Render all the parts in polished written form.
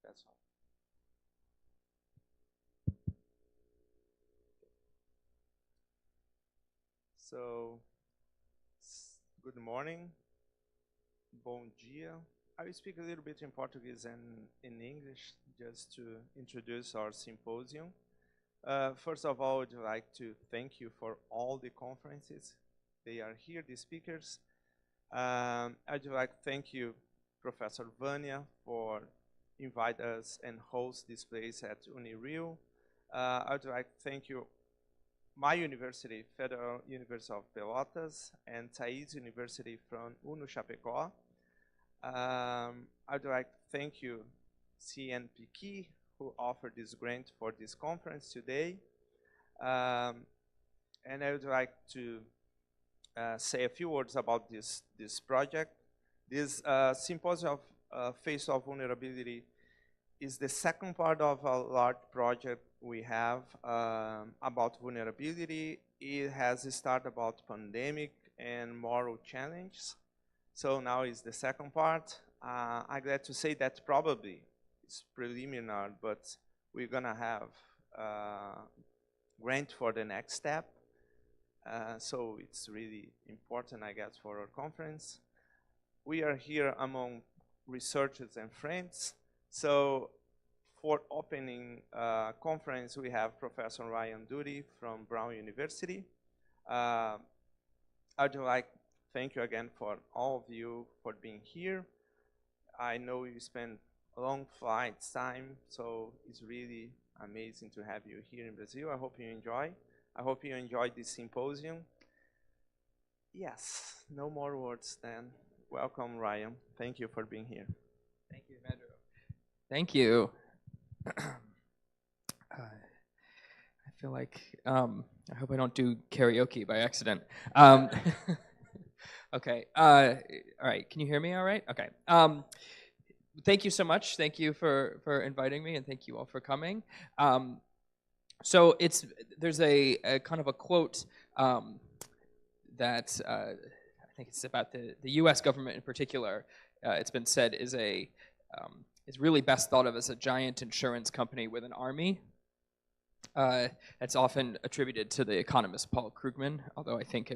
That's all. So, good morning, bom dia. I will speak a little bit in Portuguese and in English just to introduce our symposium. First of all, I'd like to thank you for all the conferences. They are here, the speakers. I'd like to thank you, Professor Vania, for invite us and host this place at UNIRIO. I'd like to thank you, my university, Federal University of Pelotas, and Thais University from UNO Chapecó. I'd like to thank you, CNPq, who offered this grant for this conference today. And I would like to say a few words about this project. This Symposium of Face of Vulnerability is the second part of a large project we have about vulnerability. It has started about pandemic and moral challenges. So now is the second part. I'm glad to say that probably it's preliminary, but we're gonna have grant for the next step. So it's really important, I guess, for our conference. We are here among researchers and friends. So for opening conference, we have Professor Ryan Duty from Brown University. I'd like to thank you again for all of you for being here. I know you spent a long flight time, so it's really amazing to have you here in Brazil. I hope you enjoy. I hope you enjoyed this symposium. Yes, no more words then. Welcome, Ryan. Thank you for being here. Thank you, Andrew. Thank you. I feel like, I hope I don't do karaoke by accident. Okay, all right, can you hear me all right? Okay. Thank you so much. Thank you for inviting me, and thank you all for coming. So there's a kind of a quote that I think it's about the U.S. government in particular. It's been said is really best thought of as a giant insurance company with an army. That's often attributed to the economist Paul Krugman, although I think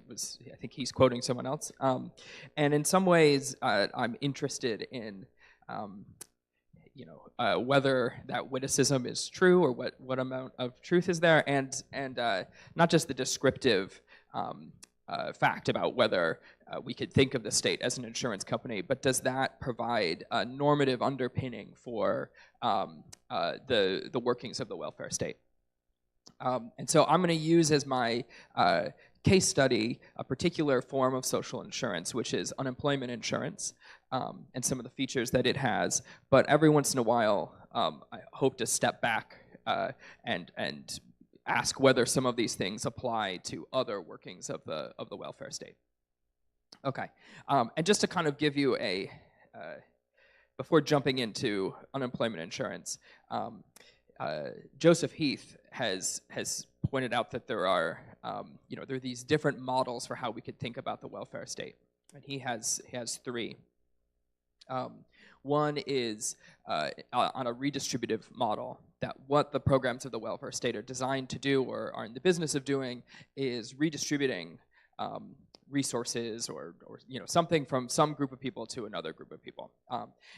he's quoting someone else. And in some ways, I'm interested in whether that witticism is true or what amount of truth is there, and not just the descriptive fact about whether we could think of the state as an insurance company, but does that provide a normative underpinning for the workings of the welfare state? And so I'm going to use as my case study a particular form of social insurance, which is unemployment insurance, and some of the features that it has. But every once in a while, I hope to step back and ask whether some of these things apply to other workings of the welfare state. Okay, and just to kind of give you before jumping into unemployment insurance, Joseph Heath has pointed out that there are these different models for how we could think about the welfare state, and he has three. One is on a redistributive model, that what the programs of the welfare state are designed to do or are in the business of doing is redistributing resources or something from some group of people to another group of people.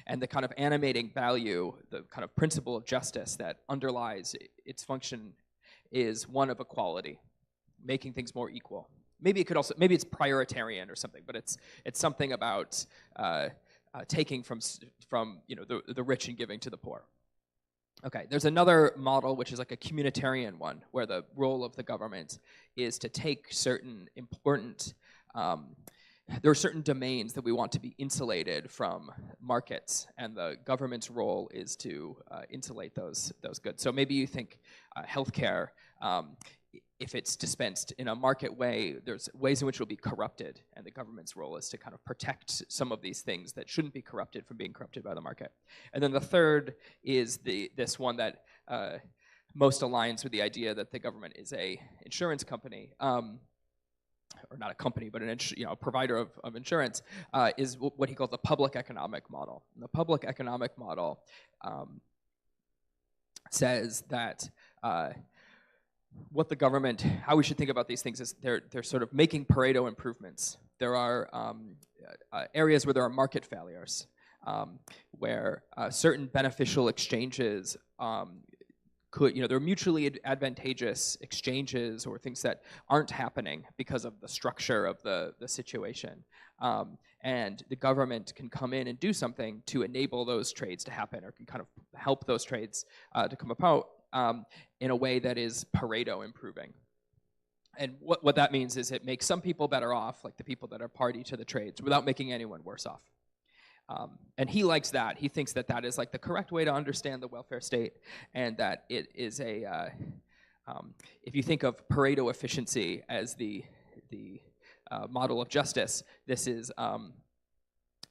And the kind of animating value, the kind of principle of justice that underlies its function is one of equality, making things more equal. Maybe it's prioritarian or something, but it's something about taking from the rich and giving to the poor. Okay, there's another model which is like a communitarian one, where the role of the government is to take certain important, there are certain domains that we want to be insulated from markets, and the government's role is to insulate those goods. So maybe you think healthcare, if it's dispensed in a market way, there's ways in which it will be corrupted, and the government's role is to kind of protect some of these things that shouldn't be corrupted from being corrupted by the market. And then the third is this one that most aligns with the idea that the government is a insurance company, or not a company, but a provider of insurance, is what he calls the public economic model. And the public economic model says that what the government, how we should think about these things is they're sort of making Pareto improvements. There are areas where there are market failures, where certain beneficial exchanges there are mutually advantageous exchanges or things that aren't happening because of the structure of the situation. And the government can come in and do something to enable those trades to happen, or can kind of help those trades to come about in a way that is Pareto improving. And what that means is it makes some people better off, like the people that are party to the trades, without making anyone worse off. And he likes that. He thinks that that is like the correct way to understand the welfare state, and that it is a, if you think of Pareto efficiency as the model of justice, this is,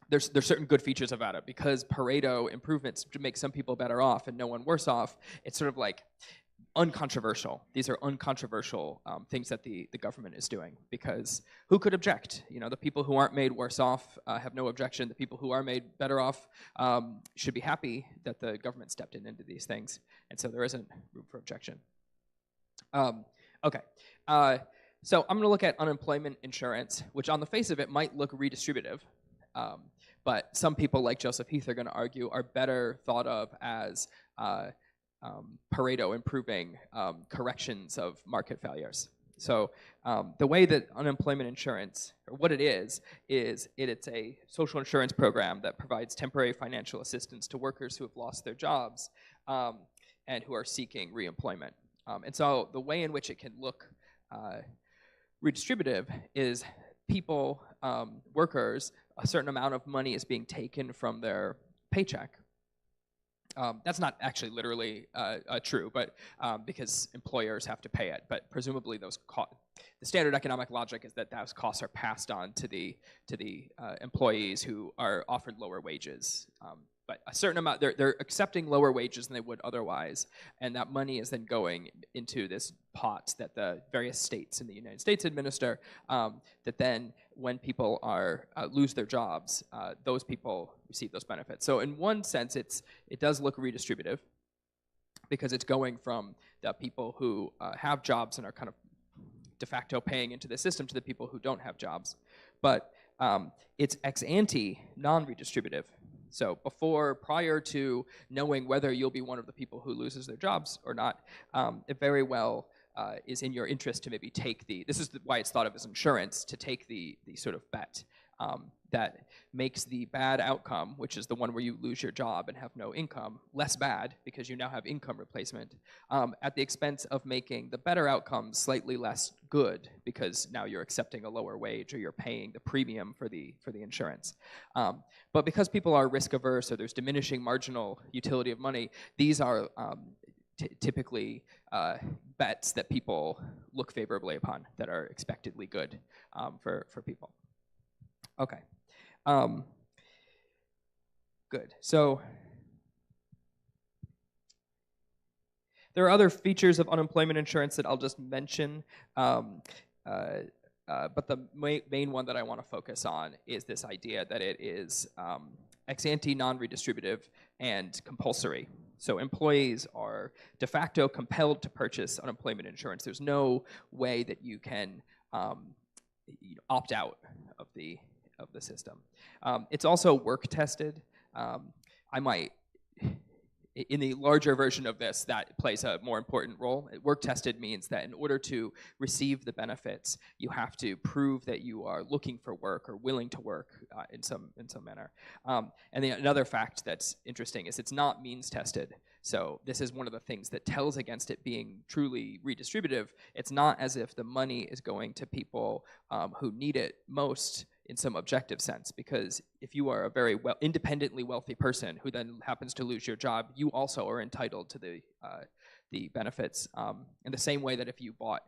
there's certain good features about it. Because Pareto improvements make some people better off and no one worse off, it's sort of like uncontroversial. These are uncontroversial things that the government is doing, because who could object? You know, the people who aren't made worse off have no objection. The people who are made better off should be happy that the government stepped into these things, and so there isn't room for objection. Okay, so I'm going to look at unemployment insurance, which on the face of it might look redistributive, but some people like Joseph Heath are going to argue are better thought of as Pareto improving corrections of market failures. So the way that unemployment insurance, or what it is it's a social insurance program that provides temporary financial assistance to workers who have lost their jobs and who are seeking reemployment. And so the way in which it can look redistributive is people, workers, a certain amount of money is being taken from their paycheck. That's not actually literally true, but because employers have to pay it. But presumably those the standard economic logic is that those costs are passed on to the employees who are offered lower wages. But a certain amount, they're accepting lower wages than they would otherwise, and that money is then going into this pot that the various states in the United States administer, that then when people lose their jobs, those people receive those benefits. So in one sense, it does look redistributive, because it's going from the people who have jobs and are kind of de facto paying into the system to the people who don't have jobs. But it's ex ante non-redistributive. So prior to knowing whether you'll be one of the people who loses their jobs or not, it very well is in your interest to maybe take this is why it's thought of as insurance, to take the sort of bet that makes the bad outcome, which is the one where you lose your job and have no income, less bad because you now have income replacement, at the expense of making the better outcome slightly less good, because now you're accepting a lower wage or you're paying the premium for the insurance. But because people are risk averse, or there's diminishing marginal utility of money, these are typically bets that people look favorably upon, that are expectedly good for people. Okay. Good. So there are other features of unemployment insurance that I'll just mention, but the main one that I want to focus on is this idea that it is ex ante non-redistributive and compulsory. So employees are de facto compelled to purchase unemployment insurance. There's no way that you can opt out of the system. It's also work tested. In the larger version of this, that plays a more important role. Work tested means that in order to receive the benefits, you have to prove that you are looking for work or willing to work in some manner. And another fact that's interesting is it's not means tested. So this is one of the things that tells against it being truly redistributive. It's not as if the money is going to people who need it most in some objective sense, because if you are a very independently wealthy person who then happens to lose your job, you also are entitled to the benefits in the same way that if you bought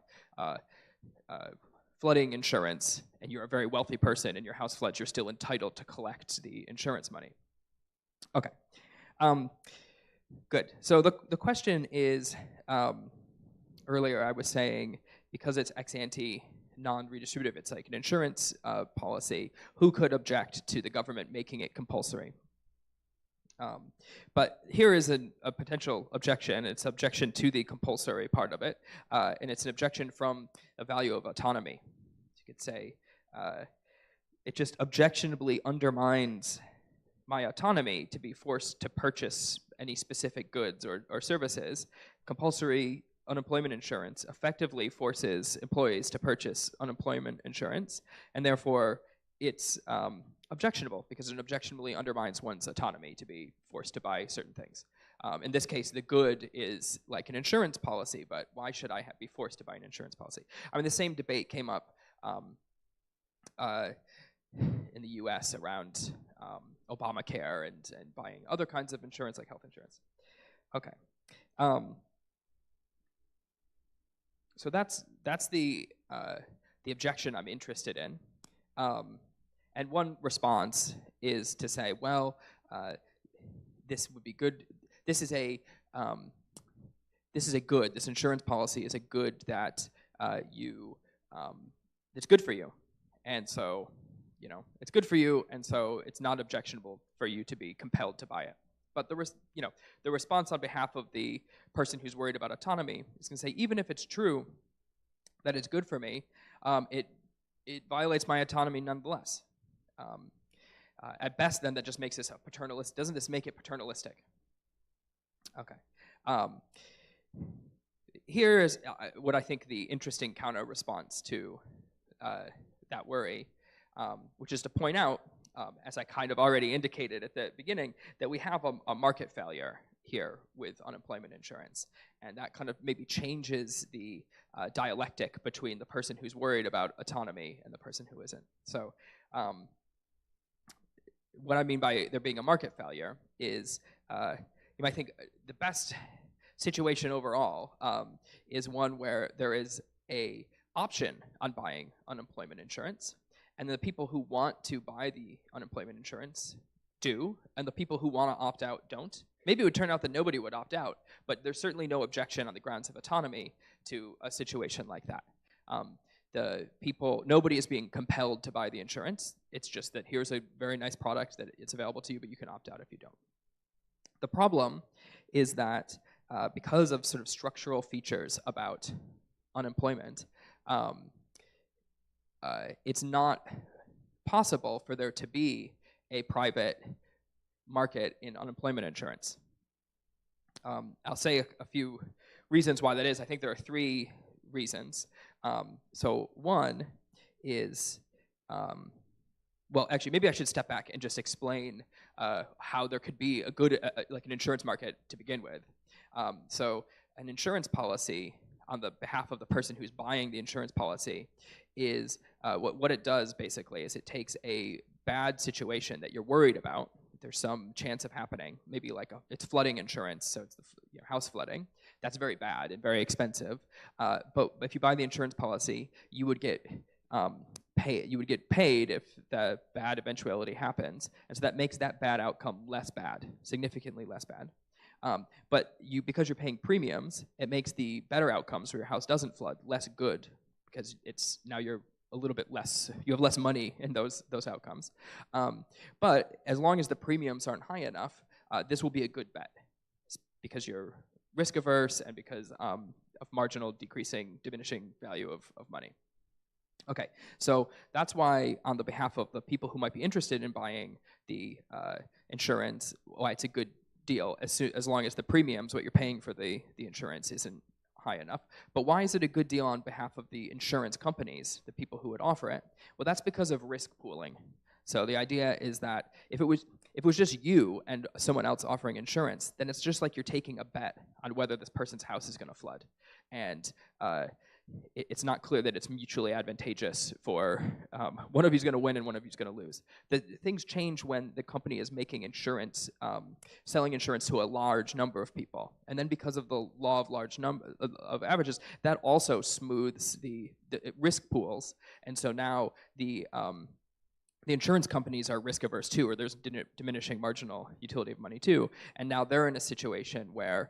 flooding insurance and you're a very wealthy person and your house floods, you're still entitled to collect the insurance money. Okay. Good. So the question is, earlier I was saying, because it's ex ante non-redistributive, it's like an insurance policy, who could object to the government making it compulsory? But here is a potential objection. It's objection to the compulsory part of it, and it's an objection from a value of autonomy. You could say it just objectionably undermines my autonomy to be forced to purchase any specific goods or services. Compulsory unemployment insurance effectively forces employees to purchase unemployment insurance, and therefore it's objectionable because it objectionably undermines one's autonomy to be forced to buy certain things. In this case, the good is like an insurance policy, but why should I be forced to buy an insurance policy? I mean, the same debate came up in the US around Obamacare and buying other kinds of insurance like health insurance. Okay. So that's the objection I'm interested in. And one response is to say, well, this would be good. This is a good. This insurance policy is a good that it's good for you, and so it's good for you, and so it's not objectionable for you to be compelled to buy it. But the response on behalf of the person who's worried about autonomy is going to say, even if it's true that it's good for me, it violates my autonomy nonetheless. At best, then, that just makes this a paternalist. Doesn't this make it paternalistic? Okay. Here is what I think the interesting counter response to that worry, which is to point out, as I kind of already indicated at the beginning, that we have a market failure here with unemployment insurance. And that kind of maybe changes the dialectic between the person who's worried about autonomy and the person who isn't. So what I mean by there being a market failure is you might think the best situation overall is one where there is a option on buying unemployment insurance, and the people who want to buy the unemployment insurance do, and the people who want to opt out don't. Maybe it would turn out that nobody would opt out, but there's certainly no objection on the grounds of autonomy to a situation like that. Nobody is being compelled to buy the insurance. It's just that here's a very nice product that it's available to you, but you can opt out if you don't. The problem is that because of sort of structural features about unemployment, it's not possible for there to be a private market in unemployment insurance. I'll say a few reasons why that is. I think there are three reasons. So one is, well, actually, maybe I should step back and just explain how there could be a good, like an insurance market to begin with. So an insurance policy on the behalf of the person who's buying the insurance policy is, what it does basically is it takes a bad situation that you're worried about. There's some chance of happening, maybe like it's flooding insurance, so it's the house flooding. That's very bad and very expensive. But if you buy the insurance policy, you would get paid if the bad eventuality happens, and so that makes that bad outcome less bad, significantly less bad. But because you're paying premiums, it makes the better outcomes where your house doesn't flood less good, because now you're a little bit less, you have less money in those outcomes. But as long as the premiums aren't high enough, this will be a good bet, because you're risk averse and because of marginal diminishing value of money. Okay, so that's why on the behalf of the people who might be interested in buying the insurance, why it's a good deal as long as the premiums, what you're paying for the insurance, isn't high enough. But why is it a good deal on behalf of the insurance companies, the people who would offer it? Well, that's because of risk pooling. So the idea is that if it was just you and someone else offering insurance, then it's just like you're taking a bet on whether this person's house is going to flood. And it's not clear that it's mutually advantageous for one of you's going to win and one of you's going to lose. Things change when the company is making insurance, selling insurance to a large number of people. And then because of the law of large number of averages, that also smooths the risk pools. And so now the the insurance companies are risk averse too, or there's diminishing marginal utility of money too, and now they're in a situation where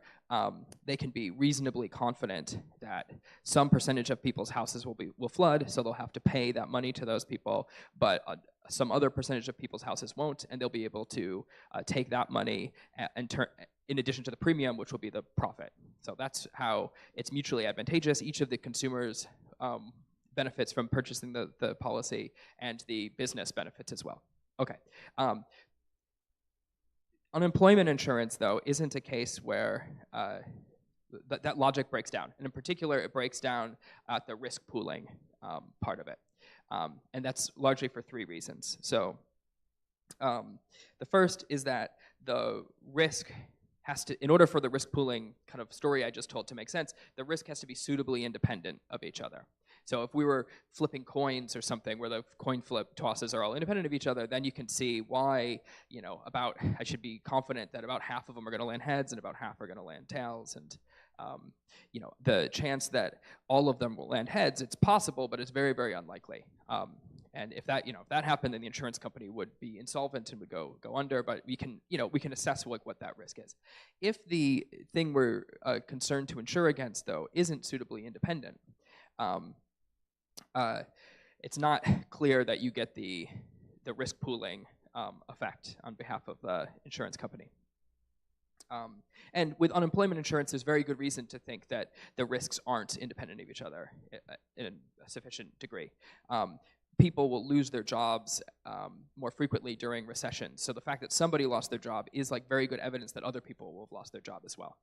they can be reasonably confident that some percentage of people's houses will flood, so they'll have to pay that money to those people, but some other percentage of people's houses won't, and they'll be able to take that money and turn, in addition to the premium, which will be the profit. So that's how it's mutually advantageous. Each of the consumers benefits from purchasing the policy, and the business benefits as well. Okay. Unemployment insurance, though, isn't a case where that logic breaks down. And in particular, it breaks down at the risk pooling part of it. And that's largely for 3 reasons. So the first is that the risk has to, in order for the risk pooling kind of story I just told to make sense, the risk has to be suitably independent of each other. So if we were flipping coins or something where the coin flip tosses are all independent of each other, then you can see why, you know, I should be confident that about half of them are going to land heads and about half are going to land tails. And, you know, the chance that all of them will land heads, it's possible, but it's very, very unlikely. And if that, you know, if that happened, then the insurance company would be insolvent and would go under. But we can, you know, we can assess what that risk is. If the thing we're concerned to insure against, though, isn't suitably independent, it's not clear that you get the risk pooling effect on behalf of the insurance company. And with unemployment insurance, there's very good reason to think that the risks aren't independent of each other in a sufficient degree. People will lose their jobs more frequently during recessions. So the fact that somebody lost their job is like very good evidence that other people will have lost their job as well.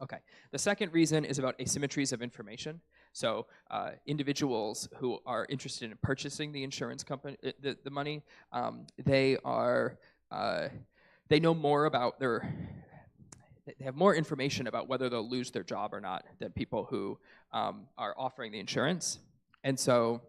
Okay, the second reason is about asymmetries of information. So individuals who are interested in purchasing the insurance company, the money, they know more about they have more information about whether they'll lose their job or not than people who are offering the insurance. And so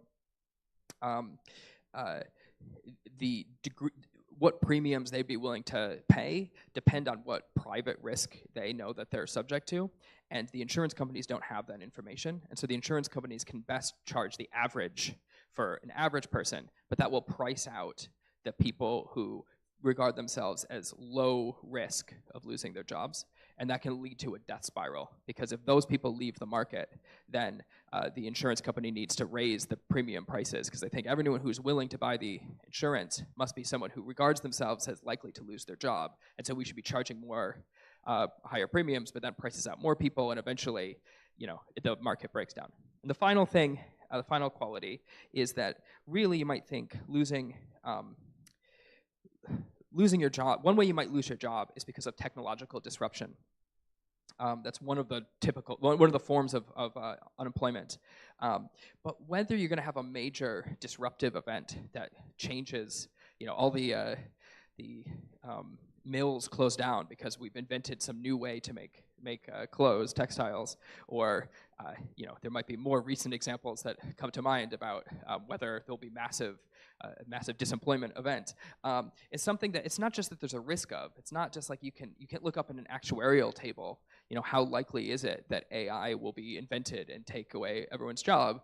the degree, what premiums they'd be willing to pay depend on what private risk they know that they're subject to, and the insurance companies don't have that information, and so the insurance companies can best charge the average for an average person, but that will price out the people who regard themselves as low risk of losing their jobs, and that can lead to a death spiral, because if those people leave the market, then the insurance company needs to raise the premium prices, because they think everyone who's willing to buy the insurance must be someone who regards themselves as likely to lose their job, and so we should be charging more higher premiums, but that prices out more people, and eventually, you know, the market breaks down. And the final thing, the final quality, is that really you might think losing your job, one way you might lose your job is because of technological disruption. That's one of the forms of unemployment. But whether you're going to have a major disruptive event that changes, you know, all the mills close down because we've invented some new way to make clothes, textiles, or you know, there might be more recent examples that come to mind about whether there'll be massive disemployment event. It's something that it's not just that there's a risk of. It's not just like you can look up in an actuarial table, you know, how likely is it that AI will be invented and take away everyone's job.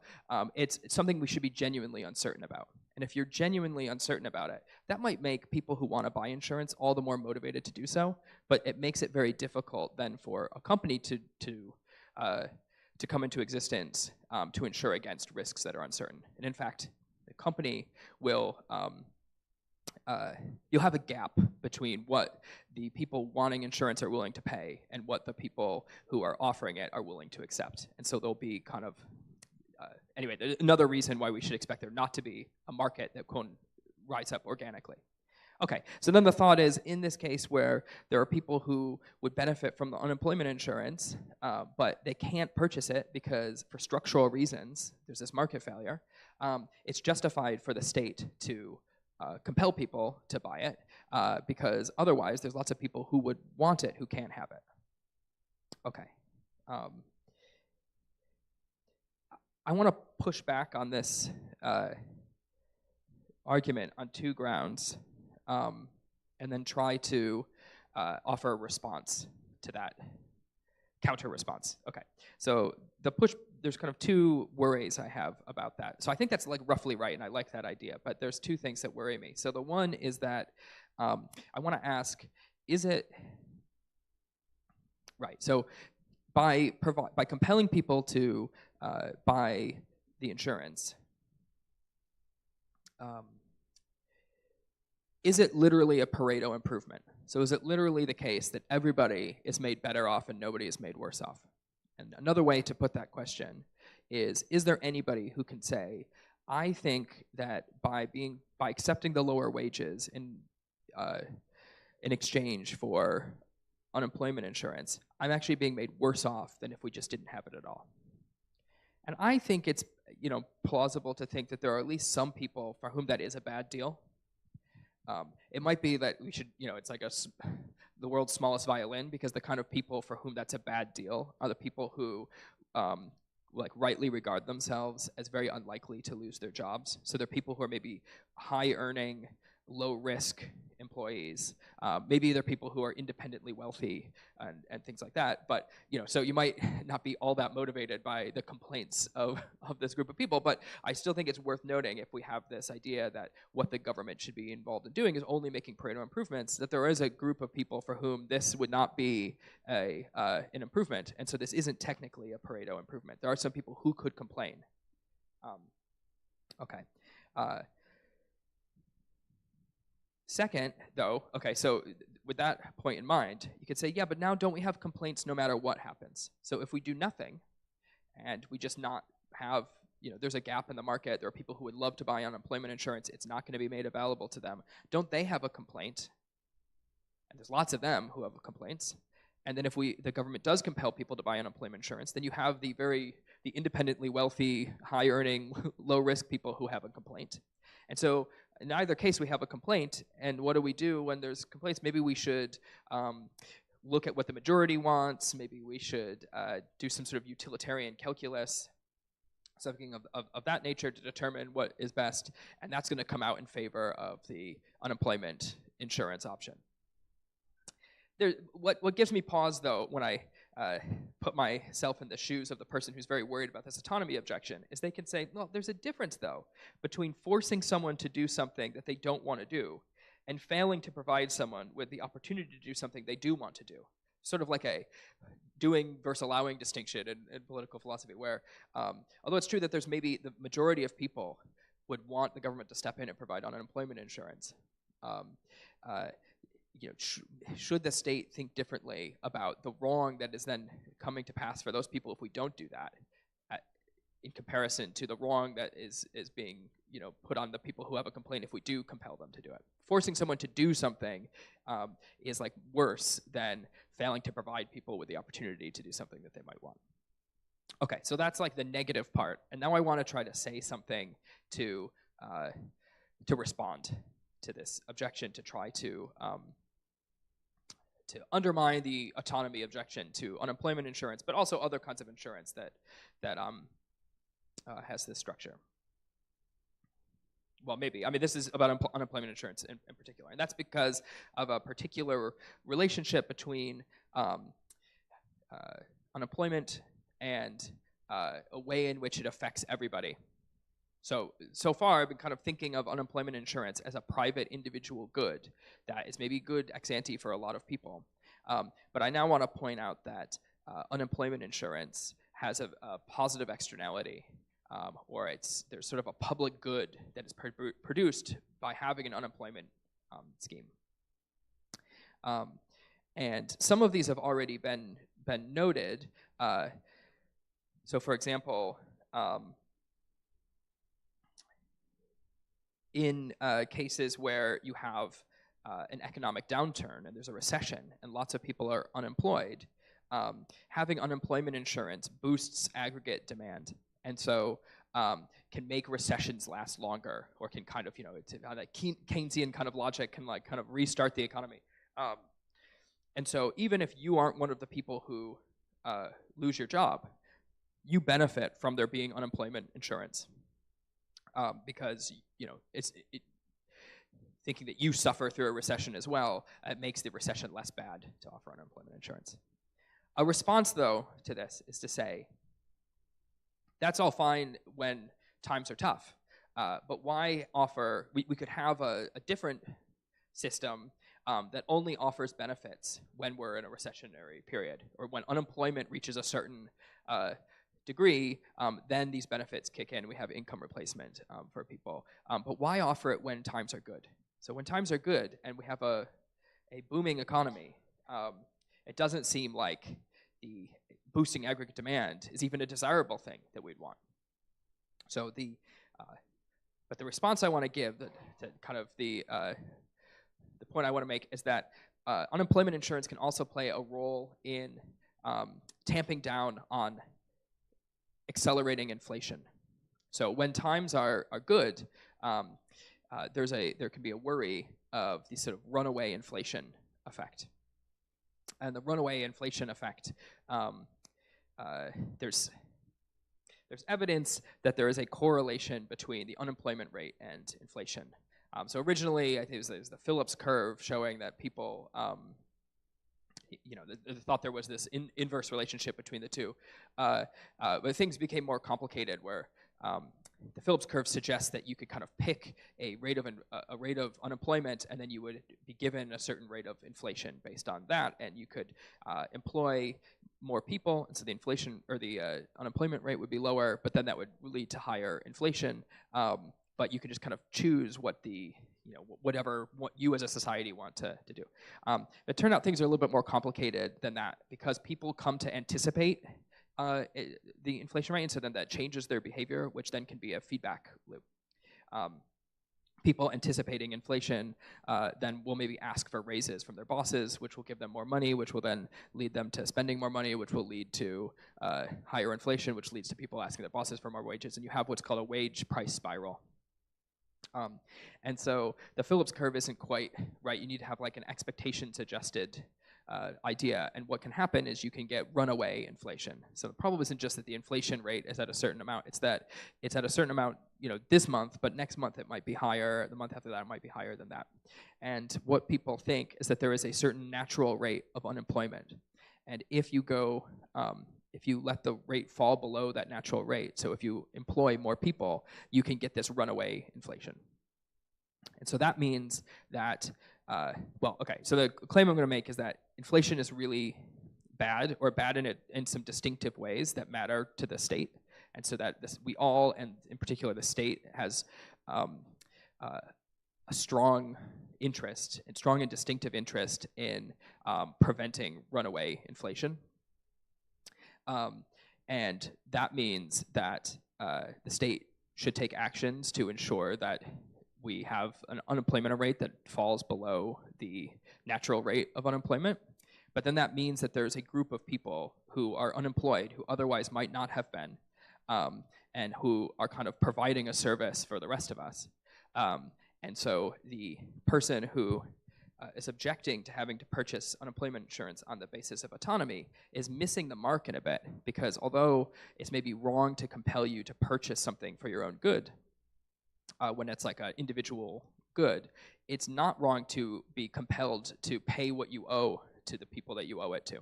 It's something we should be genuinely uncertain about. And if you're genuinely uncertain about it, that might make people who want to buy insurance all the more motivated to do so. But it makes it very difficult then for a company to come into existence to insure against risks that are uncertain. And in fact, the company will you'll have a gap between what the people wanting insurance are willing to pay and what the people who are offering it are willing to accept. And so there'll be kind of anyway, there's another reason why we should expect there not to be a market that can rise up organically. Okay, so then the thought is, in this case where there are people who would benefit from the unemployment insurance, but they can't purchase it because for structural reasons, there's this market failure, it's justified for the state to compel people to buy it, because otherwise there's lots of people who would want it who can't have it. Okay. I want to push back on this argument on 2 grounds, and then try to offer a response to that counter response. Okay, so the push, there's kind of two worries I have about that. So I think that's like roughly right, and I like that idea, but there's two things that worry me. So the one is that I want to ask, is it, right, so by compelling people to buy the insurance, is it literally a Pareto improvement? So is it literally the case that everybody is made better off and nobody is made worse off? And another way to put that question is there anybody who can say, I think that by accepting the lower wages in exchange for unemployment insurance, I'm actually being made worse off than if we just didn't have it at all? And I think it's plausible to think that there are at least some people for whom that is a bad deal. It might be that we should, it's like the world's smallest violin, because the kind of people for whom that's a bad deal are the people who like rightly regard themselves as very unlikely to lose their jobs. So they're people who are maybe high earning, low risk employees. Maybe they're people who are independently wealthy and things like that. But so you might not be all that motivated by the complaints of this group of people. But I still think it's worth noting, if we have this idea that what the government should be involved in doing is only making Pareto improvements, that there is a group of people for whom this would not be an improvement. And so this isn't technically a Pareto improvement. There are some people who could complain. Okay. Second, though, okay, so with that point in mind, you could say, yeah, but now don't we have complaints no matter what happens? So if we do nothing, and we just not have, there's a gap in the market, there are people who would love to buy unemployment insurance, it's not going to be made available to them. Don't they have a complaint? And there's lots of them who have complaints. And then if the government does compel people to buy unemployment insurance, then you have the independently wealthy, high-earning, low-risk people who have a complaint. And so in either case, we have a complaint, and what do we do when there's complaints? Maybe we should look at what the majority wants. Maybe we should do some sort of utilitarian calculus, something of that nature, to determine what is best, and that's going to come out in favor of the unemployment insurance option. What gives me pause, though, when I put myself in the shoes of the person who's very worried about this autonomy objection, is they can say, well, there's a difference, though, between forcing someone to do something that they don't want to do and failing to provide someone with the opportunity to do something they do want to do. Sort of like a doing versus allowing distinction in political philosophy, where although it's true that there's maybe the majority of people would want the government to step in and provide unemployment insurance, should the state think differently about the wrong that is then coming to pass for those people if we don't do that, in comparison to the wrong that is being put on the people who have a complaint if we do compel them to do it? Forcing someone to do something is like worse than failing to provide people with the opportunity to do something that they might want. Okay, so that's like the negative part, and now I want to try to say something to respond to this objection, to try to undermine the autonomy objection to unemployment insurance, but also other kinds of insurance that has this structure. Well, maybe. I mean, this is about unemployment insurance in particular, and that's because of a particular relationship between unemployment and a way in which it affects everybody. So far, I've been kind of thinking of unemployment insurance as a private individual good that is maybe good ex ante for a lot of people. But I now want to point out that unemployment insurance has a positive externality, or there's sort of a public good that is produced by having an unemployment scheme. And some of these have already been noted. So for example, in cases where you have an economic downturn and there's a recession and lots of people are unemployed, having unemployment insurance boosts aggregate demand, and so can make recessions last longer, or can kind of, it's that Keynesian kind of logic can kind of restart the economy. And so even if you aren't one of the people who lose your job, you benefit from there being unemployment insurance. Because thinking that you suffer through a recession as well, it makes the recession less bad to offer unemployment insurance. A response, though, to this is to say, that's all fine when times are tough, but why offer, we could have a different system that only offers benefits when we're in a recessionary period, or when unemployment reaches a certain degree, then these benefits kick in. We have income replacement for people. But why offer it when times are good? So when times are good and we have a booming economy, it doesn't seem like the boosting aggregate demand is even a desirable thing that we'd want. So but the response I want to give, to kind of the point I want to make is that unemployment insurance can also play a role in tamping down on accelerating inflation. So when times are good, there can be a worry of the sort of runaway inflation effect. And the runaway inflation effect, there's evidence that there is a correlation between the unemployment rate and inflation. So originally, I think it was the Phillips curve showing that people, they thought there was this inverse relationship between the two. But things became more complicated, where the Phillips curve suggests that you could kind of pick a rate of unemployment, and then you would be given a certain rate of inflation based on that, and you could employ more people, and so the inflation or the unemployment rate would be lower, but then that would lead to higher inflation. But you could just kind of choose what what you as a society want to do. It turned out things are a little bit more complicated than that, because people come to anticipate the inflation rate, and so then that changes their behavior, which then can be a feedback loop. People anticipating inflation then will maybe ask for raises from their bosses, which will give them more money, which will then lead them to spending more money, which will lead to higher inflation, which leads to people asking their bosses for more wages, and you have what's called a wage price spiral. And so the Phillips curve isn't quite right. You need to have like an expectations adjusted idea, and what can happen is you can get runaway inflation. So the problem isn't just that the inflation rate is at a certain amount, it's that it's at a certain amount this month, but next month it might be higher, the month after that it might be higher than that. And what people think is that there is a certain natural rate of unemployment, and if you let the rate fall below that natural rate, so if you employ more people, you can get this runaway inflation. And so that means that, so the claim I'm going to make is that inflation is really bad, or bad in some distinctive ways that matter to the state, and so that we all, and in particular the state, has a strong interest, and strong and distinctive interest in preventing runaway inflation. And that means that the state should take actions to ensure that we have an unemployment rate that falls below the natural rate of unemployment. But then that means that there's a group of people who are unemployed, who otherwise might not have been, and who are kind of providing a service for the rest of us. And so the person who is objecting to having to purchase unemployment insurance on the basis of autonomy is missing the mark in a bit, because although it's maybe wrong to compel you to purchase something for your own good, when it's like an individual good, it's not wrong to be compelled to pay what you owe to the people that you owe it to.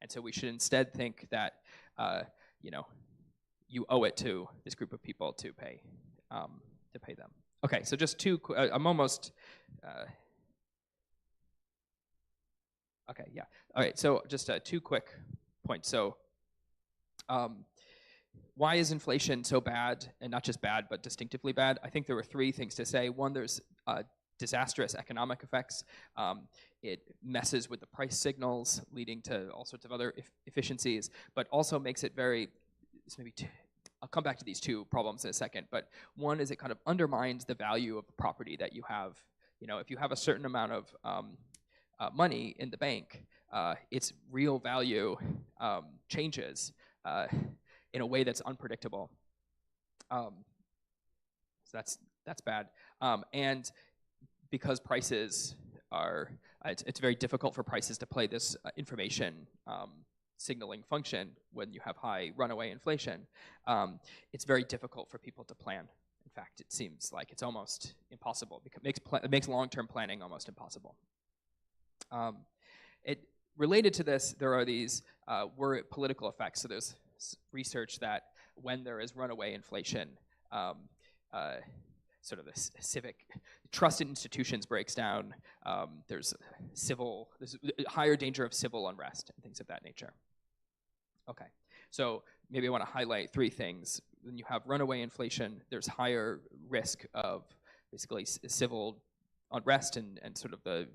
And so we should instead think that you owe it to this group of people to pay them. Okay, so just I'm almost. Okay, yeah. All right, so just two quick points. So why is inflation so bad, and not just bad, but distinctively bad? I think there were three things to say. One, there's disastrous economic effects. It messes with the price signals, leading to all sorts of other efficiencies, but also makes it I'll come back to these two problems in a second, but one is it kind of undermines the value of the property that you have. If you have a certain amount of money in the bank, its real value changes in a way that's unpredictable. So that's bad. And because prices are, it's very difficult for prices to play this information signaling function when you have high runaway inflation. It's very difficult for people to plan. In fact, it seems like it's almost impossible, because it makes long-term planning almost impossible. related to this, there are these political effects. So there's research that when there is runaway inflation, sort of the civic trust in institutions breaks down. There's a higher danger of civil unrest and things of that nature. Okay, so maybe I want to highlight 3 things. When you have runaway inflation, there's higher risk of basically civil unrest and sort of the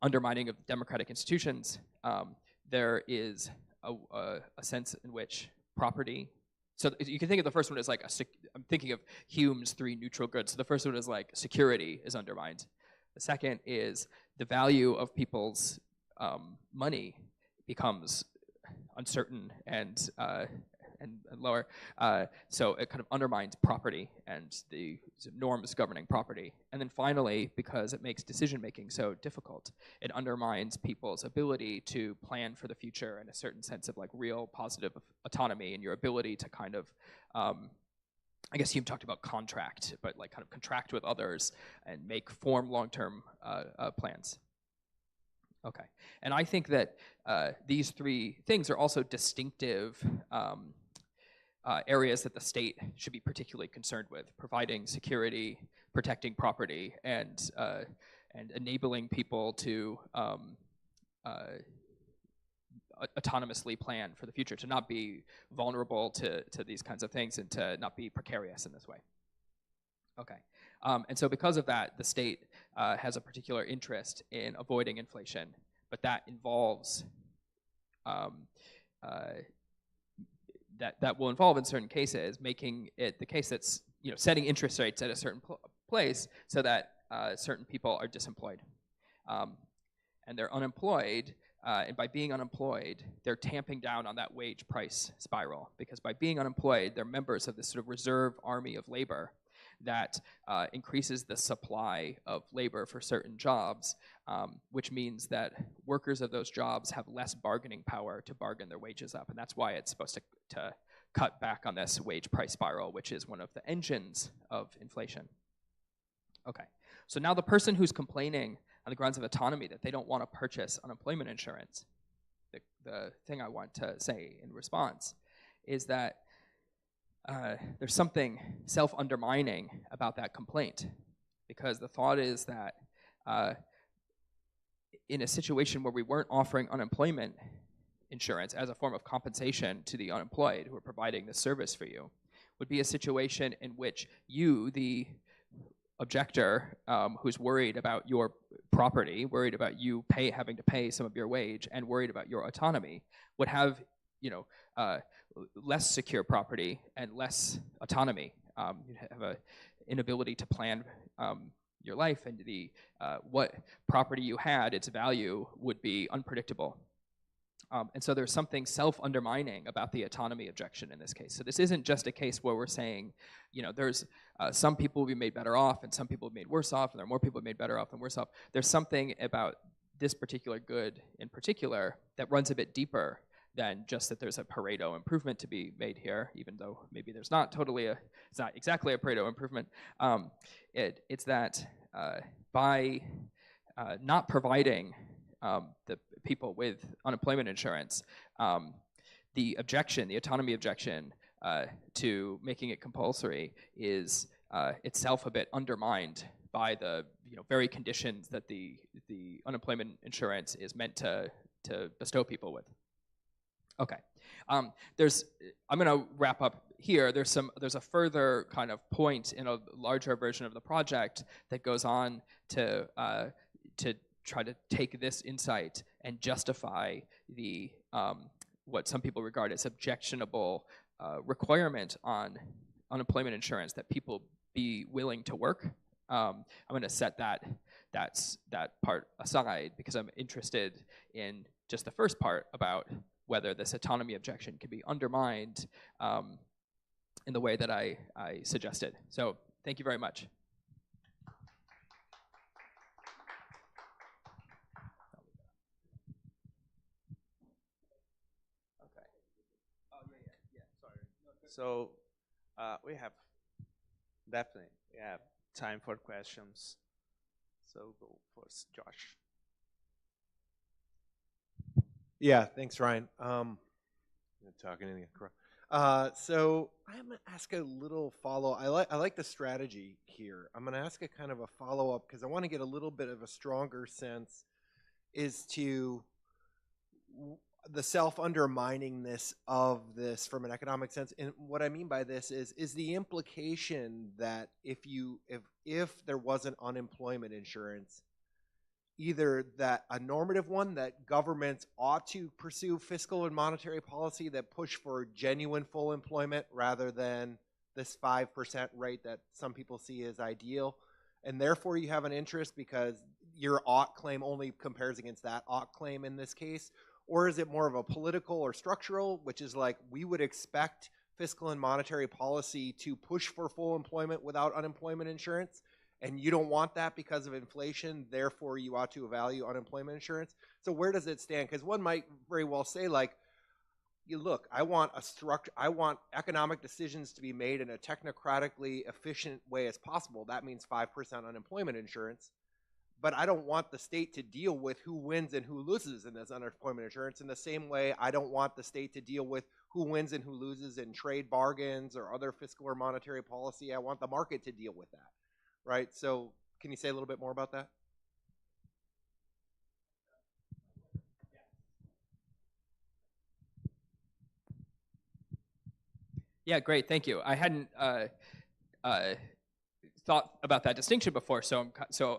undermining of democratic institutions. There is a sense in which property, so you can think of the first one as like, I'm thinking of Hume's 3 neutral goods. So the first one is like security is undermined. The second is the value of people's money becomes uncertain and lower. So it kind of undermines property and the norms governing property. And then finally, because it makes decision-making so difficult, it undermines people's ability to plan for the future and a certain sense of like real positive autonomy and your ability to kind of, I guess Hume talked about contract, but like kind of contract with others and form long-term plans. Okay, and I think that these 3 things are also distinctive areas that the state should be particularly concerned with: providing security, protecting property, and enabling people to autonomously plan for the future, to not be vulnerable to these kinds of things and to not be precarious in this way. Okay, and so because of that, the state has a particular interest in avoiding inflation, but that involves that will involve in certain cases making it the case that's setting interest rates at a certain place so that certain people are disemployed, and they're unemployed. And by being unemployed, they're tamping down on that wage price spiral, because by being unemployed, they're members of this sort of reserve army of labor that increases the supply of labor for certain jobs, which means that workers of those jobs have less bargaining power to bargain their wages up. And that's why it's supposed to cut back on this wage price spiral, which is one of the engines of inflation. Okay, so now the person who's complaining on the grounds of autonomy that they don't want to purchase unemployment insurance, the thing I want to say in response is that there's something self-undermining about that complaint, because the thought is that in a situation where we weren't offering unemployment insurance as a form of compensation to the unemployed who are providing this service for you, would be a situation in which you, the objector, who's worried about your property, worried about you having to pay some of your wage, and worried about your autonomy, would have less secure property and less autonomy. You'd have an inability to plan your life, and what property you had, its value would be unpredictable. And so there's something self-undermining about the autonomy objection in this case. So this isn't just a case where we're saying, there's some people will be made better off and some people will be made worse off, and there are more people made better off than worse off. There's something about this particular good in particular that runs a bit deeper than just that there's a Pareto improvement to be made here, even though maybe there's not it's not exactly a Pareto improvement. It's that by not providing the people with unemployment insurance, the autonomy objection to making it compulsory is itself a bit undermined by the very conditions that the unemployment insurance is meant to bestow people with. Okay, I'm going to wrap up here. There's a further kind of point in a larger version of the project that goes on to try to take this insight and justify the what some people regard as objectionable requirement on unemployment insurance that people be willing to work. I'm going to set that part aside because I'm interested in just the first part about whether this autonomy objection can be undermined in the way that I suggested. So thank you very much. Okay. Oh, yeah, sorry. So we have time for questions. So go first, Josh. Yeah, thanks, Ryan. Talking in the so I'm gonna ask a little follow. I like the strategy here. I'm gonna ask a kind of a follow up because I want to get a little bit of a stronger sense is to the self underminingness of this from an economic sense. And what I mean by this is the implication that if there wasn't unemployment insurance, either that a normative one that governments ought to pursue fiscal and monetary policy that push for genuine full employment rather than this 5% rate that some people see as ideal, and therefore you have an interest because your ought claim only compares against that ought claim in this case? Or is it more of a political or structural, which is like we would expect fiscal and monetary policy to push for full employment without unemployment insurance, and you don't want that because of inflation, therefore you ought to value unemployment insurance? So where does it stand? Because one might very well say, like, you look, I want economic decisions to be made in a technocratically efficient way as possible. That means 5% unemployment insurance. But I don't want the state to deal with who wins and who loses in this unemployment insurance in the same way I don't want the state to deal with who wins and who loses in trade bargains or other fiscal or monetary policy. I want the market to deal with that. Right? So can you say a little bit more about that? Yeah, great, thank you. I hadn't thought about that distinction before, so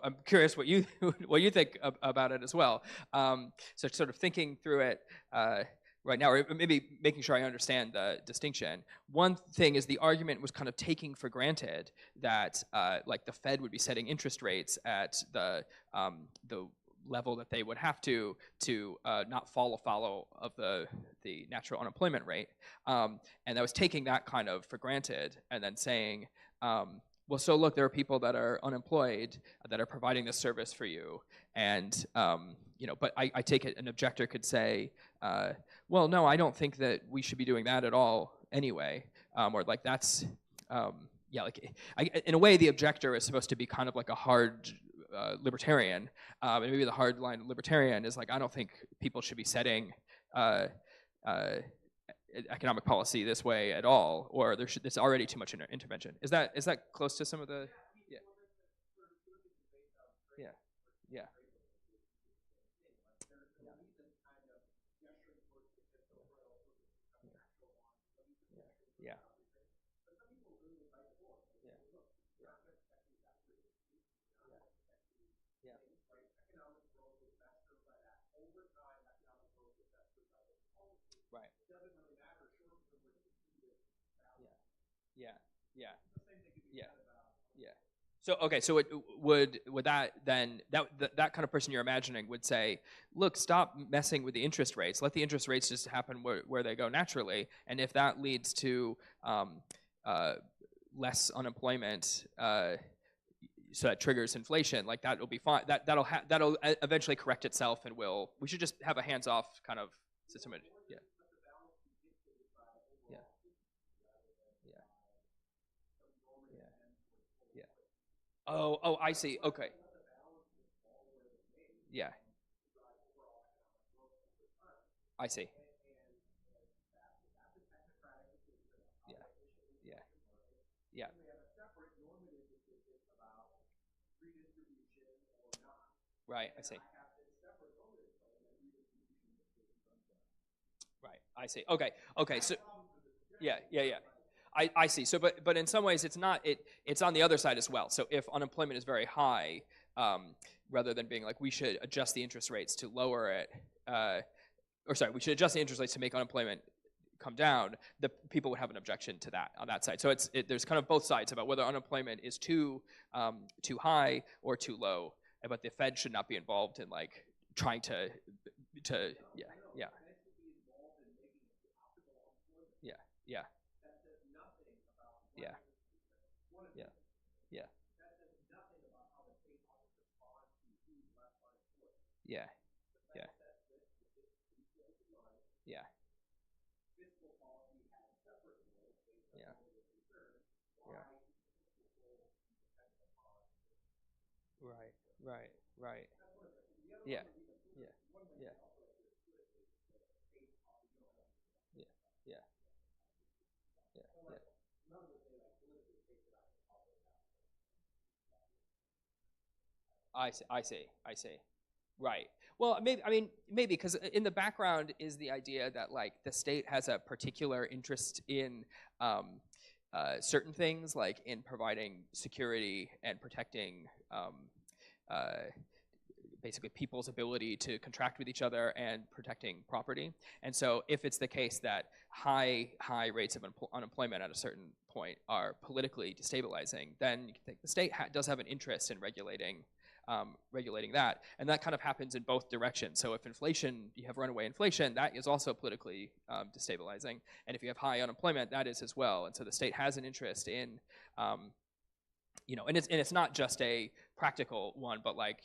I'm curious what you what you think about it as well. So sort of thinking through it right now, or maybe making sure I understand the distinction. One thing is the argument was kind of taking for granted that like the Fed would be setting interest rates at the level that they would have to not fall afoul of the natural unemployment rate, and I was taking that kind of for granted, and then saying, well, so look, there are people that are unemployed that are providing this service for you, and but I take it an objector could say, well, no, I don't think that we should be doing that at all anyway, or like that's yeah, like in a way, the objector is supposed to be kind of like a hard libertarian, and maybe the hard line libertarian is like, I don't think people should be setting economic policy this way at all, or there's already too much intervention. Is that close to some of the? Yeah. Yeah. Yeah. Yeah. Yeah. Right. Yeah. Yeah. Yeah. Yeah. So okay, so it would that then that kind of person you're imagining would say, look, stop messing with the interest rates. Let the interest rates just happen where they go naturally, and if that leads to less unemployment, so that triggers inflation, like that will be fine. That'll eventually correct itself, and we should just have a hands-off kind of system. Yeah. Yeah. Yeah. Yeah. Yeah. Oh, I see. Okay. Yeah. I see. Yeah. Yeah. Yeah. Right. I see. Right. I see. Okay. Okay. So, yeah. Yeah. Yeah. I see. So, but in some ways, it's on the other side as well. So, if unemployment is very high, rather than being like we should adjust the interest rates to lower it, or sorry, we should adjust the interest rates to make unemployment come down, the people would have an objection to that on that side. So there's kind of both sides about whether unemployment is too high or too low, but the Fed should not be involved in like trying to yeah. Yeah. Yeah. Yeah. Yeah. Yeah. Yeah. Yeah. Yeah. Yeah. Yeah. Yeah. Right. Right. Right. Yeah. Yeah. Yeah. Yeah. Yeah. Yeah. I see. Right. Well, maybe, I mean, maybe because in the background is the idea that like the state has a particular interest in certain things, like in providing security and protecting uh, basically people's ability to contract with each other and protecting property. And so if it's the case that high rates of unemployment at a certain point are politically destabilizing, then you can think the state does have an interest in regulating that, and that kind of happens in both directions. So if inflation, you have runaway inflation, that is also politically destabilizing, and if you have high unemployment, that is as well. And so the state has an interest in, and it's not just a practical one, but like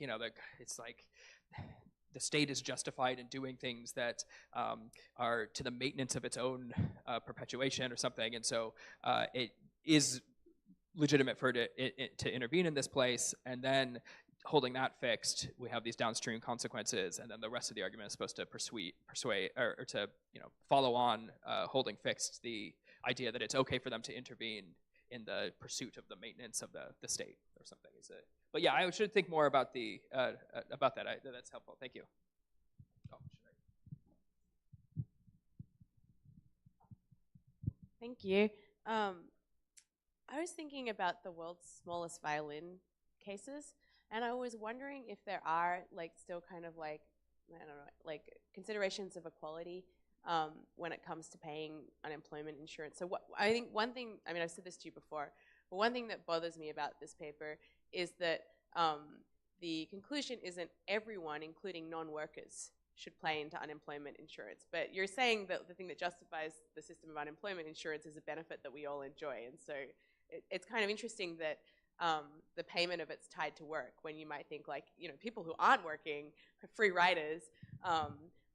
it's like the state is justified in doing things that are to the maintenance of its own perpetuation or something, and so it is legitimate for it to intervene in this place, and then holding that fixed, we have these downstream consequences, and then the rest of the argument is supposed to persuade or to follow on holding fixed the idea that it's okay for them to intervene in the pursuit of the maintenance of the state or something. But yeah, I should think more about about that. That's helpful. Thank you. Oh, Thank you. I was thinking about the world's smallest violin cases, and I was wondering if there are like still kind of like, I don't know, like considerations of equality when it comes to paying unemployment insurance. So I think one thing, I mean, I've said this to you before, but one thing that bothers me about this paper is that the conclusion isn't everyone, including non-workers, should pay into unemployment insurance. But you're saying that the thing that justifies the system of unemployment insurance is a benefit that we all enjoy. And so it's kind of interesting that the payment of it's tied to work, when you might think like, people who aren't working, free riders,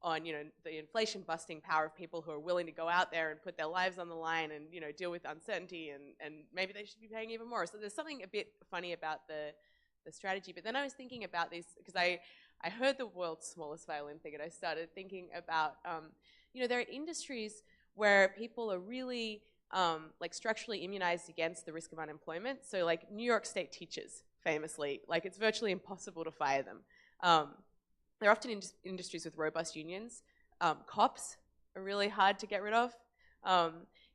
on, the inflation busting power of people who are willing to go out there and put their lives on the line and, deal with uncertainty, and maybe they should be paying even more. So there's something a bit funny about the strategy. But then I was thinking about this, because I heard the world's smallest violin thing, and I started thinking about, there are industries where people are really like structurally immunized against the risk of unemployment. So like New York State teachers, famously, like it's virtually impossible to fire them. They're often in industries with robust unions. Cops are really hard to get rid of.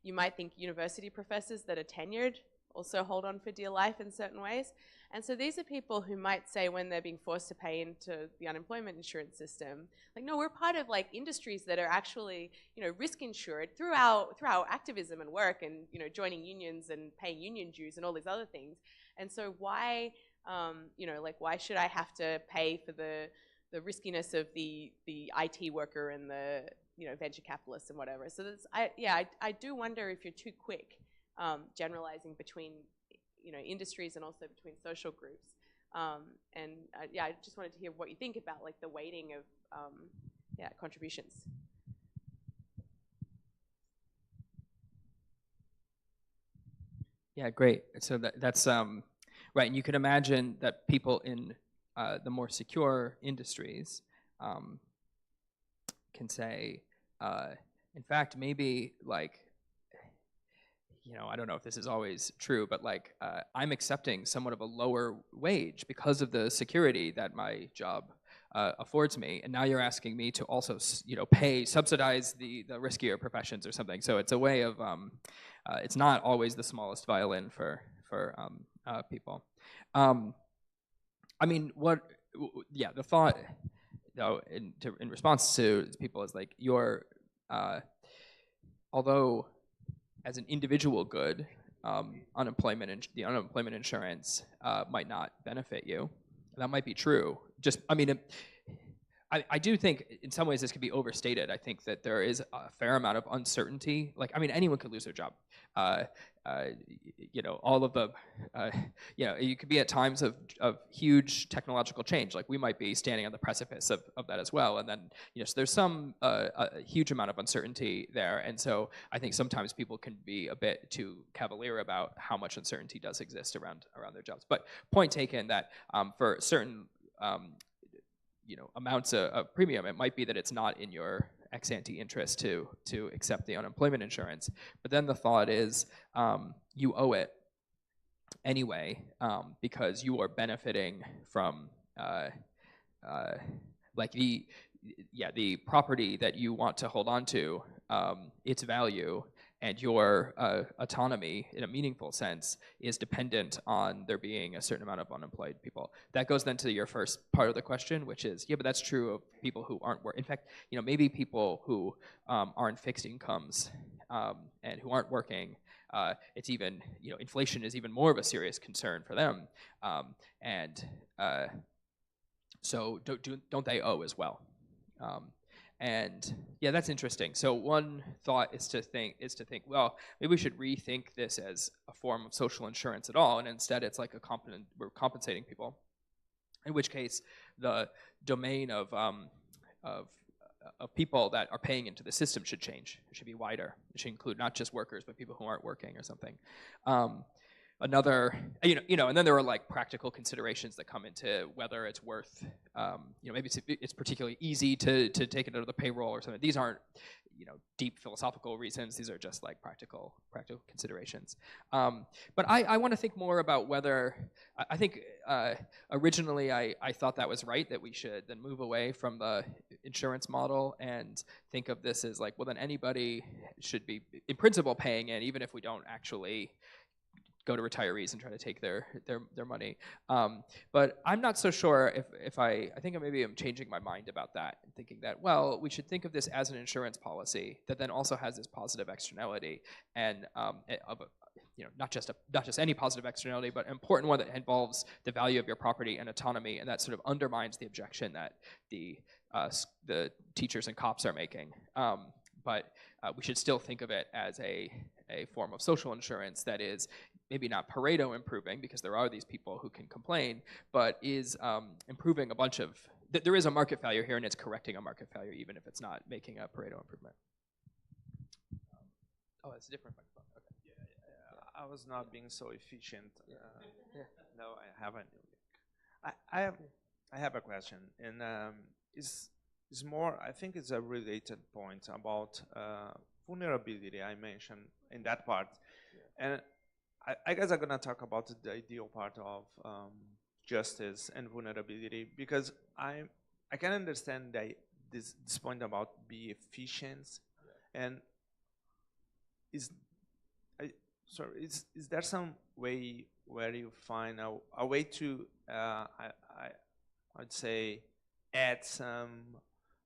You might think university professors that are tenured also hold on for dear life in certain ways. And so these are people who might say, when they're being forced to pay into the unemployment insurance system, like, no, we're part of like industries that are actually, risk insured through our activism and work, and, joining unions and paying union dues and all these other things. And so why, why should I have to pay for the riskiness of the IT worker and the, venture capitalists and whatever? So I do wonder if you're too quick generalizing between industries and also between social groups. I just wanted to hear what you think about like the weighting of contributions. Yeah, great. So that's right. And you can imagine that people in the more secure industries can say, in fact, maybe like, I don't know if this is always true, but like I'm accepting somewhat of a lower wage because of the security that my job affords me, and now you're asking me to also, subsidize the riskier professions or something. So it's a way of, it's not always the smallest violin for people. I mean, the thought, though, in response to people is like although as an individual good, the unemployment insurance might not benefit you. That might be true. I do think in some ways this could be overstated. I think that there is a fair amount of uncertainty. Like, anyone could lose their job. All of the, you could be at times of huge technological change. Like we might be standing on the precipice of that as well. And then, so there's some a huge amount of uncertainty there. And so I think sometimes people can be a bit too cavalier about how much uncertainty does exist around their jobs. But point taken that for certain amounts of premium, it might be that it's not in your ex-ante interest to accept the unemployment insurance. But then the thought is you owe it anyway because you are benefiting from like the property that you want to hold on to, its value and your autonomy in a meaningful sense is dependent on there being a certain amount of unemployed people. That goes then to your first part of the question, which is, yeah, but that's true of people who aren't working. In fact, maybe people who aren't fixed incomes and who aren't working, it's even, inflation is even more of a serious concern for them. So don't they owe as well? And yeah, that's interesting. So one thought is to think, well, maybe we should rethink this as a form of social insurance at all, and instead it's like we're compensating people. In which case, the domain of people that are paying into the system should change. It should be wider. It should include not just workers, but people who aren't working or something. Another, and then there are like practical considerations that come into whether it's worth, maybe it's particularly easy to take it out of the payroll or something. These aren't, deep philosophical reasons. These are just like practical considerations. But I want to think more about whether, I think originally I thought that was right, that we should then move away from the insurance model and think of this as like, well, then anybody should be, in principle, paying in, even if we don't actually go to retirees and try to take their money. But I'm not so sure if I think maybe I'm changing my mind about that and thinking that, well, we should think of this as an insurance policy that then also has this positive externality and not just any positive externality, but an important one that involves the value of your property and autonomy, and that sort of undermines the objection that the teachers and cops are making. But we should still think of it as a form of social insurance that is maybe not Pareto improving, because there are these people who can complain, but is improving a bunch of, there is a market failure here and it's correcting a market failure even if it's not making a Pareto improvement. Oh, it's a different microphone. Okay. Yeah. I was not being so efficient. No, I haven't. I have a question, and is more, I think it's a related point about vulnerability I mentioned in that part. Yeah. And I guess I'm going to talk about the ideal part of justice and vulnerability, because I can understand this point about be efficient, yeah. And is there some way where you find a way to I'd say add some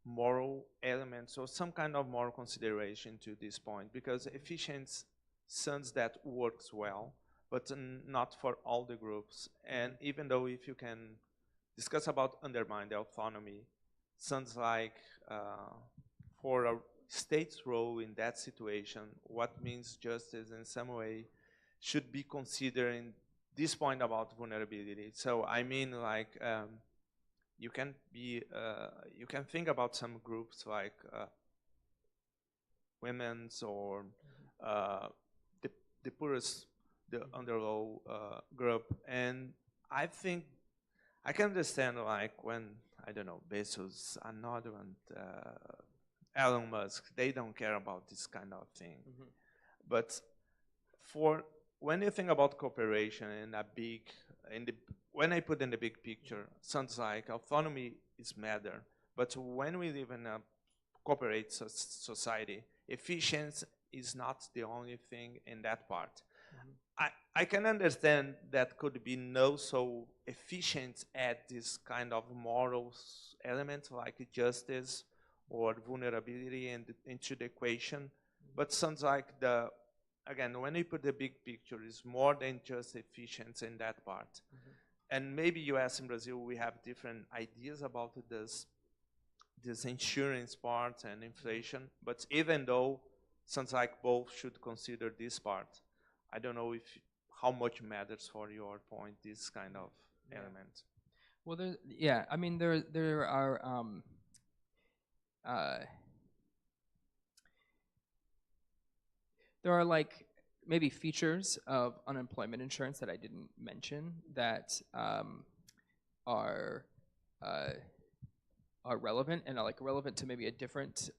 moral elements or some kind of moral consideration to this point, because efficiency sounds that works well, but not for all the groups. And even though if you can discuss about undermine the autonomy, sounds like for a state's role in that situation, what means justice in some way should be considering this point about vulnerability. So I mean, like you can think about some groups like women's or the poorest, the underlow group, and I think I can understand like when, I don't know, Bezos, another one, Elon Musk, they don't care about this kind of thing. Mm-hmm. But when you think about cooperation when I put in the big picture, sounds like autonomy is matter. But when we live in a corporate society, efficiency is not the only thing in that part. Mm-hmm. I can understand that could be no so efficient at this kind of moral element like justice or vulnerability into the equation. Mm-hmm. But sounds like again, when you put the big picture, is more than just efficiency in that part. Mm-hmm. And maybe US and Brazil, we have different ideas about this insurance part and inflation, but even though sounds like both should consider this part, I don't know how much matters for your point, this kind of element. Well, I mean, there are there are like maybe features of unemployment insurance that I didn't mention that are are relevant and are like relevant to maybe a different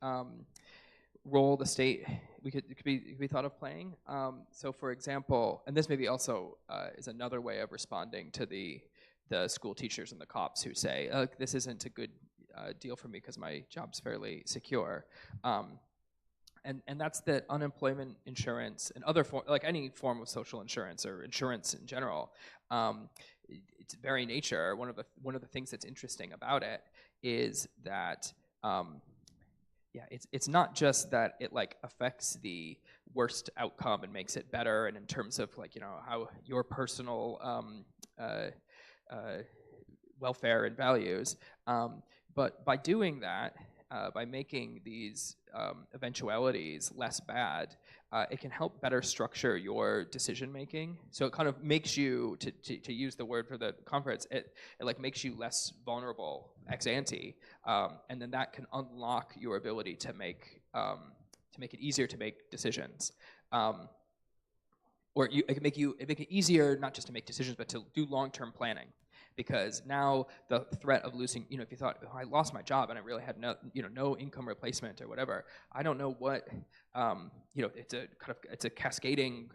role the state it could be thought of playing. So for example, and this maybe also is another way of responding to the school teachers and the cops who say, this isn't a good deal for me because my job's fairly secure. And that's that unemployment insurance and other like any form of social insurance or insurance in general, its very nature, one of the things that's interesting about it is that it's not just that it like affects the worst outcome and makes it better, and in terms of like how your personal welfare and values, but by doing that, by making these eventualities less bad, it can help better structure your decision making. So it kind of makes you, to use the word for the conference, it like makes you less vulnerable ex ante, and then that can unlock your ability to make it easier to make decisions. Or it can make it easier not just to make decisions, but to do long-term planning. Because now the threat of losing, if you thought, I lost my job and I really had no income replacement or whatever, I don't know what, it's a cascading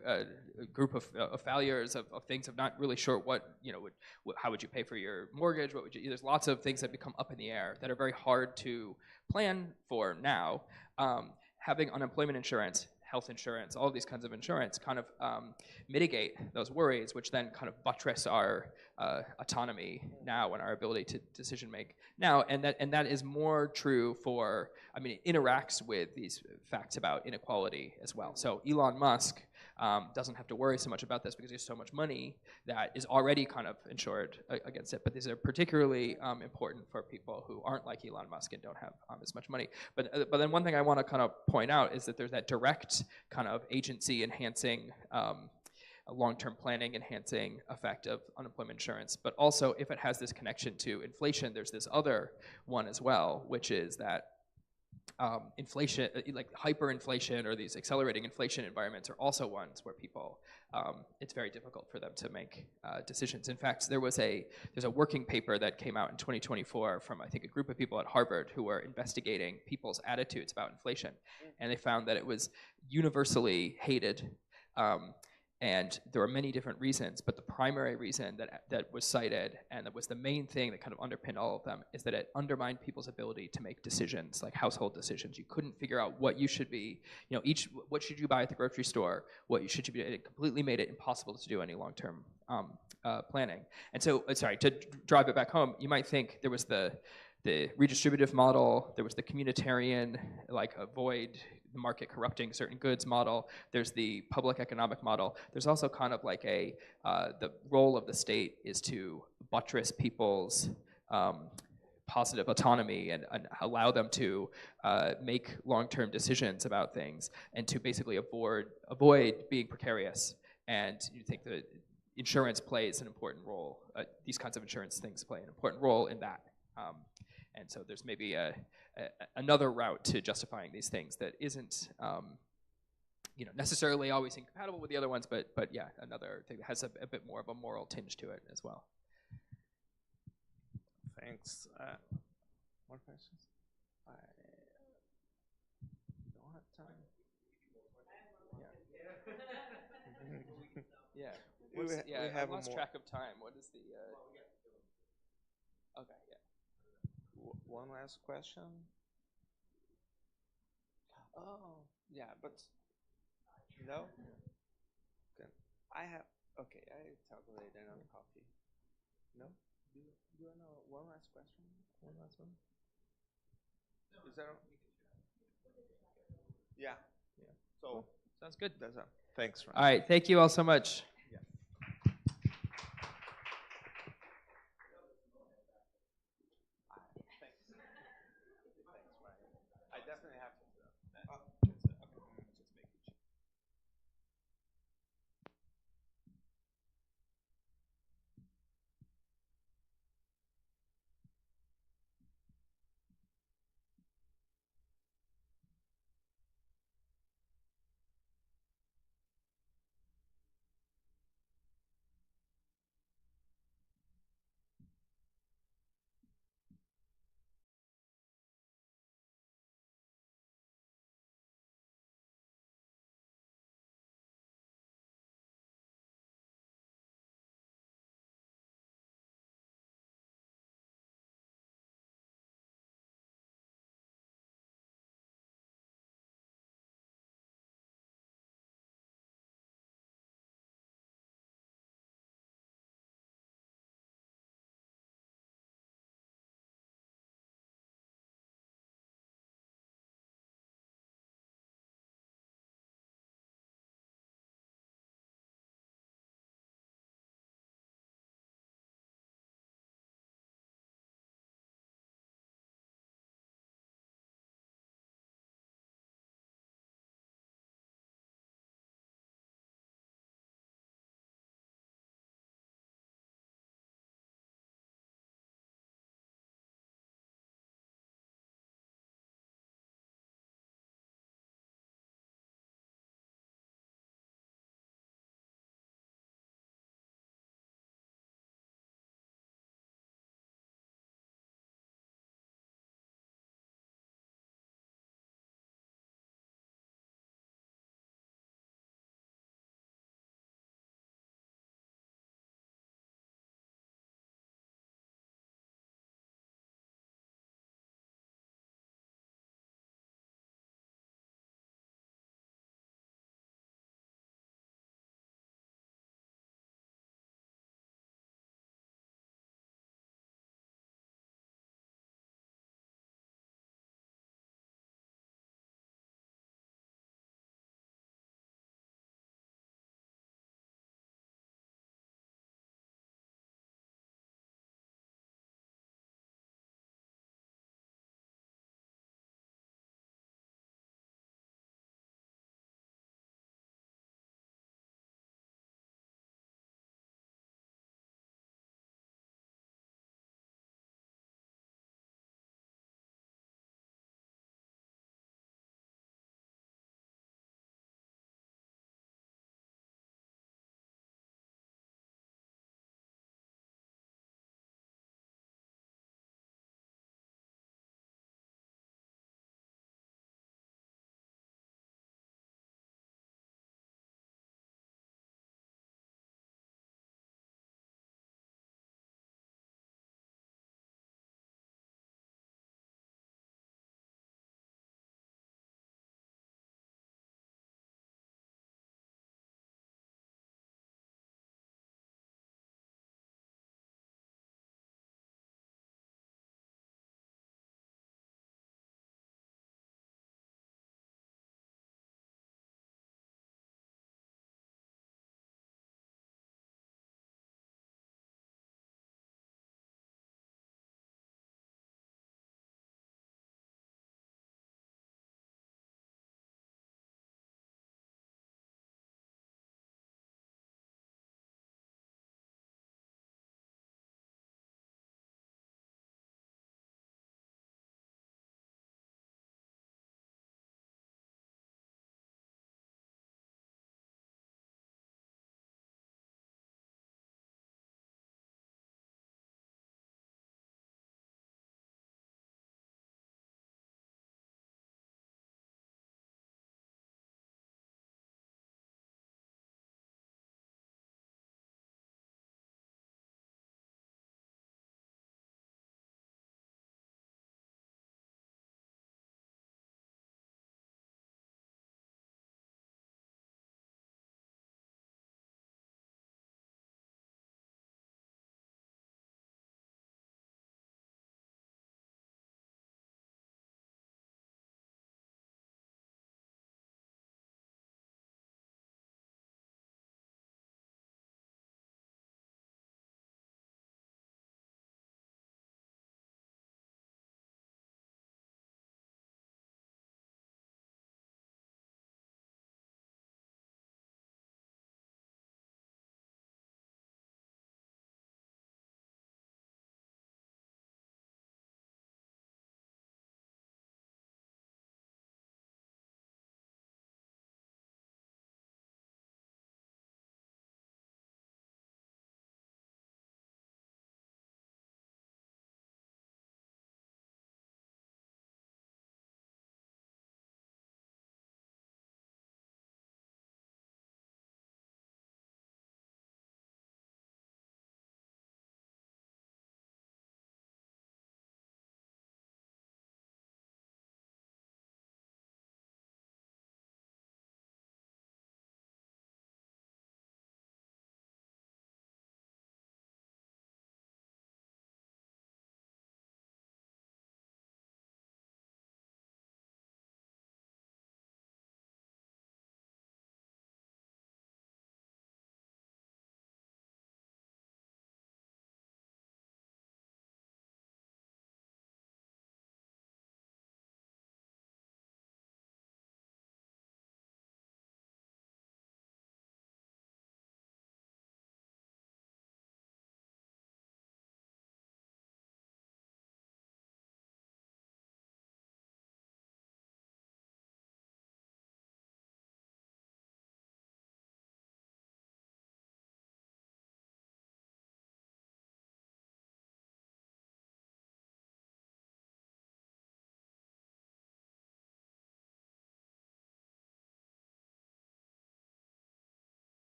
group of failures of things. I'm not really sure how would you pay for your mortgage? There's lots of things that become up in the air that are very hard to plan for now. Having unemployment insurance, health insurance, all of these kinds of insurance kind of mitigate those worries, which then kind of buttress our autonomy now and our ability to decision make now. And that is more true for, it interacts with these facts about inequality as well. So Elon Musk doesn't have to worry so much about this because there's so much money that is already kind of insured against it. But these are particularly important for people who aren't like Elon Musk and don't have as much money. But then one thing I want to kind of point out is that there's that direct kind of agency enhancing, long-term planning enhancing effect of unemployment insurance. But also, if it has this connection to inflation, there's this other one as well, which is that inflation, like hyperinflation or these accelerating inflation environments, are also ones where people, it's very difficult for them to make decisions. In fact, there's a working paper that came out in 2024 from, I think, a group of people at Harvard who were investigating people's attitudes about inflation. And they found that it was universally hated. And there were many different reasons, but the primary reason that was cited, and that was the main thing that kind of underpinned all of them, is that it undermined people's ability to make decisions, like household decisions. You couldn't figure out what you should be, what should you buy at the grocery store, what you should be. It completely made it impossible to do any long-term planning. And so, to drive it back home, you might think there was the redistributive model, there was the communitarian, like avoid the market corrupting certain goods model, there's the public economic model. There's also kind of like the role of the state is to buttress people's positive autonomy and allow them to make long-term decisions about things, and to basically avoid being precarious. And you think that insurance plays an important role, these kinds of insurance things play an important role in that. And so there's maybe another route to justifying these things that isn't necessarily always incompatible with the other ones, but yeah, another thing that has a bit more of a moral tinge to it as well. Thanks. More questions? I don't have time. Yeah. We have I lost track of time. What is the? Okay. Yeah. One last question. Oh, yeah, but no. Okay. I calculated on coffee. No. Do you know one last question? One last one. Is that? Yeah. So cool. Sounds good. That's all. Thanks. Ryan. All right. Thank you all so much.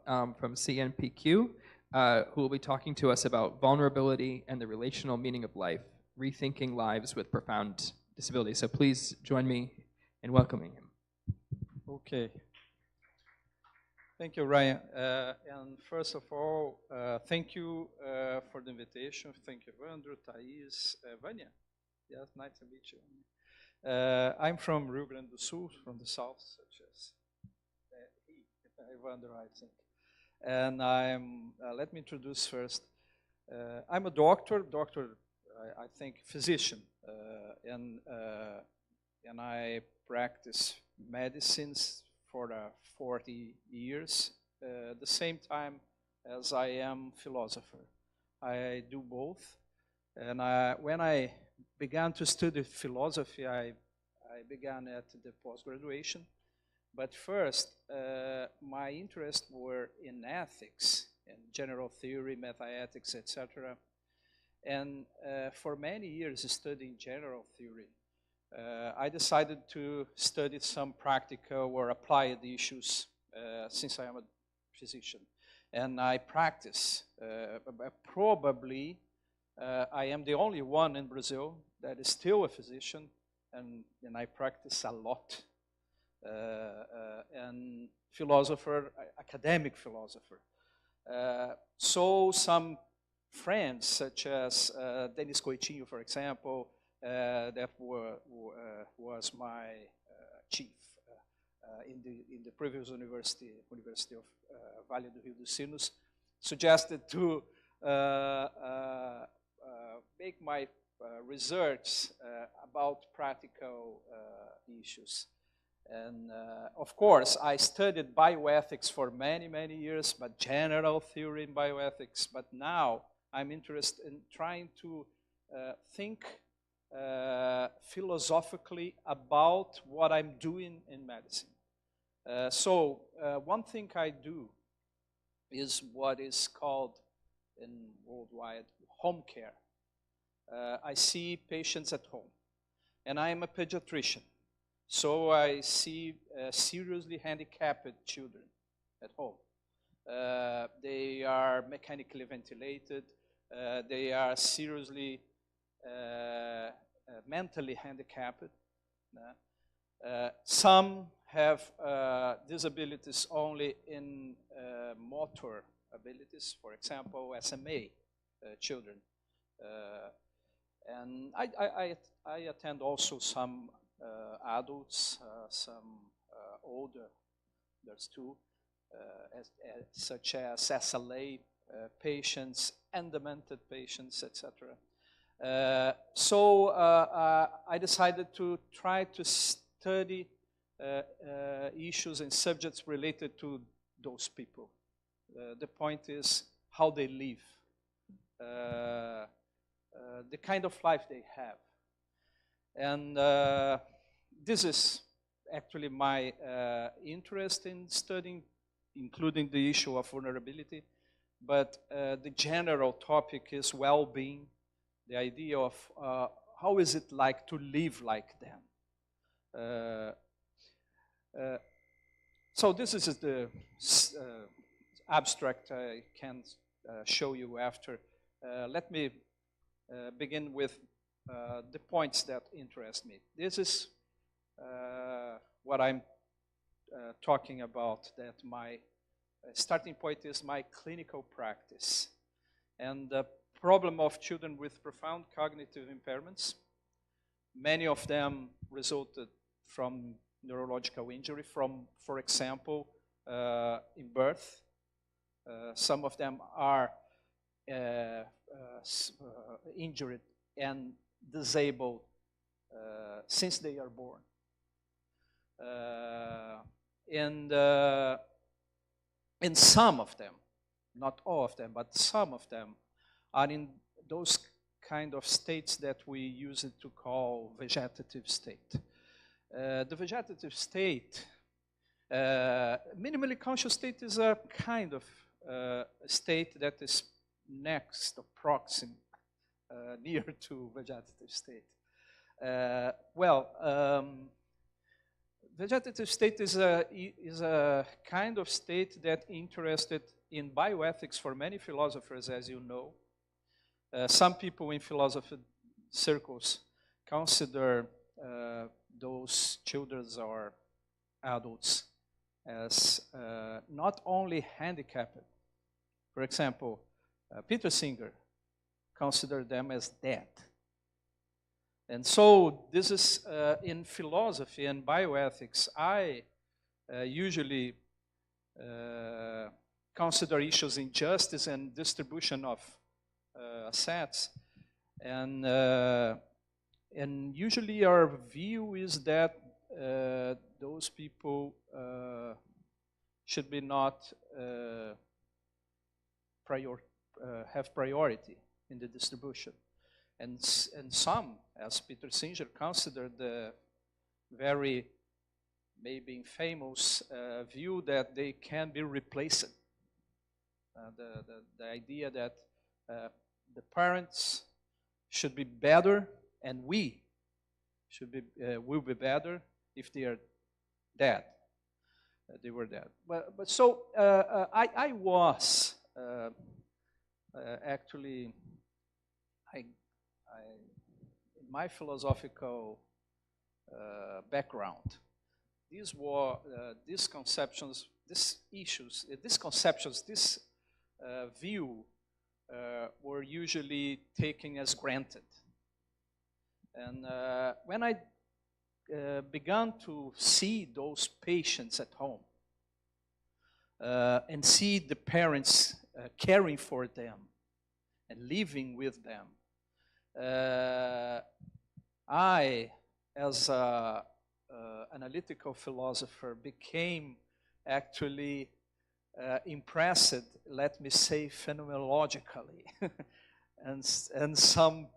from CNPQ, who will be talking to us about vulnerability and the relational meaning of life, rethinking lives with profound disability. So please join me in welcoming him. Okay. Thank you, Ryan. And first of all, thank you for the invitation. Thank you, Evandro, Thais, Vanya. Yes, nice to meet you. I'm from Rio Grande do Sul, from the south, such as Evandro, I think. And let me introduce first. I'm a doctor, I think physician, and I practice medicines for 40 years, the same time as I am philosopher. I do both. And when I began to study philosophy, I began at the post-graduation. But first, my interests were in ethics, and general theory, metaethics, etc. And for many years studying general theory, I decided to study some practical or applied issues since I am a physician. And I practice. Probably, I am the only one in Brazil that is still a physician, and I practice a lot. And philosopher, academic philosopher. So some friends, such as Denis Coitinho, for example, that was my chief in the previous University of Vale do Rio dos Sinos, suggested to make my research about practical issues. And of course, I studied bioethics for many, many years, but general theory in bioethics. But now I'm interested in trying to think philosophically about what I'm doing in medicine. So one thing I do is what is called in worldwide home care. I see patients at home, and I am a pediatrician. So I see seriously handicapped children at home. They are mechanically ventilated. They are seriously mentally handicapped. Some have disabilities only in motor abilities, for example, SMA children. And I attend also some adults, some older, there's two, such as SLA patients and demented patients, etc. So I decided to try to study issues and subjects related to those people. The point is how they live, the kind of life they have. And this is actually my interest in studying, including the issue of vulnerability. But the general topic is well-being, the idea of how is it like to live like them. So this is the abstract I can show you after. Let me begin with the points that interest me. This is what I'm talking about, that my starting point is my clinical practice. And the problem of children with profound cognitive impairments, many of them resulted from neurological injury, from, for example, in birth. Some of them are injured and disabled since they are born. And some of them, not all of them, but some of them are in those kind of states that we use it to call vegetative state. The vegetative state, minimally conscious state, is a kind of state that is next or proximate, near to vegetative state. vegetative state is a kind of state that interested in bioethics for many philosophers, as you know. Some people in philosophy circles consider those children or adults as not only handicapped. For example, Peter Singer considered them as dead. And so this is in philosophy and bioethics, I usually consider issues in justice and distribution of assets. And usually our view is that those people should be not have priority in the distribution. And some, as Peter Singer, consider the very maybe infamous view that they can be replaced. The idea that the parents should be better and we should be will be better if they are dead. They were dead. But so I was actually in my philosophical background, these conceptions, these issues, this view were usually taken as granted. And when I began to see those patients at home and see the parents caring for them and living with them, I, as an analytical philosopher, became actually impressed, let me say, phenomenologically, and some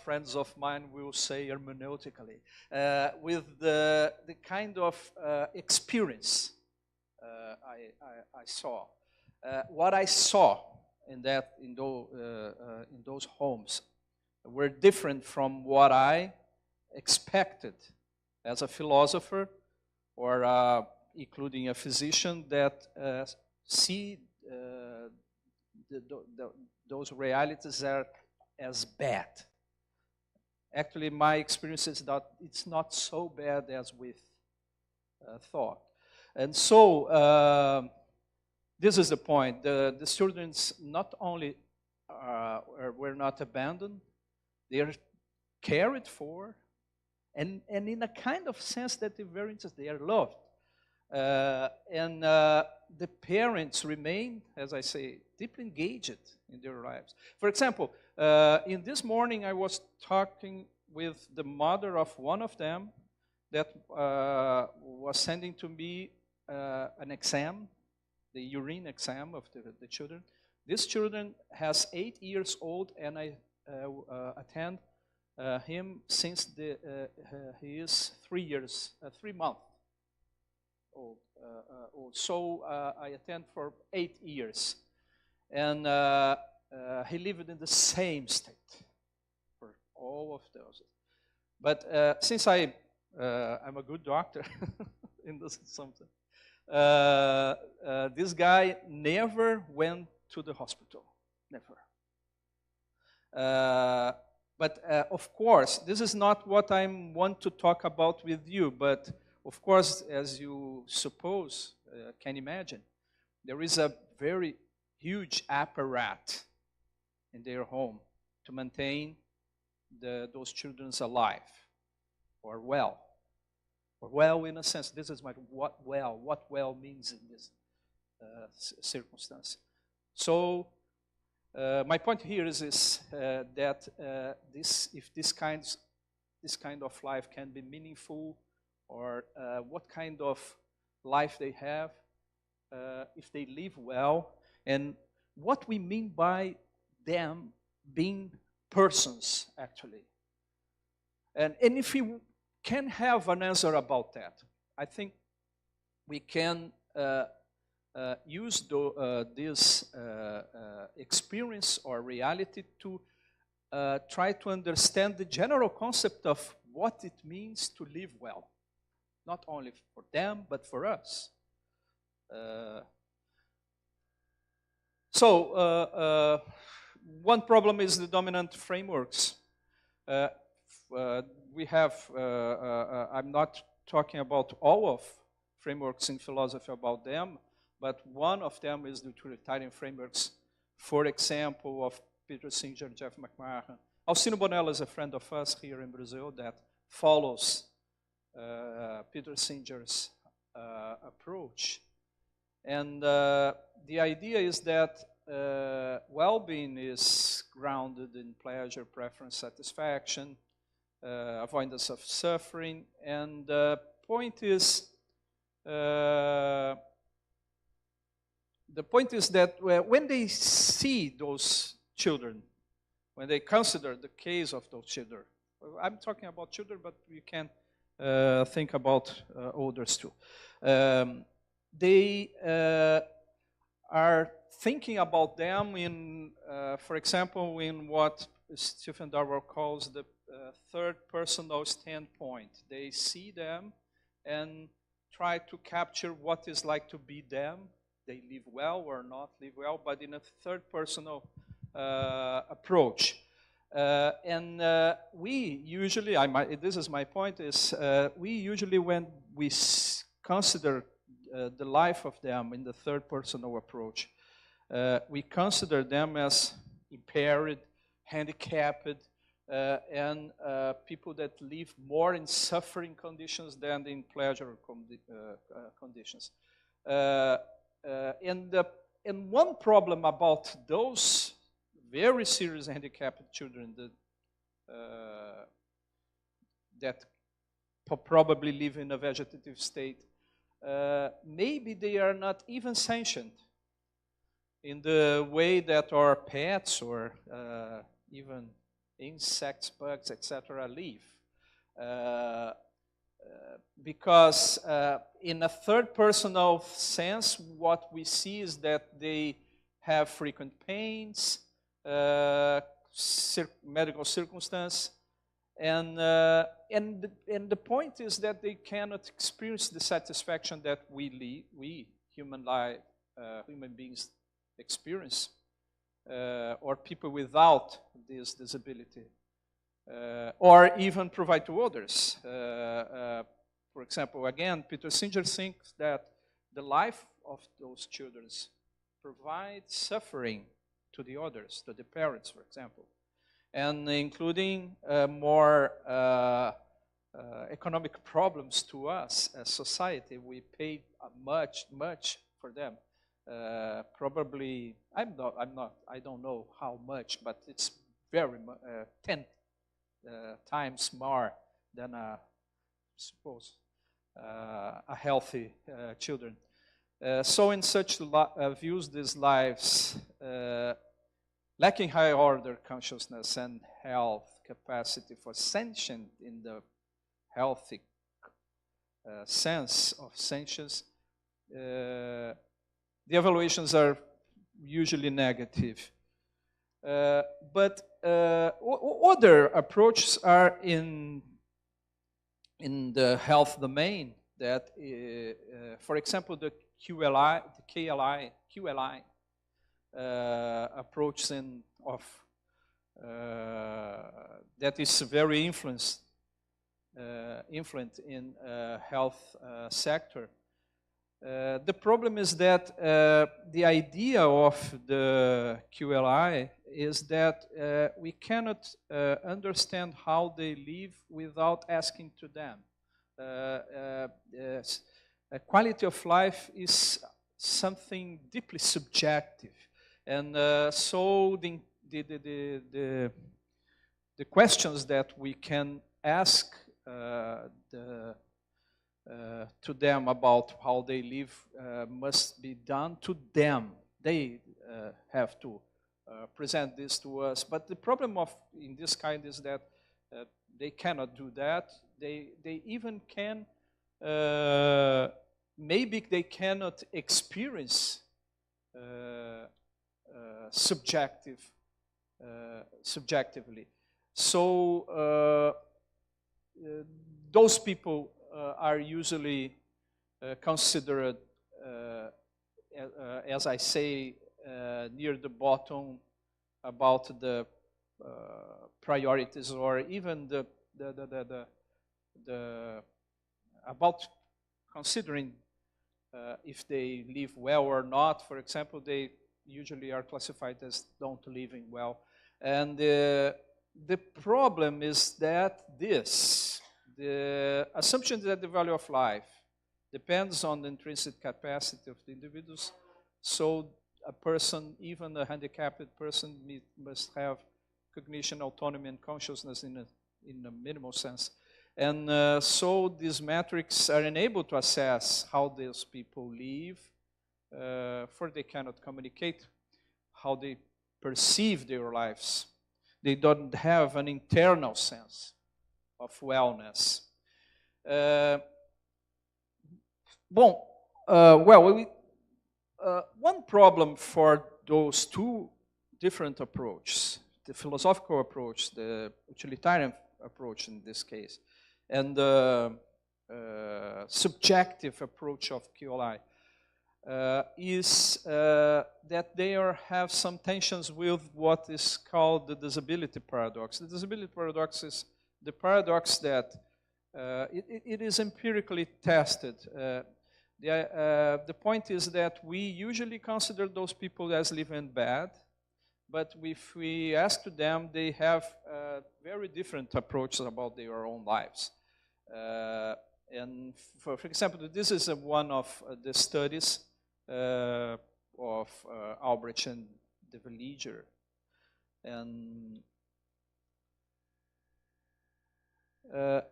friends of mine will say hermeneutically, with the kind of experience I saw. What I saw in those homes were different from what I expected as a philosopher, or including a physician that see those realities are as bad. Actually, my experience is that it's not so bad as we thought. And so this is the point. The students not only were not abandoned, they are cared for, and in a kind of sense that they're very interested, they are loved. And the parents remain, as I say, deeply engaged in their lives. For example, in this morning I was talking with the mother of one of them that was sending to me an exam, the urine exam of the children. This children has 8 years old, and I attend him since he is 3 months old. So I attend for 8 years, and he lived in the same state for all of those. But since I'm a good doctor in this something, this guy never went to the hospital, never. But of course, this is not what I want to talk about with you, but of course, as you suppose, can imagine, there is a very huge apparatus in their home to maintain those children alive or well. Or well, in a sense, this is what well means in this circumstance. So my point here is that if this kind of life can be meaningful, or what kind of life they have, if they live well, and what we mean by them being persons, actually. And if we can have an answer about that, I think we can use this experience or reality to try to understand the general concept of what it means to live well. not only for them, but for us. One problem is the dominant frameworks. We have, I'm not talking about all of frameworks in philosophy about them, but one of them is the utilitarian frameworks, for example, of Peter Singer, Jeff McMahon. Alcino Bonello is a friend of us here in Brazil that follows Peter Singer's approach. And the idea is that well-being is grounded in pleasure, preference, satisfaction, avoidance of suffering, and the point is that when they see those children, when they consider the case of those children, I'm talking about children, but you can think about others too. They are thinking about them in, for example, in what Stephen Darwell calls the third personal standpoint. They see them and try to capture what it's like to be them. They live well or not live well, but in a third personal approach. And we usually, this is my point, is we usually, when we consider the life of them in the third personal approach, we consider them as impaired, handicapped, and people that live more in suffering conditions than in pleasure conditions. And one problem about those very serious handicapped children that probably live in a vegetative state, maybe they are not even sentient in the way that our pets or even insects, bugs, etc. live. Because in a third personal sense, what we see is that they have frequent pains, medical circumstance, and the point is that they cannot experience the satisfaction that we human beings experience, or people without this disability, or even provide to others. For example, again, Peter Singer thinks that the life of those children provides suffering to the others, to the parents, for example, and including more economic problems to us as society. We pay much for them. Probably, I don't know how much, but it's very 10 times more than suppose a healthy children. So in such views, these lives lacking high order consciousness and health capacity for sentient in the healthy sense of sentience, the evaluations are usually negative. But other approaches are in the health domain that, for example, the QLI approach that is very influent in health sector. The problem is that the idea of the QLI is that we cannot understand how they live without asking to them. Quality of life is something deeply subjective, and so the questions that we can ask to them about how they live must be done to them. They have to present this to us. But the problem in this kind is that they cannot do that. They even can, maybe they cannot experience subjectively. So those people are usually considered, as I say, near the bottom about the priorities, or even the about considering if they live well or not. For example, they usually are classified as don't living well. And the problem is that the assumption that the value of life depends on the intrinsic capacity of the individuals. So a person, even a handicapped person, must have cognition, autonomy, and consciousness in a minimal sense. And so these metrics are unable to assess how those people live, for they cannot communicate how they perceive their lives. They don't have an internal sense of wellness. One problem for those two different approaches, the philosophical approach, the utilitarian approach in this case, and the subjective approach of QLI, is that they have some tensions with what is called the disability paradox. The disability paradox is the paradox that it is empirically tested. The point is that we usually consider those people as living bad, but if we ask to them, they have very different approaches about their own lives. And for example, this is one of the studies of Albrecht and de Veliger. And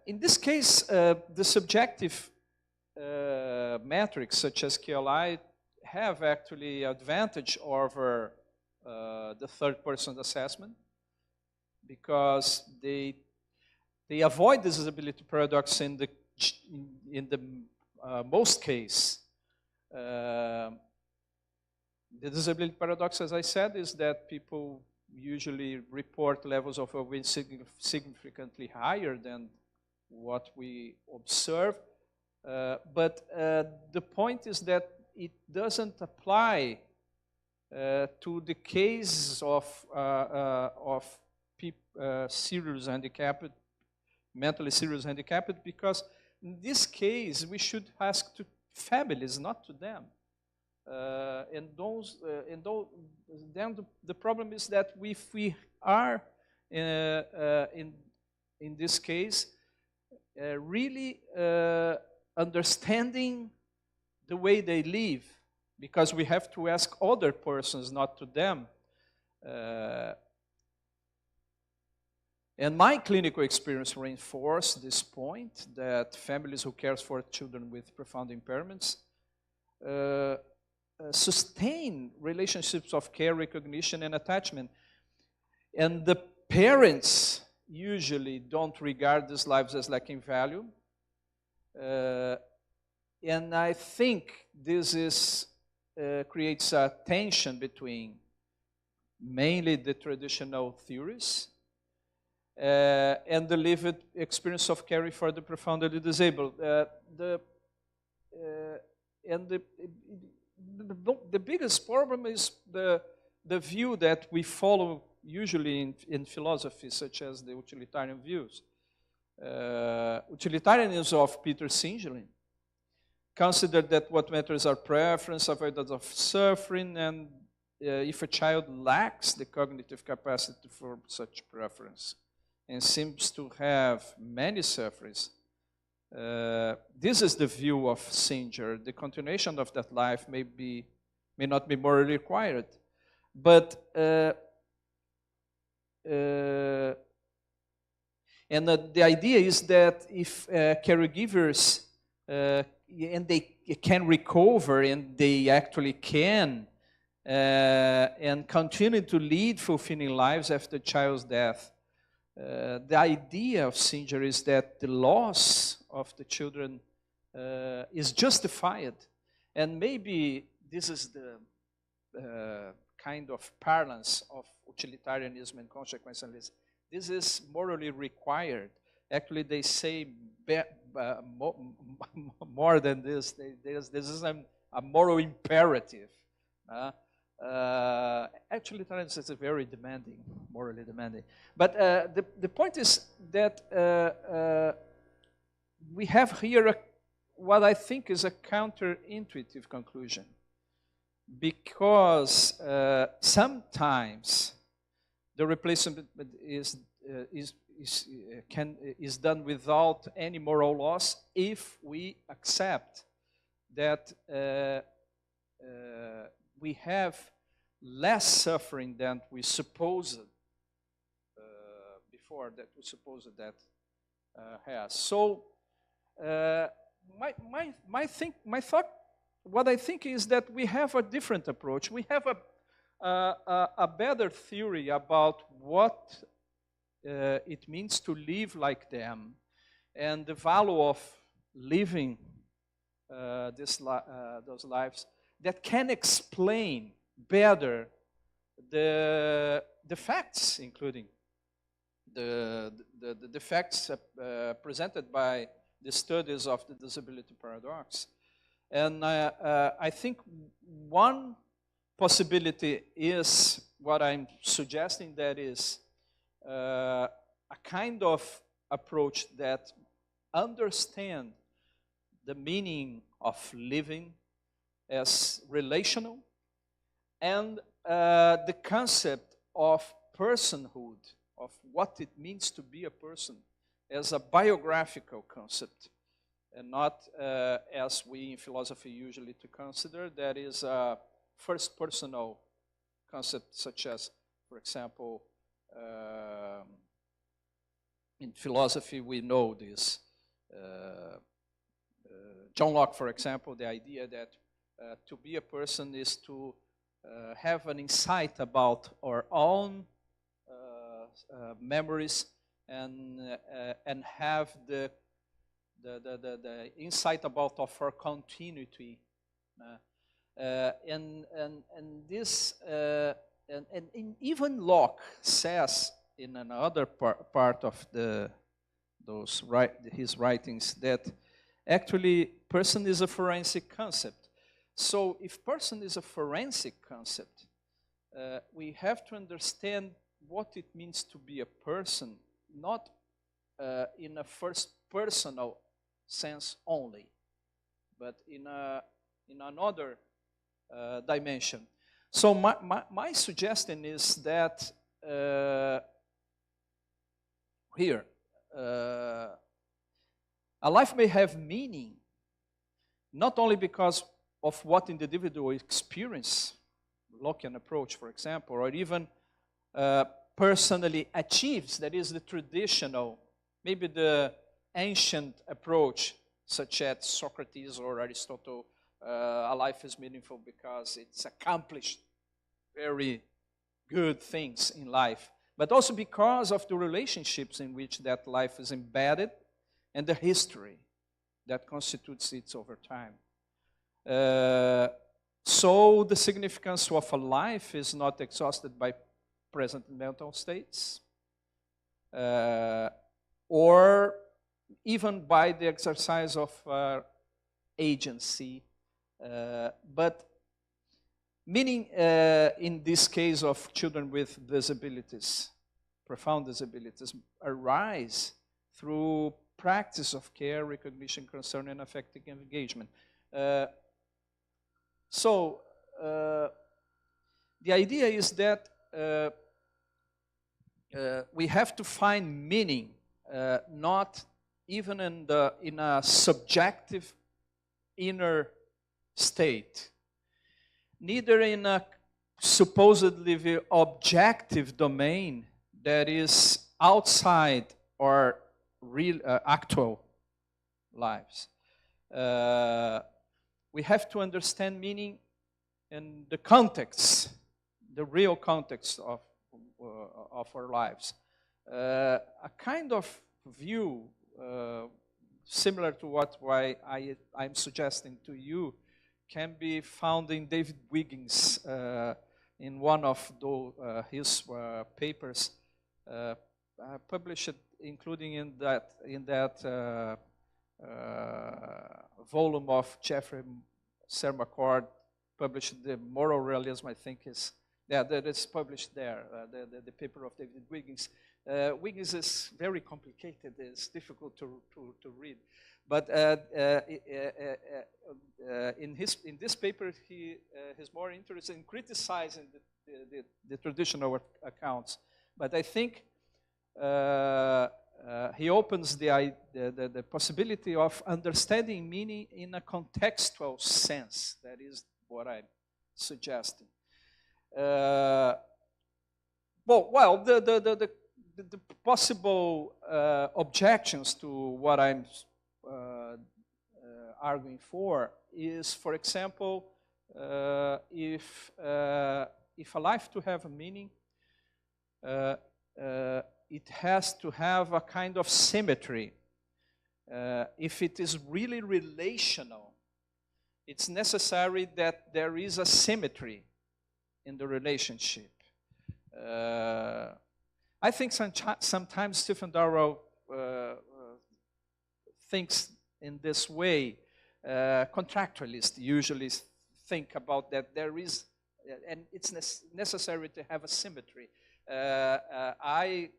in this case, the subjective metrics such as QLI have actually advantage over the third-person assessment, because they avoid the disability paradox in the most case. The disability paradox, as I said, is that people usually report levels of well-being significantly higher than what we observe. But the point is that it doesn't apply to the case of serious handicapped, mentally serious handicapped, because in this case we should ask to families, not to them. And then the problem is that if we are in this case really understanding the way they live, because we have to ask other persons, not to them. And my clinical experience reinforced this point, that families who care for children with profound impairments sustain relationships of care, recognition, and attachment. And the parents usually don't regard these lives as lacking value. And I think this creates a tension between mainly the traditional theories and the lived experience of caring for the profoundly disabled. The biggest problem is the view that we follow usually in philosophy, such as the utilitarian views. Utilitarianism of Peter Singerlin considered that what matters are preference, avoidance of suffering, and if a child lacks the cognitive capacity for such preference and seems to have many sufferings, this is the view of Singer. The continuation of that life may not be morally required, but and the idea is that if caregivers and they can recover, and they actually can, and continue to lead fulfilling lives after child's death. The idea of Singer is that the loss of the children is justified, and maybe this is the kind of parlance of utilitarianism and consequentialism. This is morally required, Actually, they say more than this. This is a moral imperative. Actually, times it's a very demanding, morally demanding. But the point is that we have here what I think is a counterintuitive conclusion, because sometimes the replacement is done without any moral loss if we accept that we have less suffering than we supposed before, that we supposed that has. So my thought, what I think is that we have a different approach. We have a better theory about what it means to live like them, and the value of living those lives, that can explain better the facts, including the facts presented by the studies of the disability paradox. And I think one possibility is what I'm suggesting, that is a kind of approach that understands the meaning of living as relational, and the concept of personhood, of what it means to be a person, as a biographical concept, and not as we in philosophy usually to consider, that is a first personal concept, such as, for example, in philosophy we know this. John Locke, for example, the idea that to be a person is to have an insight about our own memories, and have the insight about of our continuity, and this and even Locke says in another part of his writings that actually person is a forensic concept. So if person is a forensic concept, we have to understand what it means to be a person, not in a first personal sense only, but in another dimension. So my suggestion is that here, a life may have meaning, not only because of what an individual experience, Lockean approach, for example, or even personally achieves, that is the traditional, maybe the ancient approach, such as Socrates or Aristotle, a life is meaningful because it's accomplished very good things in life, but also because of the relationships in which that life is embedded and the history that constitutes it over time. So the significance of a life is not exhausted by present mental states, or even by the exercise of agency, but meaning in this case of children with disabilities, profound disabilities, arise through practice of care, recognition, concern, and affective engagement. So the idea is that we have to find meaning, not even in a subjective inner state, neither in a supposedly objective domain that is outside our real actual lives. We have to understand meaning in the context, the real context of our lives. A kind of view similar to what I'm suggesting to you can be found in David Wiggins in one of his papers published, including in that volume of Jeffrey Sermacord, published the Moral Realism, I think is, that is published there, the paper of David Wiggins. Wiggins is very complicated, it's difficult to read. But in this paper, he's more interested in criticizing the traditional accounts. But I think he opens the possibility of understanding meaning in a contextual sense. That is what I'm suggesting. The possible objections to what I'm arguing for is, for example, if a life to have a meaning, it has to have a kind of symmetry. If it is really relational, it's necessary that there is a symmetry in the relationship. I think sometimes Stephen Darrow thinks in this way. Contractualists usually think about that there is, and it's necessary to have a symmetry. I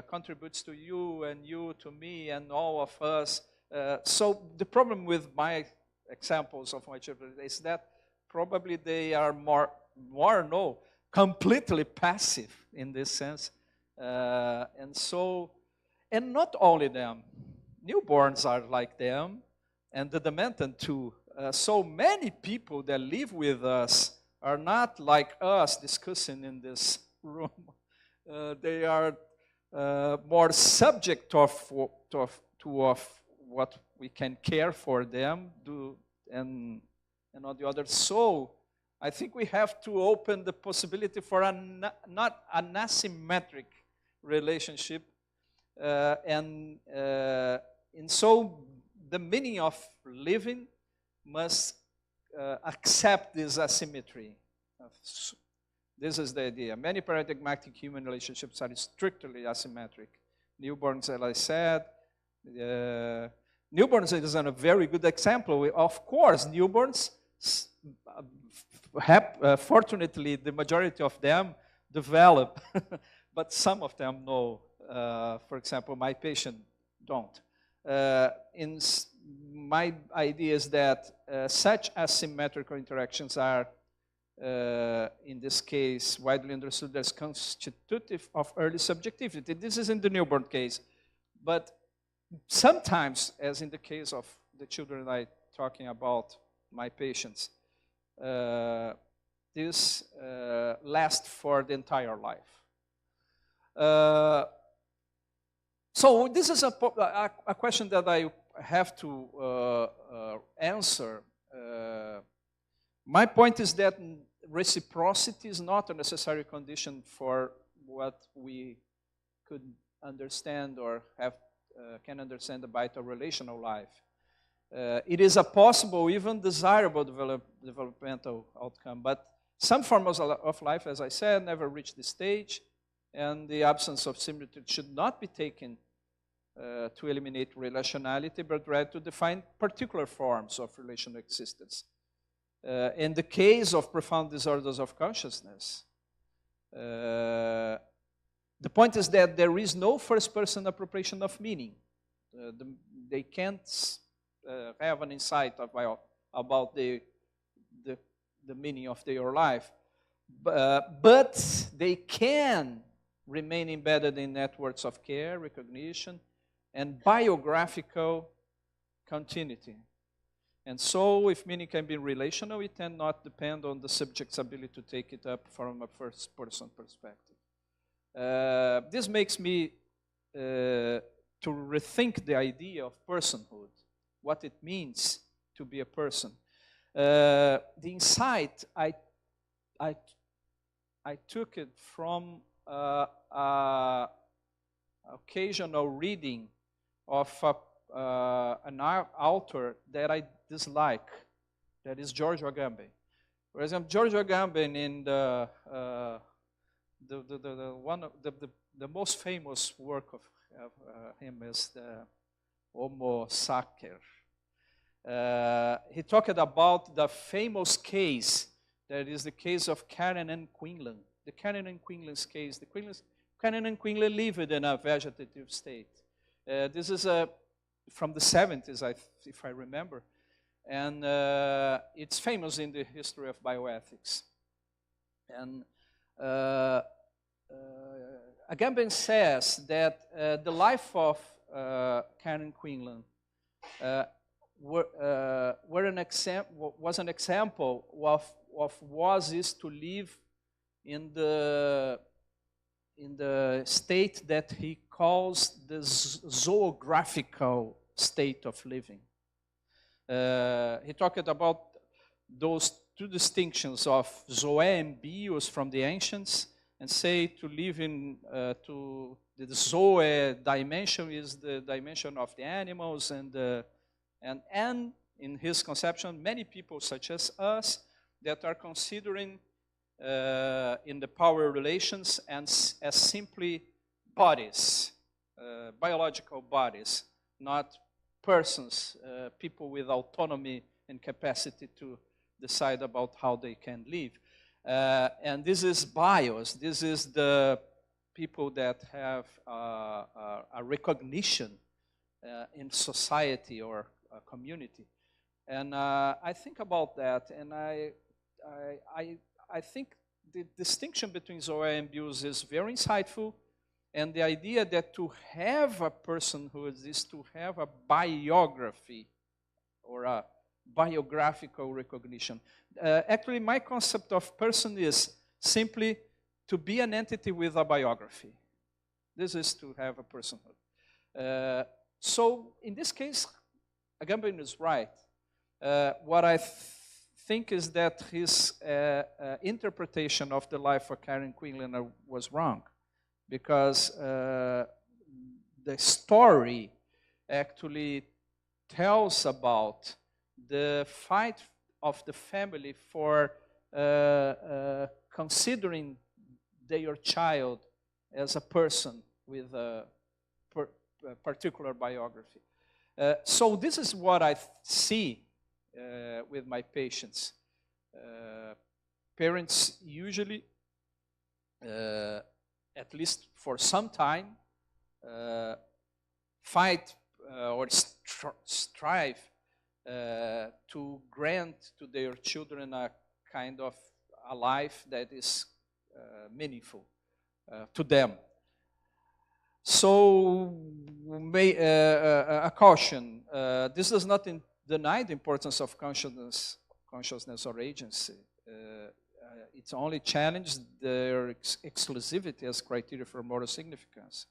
contributes to you, and you to me, and all of us. So the problem with my examples of my children is that probably they are completely passive in this sense. And not only them, newborns are like them, and the demented too. So many people that live with us are not like us discussing in this room. They are more subject to what we can care for them, and on the other. So I think we have to open the possibility for not an asymmetric relationship, and so the meaning of living must accept this asymmetry. This is the idea. Many paradigmatic human relationships are strictly asymmetric. Newborns, as I said, newborns is a very good example. Of course, newborns, fortunately, the majority of them develop, but some of them no. For example, my patient don't. My idea is that such asymmetrical interactions are, in this case, widely understood as constitutive of early subjectivity. This is in the newborn case. But sometimes, as in the case of the children I'm talking about, my patients, this lasts for the entire life. So this is a question that I have to answer. My point is that reciprocity is not a necessary condition for what we could understand or can understand about a relational life. It is a possible, even desirable developmental outcome, but some forms of life, as I said, never reach this stage, and the absence of symmetry should not be taken to eliminate relationality, but rather to define particular forms of relational existence. In the case of profound disorders of consciousness, the point is that there is no first-person appropriation of meaning. They can't have an insight about the meaning of their life, but they can remain embedded in networks of care, recognition, and biographical continuity. And so, if meaning can be relational, it cannot depend on the subject's ability to take it up from a first-person perspective. This makes me to rethink the idea of personhood, what it means to be a person. The insight, I took it from occasional reading of an author that I dislike, that is Giorgio Agamben. For example, Giorgio Agamben in the most famous work of him is the Homo Sacer. He talked about the famous case, that is the case of Karen and Quinlan. The Karen and Quinlan's case. Karen and Quinlan lived in a vegetative state. This is from the 70s, if I remember. And it's famous in the history of bioethics. And Agamben says that the life of Karen Quinlan was an example of what is to live in the state that he calls the zoographical state of living. He talked about those two distinctions of zoe and bios from the ancients, and say to live in to the zoe dimension is the dimension of the animals, and in his conception, many people such as us that are considering in the power relations as simply bodies, biological bodies, not persons, people with autonomy and capacity to decide about how they can live. And this is bios. This is the people that have a recognition in society or a community. And I think about that, and I think the distinction between zoe and bios is very insightful, and the idea that to have a personhood is to have a biography or a biographical recognition. Actually, my concept of person is simply to be an entity with a biography. This is to have a personhood. So in this case, Agamben is right. What I think is that his interpretation of the life of Karen Quinlan was wrong, because the story actually tells about the fight of the family for considering their child as a person with a particular biography. So this is what I see with my patients. Parents usually, at least for some time, fight or strive to grant to their children a kind of a life that is meaningful to them. So, a caution. This does not deny the importance of consciousness or agency. It's only challenged their exclusivity as criteria for moral significance.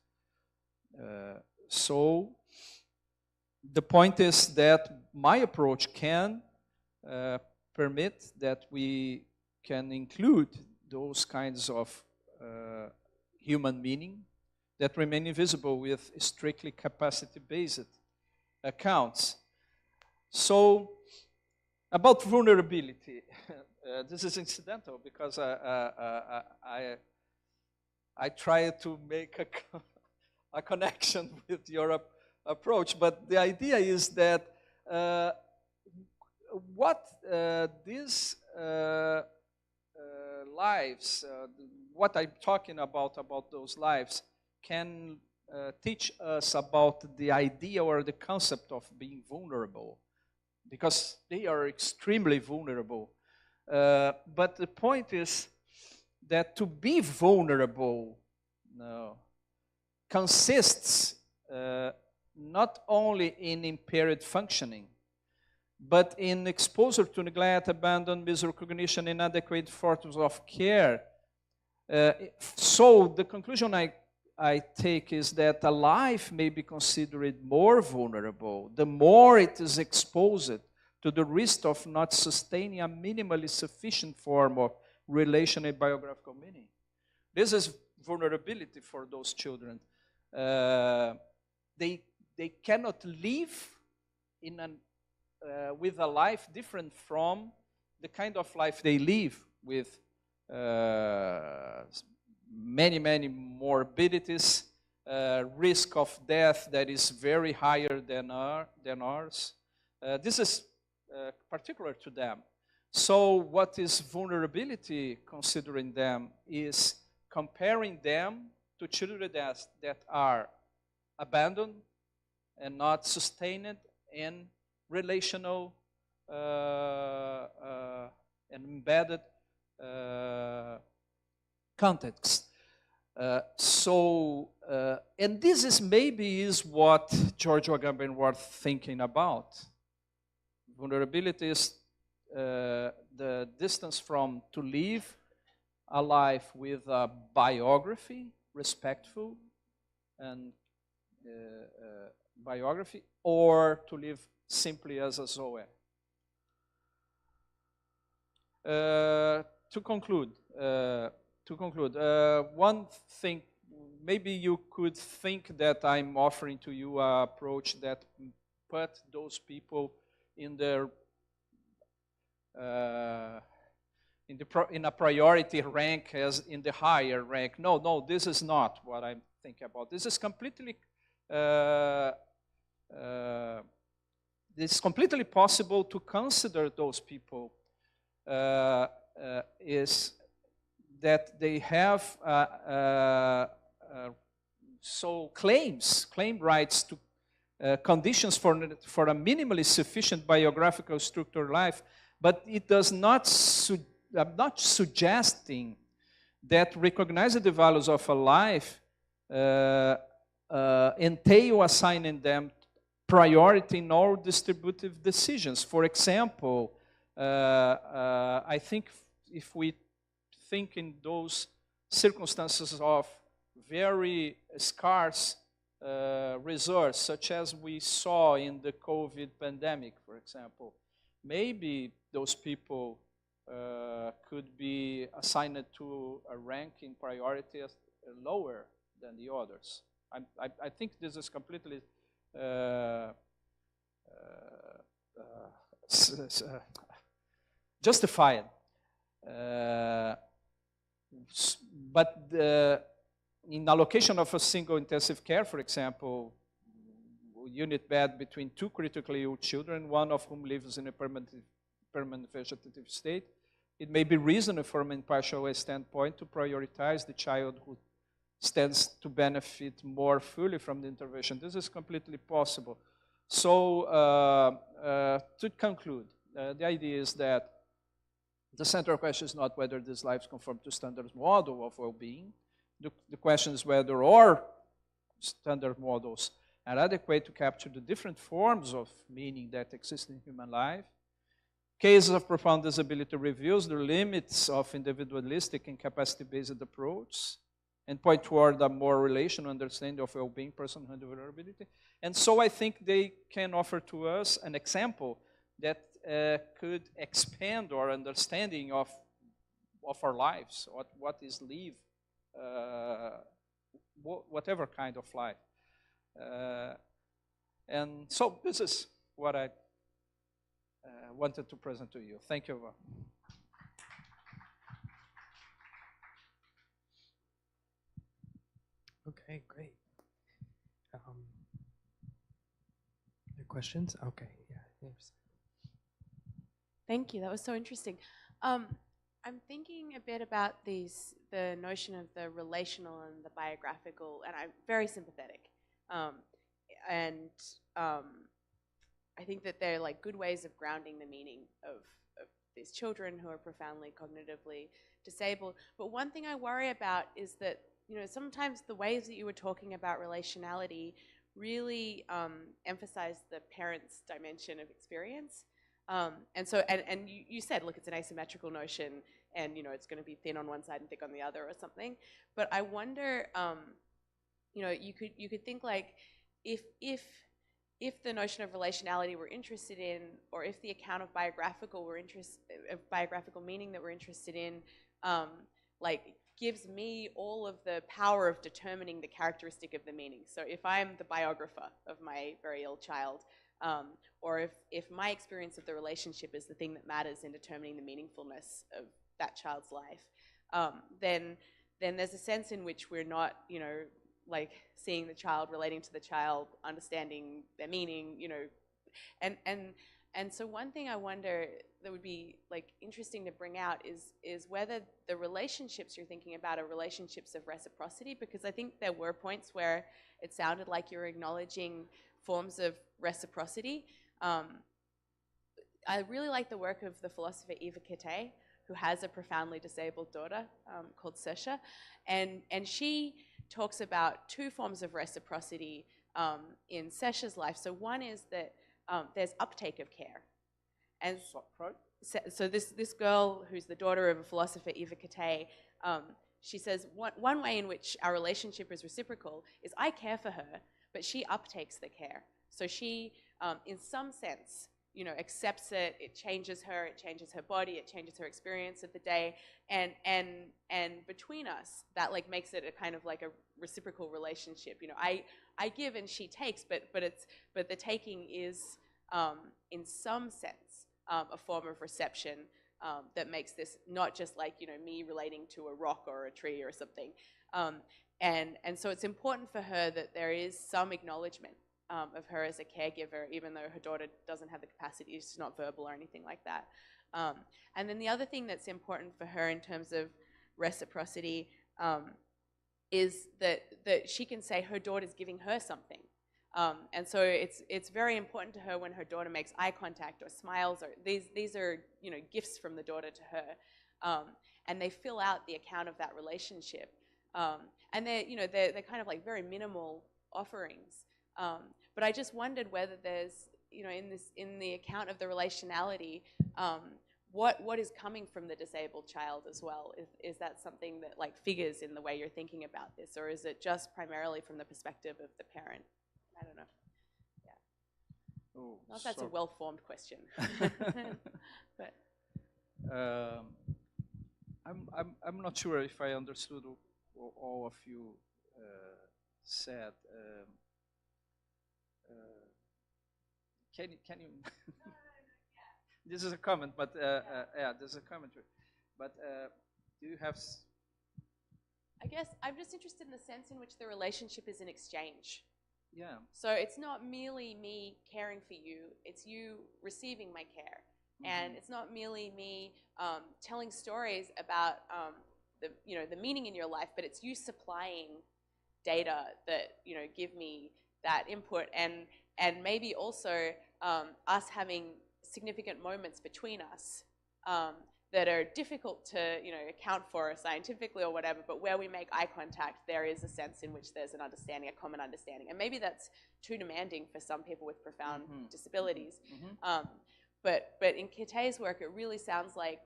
So, the point is that my approach can permit that we can include those kinds of human meaning that remain invisible with strictly capacity-based accounts. So, about vulnerability, this is incidental because I try to make a connection with your approach, but the idea is that what these lives, what I'm talking about those lives, can teach us about the idea or the concept of being vulnerable, because they are extremely vulnerable. But the point is that to be vulnerable consists not only in impaired functioning, but in exposure to neglect, abandon, misrecognition, inadequate forms of care. So the conclusion I take is that a life may be considered more vulnerable the more it is exposed to the risk of not sustaining a minimally sufficient form of relational and biographical meaning. This is vulnerability for those children. They cannot live with a life different from the kind of life they live with many, many morbidities, risk of death that is very higher than ours. This is particular to them. So what is vulnerability considering them is comparing them to children that are abandoned and not sustained in relational and embedded context. And this is maybe what George Agamben was thinking about. Vulnerability is the distance from to live a life with a biography, respectful and biography, or to live simply as a Zoe. To conclude, one thing, maybe you could think that I'm offering to you an approach that put those people in their in a priority rank as in the higher rank. No, this is not what I'm thinking about. This is completely it's completely possible to consider those people is that they have claim rights to conditions for a minimally sufficient biographical structured life, but it does not. I'm not suggesting that recognizing the values of a life entail assigning them priority in all distributive decisions. For example, I think if we think in those circumstances of very scarce resource, such as we saw in the COVID pandemic, for example, maybe those people could be assigned to a rank in priority as lower than the others. I think this is completely justified. But in allocation of a single intensive care, for example, unit bed between two critically ill children, one of whom lives in a permanent vegetative state, it may be reasonable from an impartial standpoint to prioritize the child who stands to benefit more fully from the intervention. This is completely possible. So to conclude, the idea is that the central question is not whether these lives conform to standard model of well-being. The question is whether our standard models are adequate to capture the different forms of meaning that exist in human life. Cases of profound disability reveals the limits of individualistic and capacity-based approach and point toward a more relational understanding of well-being, personhood, and vulnerability. And so I think they can offer to us an example that could expand our understanding of our lives, what is live, whatever kind of life. And so this is what I wanted to present to you. Thank you. Okay, great. Any questions? Okay, yeah. Thanks. Thank you. That was so interesting. I'm thinking a bit about the notion of the relational and the biographical, and I'm very sympathetic. I think that they're like good ways of grounding the meaning of these children who are profoundly cognitively disabled. But one thing I worry about is that, sometimes the ways that you were talking about relationality really emphasize the parent's dimension of experience. And you said, look, it's an asymmetrical notion, and it's going to be thin on one side and thick on the other, or something. But I wonder, you could think like, if the notion of relationality we're interested in, or if the account of biographical meaning that we're interested in, gives me all of the power of determining the characteristic of the meaning. So if I'm the biographer of my very ill child, or if my experience of the relationship is the thing that matters in determining the meaningfulness of that child's life, then then there's a sense in which we're not, you know, like seeing the child, relating to the child, understanding their meaning, you know, and so one thing I wonder that would be like interesting to bring out is whether the relationships you're thinking about are relationships of reciprocity, because I think there were points where it sounded like you're acknowledging forms of reciprocity. I really like the work of the philosopher Eva Kate, who has a profoundly disabled daughter called Sesha, and she talks about two forms of reciprocity in Sesha's life. So one is that there's uptake of care, and so this girl who's the daughter of a philosopher, Eva Kate, she says one way in which our relationship is reciprocal is I care for her, but she uptakes the care. So she, in some sense, you know, accepts it. It changes her body, it changes her experience of the day, and between us, that like makes it a kind of like a reciprocal relationship. You know, I give and she takes, but the taking is in some sense a form of reception that makes this not just like, you know, me relating to a rock or a tree or something, and so it's important for her that there is some acknowledgement of her as a caregiver, even though her daughter doesn't have the capacity, she's not verbal or anything like that. And then the other thing that's important for her in terms of reciprocity is that she can say her daughter's giving her something. And so it's very important to her when her daughter makes eye contact or smiles, or these are, you know, gifts from the daughter to her, and they fill out the account of that relationship. And they're, you know, they're kind of like very minimal offerings. But I just wondered whether there's, you know, in the account of the relationality, what is coming from the disabled child as well? Is that something that like figures in the way you're thinking about this, or is it just primarily from the perspective of the parent? I don't know. Yeah. Oh, not if that's a well-formed question. But I'm not sure if I understood all of you said. Can you? This is a comment, but yeah, this is a commentary. But do you have? I guess I'm just interested in the sense in which the relationship is an exchange. Yeah. So it's not merely me caring for you; it's you receiving my care, and it's not merely me telling stories about the meaning in your life, but it's you supplying data that, you know, give me that input, and maybe also us having significant moments between us that are difficult to, you know, account for scientifically or whatever, but where we make eye contact, there is a sense in which there's an understanding, a common understanding. And maybe that's too demanding for some people with profound disabilities. But in Kate's work, it really sounds like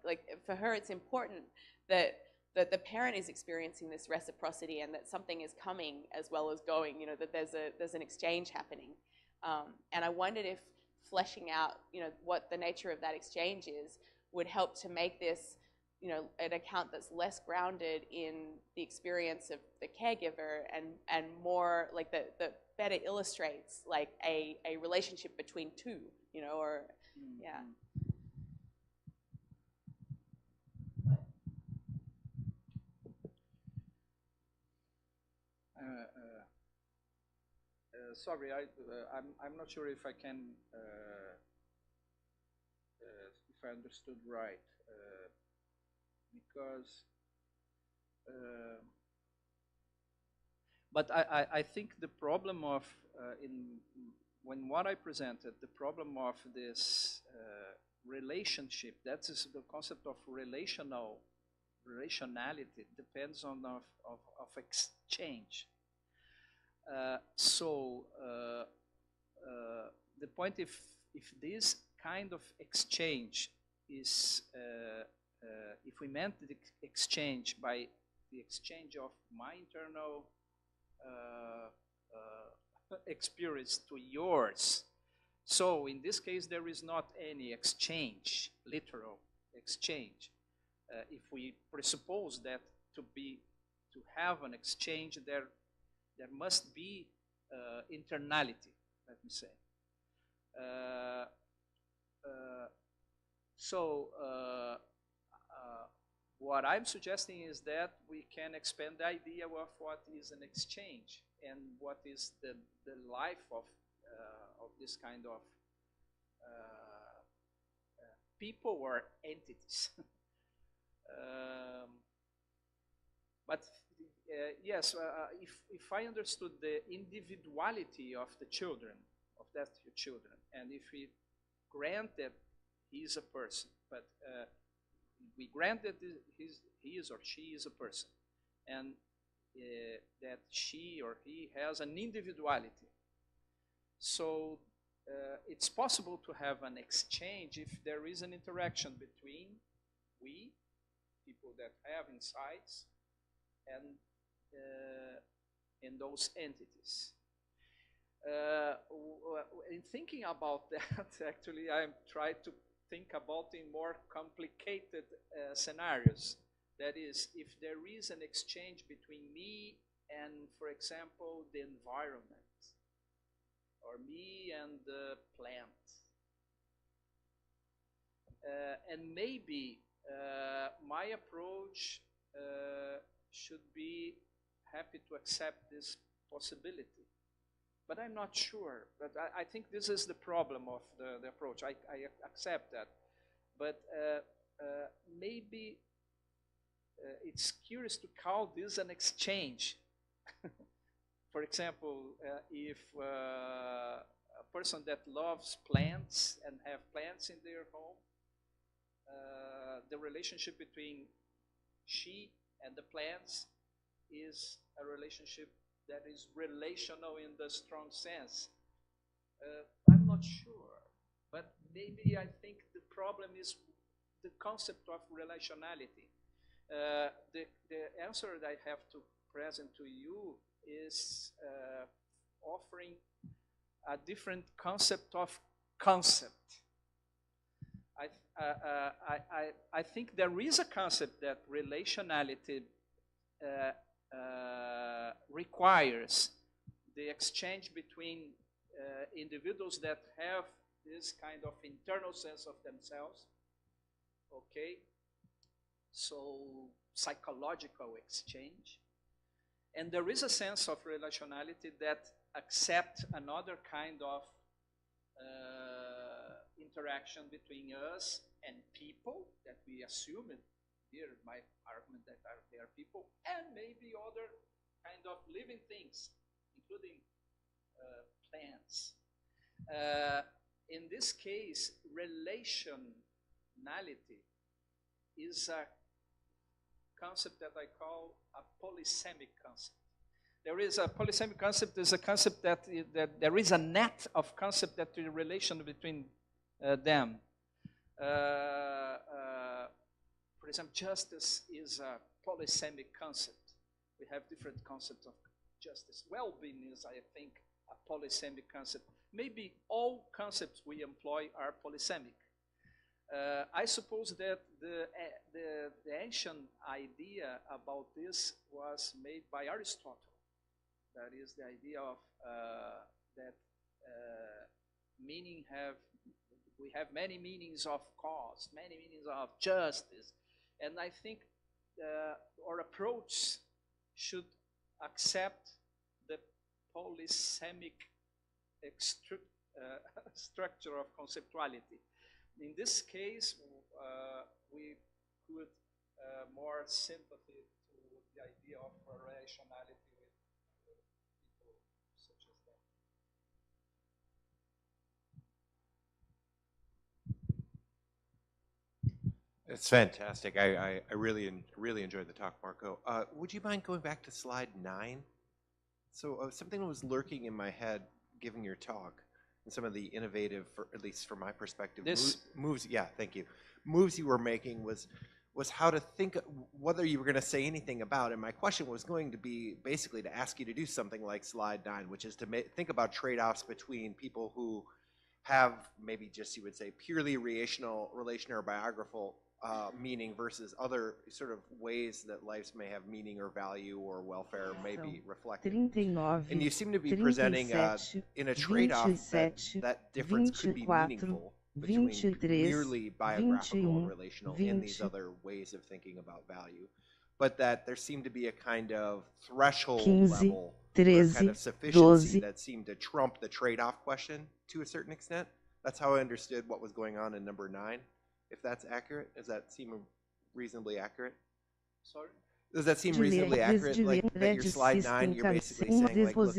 for her, it's important that the parent is experiencing this reciprocity, and that something is coming as well as going, you know, that there's an exchange happening. And I wondered if fleshing out, you know, what the nature of that exchange is would help to make this, you know, an account that's less grounded in the experience of the caregiver and more like that better illustrates like a relationship between two, you know, or yeah. Sorry, I'm not sure if I can if I understood right, because but I think the problem of when what I presented, the problem of this relationship, that is the concept of relationality depends on of exchange. So the point, if this kind of exchange is, if we meant the exchange by the exchange of my internal experience to yours, so in this case there is not any exchange, literal exchange. If we presuppose that to have an exchange, there must be internality, let me say. what I'm suggesting is that we can expand the idea of what is an exchange and what is the life of this kind of people or entities. But yes, if I understood the individuality of the children, of that children, and if we grant that he is a person, but we grant that he is or she is a person, and that she or he has an individuality. So it's possible to have an exchange if there is an interaction between we, people that have insights, and those entities. In thinking about that, actually, I'm trying to think about in more complicated scenarios. That is, if there is an exchange between me and, for example, the environment, or me and the plant. And maybe my approach should be happy to accept this possibility. But I'm not sure. But I think this is the problem of the approach. I accept that. But maybe it's curious to call this an exchange. For example, if a person that loves plants and have plants in their home, the relationship between she and the plants is a relationship that is relational in the strong sense. I'm not sure, but maybe I think the problem is the concept of relationality. The answer that I have to present to you is offering a different concept of concept. I think there is a concept that relationality requires the exchange between individuals that have this kind of internal sense of themselves, okay? So psychological exchange. And there is a sense of relationality that accepts another kind of interaction between us and people that we assume, and here my argument that they are people, and maybe other kind of living things, including plants. In this case, relationality is a concept that I call a polysemic concept. There is a polysemic concept, is a concept that there is a net of concept that the relation between them. For example, justice is a polysemic concept. We have different concepts of justice. Well-being is, I think, a polysemic concept. Maybe all concepts we employ are polysemic. I suppose that the ancient idea about this was made by Aristotle. That is the idea of that we have many meanings of cause, many meanings of justice, and I think our approach should accept the polysemic structure of conceptuality. In this case, we could more sympathy to the idea of rationality with people such as that. It's fantastic. I really enjoyed the talk, Marco. Would you mind going back to slide 9? So something was lurking in my head, giving your talk, and some of the innovative, at least from my perspective, moves. Yeah, thank you. Moves you were making was how to think, whether you were going to say anything about. And my question was going to be basically to ask you to do something like slide 9, which is to think about trade-offs between people who have maybe just, you would say, purely relational or biographical meaning versus other sort of ways that lives may have meaning or value or welfare may be reflected. 39, And you seem to be presenting in a trade-off that difference could be 24, meaningful between 23, merely biographical and 21, relational in these 20, other ways of thinking about value, but that there seemed to be a kind of threshold 15, level or kind 13, of sufficiency 12. that seemed to trump the trade-off question to a certain extent. That's how I understood what was going on in number 9. If that's accurate, does that seem reasonably accurate? Sorry? Does that seem reasonably accurate? Like that your slide 9, you're basically saying like, look, what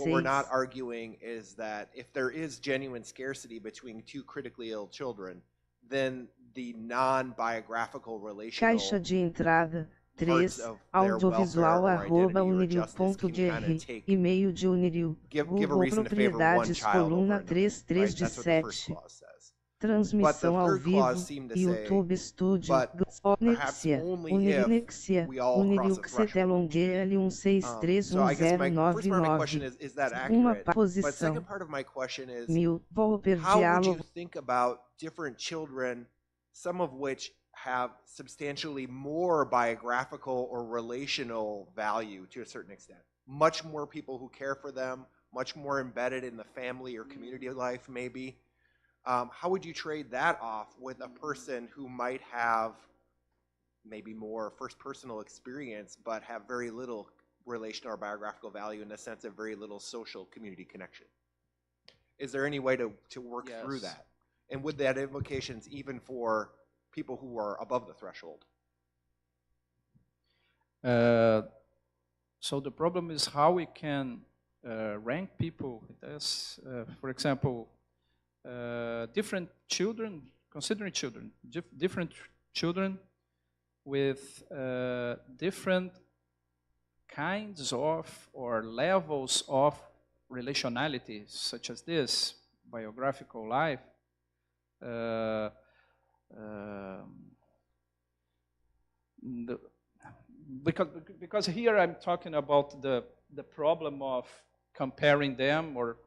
we're not 16. arguing is that if there is genuine scarcity between two critically ill children, then the non-biographical relational Caixa de entrada parts 3, of their audiovisual welfare or identity or @unirio.gr, justice can kind of take e-mail de Unirio, give a Google reason to favor one Propriedades, child over coluna another. 3, 3 Right? de That's what the first 7. clause says. Transmissão ao third clause vivo, seemed to say, YouTube Studio, but perhaps Onexia, only Unirinexia, we all cross a Unirioxetelongue threshold. So I guess my first part of my question 1631099. is that Uma accurate? But posição. second part of my question is, 1000. Vou per how would you diálogo. think about different children, some of which have substantially more biographical or relational value to a certain extent? Much more people who care for them, much more embedded in the family or community life maybe. How would you trade that off with a person who might have maybe more first personal experience but have very little relational or biographical value in the sense of very little social community connection? Is there any way to work through that? And would that have implications even for people who are above the threshold? So the problem is how we can rank people as, for example, different children, considering children, different children with different kinds of or levels of relationality, such as this, biographical life, because here I'm talking about the problem of comparing them or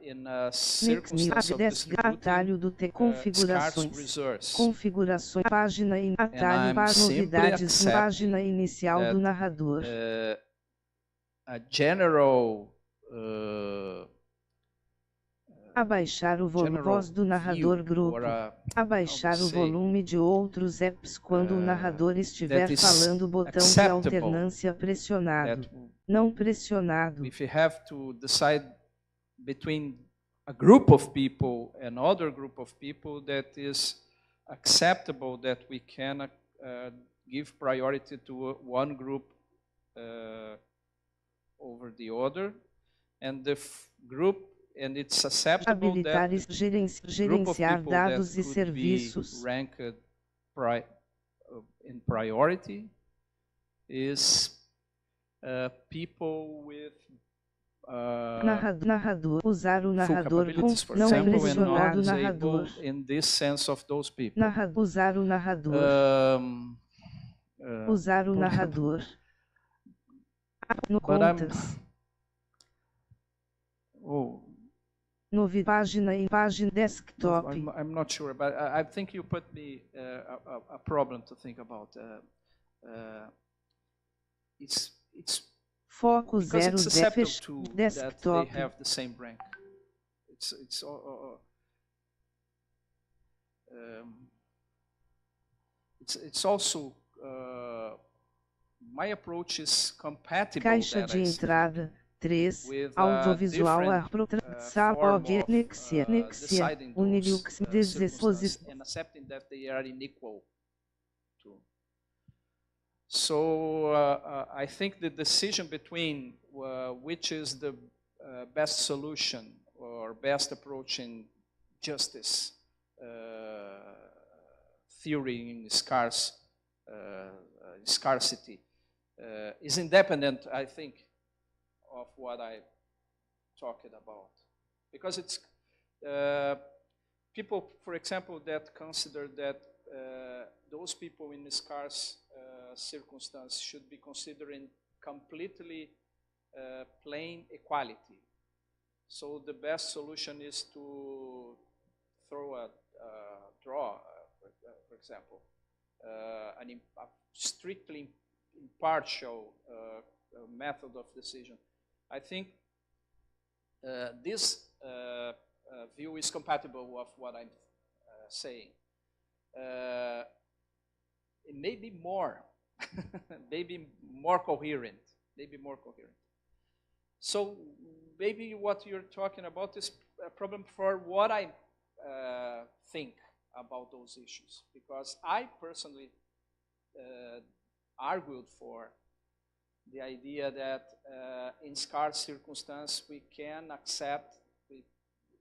in a circumstance of Atalho do T. scarce Configurações. resource. Configurações. Página em atalho I'm para simply novidades. Página accepting inicial do that, narrador. A general Abaixar o volume. Voz do narrador grupo. Abaixar o volume de outros apps quando o narrador estiver falando. Botão de alternância pressionado. Não pressionado. If you have to decide between a group of people and other group of people, that is acceptable that we can give priority to one group over the other, and the group, and it's acceptable Habilitar that gerenciar dados e serviços. Ranked in priority is people with narrador. Usar o narrador com for não example, pressionado narrador. In this sense of those people. Usar o narrador. Usar o narrador. No contas. Página em página desktop. I'm not sure, but I think you put me a problem to think about. It's Foco because zero it's acceptable to that desktop. they have the same rank. It's also my approach is compatible. Caixa de entrada 3, with audiovisual Nexia, Unirio, and accepting that they are unequal. So I think the decision between which is the best solution or best approach in justice theory in scarcity is independent, I think, of what I talked about. Because it's people, for example, that consider that those people in scarce circumstance should be considering completely plain equality. So the best solution is to throw a draw, for example, a strictly impartial method of decision. I think this view is compatible with what I'm saying. It may be more, maybe more coherent, So maybe what you're talking about is a problem for what I think about those issues, because I personally argued for the idea that in scarce circumstance we can accept,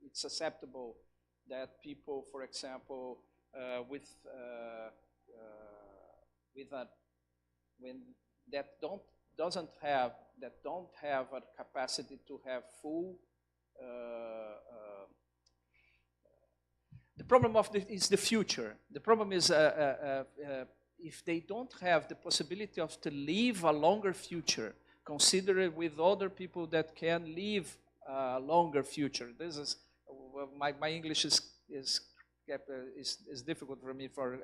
it's acceptable that people, for example, when don't have a capacity to have full. The problem is the future. The problem is if they don't have the possibility of to live a longer future, consider it with other people that can live a longer future. This is my English is difficult for me for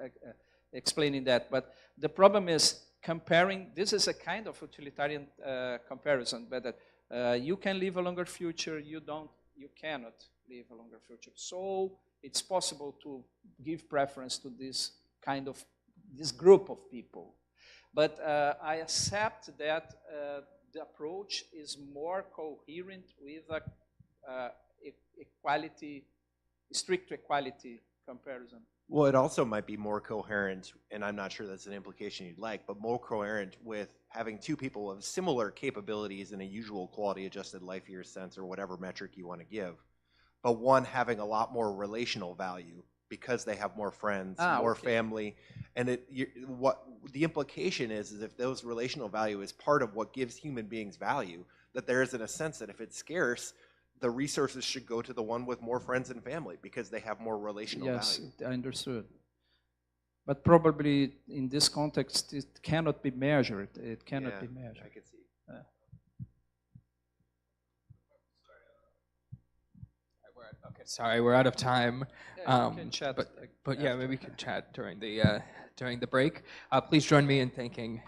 explaining that. But the problem is comparing. This is a kind of utilitarian comparison, but you can live a longer future. You cannot live a longer future. So it's possible to give preference to this group of people. But I accept that the approach is more coherent with strict equality comparison. Well, it also might be more coherent, and I'm not sure that's an implication you'd like, but more coherent with having two people of similar capabilities in a usual quality-adjusted life year sense or whatever metric you want to give, but one having a lot more relational value because they have more friends, more family, and what the implication is if those relational value is part of what gives human beings value, that there is in a sense that if it's scarce, the resources should go to the one with more friends and family because they have more relational value. Yes, I understood. But probably in this context, it cannot be measured. It cannot be measured. I can see. Okay, sorry, we're out of time. Yeah, you can chat but yeah, maybe we can chat during the break. Please join me in thanking.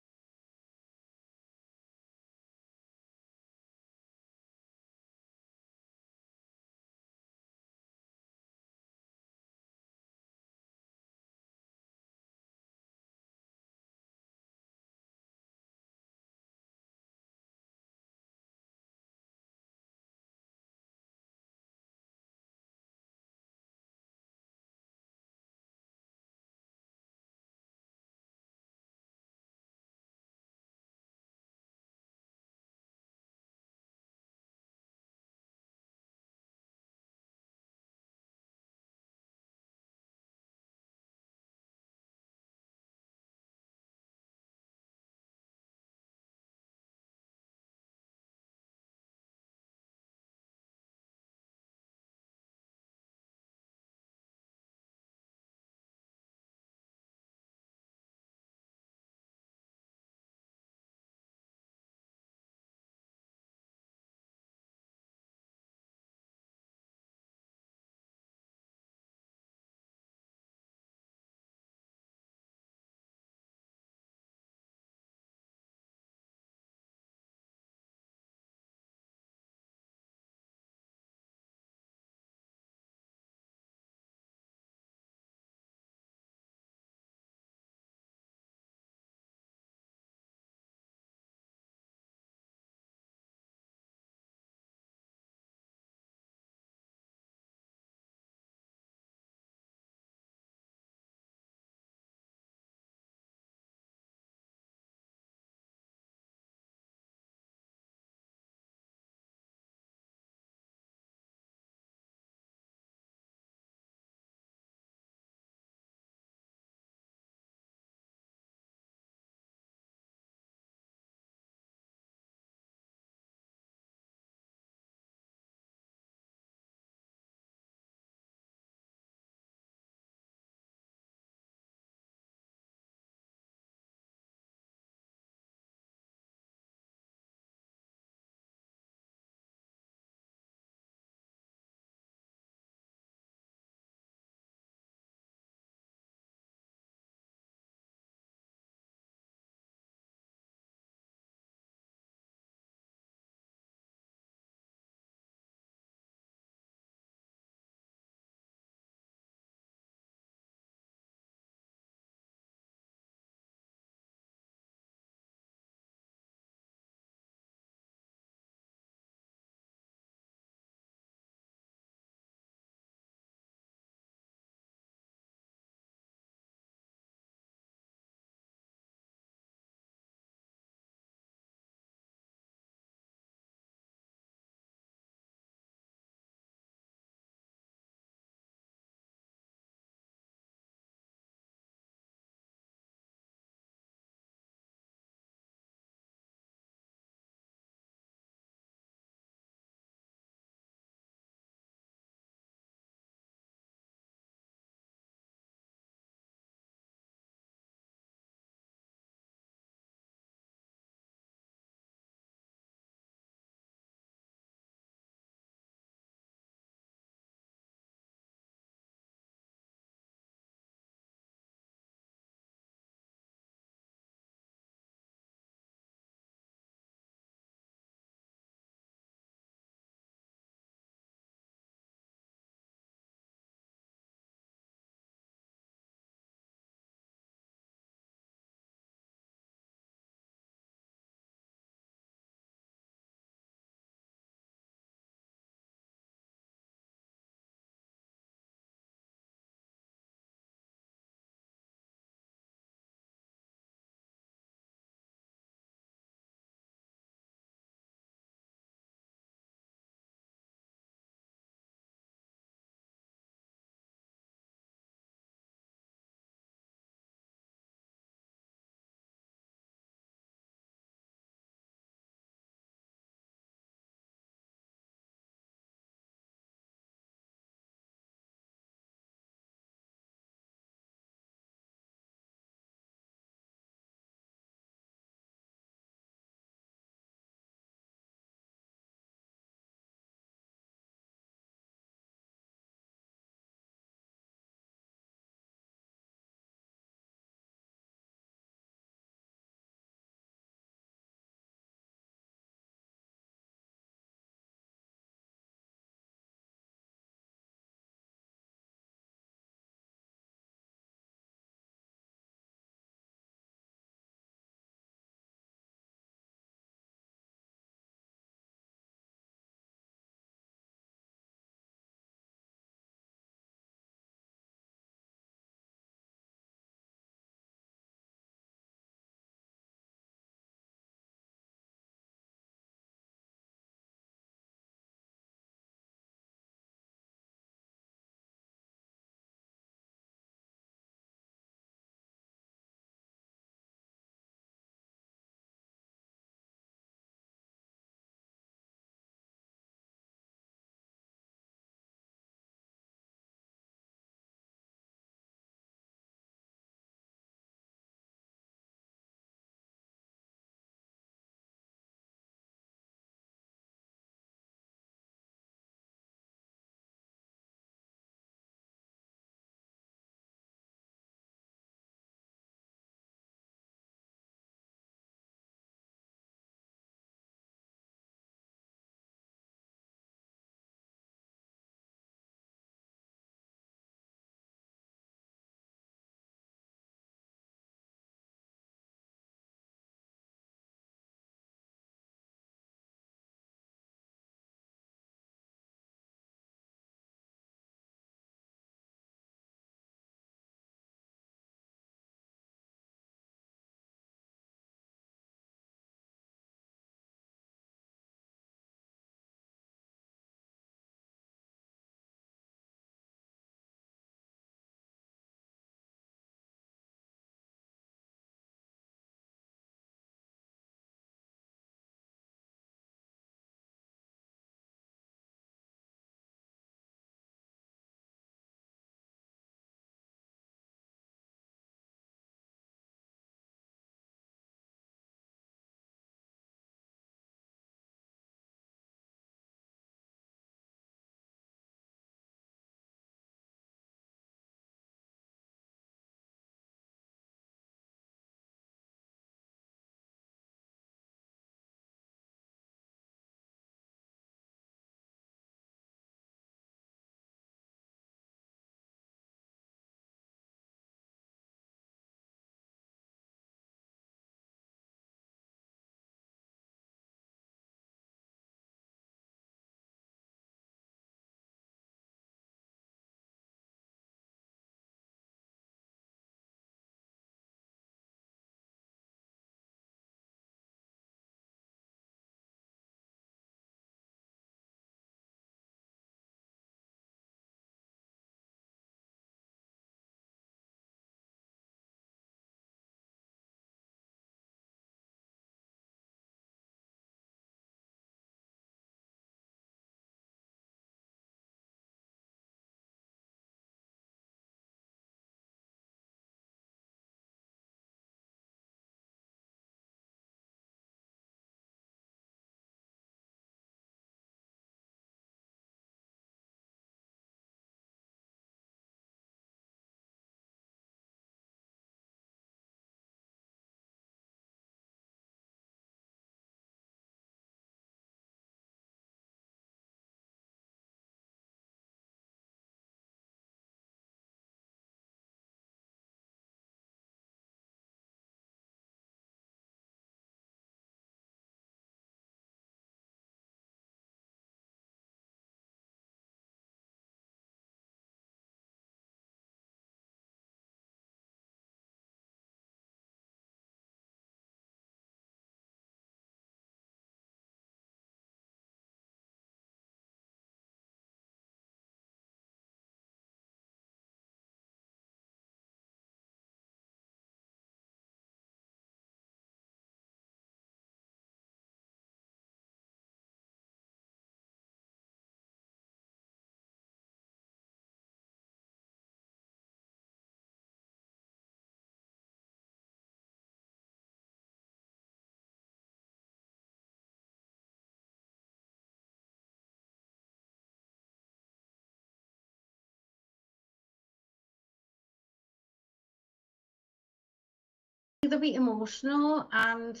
either be emotional, and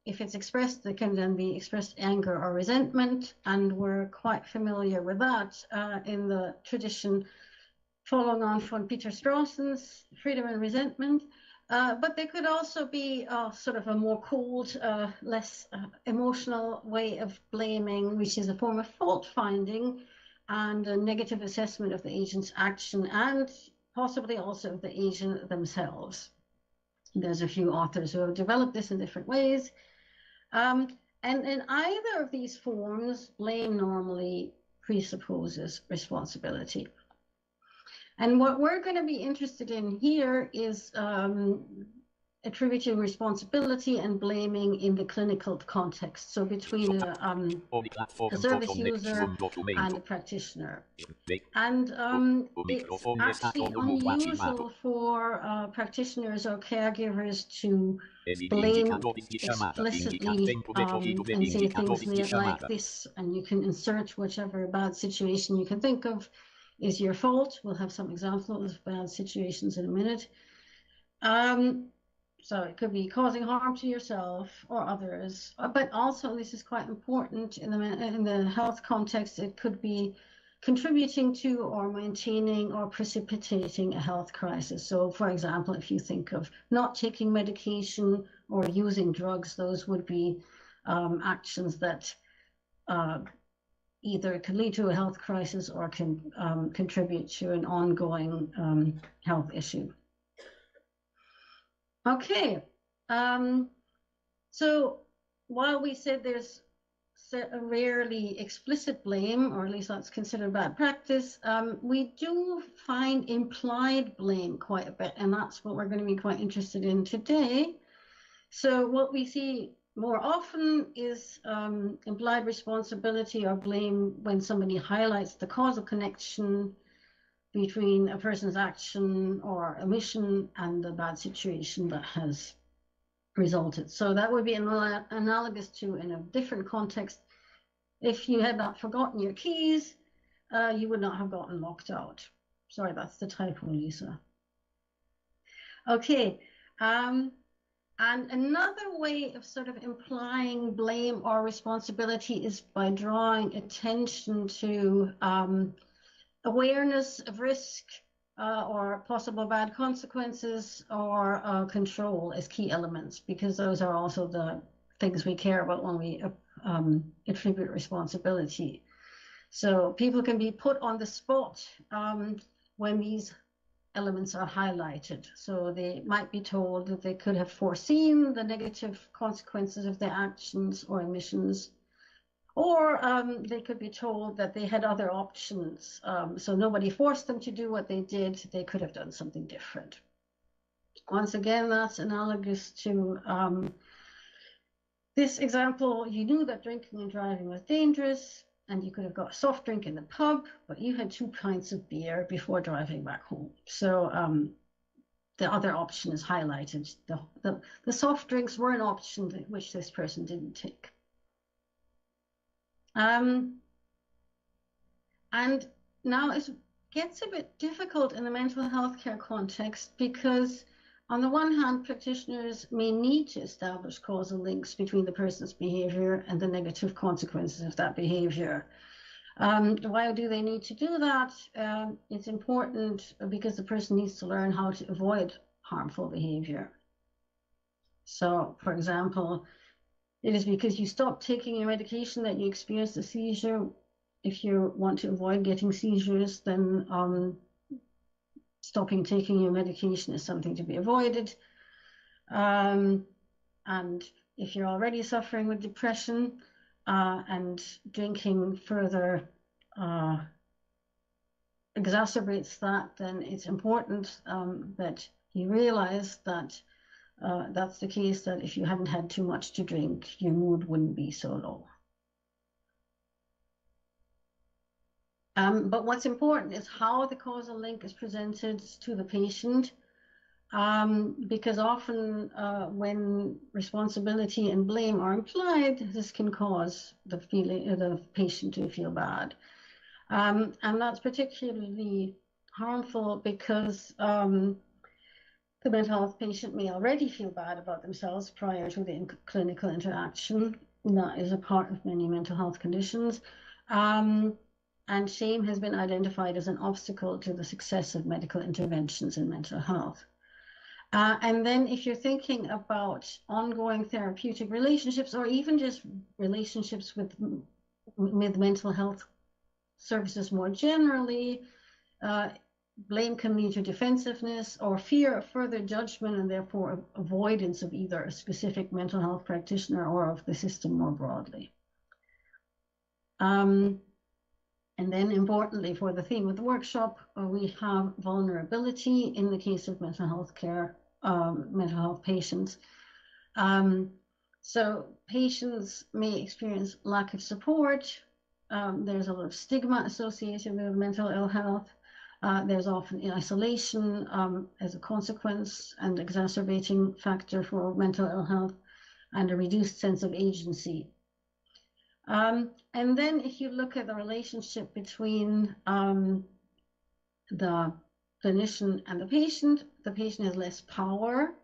if it's expressed, it can then be expressed anger or resentment, and we're quite familiar with that in the tradition following on from Peter Strawson's Freedom and Resentment. But there could also be sort of a more cold, less emotional way of blaming, which is a form of fault finding and a negative assessment of the agent's action, and possibly also of the agent themselves. There's a few authors who have developed this in different ways. And in either of these forms, blame normally presupposes responsibility. And what we're going to be interested in here is attributing responsibility and blaming in the clinical context. So between a service user and a practitioner. And it's actually unusual for practitioners or caregivers to blame explicitly and say things like this, and you can insert whichever bad situation you can think of is your fault. We'll have some examples of bad situations in a minute. So it could be causing harm to yourself or others, but also, this is quite important in the health context, it could be contributing to or maintaining or precipitating a health crisis. So for example, if you think of not taking medication or using drugs, those would be actions that either can lead to a health crisis or can contribute to an ongoing health issue. Okay, so while we said there's a rarely explicit blame, or at least that's considered bad practice, we do find implied blame quite a bit, and that's what we're going to be quite interested in today. So what we see more often is implied responsibility or blame when somebody highlights the causal connection between a person's action or omission and the bad situation that has resulted. So that would be analogous to, in a different context, if you had not forgotten your keys, you would not have gotten locked out. Sorry, that's the typo, Lisa. Okay, and another way of sort of implying blame or responsibility is by drawing attention to awareness of risk or possible bad consequences or control as key elements, because those are also the things we care about when we attribute responsibility. So people can be put on the spot when these elements are highlighted. So they might be told that they could have foreseen the negative consequences of their actions or omissions, or they could be told that they had other options. So nobody forced them to do what they did. They could have done something different. Once again, that's analogous to this example. You knew that drinking and driving was dangerous, and you could have got a soft drink in the pub, but you had 2 pints of beer before driving back home. So the other option is highlighted. The soft drinks were an option which this person didn't take. And now it gets a bit difficult in the mental health care context, because on the one hand, practitioners may need to establish causal links between the person's behavior and the negative consequences of that behavior. Why do they need to do that? It's important because the person needs to learn how to avoid harmful behavior. So, for example, it is because you stop taking your medication that you experience a seizure. If you want to avoid getting seizures, then stopping taking your medication is something to be avoided. And if you're already suffering with depression and drinking further exacerbates that, then it's important that you realize that that's the case, that if you hadn't had too much to drink, your mood wouldn't be so low. But what's important is how the causal link is presented to the patient, because often when responsibility and blame are implied, this can cause the patient to feel bad. And that's particularly harmful because The mental health patient may already feel bad about themselves prior to the clinical interaction. That is a part of many mental health conditions. And shame has been identified as an obstacle to the success of medical interventions in mental health. And then if you're thinking about ongoing therapeutic relationships, or even just relationships with mental health services more generally, blame can lead to defensiveness or fear of further judgment, and therefore avoidance of either a specific mental health practitioner or of the system more broadly. And then importantly for the theme of the workshop, we have vulnerability in the case of mental health care, mental health patients. So patients may experience lack of support. There's a lot of stigma associated with mental ill health. There's often isolation as a consequence and exacerbating factor for mental ill health, and a reduced sense of agency. And then if you look at the relationship between the clinician and the patient has less power,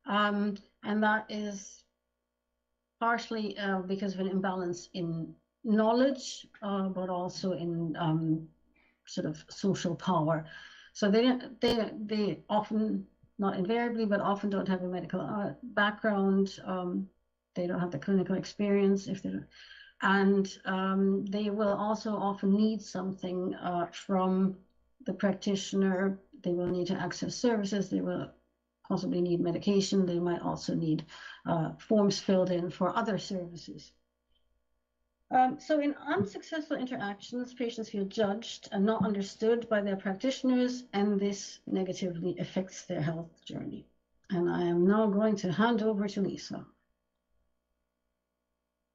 and that is partially because of an imbalance in knowledge, but also in sort of social power. So they often, not invariably, but often don't have a medical background. They don't have the clinical experience if they don't. And they will also often need something from the practitioner. They will need to access services. They will possibly need medication. They might also need forms filled in for other services. So in unsuccessful interactions, patients feel judged and not understood by their practitioners, and this negatively affects their health journey. And I am now going to hand over to Lisa.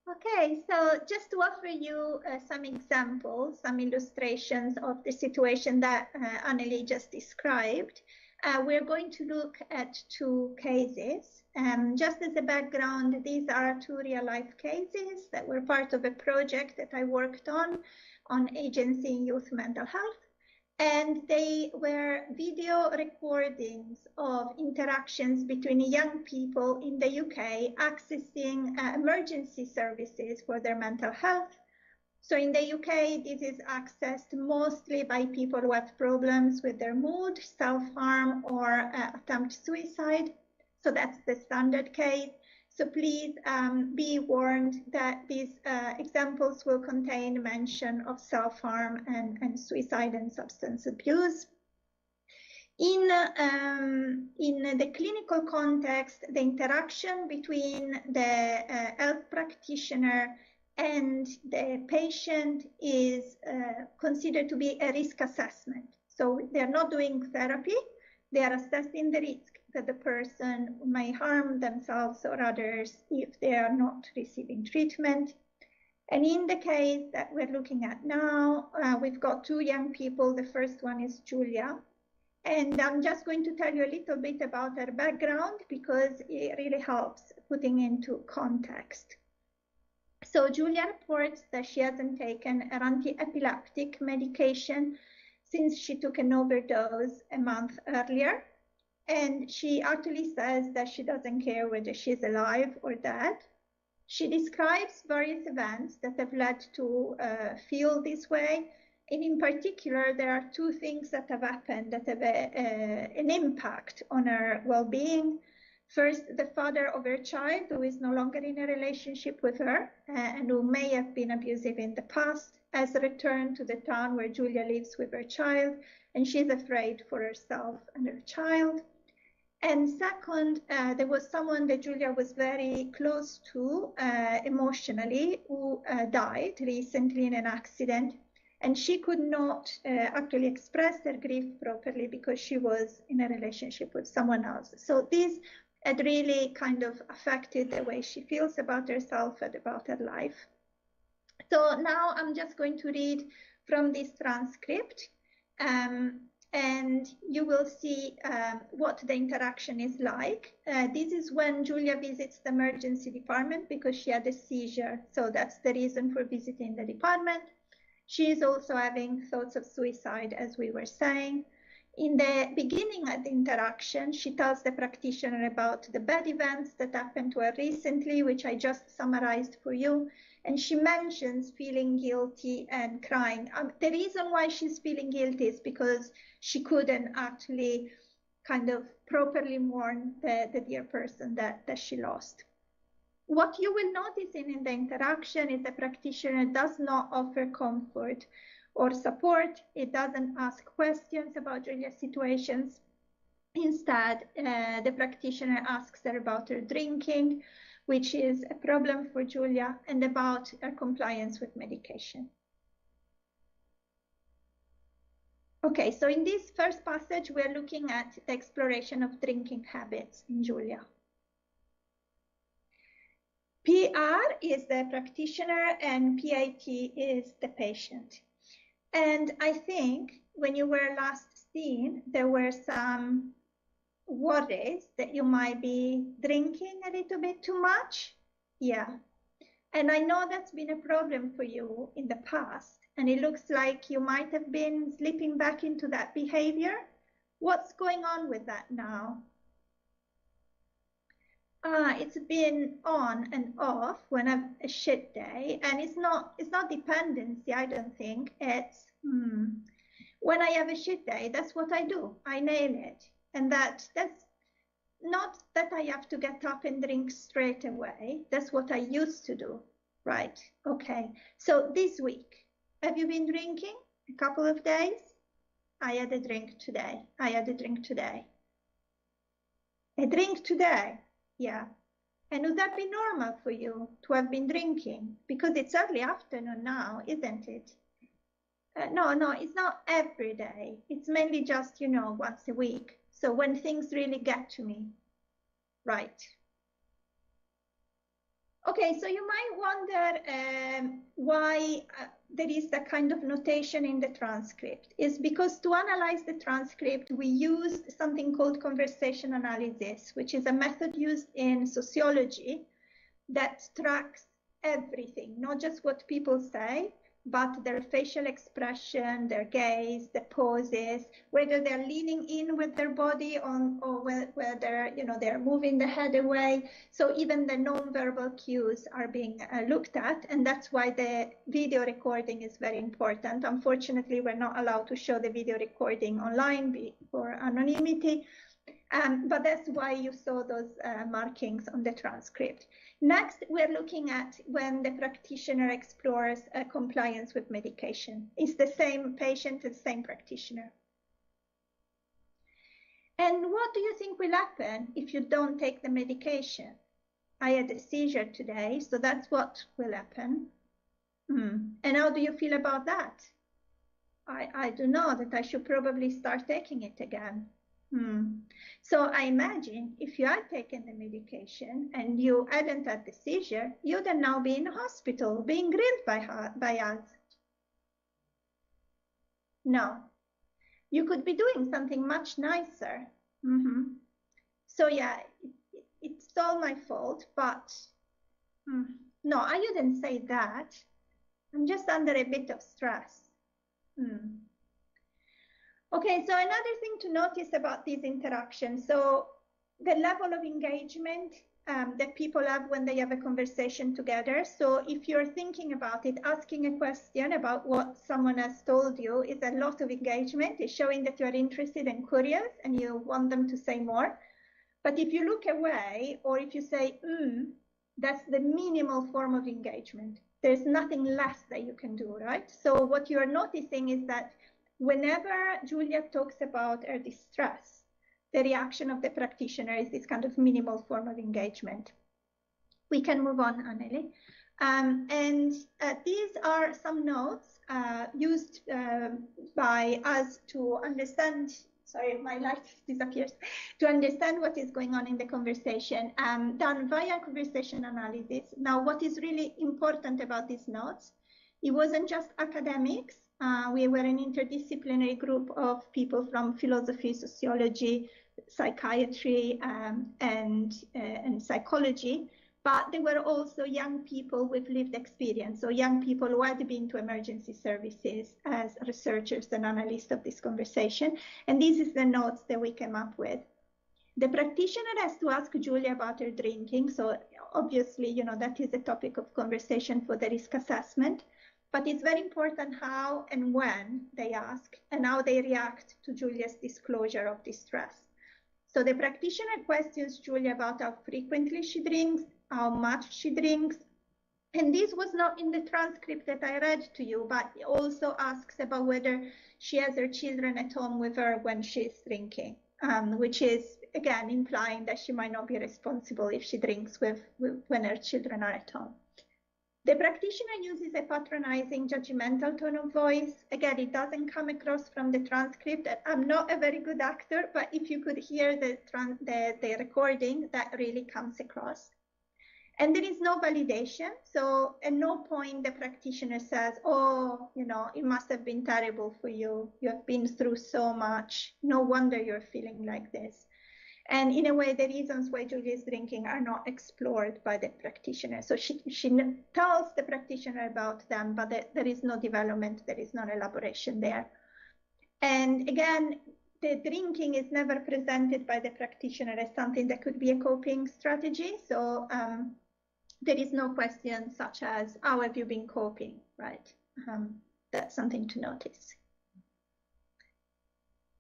Okay, so just to offer you some examples, some illustrations of the situation that Anneli just described, we're going to look at two cases. Just as a background, these are two real-life cases that were part of a project that I worked on agency in youth mental health. And they were video recordings of interactions between young people in the UK accessing emergency services for their mental health. So in the UK, this is accessed mostly by people who have problems with their mood, self-harm, or attempt suicide. So that's the standard case. So please be warned that these examples will contain mention of self-harm and suicide and substance abuse. In the clinical context, the interaction between the health practitioner and the patient is considered to be a risk assessment. So they're not doing therapy, they are assessing the risk that the person may harm themselves or others if they are not receiving treatment. And in the case that we're looking at now, we've got two young people. The first one is Julia. And I'm just going to tell you a little bit about her background because it really helps putting into context. So Julia reports that she hasn't taken her anti-epileptic medication since she took an overdose a month earlier. And she actually says that she doesn't care whether she's alive or dead. She describes various events that have led to feel this way. And in particular, there are two things that have happened that have an impact on her well-being. First, the father of her child, who is no longer in a relationship with her and who may have been abusive in the past, has returned to the town where Julia lives with her child, and she's afraid for herself and her child. And second, there was someone that Julia was very close to emotionally who died recently in an accident. And she could not actually express her grief properly because she was in a relationship with someone else. So this had really kind of affected the way she feels about herself and about her life. So now I'm just going to read from this transcript. And you will see what the interaction is like. This is when Julia visits the emergency department because she had a seizure. So that's the reason for visiting the department. She is also having thoughts of suicide, as we were saying. In the beginning of the interaction, she tells the practitioner about the bad events that happened to her recently, which I just summarized for you. And she mentions feeling guilty and crying. The reason why she's feeling guilty is because she couldn't actually kind of properly mourn the dear person that she lost. What you will notice in the interaction is the practitioner does not offer comfort or support. It doesn't ask questions about Julia's situations. Instead, the practitioner asks her about her drinking, which is a problem for Julia, and about her compliance with medication. Okay, so in this first passage, we're looking at the exploration of drinking habits in Julia. PR is the practitioner and PIT is the patient. And I think when you were last seen, there were some worries that you might be drinking a little bit too much. Yeah. And I know that's been a problem for you in the past. And it looks like you might have been slipping back into that behavior. What's going on with that now? It's been on and off when I have a shit day, and it's not dependency, I don't think. It's when I have a shit day, that's what I do. I nail it. And that's not that I have to get up and drink straight away. That's what I used to do. Right. Okay. So this week, have you been drinking a couple of days? I had a drink today. I had a drink today. A drink today. Yeah. And would that be normal for you to have been drinking? Because it's early afternoon now, isn't it? No, it's not every day. It's mainly just, once a week. So when things really get to me. Right. Okay, so you might wonder why there is that kind of notation in the transcript. It's because to analyze the transcript, we used something called conversation analysis, which is a method used in sociology that tracks everything, not just what people say, but their facial expression, their gaze, the poses, whether they're leaning in with their body or whether they're moving the head away. So even the non-verbal cues are being looked at, and that's why the video recording is very important. Unfortunately, we're not allowed to show the video recording online for anonymity, but that's why you saw those markings on the transcript. Next, we're looking at when the practitioner explores compliance with medication. It's the same patient, the same practitioner. And what do you think will happen if you don't take the medication? I had a seizure today, so that's what will happen. And how do you feel about that? I do know that I should probably start taking it again. So I imagine if you had taken the medication and you hadn't had the seizure, you'd now be in hospital being grilled by us. No, you could be doing something much nicer. So yeah, it's all my fault, but no, I wouldn't say that. I'm just under a bit of stress. Okay, so another thing to notice about these interactions, so the level of engagement that people have when they have a conversation together. So if you're thinking about it, asking a question about what someone has told you is a lot of engagement. It's showing that you're interested and curious and you want them to say more. But if you look away or if you say, that's the minimal form of engagement. There's nothing less that you can do, right? So what you're noticing is that whenever Julia talks about her distress, the reaction of the practitioner is this kind of minimal form of engagement. We can move on, Anneli. These are some notes used by us to understand, sorry, my light disappears, to understand what is going on in the conversation, done via conversation analysis. Now, what is really important about these notes, it wasn't just academics. We were an interdisciplinary group of people from philosophy, sociology, psychiatry, and psychology. but they were also young people with lived experience, so young people who had been to emergency services as researchers and analysts of this conversation. And this is the notes that we came up with. The practitioner has to ask Julia about her drinking, so obviously, you know, that is a topic of conversation for the risk assessment, but it's very important how and when they ask and how they react to Julia's disclosure of distress. So the practitioner questions Julia about how frequently she drinks, how much she drinks, and this was not in the transcript that I read to you, but also asks about whether she has her children at home with her when she's drinking, which is, again, implying that she might not be responsible if she drinks when her children are at home. The practitioner uses a patronizing, judgmental tone of voice. Again, it doesn't come across from the transcript. I'm not a very good actor, but if you could hear the recording, that really comes across. And there is no validation. So at no point the practitioner says, oh, you know, it must have been terrible for you. You have been through so much. No wonder you're feeling like this. And in a way, the reasons why Julia is drinking are not explored by the practitioner. So she tells the practitioner about them, but there is no development, there is no elaboration there. And again, the drinking is never presented by the practitioner as something that could be a coping strategy. So there is no question such as, how have you been coping, right? That's something to notice.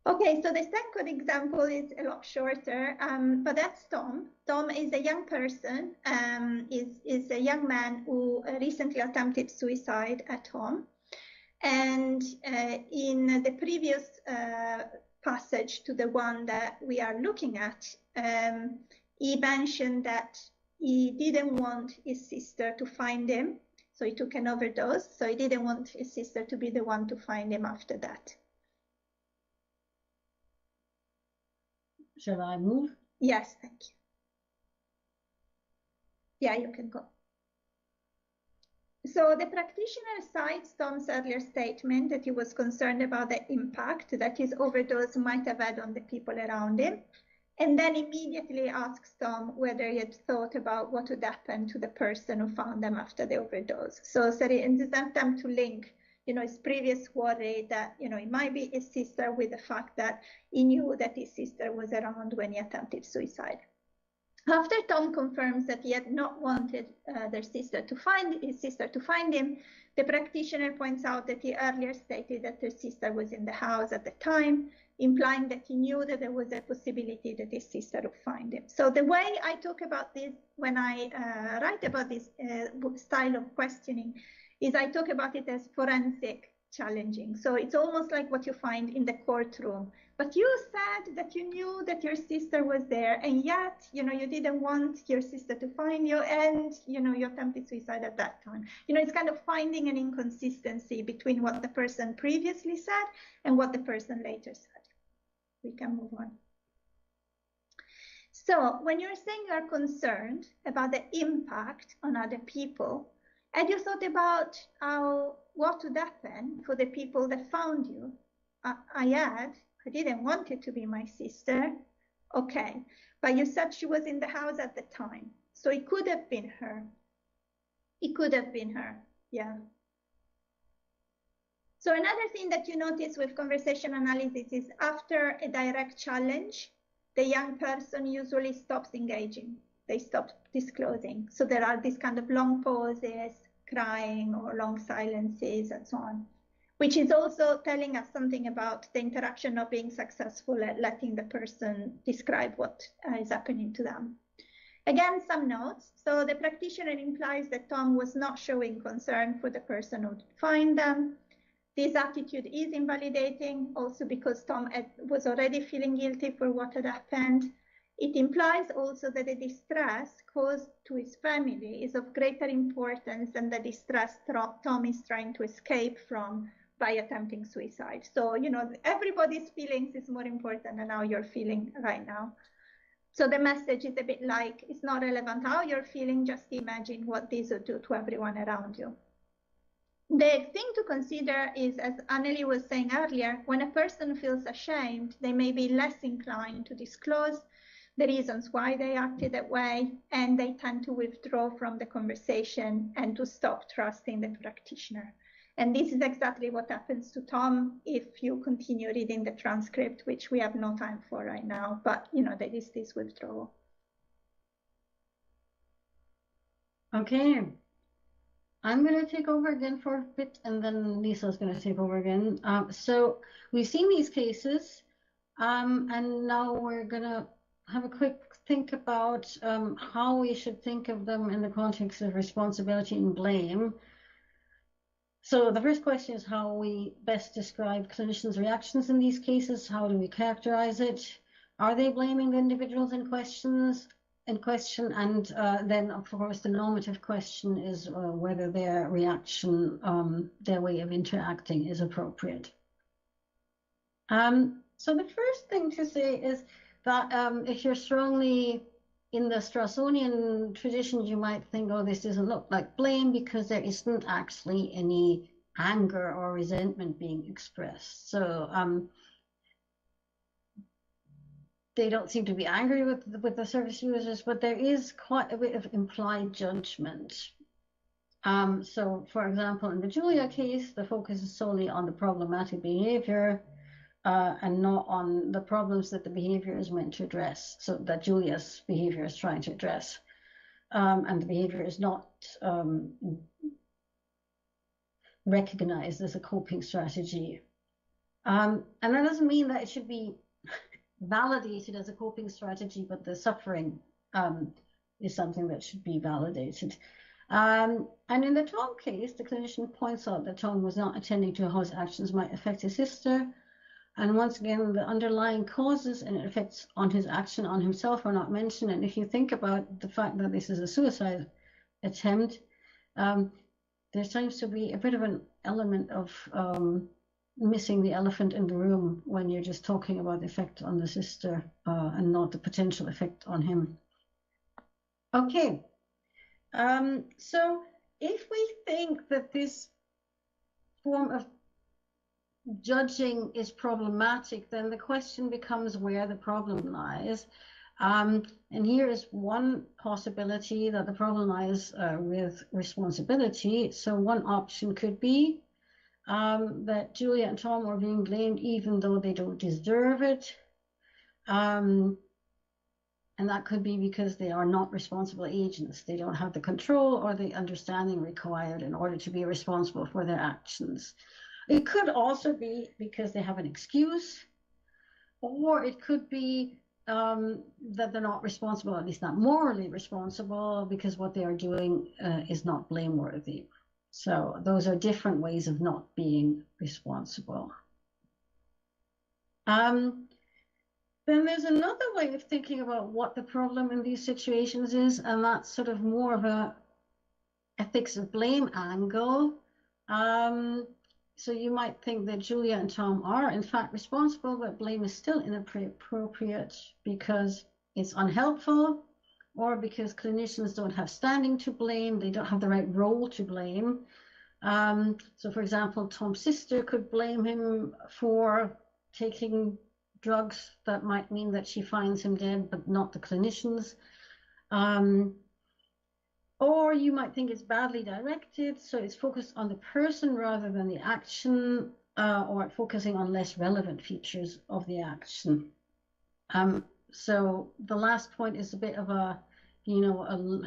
Okay, so the second example is a lot shorter, but that's Tom. Tom is a young person, is a young man who recently attempted suicide at home. And in the previous passage to the one that we are looking at, he mentioned that he didn't want his sister to find him. So he took an overdose. So he didn't want his sister to be the one to find him after that. Shall I move? Yes, thank you. Yeah, you can go. So the practitioner cites Tom's earlier statement that he was concerned about the impact that his overdose might have had on the people around him, and then immediately asks Tom whether he had thought about what would happen to the person who found them after the overdose. So in this attempt to link, you know, his previous worry that, you know, it might be his sister with the fact that he knew that his sister was around when he attempted suicide. After Tom confirms that he had not wanted his sister to find him, the practitioner points out that he earlier stated that his sister was in the house at the time, implying that he knew that there was a possibility that his sister would find him. So the way I talk about this when I write about this style of questioning is I talk about it as forensic challenging. So it's almost like what you find in the courtroom. But you said that you knew that your sister was there, and yet, you know, you didn't want your sister to find you, and, you know, you attempted suicide at that time. You know, it's kind of finding an inconsistency between what the person previously said and what the person later said. We can move on. So when you're saying you're concerned about the impact on other people, had you thought about what would happen for the people that found you? I didn't want it to be my sister. Okay, but you said she was in the house at the time. So it could have been her. It could have been her, yeah. So another thing that you notice with conversation analysis is after a direct challenge, the young person usually stops engaging. They stop disclosing. So there are these kind of long pauses, crying or long silences and so on, which is also telling us something about the interaction not being successful at letting the person describe what is happening to them. Again, some notes. So the practitioner implies that Tom was not showing concern for the person who would find them. This attitude is invalidating, also because Tom was already feeling guilty for what had happened. It implies also that the distress caused to his family is of greater importance than the distress Tom is trying to escape from by attempting suicide. So, you know, everybody's feelings is more important than how you're feeling right now. So the message is a bit like, it's not relevant how you're feeling, just imagine what this would do to everyone around you. The thing to consider is, as Anneli was saying earlier, when a person feels ashamed, they may be less inclined to disclose. the reasons why they acted that way, and they tend to withdraw from the conversation and to stop trusting the practitioner. And this is exactly what happens to Tom if you continue reading the transcript, which we have no time for right now, but there is this withdrawal. Okay. I'm going to take over again for a bit, and then Lisa's going to take over again. So we've seen these cases, and now we're going to have a quick think about how we should think of them in the context of responsibility and blame. So the first question is how we best describe clinicians' reactions in these cases. How do we characterize it? Are they blaming the individuals in question? And then, of course, the normative question is whether their reaction, their way of interacting is appropriate. So the first thing to say is that if you're strongly in the Strassonian tradition, you might think, oh, this doesn't look like blame because there isn't actually any anger or resentment being expressed. So they don't seem to be angry with the service users, but there is quite a bit of implied judgment. So, for example, in the Julia case, the focus is solely on the problematic behavior and not on the problems that the behavior is meant to address, so that Julia's behavior is trying to address. And the behavior is not recognized as a coping strategy. And that doesn't mean that it should be validated as a coping strategy, but the suffering is something that should be validated. And in the Tom case, the clinician points out that Tom was not attending to how his actions might affect his sister. And once again, the underlying causes and effects on his action on himself are not mentioned. And if you think about the fact that this is a suicide attempt, there seems to be a bit of an element of missing the elephant in the room when you're just talking about the effect on the sister and not the potential effect on him. Okay, so if we think that this form of judging is problematic, then the question becomes where the problem lies. And here is one possibility that the problem lies with responsibility. So one option could be that Julia and Tom are being blamed even though they don't deserve it. And that could be because they are not responsible agents. They don't have the control or the understanding required in order to be responsible for their actions. It could also be because they have an excuse, or it could be that they're not responsible, at least not morally responsible, because what they are doing is not blameworthy. So those are different ways of not being responsible. Then there's another way of thinking about what the problem in these situations is, and that's sort of more of a ethics of blame angle. So you might think that Julia and Tom are in fact responsible, but blame is still inappropriate because it's unhelpful, or because clinicians don't have standing to blame, they don't have the right role to blame. So for example, Tom's sister could blame him for taking drugs that might mean that she finds him dead, but not the clinicians. Or you might think it's badly directed, so it's focused on the person rather than the action, or focusing on less relevant features of the action. So the last point is a bit of a, a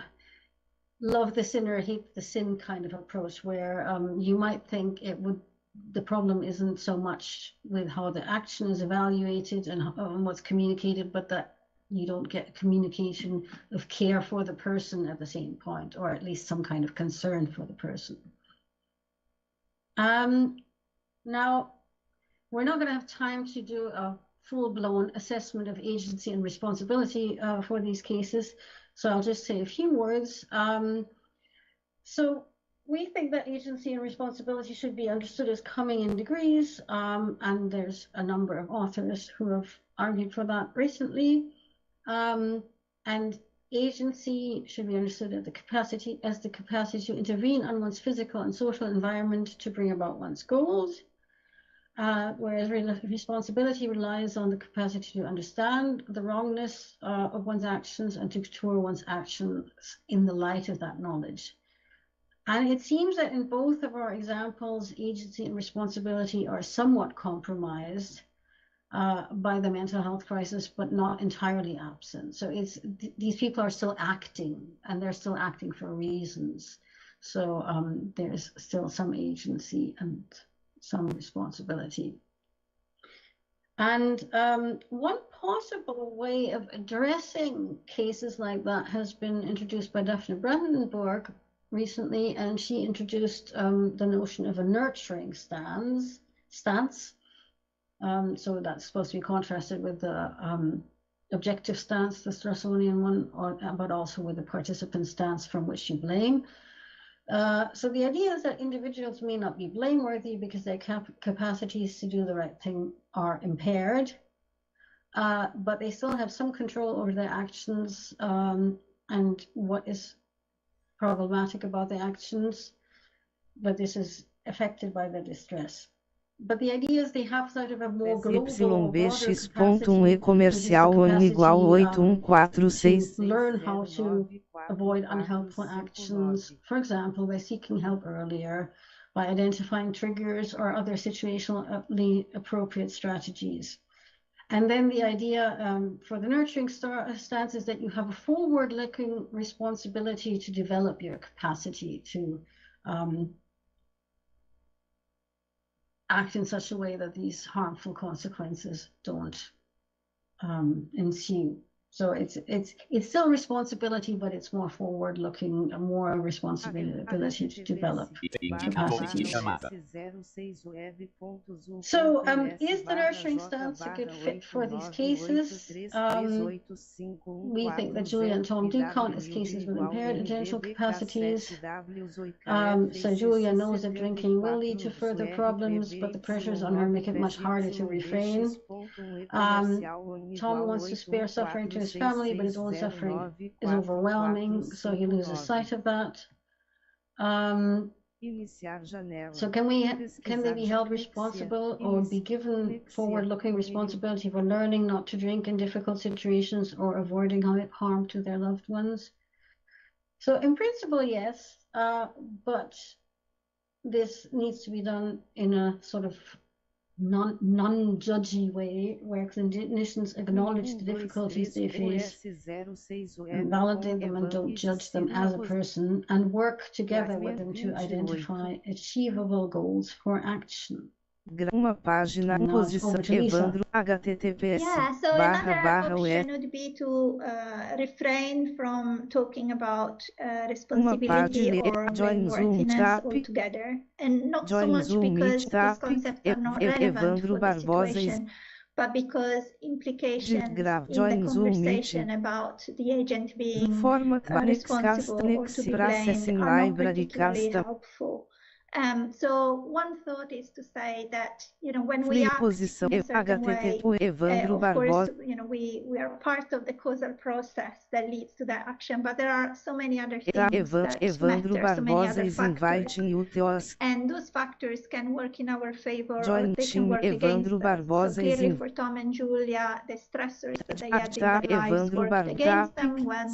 love the sin or hate the sin kind of approach, where you might think the problem isn't so much with how the action is evaluated and what's communicated, but that you don't get communication of care for the person at the same point, or at least some kind of concern for the person. Now, we're not going to have time to do a full-blown assessment of agency and responsibility for these cases, so I'll just say a few words. So we think that agency and responsibility should be understood as coming in degrees, and there's a number of authors who have argued for that recently. And agency should be understood as the capacity to intervene on one's physical and social environment to bring about one's goals. whereas responsibility relies on the capacity to understand the wrongness of one's actions and to tour one's actions in the light of that knowledge. And it seems that in both of our examples, agency and responsibility are somewhat compromised by the mental health crisis, but not entirely absent. So these people are still acting, and they're still acting for reasons. So there's still some agency and some responsibility. And one possible way of addressing cases like that has been introduced by Daphne Brandenburg recently, and she introduced the notion of a nurturing stance. So that's supposed to be contrasted with the objective stance, the Strassonian one, but also with the participant stance from which you blame. So the idea is that individuals may not be blameworthy because their capacities to do the right thing are impaired, but they still have some control over their actions and what is problematic about their actions, but this is affected by their distress. But the idea is they have sort of a more global, YBX.1 comercial ON igual 81466 to learn how to avoid unhelpful actions, for example, by seeking help earlier, by identifying triggers or other situationally appropriate strategies. And then the idea for the nurturing stance is that you have a forward-looking responsibility to develop your capacity to act in such a way that these harmful consequences don't ensue. So it's still responsibility, but it's more forward-looking, more responsibility to develop capacity. So is the nurturing stance a good fit for these cases? We think that Julia and Tom do count as cases with impaired attentional capacities. So Julia knows that drinking will lead to further problems, but the pressures on her make it much harder to refrain. Tom wants to spare suffering to his family, but his own suffering is overwhelming, so he loses sight of that. So can they be held responsible or be given forward-looking responsibility for learning not to drink in difficult situations or avoiding harm to their loved ones? So in principle, yes, but this needs to be done in a sort of non-judgy way, where clinicians acknowledge the difficulties they face, and validate them and don't judge them as a person, and work together with them to identify achievable goals for action. Uma página, posição, Evandro, https, yeah, so another option would be to refrain from talking about responsibility or blameworthiness altogether, and not so much because these concepts are not relevant for the situation, but because implications in the conversation about the agent being responsible or to be blamed are not particularly helpful. So one thought is to say that, when we act in a certain way, of course, we are part of the causal process that leads to that action, but there are so many other things that matter, so many other factors, and those factors can work in our favor or they can work against us. So clearly for Tom and Julia, the stressors that they had in their lives worked against them when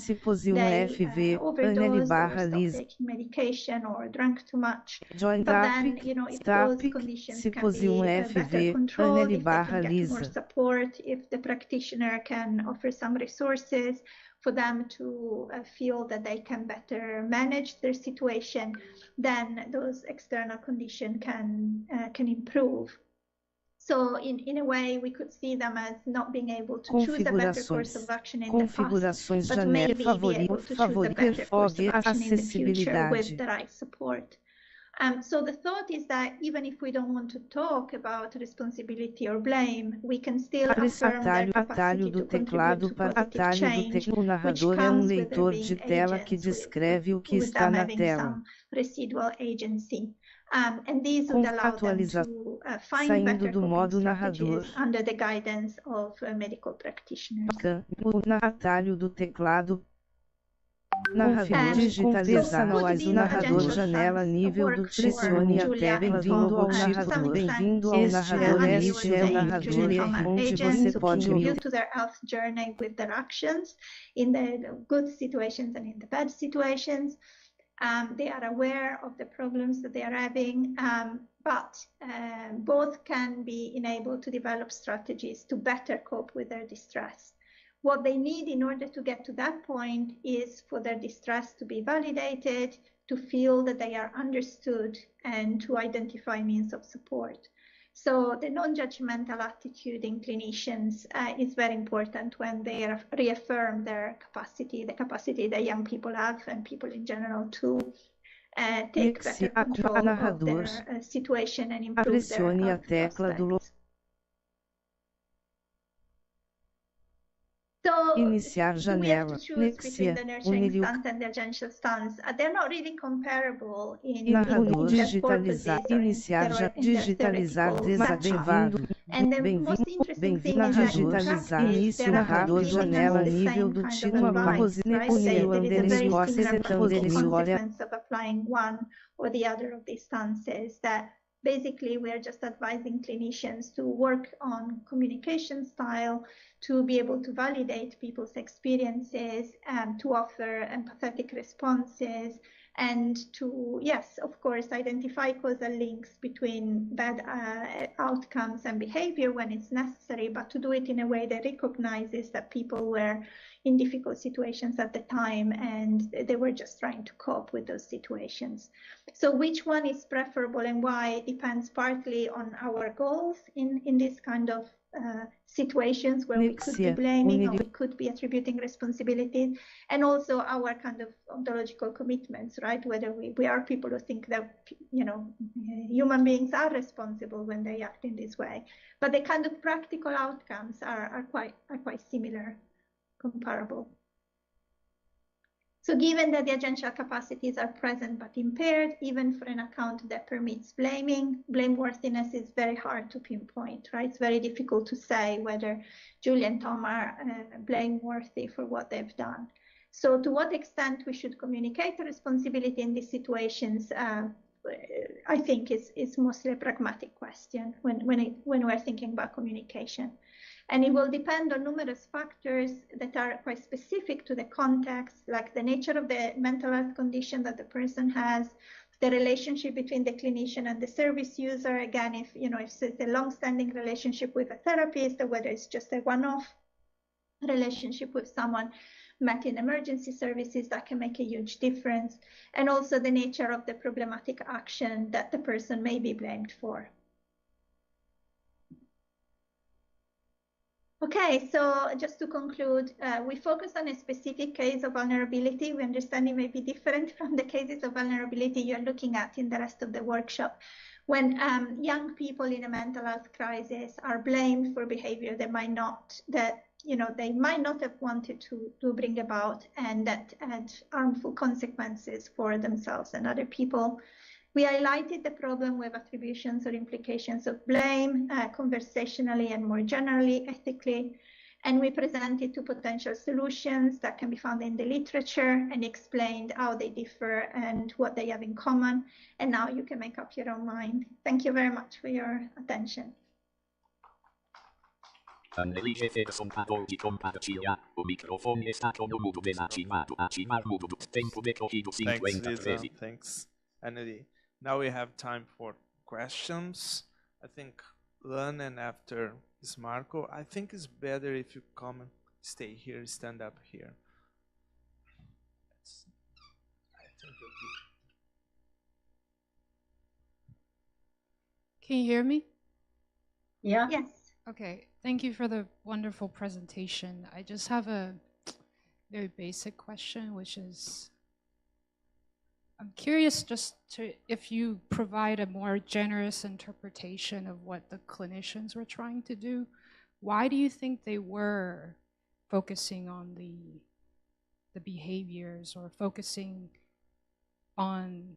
they overdosed or stopped taking medication or drank too much. But then, if those conditions can be better controlled, if they can get more support, if the practitioner can offer some resources for them to feel that they can better manage their situation, then those external conditions can improve. So in a way, we could see them as not being able to choose a better course of action in the past, but maybe be able to choose a better course of action in the future with the right support. So the thought is that even if we don't want to talk about responsibility or blame, we can still affirm their capacity to contribute to positive change, which comes with there being agents, with them having some residual agency. And these would allow them to find better coping strategies under the guidance of medical practitioners. Narrador digitalizar o narrador janela nível do pressione a tecla do logotipo. Bem-vindo ao narrador. Este é o narrador onde você pode ouvir to their health journey with their actions in the good situations and in the bad situations. They are aware of the problems that they are having, but both can be enabled to develop strategies to better cope with their distress. What they need in order to get to that point is for their distress to be validated, to feel that they are understood, and to identify means of support. So the non-judgmental attitude in clinicians is very important when they reaffirm their capacity, the capacity that young people have and people in general to take better control of their situation and improve their health prospects. So Iniciar janela. between the nurturing stance and the agential stance. They're not really comparable in Narrador their digitalizar. purposes or Iniciar digitalizar desativado. And the most interesting thing is that in practice, início narrador janela nível do título right? There is a very similar consequence consequence of applying one or the other of these stances that basically we are just advising clinicians to work on communication style, to be able to validate people's experiences, to offer empathetic responses, and to, yes, of course, identify causal links between bad outcomes and behavior when it's necessary, but to do it in a way that recognizes that people were in difficult situations at the time and they were just trying to cope with those situations. So which one is preferable and why depends partly on our goals in this kind of situations where we could be blaming or we could be attributing responsibility, and also our kind of ontological commitments, right? Whether we are people who think that, you know, human beings are responsible when they act in this way, but the kind of practical outcomes are quite similar, comparable. So given that the agential capacities are present but impaired, even for an account that permits blaming, blameworthiness is very hard to pinpoint, right? It's very difficult to say whether Julie and Tom are blameworthy for what they've done. So to what extent we should communicate the responsibility in these situations, I think is mostly a pragmatic question when we're thinking about communication. And it will depend on numerous factors that are quite specific to the context, like the nature of the mental health condition that the person has, the relationship between the clinician and the service user. Again, if it's a long-standing relationship with a therapist, or whether it's just a one-off relationship with someone met in emergency services, that can make a huge difference. And also the nature of the problematic action that the person may be blamed for. Okay, so just to conclude, we focus on a specific case of vulnerability. We understand it may be different from the cases of vulnerability you're looking at in the rest of the workshop. When young people in a mental health crisis are blamed for behavior they might not have wanted to bring about, and that had harmful consequences for themselves and other people. We highlighted the problem with attributions or implications of blame, conversationally and more generally, ethically, and we presented two potential solutions that can be found in the literature and explained how they differ and what they have in common. And now you can make up your own mind. Thank you very much for your attention. Thanks, Lisa. Thanks, Anneli. Now we have time for questions. I think Lan, and after is Marco. I think it's better if you come and stay here, stand up here. Can you hear me? Yeah. Yes. Okay, thank you for the wonderful presentation. I just have a very basic question, which is, I'm curious just if you provide a more generous interpretation of what the clinicians were trying to do. Why do you think they were focusing on the behaviors, or focusing on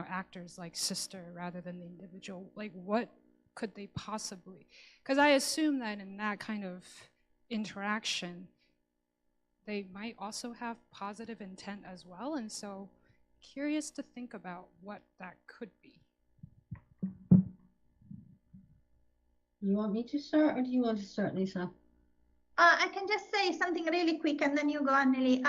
actors like sister rather than the individual? Like, what could they possibly? Because I assume that in that kind of interaction, they might also have positive intent as well. And so curious to think about what that could be. You want me to start, or do you want to start, Lisa? I can just say something really quick and then you go, Anneli.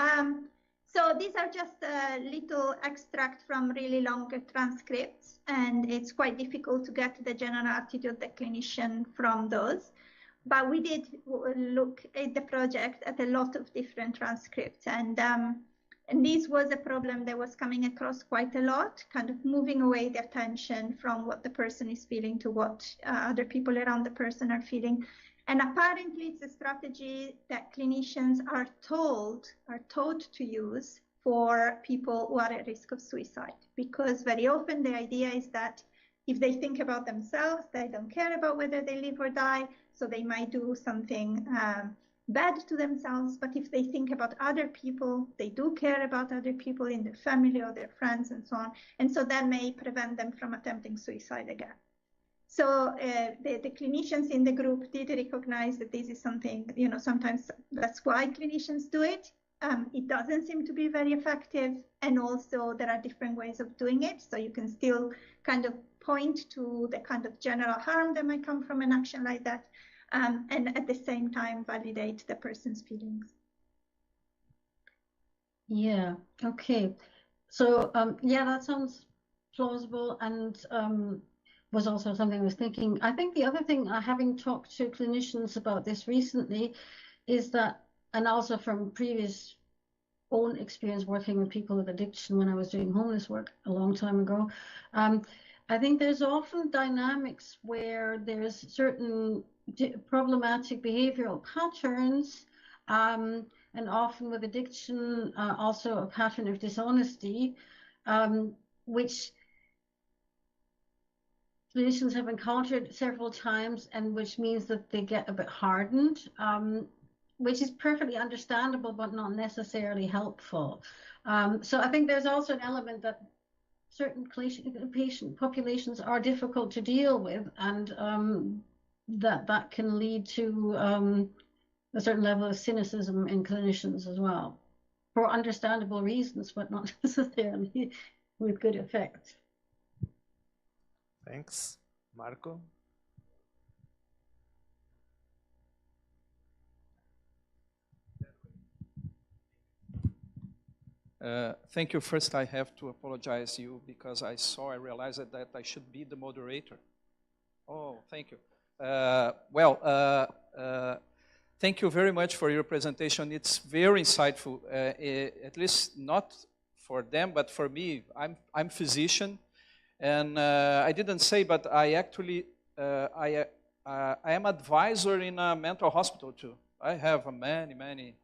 So these are just a little extract from really longer transcripts, and it's quite difficult to get the general attitude of the clinician from those. But we did look at the project at a lot of different transcripts, and this was a problem that was coming across quite a lot, kind of moving away the attention from what the person is feeling to what other people around the person are feeling. And apparently it's a strategy that clinicians are taught to use for people who are at risk of suicide, because very often the idea is that if they think about themselves, they don't care about whether they live or die, so they might do something bad to themselves. But if they think about other people, they do care about other people in their family or their friends and so on. And so that may prevent them from attempting suicide again. So the clinicians in the group did recognize that this is something, you know, sometimes that's why clinicians do it. It doesn't seem to be very effective. And also there are different ways of doing it. So you can still kind of point to the kind of general harm that might come from an action like that. And at the same time, validate the person's feelings. Yeah, okay. So, yeah, that sounds plausible, and was also something I was thinking. I think the other thing, having talked to clinicians about this recently, is that, and also from previous own experience working with people with addiction when I was doing homeless work a long time ago, I think there's often dynamics where there's certain problematic behavioral patterns, and often with addiction, also a pattern of dishonesty, which clinicians have encountered several times, and which means that they get a bit hardened, which is perfectly understandable, but not necessarily helpful. So I think there's also an element that certain patient populations are difficult to deal with, and that can lead to a certain level of cynicism in clinicians as well, for understandable reasons, but not necessarily with good effect. Thanks. Marco? Thank you. First, I have to apologize you because I realized that I should be the moderator. Oh, thank you. Thank you very much for your presentation. It's very insightful, at least not for them, but for me. I'm physician, and I didn't say, but I actually, I am advisor in a mental hospital too. I have many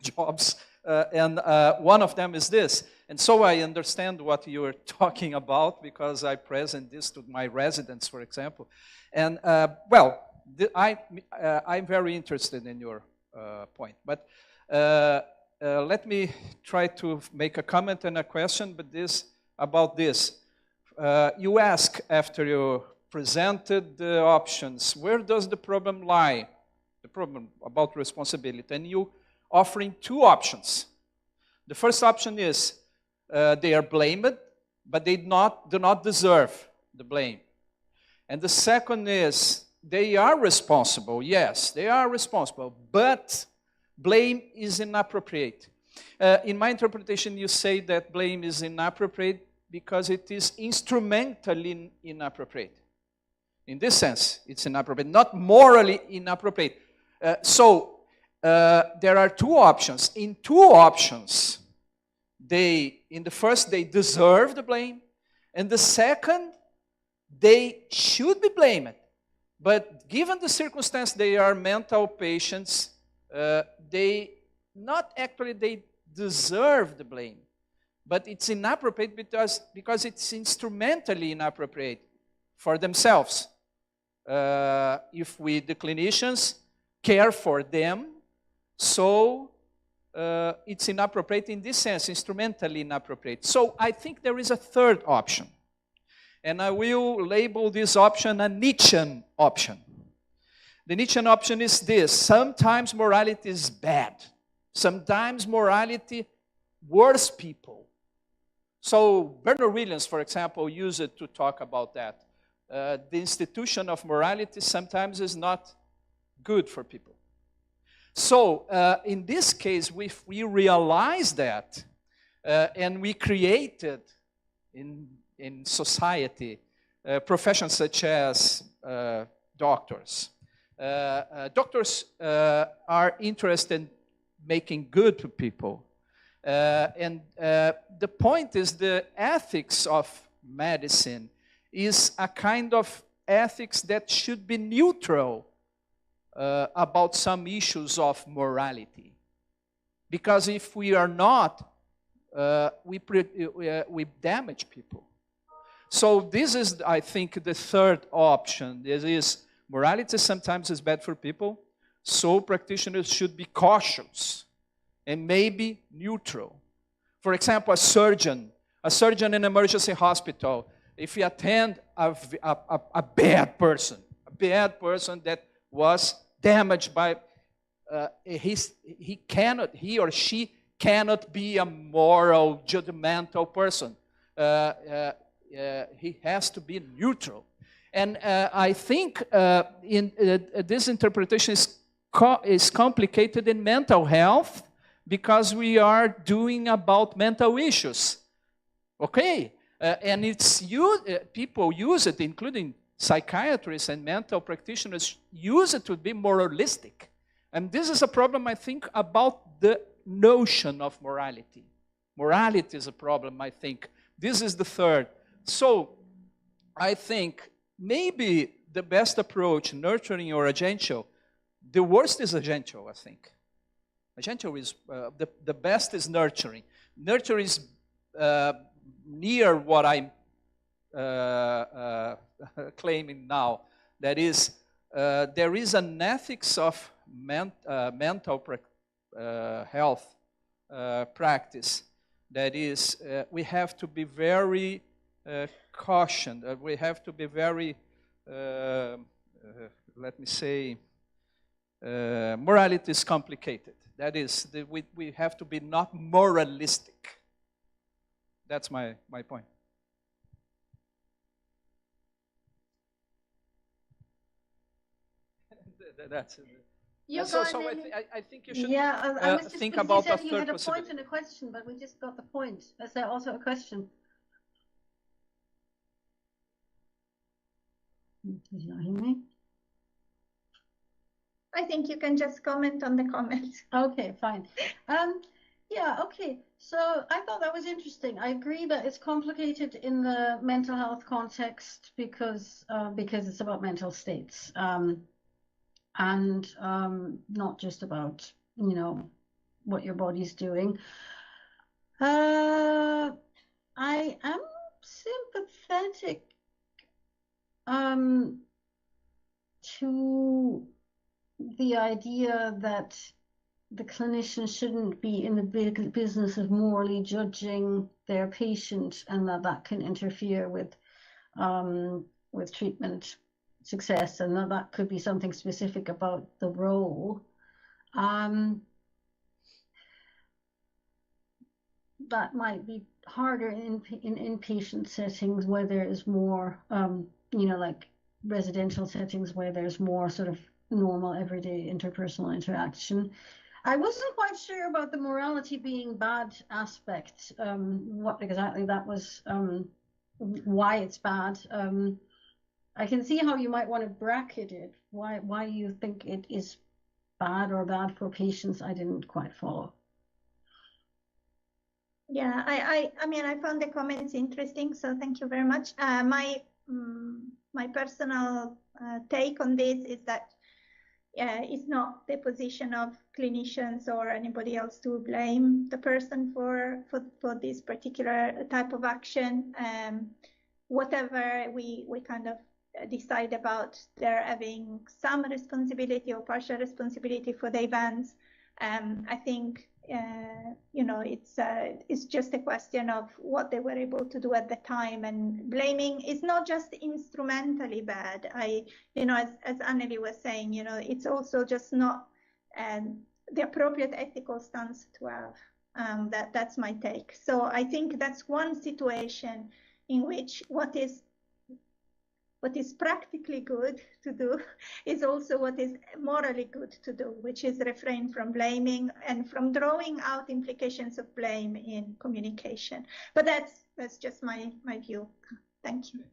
jobs, and one of them is this. And so I understand what you're talking about because I present this to my residents, for example. And I'm very interested in your point. But let me try to make a comment and a question, but about this. You ask after you presented the options, where does the problem lie? The problem about responsibility. And you offering two options. The first option is they are blamed, but they do not deserve the blame. And the second is they are responsible. Yes, they are responsible, but blame is inappropriate. In my interpretation, you say that blame is inappropriate because it is instrumentally inappropriate. In this sense, it's inappropriate, not morally inappropriate. So there are two options. In two options, in the first, they deserve the blame, and the second, they should be blamed. But given the circumstance, they are mental patients, they deserve the blame. But it's inappropriate because it's instrumentally inappropriate for themselves. If we, the clinicians, care for them, so it's inappropriate in this sense, instrumentally inappropriate. So I think there is a third option. And I will label this option a Nietzschean option. The Nietzschean option is this: sometimes morality is bad. Sometimes morality worse people. So Bernard Williams, for example, used it to talk about that. The institution of morality sometimes is not good for people. So in this case, if we realize that, and we created in society professions such as doctors. Doctors are interested in making good to people. And the point is the ethics of medicine is a kind of ethics that should be neutral about some issues of morality. Because if we are not, we damage people. So this is, I think, the third option. This is morality sometimes is bad for people, so practitioners should be cautious and maybe neutral. For example, a surgeon in an emergency hospital, if he attend a bad person that was damaged by, he or she cannot be a moral, judgmental person. He has to be neutral. And I think this interpretation is complicated in mental health because we are doing about mental issues. Okay? And it's people use it, including psychiatrists and mental practitioners, use it to be moralistic. And this is a problem, I think, about the notion of morality. Morality is a problem, I think. This is the third. So, I think maybe the best approach, nurturing or agential, the worst is agential, I think. Agential is, the best is nurturing. Nurture is near what I'm claiming now. That is, there is an ethics of mental health practice. That is, we have to be very cautioned. We have to be very, let me say, morality is complicated. That is, we have to be not moralistic. That's my point. That's it. I think you should think about about you a said you third had a possibility. point and a question, but we just got the point. Is there also a question? Did you not hear me? I think you can just comment on the comments. Okay, fine. Yeah, okay. So I thought that was interesting. I agree that it's complicated in the mental health context because it's about mental states. And not just about, what your body's doing. I am sympathetic to the idea that the clinician shouldn't be in the big business of morally judging their patient, and that can interfere with treatment success, and that could be something specific about the role. That might be harder in inpatient settings where there is more, like residential settings where there's more sort of normal everyday interpersonal interaction. I wasn't quite sure about the morality being bad aspect, what exactly that was, why it's bad. I can see how you might want to bracket it. Why you think it is bad or bad for patients, I didn't quite follow. Yeah, I mean, I found the comments interesting, so thank you very much. My personal take on this is that it's not the position of clinicians or anybody else to blame the person for this particular type of action. Whatever we kind of decide about their having some responsibility or partial responsibility for the events, I think it's just a question of what they were able to do at the time, and blaming is not just instrumentally bad. As Anneli was saying, it's also just not the appropriate ethical stance to have. That's my take. So I think that's one situation in which what is practically good to do is also what is morally good to do, which is refrain from blaming and from drawing out implications of blame in communication. But that's just my view. Thank you.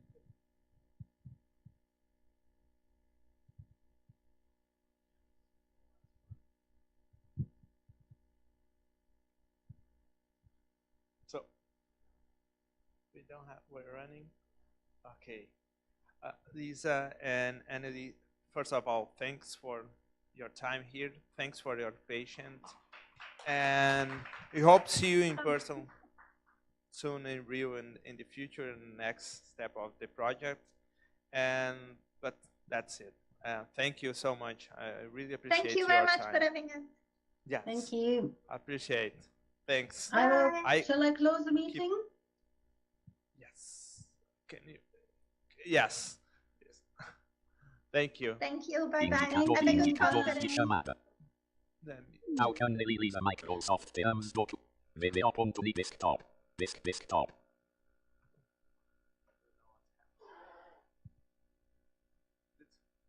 So we're running. Okay. Lisa and Anneli, first of all, thanks for your time here. Thanks for your patience. And we hope to see you in person soon in Rio in the future, in the next step of the project. But that's it. Thank you so much. I really appreciate Thank you your very much time. for having us. Yes. Thank you. I appreciate. Thanks. Shall I close the meeting? Yes. Can you? Yes. Thank you. Thank you. Bye bye. Thank Have a good Indicatore di conference. chiamata. How can we release a Microsoft Teams document? Video punto di desktop. Desktop.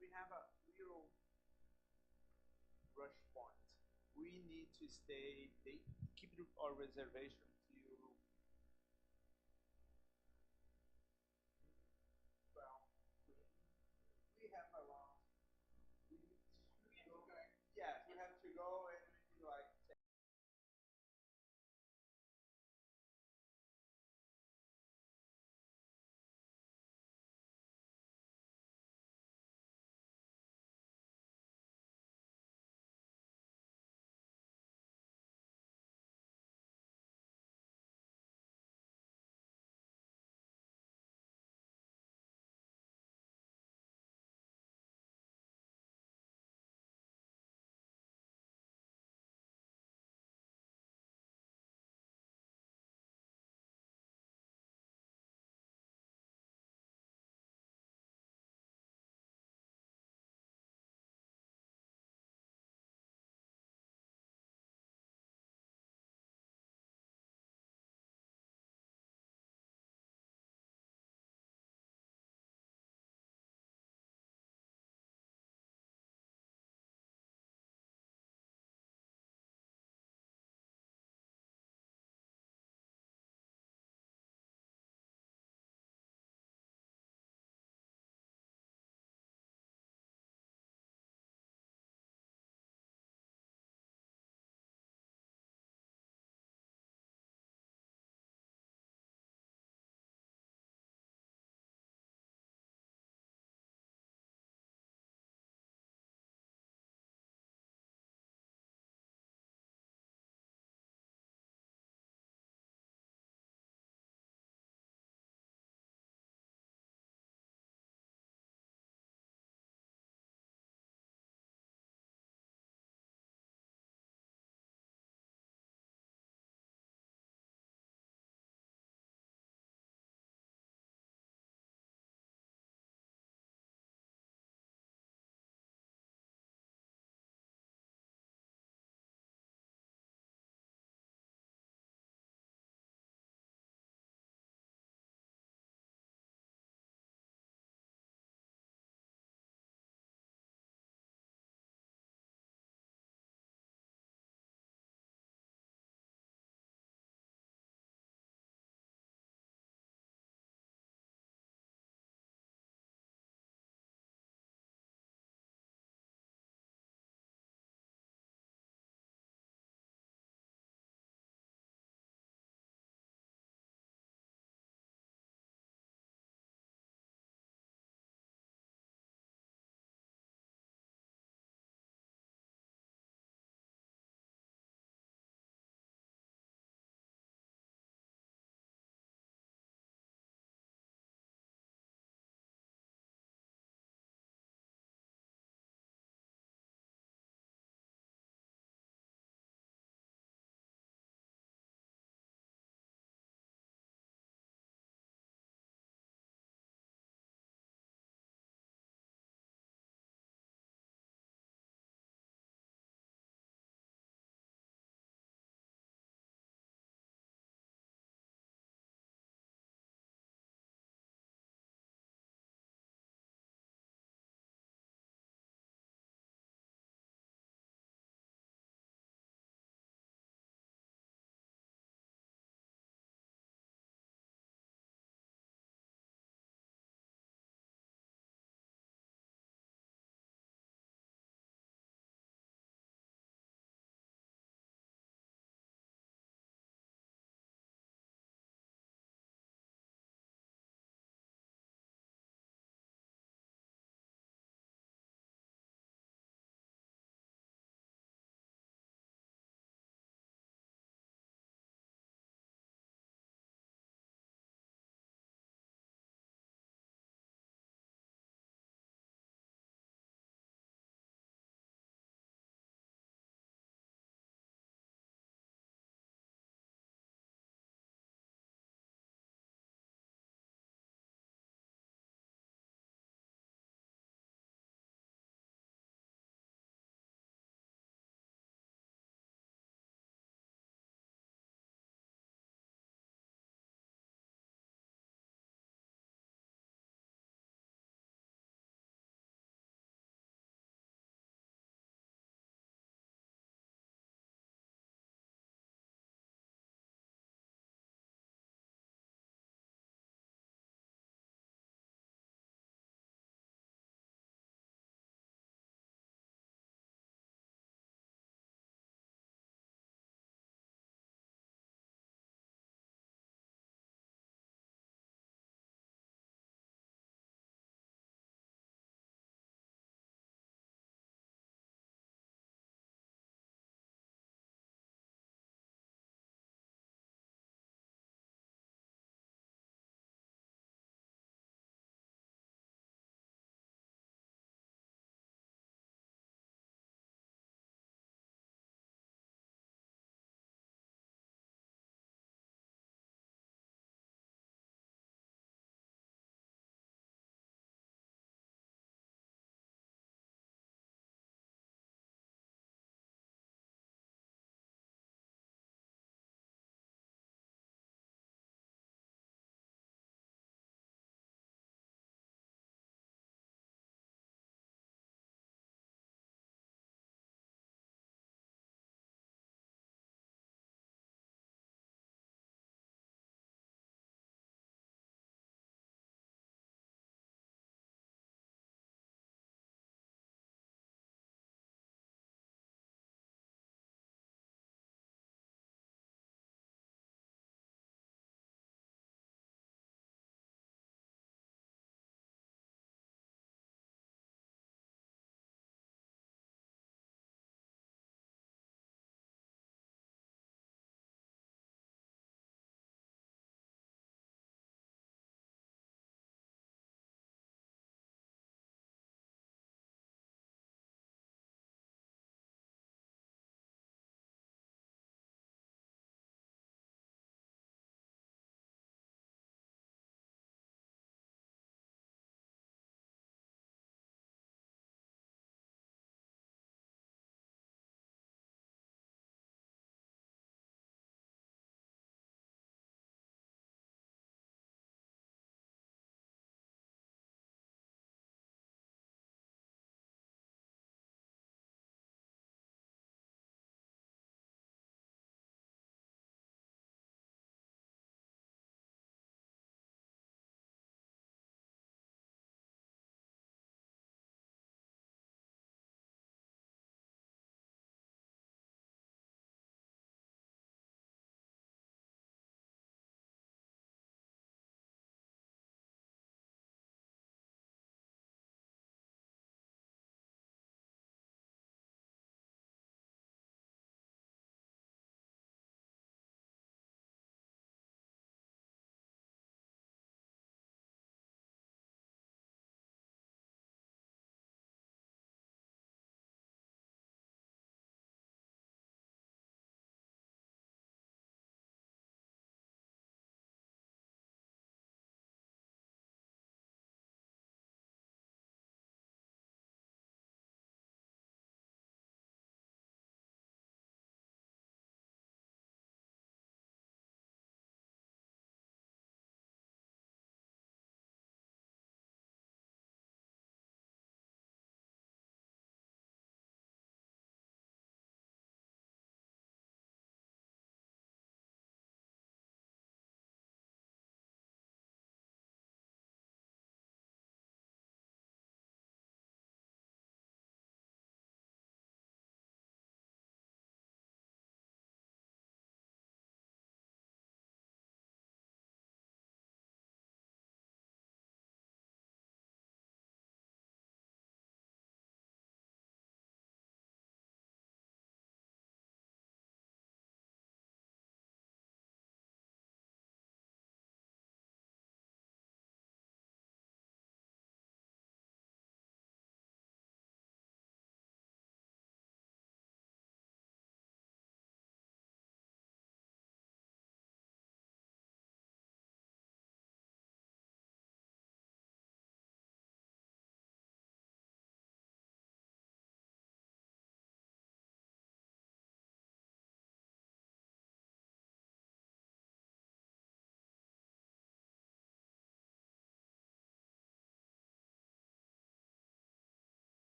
We have a little rush point. We need to stay. They keep our reservation to. Well, we have around. Yeah, we have to go and like.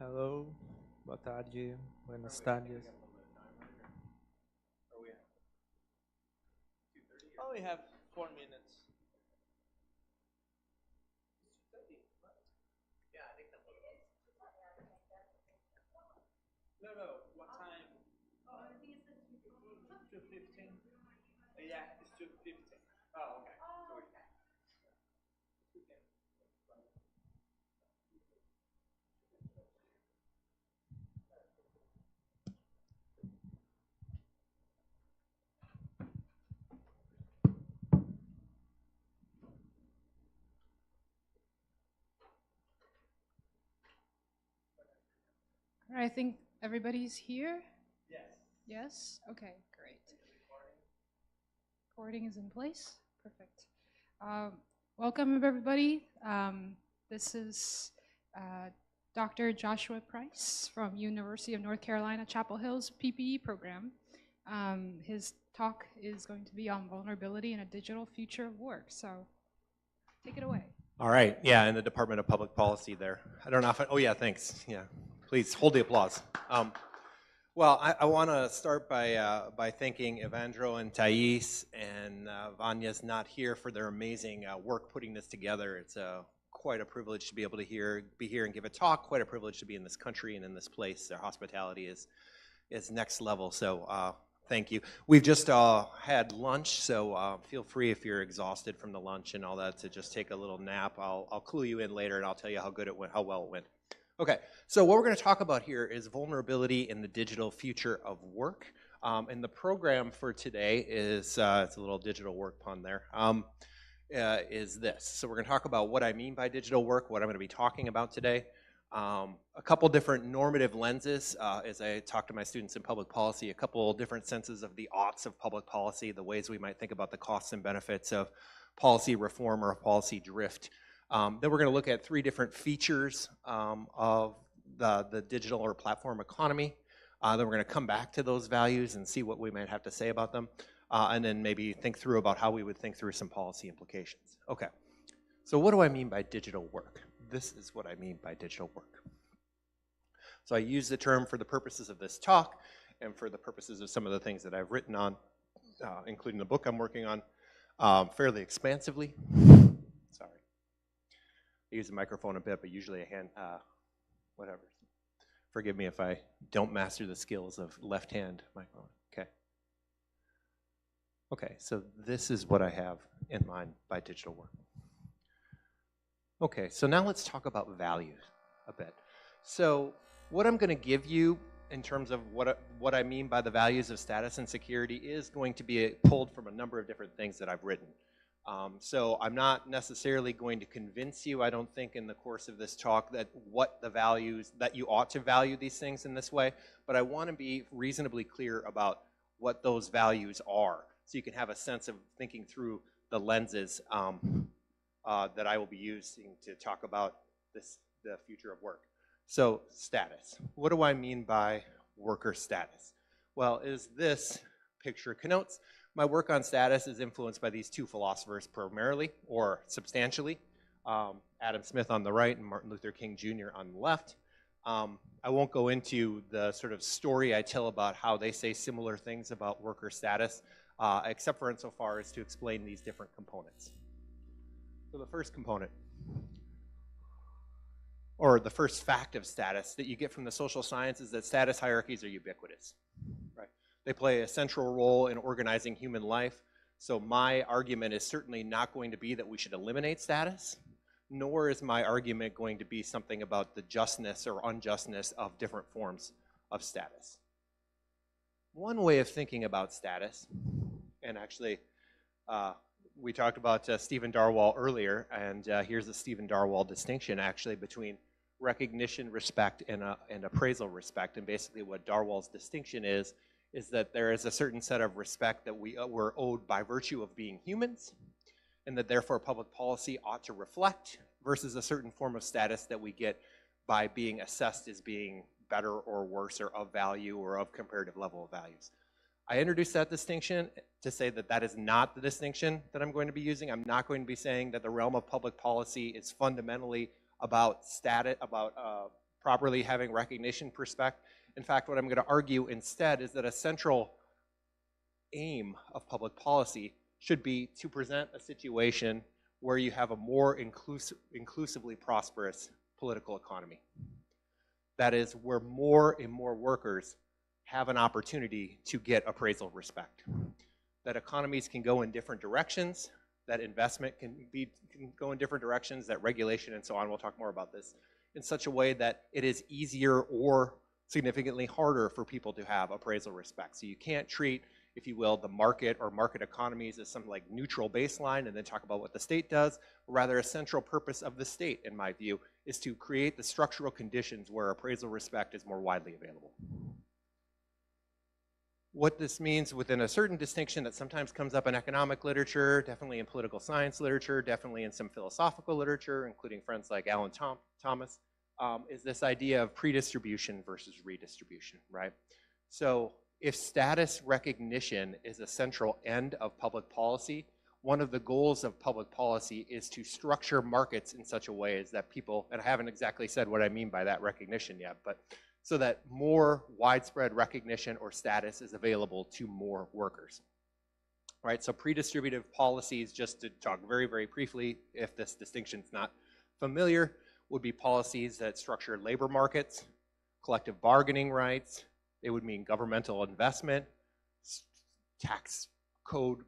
Hello, boa tarde, buenas tardes. Oh, we have 4 minutes. No, what time? Oh, I think it's 2:15. Yeah, it's 2:15. Oh, okay. All right, I think everybody's here. Yes. Yes? Okay, great. Recording is in place. Perfect. Welcome, everybody. This is Dr. Joshua Price from University of North Carolina, Chapel Hill's PPE program. His talk is going to be on vulnerability in a digital future of work. So take it away. All right, yeah, in the Department of Public Policy there. I don't know if oh yeah, thanks, yeah. Please hold the applause. Well, I want to start by thanking Evandro and Thais, and Vanya's not here, for their amazing work putting this together. It's quite a privilege to be able to be here and give a talk, quite a privilege to be in this country and in this place. Their hospitality is next level, so thank you. We've just had lunch, so feel free if you're exhausted from the lunch and all that to just take a little nap. I'll clue you in later and I'll tell you how good it went, how well it went. Okay, so what we're going to talk about here is vulnerability in the digital future of work. And the program for today is, it's a little digital work pun there, is this. So we're going to talk about what I mean by digital work, what I'm going to be talking about today. A couple different normative lenses, as I talk to my students in public policy, a couple different senses of the aughts of public policy, the ways we might think about the costs and benefits of policy reform or policy drift. Then we're going to look at 3 different features of the digital or platform economy. Then we're going to come back to those values and see what we might have to say about them. And then maybe think through about how we would think through some policy implications. Okay, so what do I mean by digital work? This is what I mean by digital work. So I use the term for the purposes of this talk and for the purposes of some of the things that I've written on, including the book I'm working on, fairly expansively. Sorry. I use the microphone a bit, but usually a hand, whatever. Forgive me if I don't master the skills of left-hand microphone. Okay. Okay, so this is what I have in mind by digital work. Okay, so now let's talk about values a bit. So what I'm going to give you in terms of what I mean by the values of status and security is going to be pulled from a number of different things that I've written. So I'm not necessarily going to convince you, I don't think, in the course of this talk that what the values, that you ought to value these things in this way, but I want to be reasonably clear about what those values are, so you can have a sense of thinking through the lenses that I will be using to talk about the future of work. So status. What do I mean by worker status? Well, as this picture connotes, my work on status is influenced by these 2 philosophers primarily, or substantially, Adam Smith on the right and Martin Luther King Jr. on the left. I won't go into the sort of story I tell about how they say similar things about worker status, except for insofar as to explain these different components. So the first component, or the first fact of status that you get from the social sciences, is that status hierarchies are ubiquitous. Right? They play a central role in organizing human life. So my argument is certainly not going to be that we should eliminate status, nor is my argument going to be something about the justness or unjustness of different forms of status. One way of thinking about status, and actually we talked about Stephen Darwall earlier, and here's the Stephen Darwall distinction actually between recognition respect and appraisal respect. And basically what Darwall's distinction is that there is a certain set of respect that we're owed by virtue of being humans, and that therefore public policy ought to reflect, versus a certain form of status that we get by being assessed as being better or worse or of value or of comparative level of values. I introduced that distinction to say that that is not the distinction that I'm going to be using. I'm not going to be saying that the realm of public policy is fundamentally about properly having recognition perspective. In fact, what I'm going to argue instead is that a central aim of public policy should be to present a situation where you have a more inclusively prosperous political economy. That is, where more and more workers have an opportunity to get appraisal respect. That economies can go in different directions, that investment can go in different directions, that regulation and so on, we'll talk more about this, in such a way that it is easier or significantly harder for people to have appraisal respect. So you can't treat, if you will, the market or market economies as something like neutral baseline and then talk about what the state does. Rather, a central purpose of the state, in my view, is to create the structural conditions where appraisal respect is more widely available. What this means within a certain distinction that sometimes comes up in economic literature, definitely in political science literature, definitely in some philosophical literature, including friends like Alan Thomas, is this idea of predistribution versus redistribution, right? So if status recognition is a central end of public policy, one of the goals of public policy is to structure markets in such a way as that people, and I haven't exactly said what I mean by that recognition yet, but so that more widespread recognition or status is available to more workers. Right, so predistributive policies, just to talk very, very briefly, if this distinction's not familiar, would be policies that structure labor markets, collective bargaining rights. They would mean governmental investment, tax code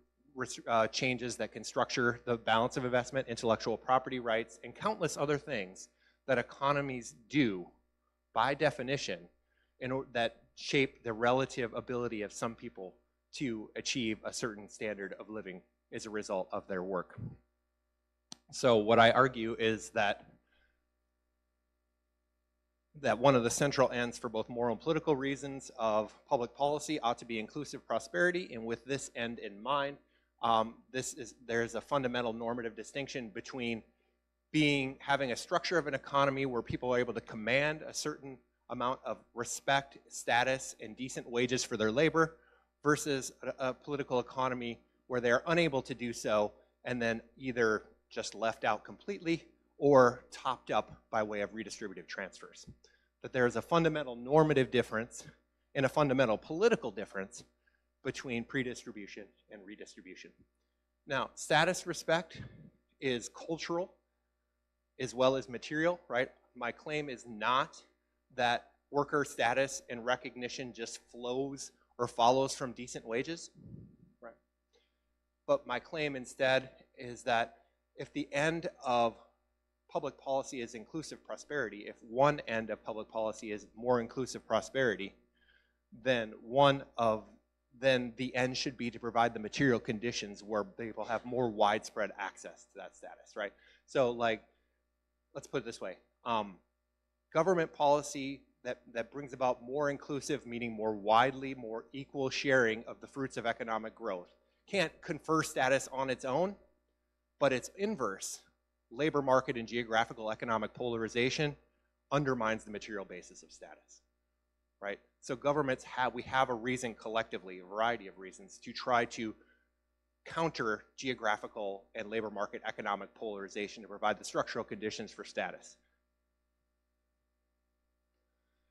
changes that can structure the balance of investment, intellectual property rights, and countless other things that economies do by definition that shape the relative ability of some people to achieve a certain standard of living as a result of their work. So what I argue is that one of the central ends for both moral and political reasons of public policy ought to be inclusive prosperity, and with this end in mind, there's a fundamental normative distinction between having a structure of an economy where people are able to command a certain amount of respect, status, and decent wages for their labor versus a political economy where they're unable to do so and then either just left out completely or topped up by way of redistributive transfers. That there is a fundamental normative difference and a fundamental political difference between predistribution and redistribution. Now, status respect is cultural as well as material, right? My claim is not that worker status and recognition just flows or follows from decent wages, right? But my claim instead is that if the end of public policy is inclusive prosperity, if one end of public policy is more inclusive prosperity, then the end should be to provide the material conditions where people have more widespread access to that status, right? So like, let's put it this way. Government policy that brings about more inclusive, meaning more widely, more equal sharing of the fruits of economic growth, can't confer status on its own, but its inverse, labor market and geographical economic polarization, undermines the material basis of status, right? So governments we have a reason collectively, a variety of reasons, to try to counter geographical and labor market economic polarization to provide the structural conditions for status.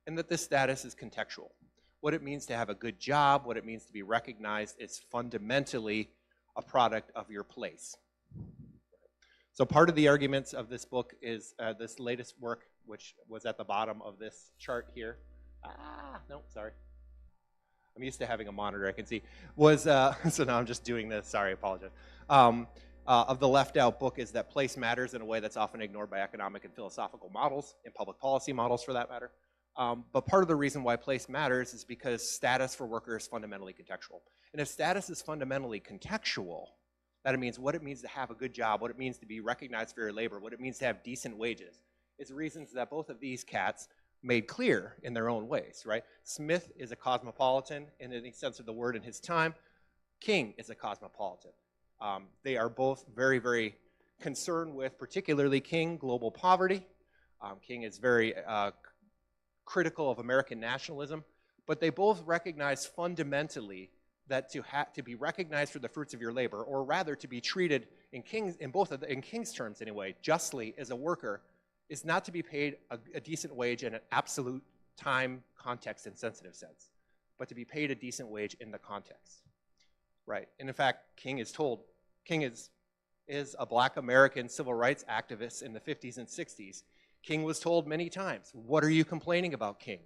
And that this status is contextual. What it means to have a good job, what it means to be recognized is fundamentally a product of your place. So part of the arguments of this book is this latest work, which was at the bottom of this chart here. No, sorry. I'm used to having a monitor I can see. So now I'm just doing this, sorry, I apologize. Of the left out book is that place matters in a way that's often ignored by economic and philosophical models, and public policy models for that matter. But part of the reason why place matters is because status for workers is fundamentally contextual. And if status is fundamentally contextual, that means what it means to have a good job, what it means to be recognized for your labor, what it means to have decent wages, is reasons that both of these cats made clear in their own ways, right? Smith is a cosmopolitan in any sense of the word in his time. King is a cosmopolitan. They are both very, very concerned with, particularly King, global poverty. King is very critical of American nationalism, but they both recognize fundamentally that to be recognized for the fruits of your labor, or rather to be treated in King's terms anyway, justly as a worker, is not to be paid a decent wage in an absolute time, context, and sensitive sense, but to be paid a decent wage in the context, right? And in fact, King is a Black American civil rights activist in the 50s and 60s. King was told many times, what are you complaining about, King?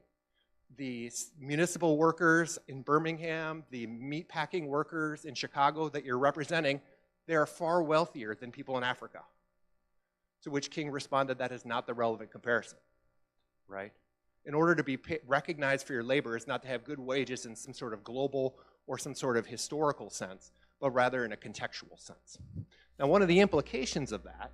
The municipal workers in Birmingham, the meatpacking workers in Chicago that you're representing, they are far wealthier than people in Africa. To which King responded, that is not the relevant comparison, right? In order to be recognized for your labor is not to have good wages in some sort of global or some sort of historical sense, but rather in a contextual sense. Now, one of the implications of that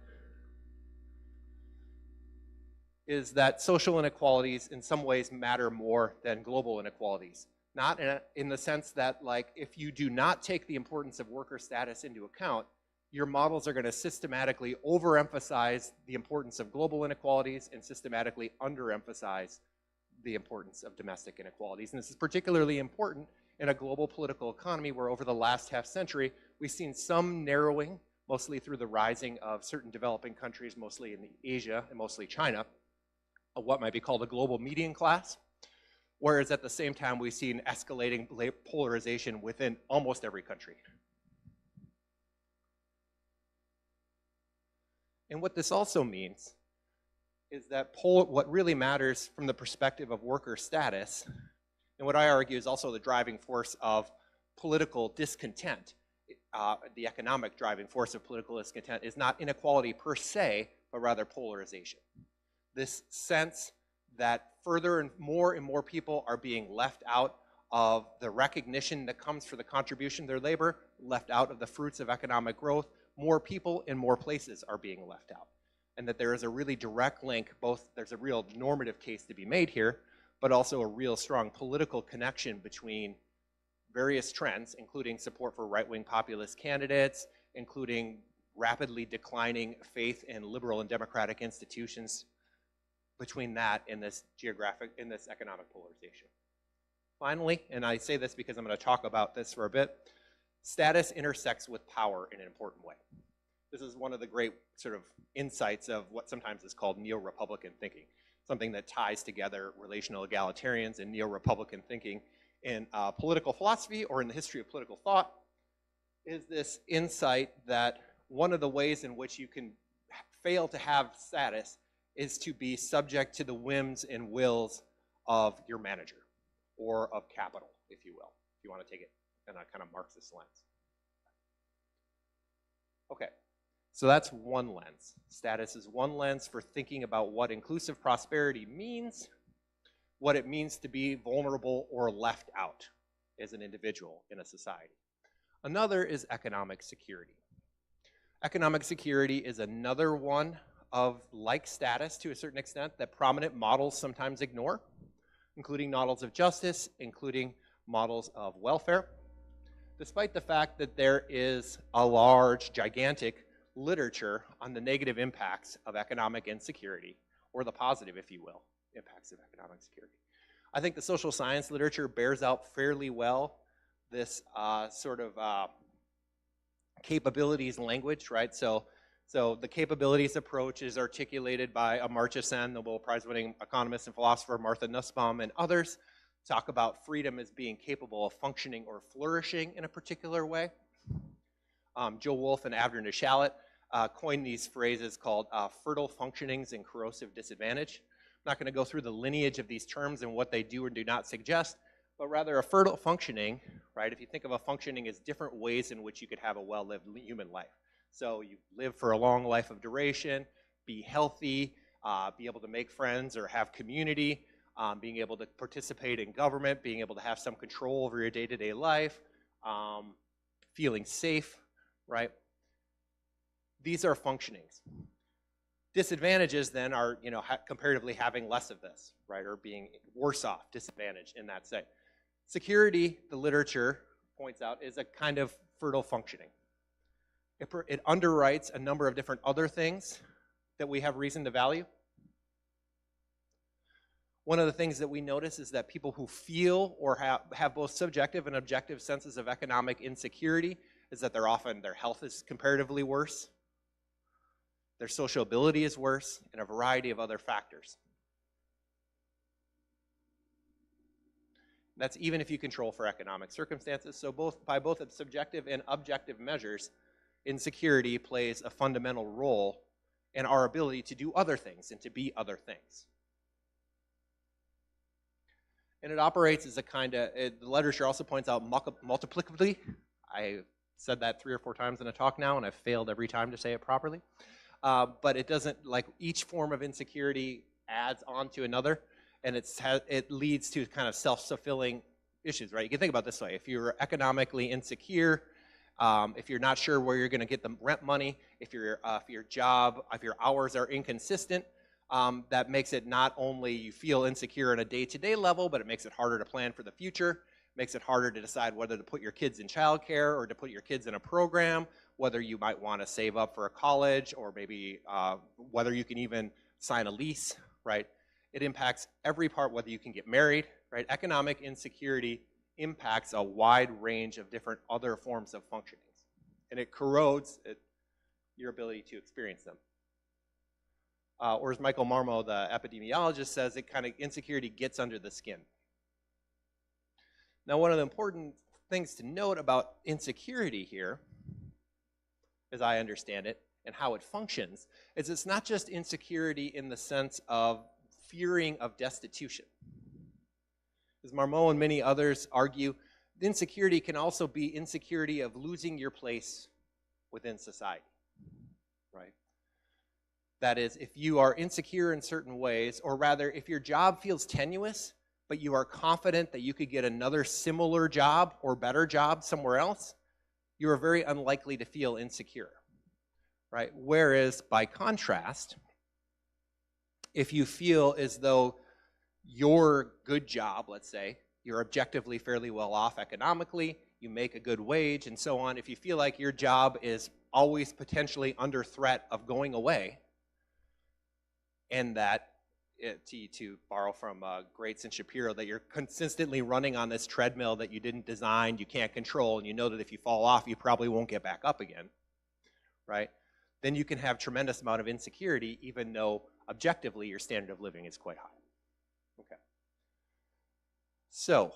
is that social inequalities in some ways matter more than global inequalities. Not in the sense that, like, if you do not take the importance of worker status into account, your models are going to systematically overemphasize the importance of global inequalities and systematically underemphasize the importance of domestic inequalities. And this is particularly important in a global political economy where over the last half century, we've seen some narrowing, mostly through the rising of certain developing countries, mostly in Asia and mostly China, of what might be called a global median class, whereas at the same time we've seen escalating polarization within almost every country. And what this also means is that what really matters from the perspective of worker status, and what I argue is also the driving force of political discontent, the economic driving force of political discontent, is not inequality per se, but rather polarization. This sense that further and more people are being left out of the recognition that comes for the contribution of their labor, left out of the fruits of economic growth. More people in more places are being left out. And that there is a really direct link, both there's a real normative case to be made here, but also a real strong political connection between various trends, including support for right-wing populist candidates, including rapidly declining faith in liberal and democratic institutions, between that and this economic polarization. Finally, and I say this because I'm going to talk about this for a bit, status intersects with power in an important way. This is one of the great sort of insights of what sometimes is called neo-Republican thinking, something that ties together relational egalitarians and neo-Republican thinking in political philosophy or in the history of political thought, is this insight that one of the ways in which you can fail to have status is to be subject to the whims and wills of your manager or of capital, if you will, if you want to take it in a kind of Marxist lens. Okay, so that's one lens. Status is one lens for thinking about what inclusive prosperity means, what it means to be vulnerable or left out as an individual in a society. Another is economic security. Economic security is another one of like status to a certain extent that prominent models sometimes ignore, including models of justice, including models of welfare, despite the fact that there is a large, gigantic literature on the negative impacts of economic insecurity, or the positive, if you will, impacts of economic security. I think the social science literature bears out fairly well this sort of capabilities language, right? So the capabilities approach is articulated by Amartya Sen, Nobel Prize-winning economist and philosopher Martha Nussbaum, and others talk about freedom as being capable of functioning or flourishing in a particular way. Joe Wolf and Avner Nishalet coined these phrases called fertile functionings and corrosive disadvantage. I'm not going to go through the lineage of these terms and what they do or do not suggest, but rather a fertile functioning, right? If you think of a functioning as different ways in which you could have a well-lived human life. So you live for a long life of duration, be healthy, be able to make friends or have community, being able to participate in government, being able to have some control over your day-to-day life, feeling safe, right? These are functionings. Disadvantages then are, comparatively having less of this, right, or being worse off, disadvantaged in that sense. Security, the literature points out, is a kind of fertile functioning. It underwrites a number of different other things that we have reason to value. One of the things that we notice is that people who feel or have both subjective and objective senses of economic insecurity is that their health is comparatively worse. their sociability is worse, and a variety of other factors. That's even if you control for economic circumstances. So by both subjective and objective measures, insecurity plays a fundamental role in our ability to do other things and to be other things. And it operates as a kind of, the literature also points out multiplicatively. I said that 3 or 4 times in a talk now, and I've failed every time to say it properly. But it doesn't, like each form of insecurity adds on to another, and it leads to kind of self-fulfilling issues, right? You can think about it this way. If you're economically insecure, if you're not sure where you're going to get the rent money, if your hours are inconsistent, that makes it not only you feel insecure on a day-to-day level, but it makes it harder to plan for the future, makes it harder to decide whether to put your kids in childcare or to put your kids in a program, whether you might want to save up for a college, or maybe whether you can even sign a lease, right? It impacts every part, whether you can get married, right? Economic insecurity impacts a wide range of different other forms of functionings, and it corrodes your ability to experience them. Or as Michael Marmo, the epidemiologist, says, insecurity gets under the skin. Now, one of the important things to note about insecurity here, as I understand it, and how it functions, is it's not just insecurity in the sense of fearing of destitution. As Marmo and many others argue, insecurity can also be insecurity of losing your place within society, right? That is, if you are insecure in certain ways, or rather, if your job feels tenuous, but you are confident that you could get another similar job or better job somewhere else, you are very unlikely to feel insecure, right? Whereas, by contrast, if you feel as though your good job, let's say, you're objectively fairly well off economically, you make a good wage, and so on, if you feel like your job is always potentially under threat of going away, and that, to borrow from Greats and Shapiro, that you're consistently running on this treadmill that you didn't design, you can't control, and you know that if you fall off, you probably won't get back up again, right? Then you can have tremendous amount of insecurity, even though objectively your standard of living is quite high. Okay. So,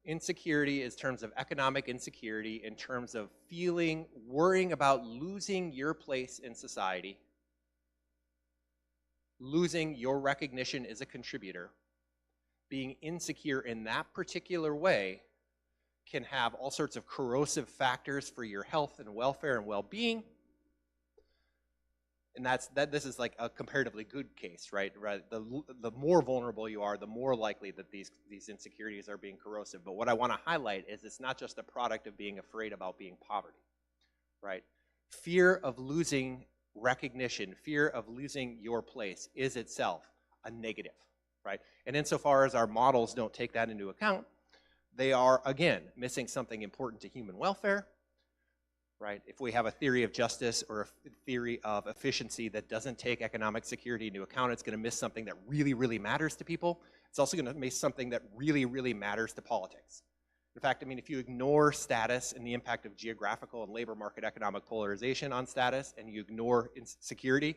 insecurity in terms of economic insecurity, in terms of worrying about losing your place in society, losing your recognition as a contributor, being insecure in that particular way can have all sorts of corrosive factors for your health and welfare and well-being. And this is like a comparatively good case, right? The more vulnerable you are, the more likely that these insecurities are being corrosive. But what I want to highlight is it's not just a product of being afraid about being poverty, right? Fear of losing recognition, fear of losing your place is itself a negative, right? And insofar as our models don't take that into account, they are, again, missing something important to human welfare, right? If we have a theory of justice or a theory of efficiency that doesn't take economic security into account, it's going to miss something that really, really matters to people. It's also going to miss something that really, really matters to politics. In fact, I mean, if you ignore status and the impact of geographical and labor market economic polarization on status, and you ignore security,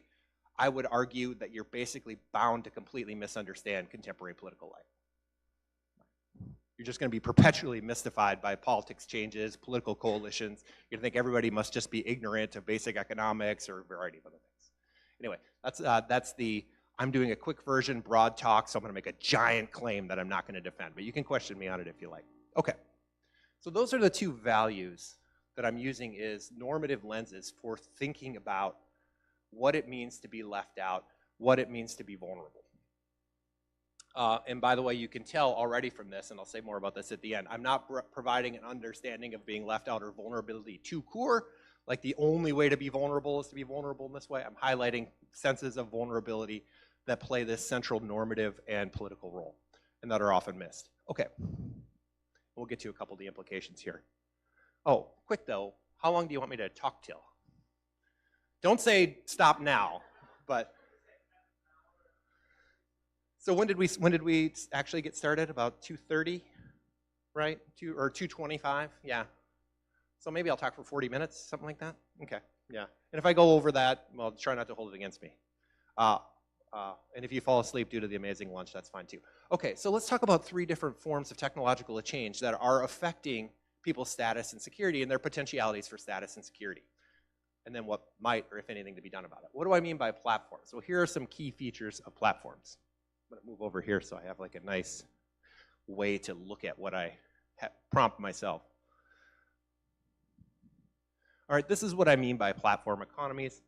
I would argue that you're basically bound to completely misunderstand contemporary political life. You're just going to be perpetually mystified by politics changes, political coalitions. You're going to think everybody must just be ignorant of basic economics or a variety of other things. Anyway, that's I'm doing a quick version, broad talk, so I'm going to make a giant claim that I'm not going to defend, but you can question me on it if you like. Okay. So those are the two values that I'm using as normative lenses for thinking about what it means to be left out, what it means to be vulnerable. And by the way, you can tell already from this, and I'll say more about this at the end, I'm not providing an understanding of being left out or vulnerability too core, like the only way to be vulnerable is to be vulnerable in this way. I'm highlighting senses of vulnerability that play this central normative and political role, and that are often missed. Okay. We'll get to a couple of the implications here. Oh, quick though, how long do you want me to talk till? Don't say stop now, but so when did we actually get started? About 2:30, right? 2:25, yeah. So maybe I'll talk for 40 minutes, something like that. Okay, yeah. And if I go over that, well, try not to hold it against me. And if you fall asleep due to the amazing lunch, that's fine too. Okay, so let's talk about 3 different forms of technological change that are affecting people's status and security and their potentialities for status and security. And then what might, or if anything, to be done about it. What do I mean by platforms? So here are some key features of platforms. I'm gonna move over here so I have like a nice way to look at what I prompt myself. All right, this is what I mean by platform economies.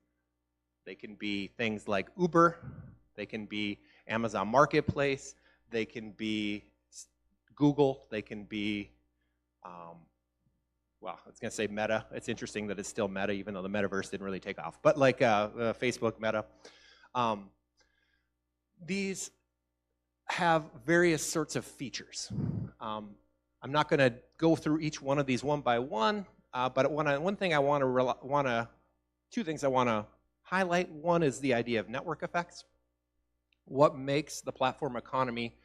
They can be things like Uber, they can be Amazon Marketplace, they can be Google, they can be, well, I was gonna say Meta. It's interesting that it's still Meta, even though the metaverse didn't really take off. But like Facebook, Meta. These have various sorts of features. I'm not gonna go through each one of these one by one, but two things I wanna highlight. One is the idea of network effects. What makes the platform economy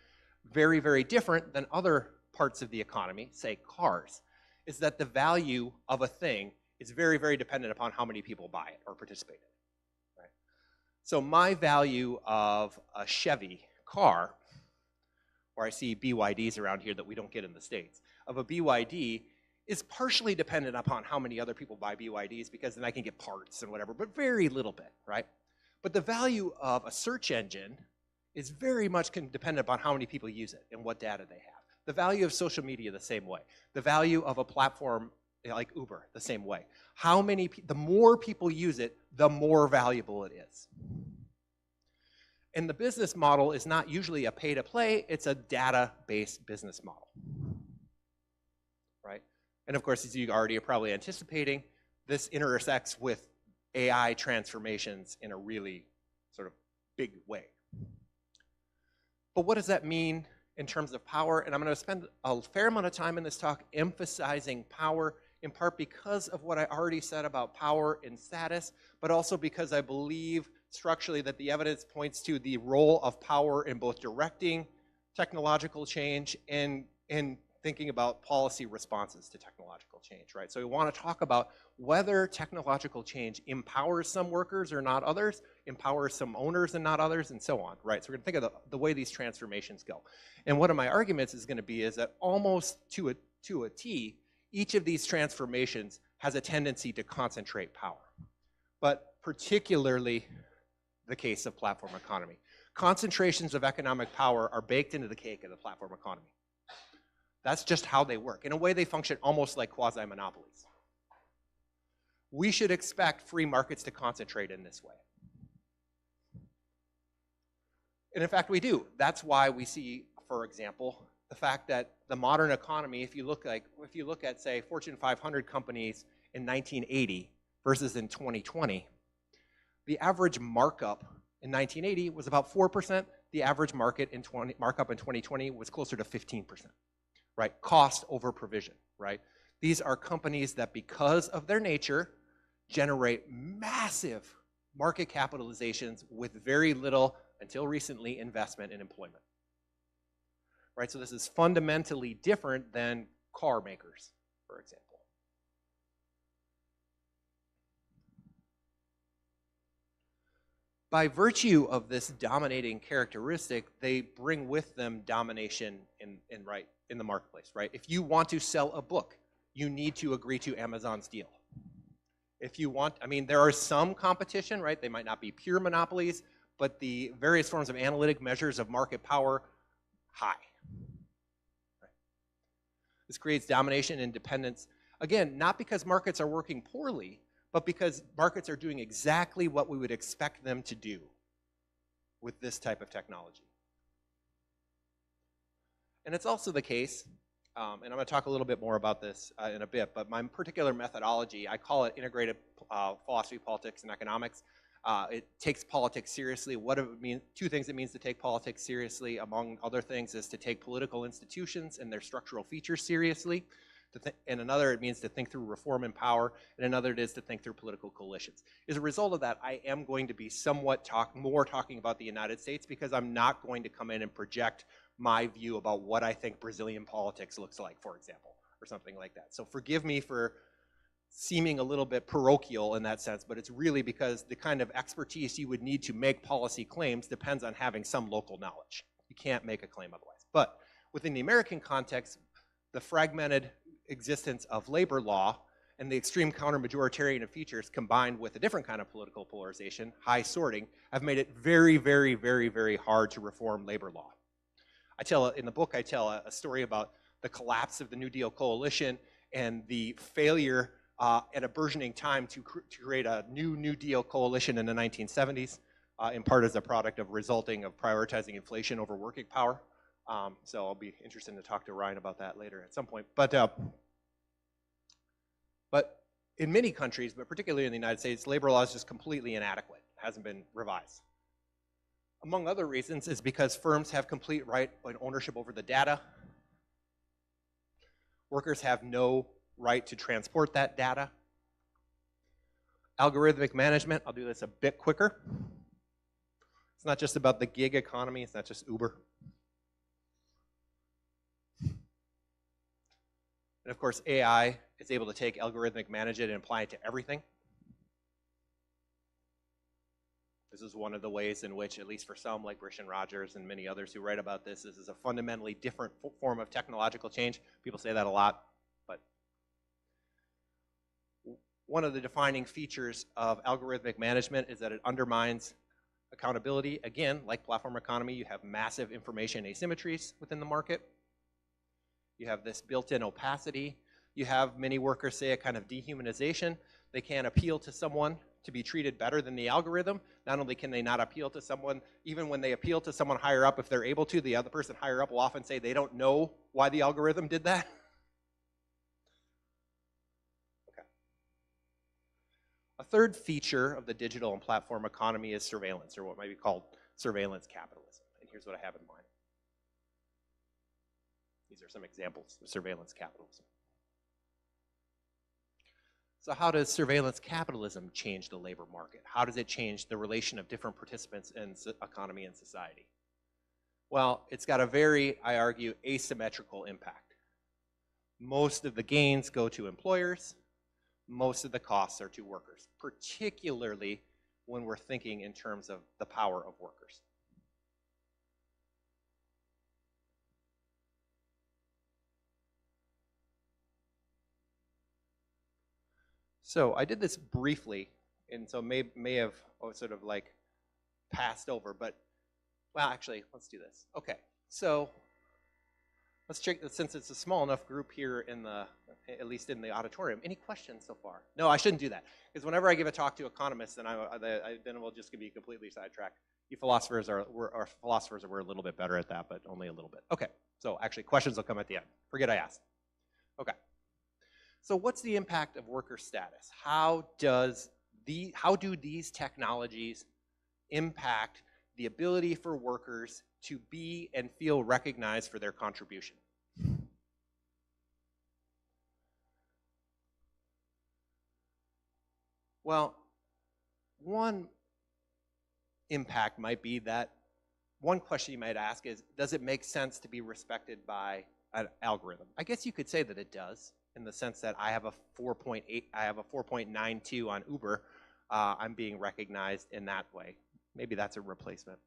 very, very different than other parts of the economy, say cars, is that the value of a thing is very, very dependent upon how many people buy it or participate in it. Right? So my value of a Chevy car, or I see BYDs around here that we don't get in the States, of a BYD is partially dependent upon how many other people buy BYDs, because then I can get parts and whatever, but very little bit, right? But the value of a search engine is very much dependent upon how many people use it and what data they have. The value of social media the same way. The value of a platform like Uber the same way. The more people use it, the more valuable it is. And the business model is not usually a pay-to-play, it's a data-based business model, right? And of course, as you already are probably anticipating, this intersects with AI transformations in a really sort of big way. But what does that mean in terms of power? And I'm going to spend a fair amount of time in this talk emphasizing power, in part because of what I already said about power and status, but also because I believe structurally that the evidence points to the role of power in both directing technological change and in thinking about policy responses to technological change, right? So we want to talk about whether technological change empowers some workers or not others, empowers some owners and not others, and so on, right? So we're going to think of the way these transformations go. And one of my arguments is going to be is that almost to a T, each of these transformations has a tendency to concentrate power, but particularly the case of platform economy. Concentrations of economic power are baked into the cake of the platform economy. That's just how they work. In a way, they function almost like quasi-monopolies. We should expect free markets to concentrate in this way. And in fact, we do. That's why we see, for example, the fact that the modern economy, if you look at, say, Fortune 500 companies in 1980 versus in 2020, the average markup in 1980 was about 4%. The average markup in 2020 was closer to 15%. Right? Cost over provision, right? These are companies that, because of their nature, generate massive market capitalizations with very little, until recently, investment in employment. Right? So this is fundamentally different than car makers, for example. By virtue of this dominating characteristic, they bring with them domination in the marketplace, right? If you want to sell a book, you need to agree to Amazon's deal. If you want, I mean, there are some competition, right? They might not be pure monopolies, but the various forms of analytic measures of market power, high. Right? This creates domination and dependence. Again, not because markets are working poorly, but because markets are doing exactly what we would expect them to do with this type of technology. And it's also the case, and I'm going to talk a little bit more about this in a bit, but my particular methodology, I call it integrated philosophy, politics, and economics. It takes politics seriously. What it means, 2 things it means to take politics seriously, among other things, is to take political institutions and their structural features seriously. And another, it means to think through reform and power, and another it is to think through political coalitions. As a result of that, I am going to be somewhat more talking about the United States, because I'm not going to come in and project my view about what I think Brazilian politics looks like, for example, or something like that. So forgive me for seeming a little bit parochial in that sense, but it's really because the kind of expertise you would need to make policy claims depends on having some local knowledge. You can't make a claim otherwise. But within the American context, the fragmented existence of labor law and the extreme counter-majoritarian of features combined with a different kind of political polarization, high sorting, have made it very, very, very, very hard to reform labor law. In the book, I tell a story about the collapse of the New Deal coalition and the failure at a burgeoning time to create a New Deal coalition in the 1970s, in part as a product of resulting of prioritizing inflation over working power. So I'll be interested to talk to Ryan about that later at some point. But in many countries, but particularly in the United States, labor law is just completely inadequate. It hasn't been revised. Among other reasons is because firms have complete right and ownership over the data. Workers have no right to transport that data. Algorithmic management, I'll do this a bit quicker. It's not just about the gig economy, it's not just Uber. And of course, AI is able to take algorithmic management and apply it to everything. This is one of the ways in which, at least for some, like Brish Rogers and many others who write about this is a fundamentally different form of technological change. People say that a lot, but one of the defining features of algorithmic management is that it undermines accountability. Again, like platform economy, you have massive information asymmetries within the market. You have this built-in opacity. You have many workers say a kind of dehumanization. They can't appeal to someone to be treated better than the algorithm. Not only can they not appeal to someone, even when they appeal to someone higher up, if they're able to, the other person higher up will often say they don't know why the algorithm did that. Okay. A third feature of the digital and platform economy is surveillance, or what might be called surveillance capitalism. And here's what I have in mind. These are some examples of surveillance capitalism. So how does surveillance capitalism change the labor market? How does it change the relation of different participants in economy and society? Well, it's got a very, I argue, asymmetrical impact. Most of the gains go to employers. Most of the costs are to workers, particularly when we're thinking in terms of the power of workers. So I did this briefly, and so may have sort of like passed over, but, well, actually, let's do this. Okay, so let's check, since it's a small enough group here in the, at least in the auditorium, any questions so far? No, I shouldn't do that, because whenever I give a talk to economists, then then we'll just be completely sidetracked. You philosophers we're a little bit better at that, but only a little bit. Okay, so actually questions will come at the end. Forget I asked. Okay. So what's the impact of worker status? How do these technologies impact the ability for workers to be and feel recognized for their contribution? Well, one impact might be that one question you might ask is, does it make sense to be respected by an algorithm? I guess you could say that it does, in the sense that I have a 4.92 on Uber. I'm being recognized in that way. Maybe that's a replacement.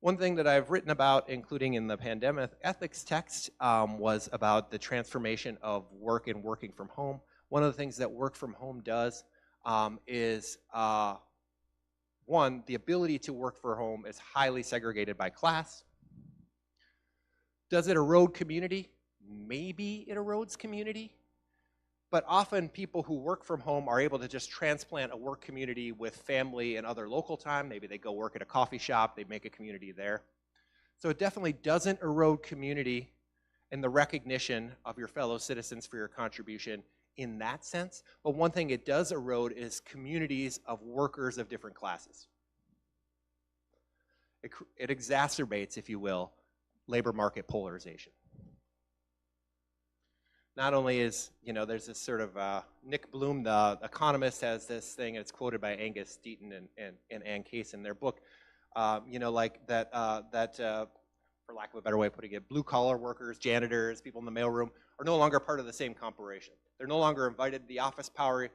One thing that I've written about, including in the pandemic ethics text, was about the transformation of work and working from home. One of the things that work from home does is, one, the ability to work from home is highly segregated by class. Does it erode community? Maybe it erodes community, but often people who work from home are able to just transplant a work community with family and other local time. Maybe they go work at a coffee shop, they make a community there. So it definitely doesn't erode community and the recognition of your fellow citizens for your contribution in that sense. But one thing it does erode is communities of workers of different classes. It exacerbates, if you will, labor market polarization. Not only is, there's this sort of, Nick Bloom, the economist, has this thing, it's quoted by Angus Deaton and Ann Case in their book, like that for lack of a better way of putting it, blue-collar workers, janitors, people in the mailroom, are no longer part of the same corporation. They're no longer invited to the office party.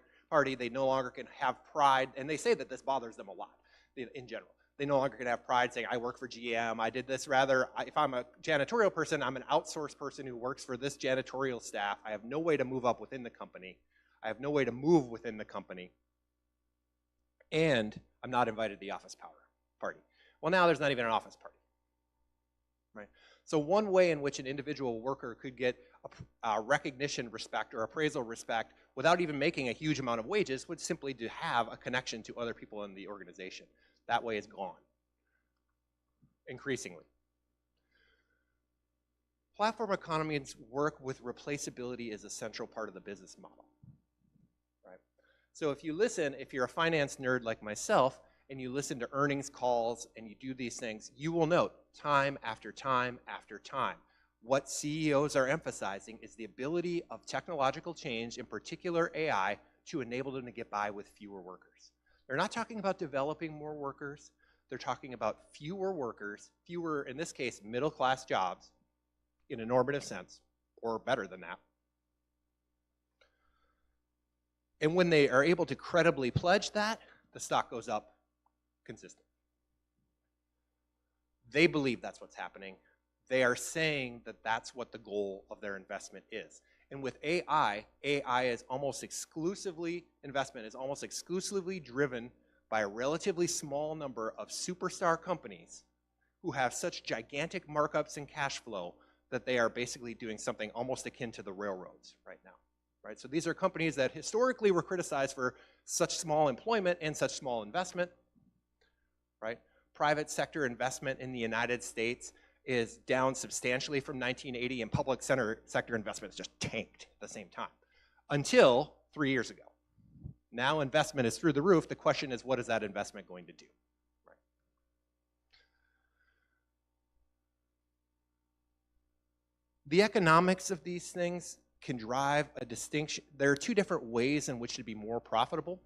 They no longer can have pride, and they say that this bothers them a lot in general. They no longer can have pride saying, I work for GM, I did this. Rather, if I'm a janitorial person, I'm an outsourced person who works for this janitorial staff. I have no way to move up within the company. I have no way to move within the company. And I'm not invited to the office party. Well, now there's not even an office party. Right? So one way in which an individual worker could get recognition respect or appraisal respect without even making a huge amount of wages would simply to have a connection to other people in the organization. That way is gone, increasingly. Platform economies work with replaceability as a central part of the business model. Right? So if you're a finance nerd like myself, and you listen to earnings calls and you do these things, you will note time after time after time, what CEOs are emphasizing is the ability of technological change, in particular AI, to enable them to get by with fewer workers. They're not talking about developing more workers. They're talking about fewer workers, fewer, in this case, middle-class jobs, in a normative sense, or better than that. And when they are able to credibly pledge that, the stock goes up consistently. They believe that's what's happening. They are saying that that's what the goal of their investment is. And with AI is almost exclusively, investment is almost exclusively driven by a relatively small number of superstar companies who have such gigantic markups in cash flow that they are basically doing something almost akin to the railroads right now. Right? So these are companies that historically were criticized for such small employment and such small investment. Right? Private sector investment in the United States is down substantially from 1980, and public sector investment is just tanked at the same time, until 3 years ago. Now investment is through the roof. The question is, what is that investment going to do? Right. The economics of these things can drive a distinction. There are two different ways in which to be more profitable.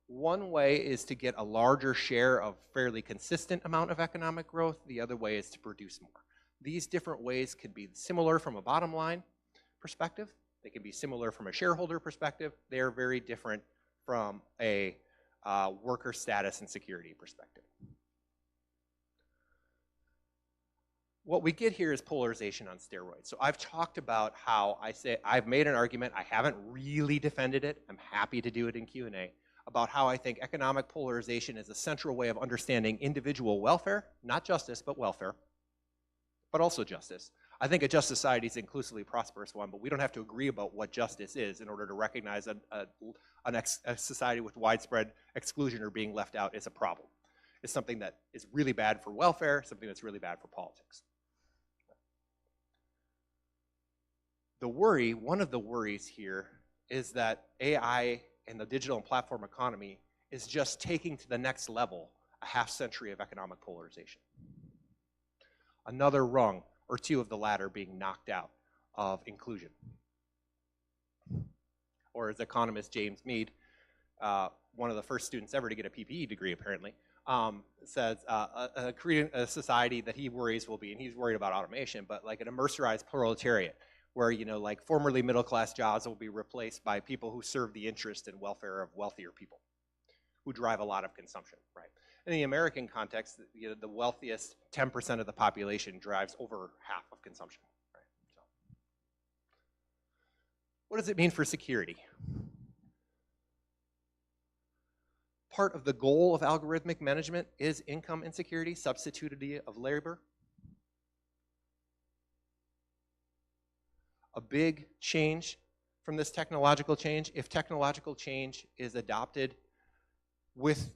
One way is to get a larger share of fairly consistent amount of economic growth. The other way is to produce more. These different ways could be similar from a bottom line perspective. They can be similar from a shareholder perspective. They are very different from a worker status and security perspective. What we get here is polarization on steroids. So I've talked about how I've made an argument. I haven't really defended it. I'm happy to do it in Q&A. About how I think economic polarization is a central way of understanding individual welfare, not justice, but welfare, but also justice. I think a just society is an inclusively prosperous one, but we don't have to agree about what justice is in order to recognize a society with widespread exclusion or being left out is a problem. It's something that is really bad for welfare, something that's really bad for politics. One of the worries here is that AI and the digital and platform economy is just taking to the next level a half century of economic polarization. Another rung or two of the ladder being knocked out of inclusion. Or as economist James Mead, one of the first students ever to get a PPE degree apparently, says creating a society that he worries will be, and he's worried about automation, but like an immerserized proletariat, where, you know, like formerly middle-class jobs will be replaced by people who serve the interest and welfare of wealthier people, who drive a lot of consumption, right? In the American context, you know, the wealthiest 10% of the population drives over half of consumption, right? So, what does it mean for security? Part of the goal of algorithmic management is income insecurity, substitutability of labor. A big change from this technological change, if technological change is adopted with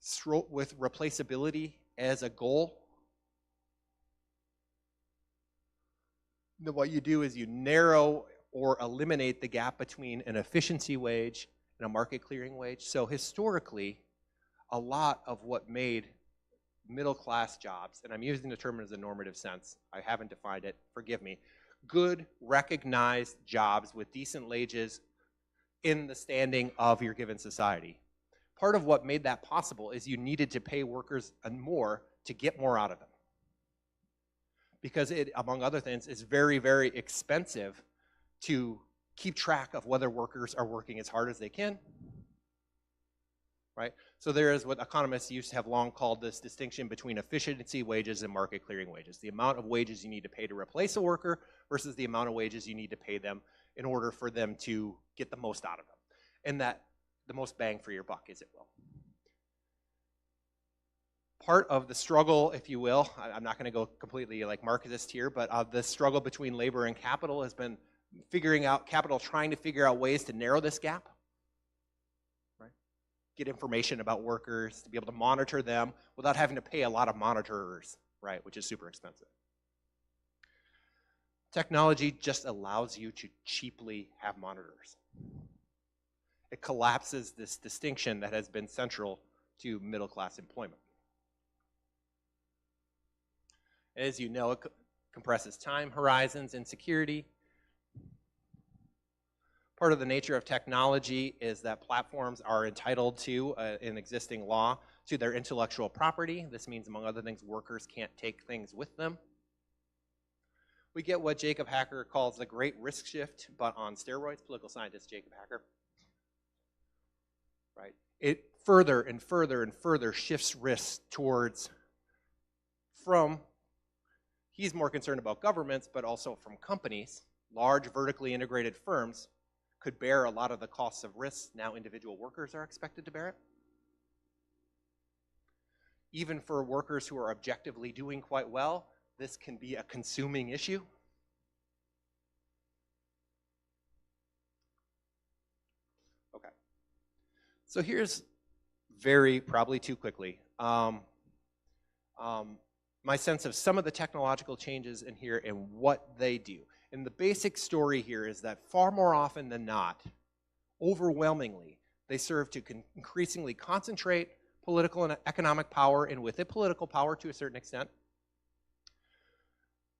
replaceability as a goal, then what you do is you narrow or eliminate the gap between an efficiency wage and a market clearing wage. So historically, a lot of what made middle class jobs, and I'm using the term as a normative sense, I haven't defined it, forgive me, good, recognized jobs with decent wages in the standing of your given society. Part of what made that possible is you needed to pay workers more to get more out of them. because it, among other things, is very, very expensive to keep track of whether workers are working as hard as they can, right? So there is what economists used to have long called this distinction between efficiency wages and market clearing wages. The amount of wages you need to pay to replace a worker versus the amount of wages you need to pay them in order for them to get the most out of them. And that the most bang for your buck, as it will. Part of the struggle, if you will, I'm not going to go completely like Marxist here, but the struggle between labor and capital has been figuring out, capital trying to figure out ways to narrow this gap, right? Get information about workers, to be able to monitor them without having to pay a lot of monitorers, right, which is super expensive. Technology just allows you to cheaply have monitors. It collapses this distinction that has been central to middle-class employment. As you know, it compresses time horizons and security. Part of the nature of technology is that platforms are entitled to, in existing law, to their intellectual property. This means, among other things, workers can't take things with them. We get what Jacob Hacker calls the great risk shift, but on steroids, political scientist Jacob Hacker. Right? It further and further and further shifts risks towards, from, he's more concerned about governments, but also from companies. Large vertically integrated firms could bear a lot of the costs of risks. Now individual workers are expected to bear it. Even for workers who are objectively doing quite well, this can be a consuming issue. Okay. So here's probably too quickly, my sense of some of the technological changes in here and what they do. And the basic story here is that far more often than not, overwhelmingly, they serve to increasingly concentrate political and economic power, and with it, political power to a certain extent.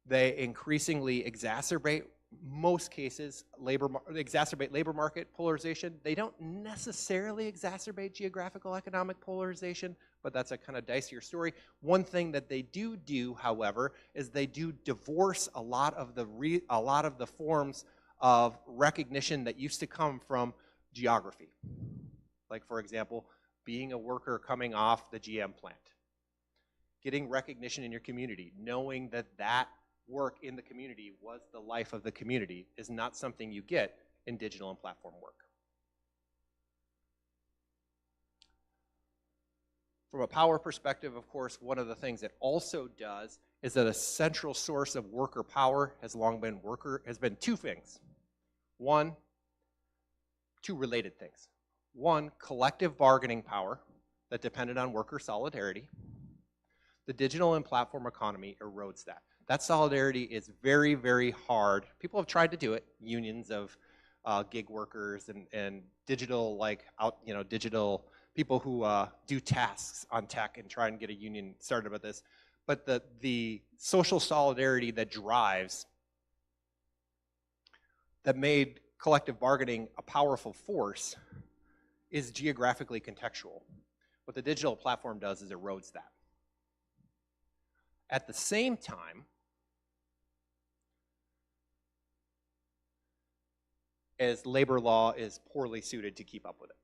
They increasingly exacerbate, most cases, exacerbate labor market polarization. They don't necessarily exacerbate geographical economic polarization, but that's a kind of dicier story. One thing that they do, however, is they do divorce a lot of the forms of recognition that used to come from geography. Like, for example, being a worker coming off the GM plant. Getting recognition in your community, knowing that that work in the community was the life of the community, is not something you get in digital and platform work. From a power perspective, of course, one of the things it also does is that a central source of worker power has been two things. Two related things. One, collective bargaining power that depended on worker solidarity. The digital and platform economy erodes that. That solidarity is very, very hard. People have tried to do it. Unions of gig workers and digital, digital people who do tasks on tech and try and get a union started about this. But the social solidarity that made collective bargaining a powerful force is geographically contextual. What the digital platform does is erodes that. At the same time, as labor law is poorly suited to keep up with it.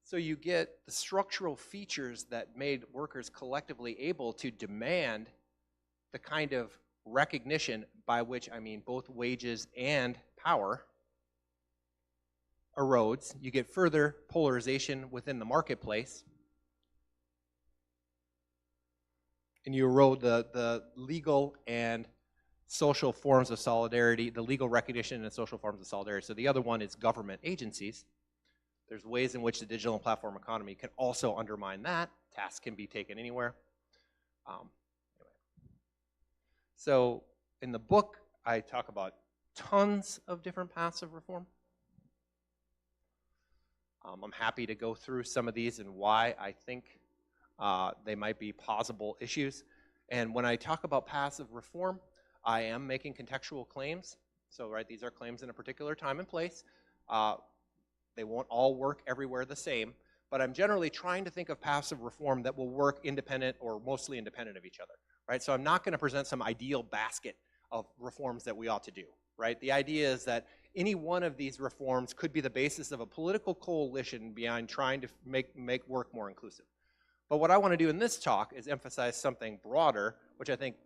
So you get the structural features that made workers collectively able to demand the kind of recognition, by which I mean both wages and power, erodes. You get further polarization within the marketplace. And you erode the legal and social forms of solidarity, the legal recognition and social forms of solidarity. So the other one is government agencies. There's ways in which the digital and platform economy can also undermine that. Tasks can be taken anywhere. Anyway. So in the book, I talk about tons of different paths of reform. I'm happy to go through some of these and why I think they might be possible issues. And when I talk about paths of reform, I am making contextual claims. So, right, these are claims in a particular time and place. They won't all work everywhere the same, but I'm generally trying to think of paths of reform that will work independent or mostly independent of each other, right? So I'm not going to present some ideal basket of reforms that we ought to do, right? The idea is that any one of these reforms could be the basis of a political coalition behind trying to make work more inclusive. But what I want to do in this talk is emphasize something broader, which I think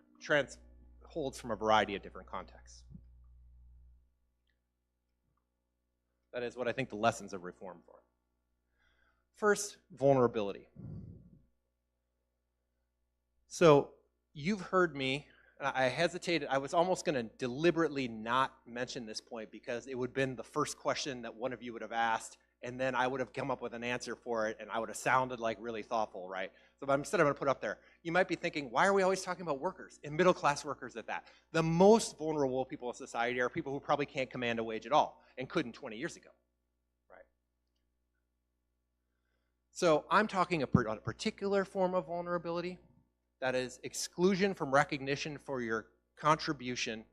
holds from a variety of different contexts. That is what I think the lessons of reform are. First, vulnerability. So you've heard me, and I hesitated, I was almost going to deliberately not mention this point because it would have been the first question that one of you would have asked, and then I would have come up with an answer for it, and I would have sounded like really thoughtful, right? So instead I'm going to put up there. You might be thinking, why are we always talking about workers, and middle-class workers at that? The most vulnerable people in society are people who probably can't command a wage at all, and couldn't 20 years ago. So I'm talking about a particular form of vulnerability, that is exclusion from recognition for your contribution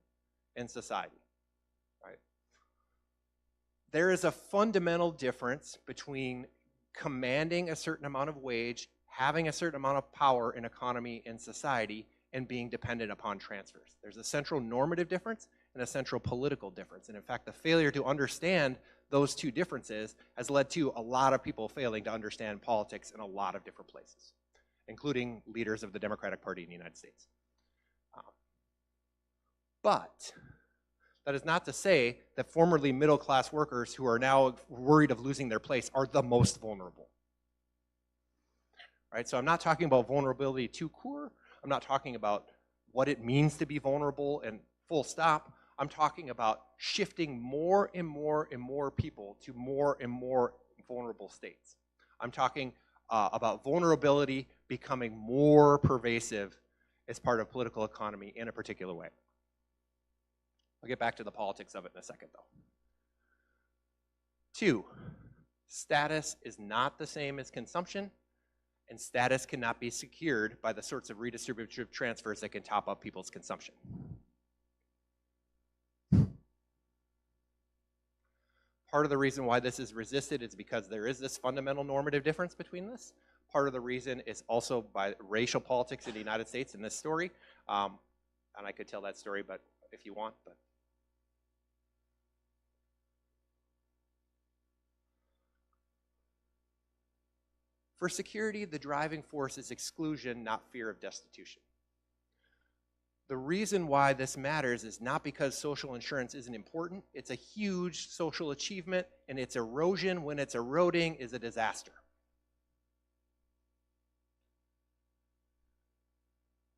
in society, right? There is a fundamental difference between commanding a certain amount of wage, having a certain amount of power in economy and society, and being dependent upon transfers. There's a central normative difference and a central political difference. And in fact, the failure to understand those two differences has led to a lot of people failing to understand politics in a lot of different places, including leaders of the Democratic Party in the United States. But that is not to say that formerly middle-class workers who are now worried of losing their place are the most vulnerable. Right? So I'm not talking about vulnerability to core. I'm not talking about what it means to be vulnerable and full stop. I'm talking about shifting more and more and more people to more and more vulnerable states. I'm talking about vulnerability becoming more pervasive as part of political economy in a particular way. I'll get back to the politics of it in a second, though. 2, status is not the same as consumption, and status cannot be secured by the sorts of redistributive transfers that can top up people's consumption. Part of the reason why this is resisted is because there is this fundamental normative difference between this. Part of the reason is also by racial politics in the United States in this story. And I could tell that story, but if you want. But for security, the driving force is exclusion, not fear of destitution. The reason why this matters is not because social insurance isn't important. It's a huge social achievement, and its erosion, when it's eroding, is a disaster.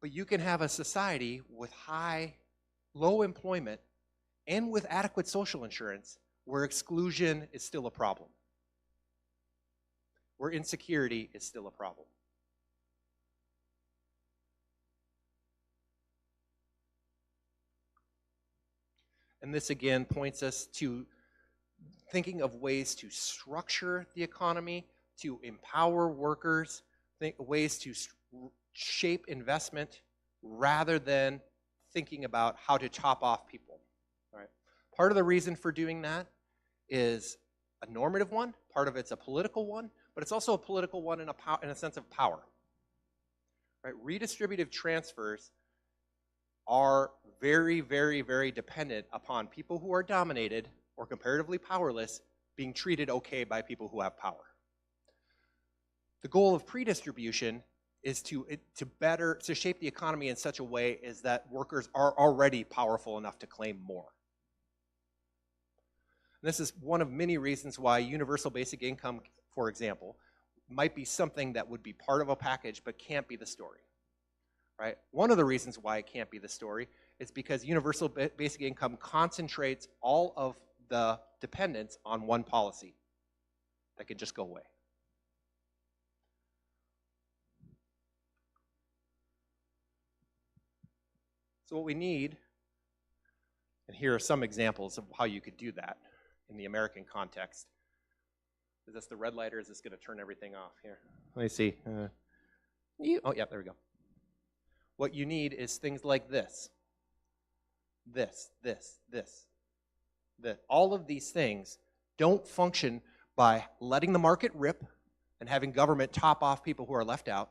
But you can have a society with low employment and with adequate social insurance where exclusion is still a problem, where insecurity is still a problem. And this again points us to thinking of ways to structure the economy, to empower workers, ways to shape investment rather than thinking about how to top off people. All right. Part of the reason for doing that is a normative one, part of it's a political one, but it's also a political one in a sense of power. Right? Redistributive transfers are very, very, very dependent upon people who are dominated or comparatively powerless being treated okay by people who have power. The goal of predistribution is to shape the economy in such a way as that workers are already powerful enough to claim more. And this is one of many reasons why universal basic income, for example, might be something that would be part of a package but can't be the story. Right? One of the reasons why it can't be the story is because universal basic income concentrates all of the dependence on one policy that can just go away. So what we need, and here are some examples of how you could do that in the American context. Is this the red light or is this going to turn everything off here? Let me see. Oh, yeah, there we go. What you need is things like this. This. All of these things don't function by letting the market rip, and having government top off people who are left out.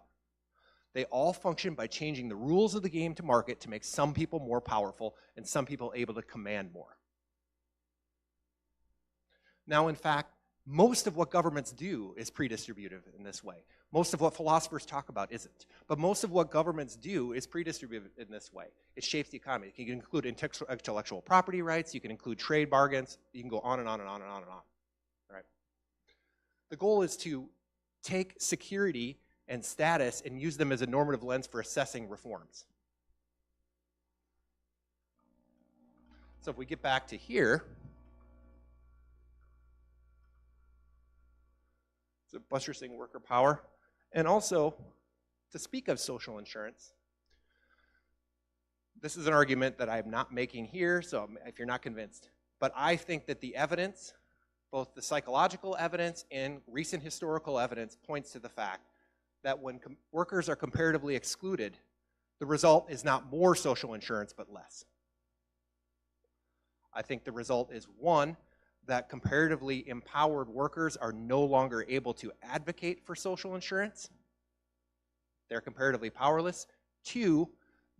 They all function by changing the rules of the game to market to make some people more powerful and some people able to command more. Now, in fact, most of what governments do is pre-distributive in this way. Most of what philosophers talk about isn't. But most of what governments do is pre-distributive in this way. It shapes the economy. You can include intellectual property rights, you can include trade bargains, you can go on and on and on and on and on. All right. The goal is to take security and status and use them as a normative lens for assessing reforms. So if we get back to here, so buttressing worker power, and also to speak of social insurance, this is an argument that I'm not making here, so if you're not convinced, but I think that the evidence, both the psychological evidence and recent historical evidence, points to the fact that when workers are comparatively excluded, the result is not more social insurance, but less. I think the result is, one, that comparatively empowered workers are no longer able to advocate for social insurance. They're comparatively powerless. Two,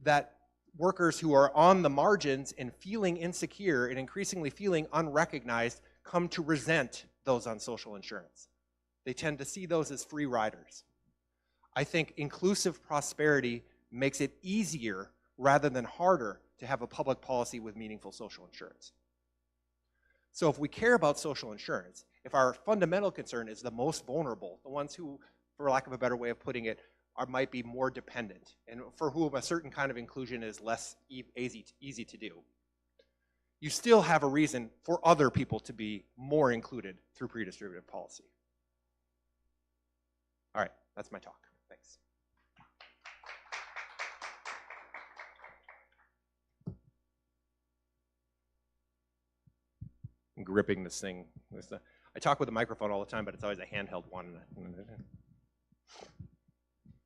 that workers who are on the margins and feeling insecure and increasingly feeling unrecognized come to resent those on social insurance. They tend to see those as free riders. I think inclusive prosperity makes it easier rather than harder to have a public policy with meaningful social insurance. So if we care about social insurance, if our fundamental concern is the most vulnerable, the ones who, for lack of a better way of putting it, might be more dependent, and for whom a certain kind of inclusion is less easy to do, you still have a reason for other people to be more included through pre-distributive policy. All right, that's my talk. Thanks. I'm gripping this thing. I talk with a microphone all the time, but it's always a handheld one.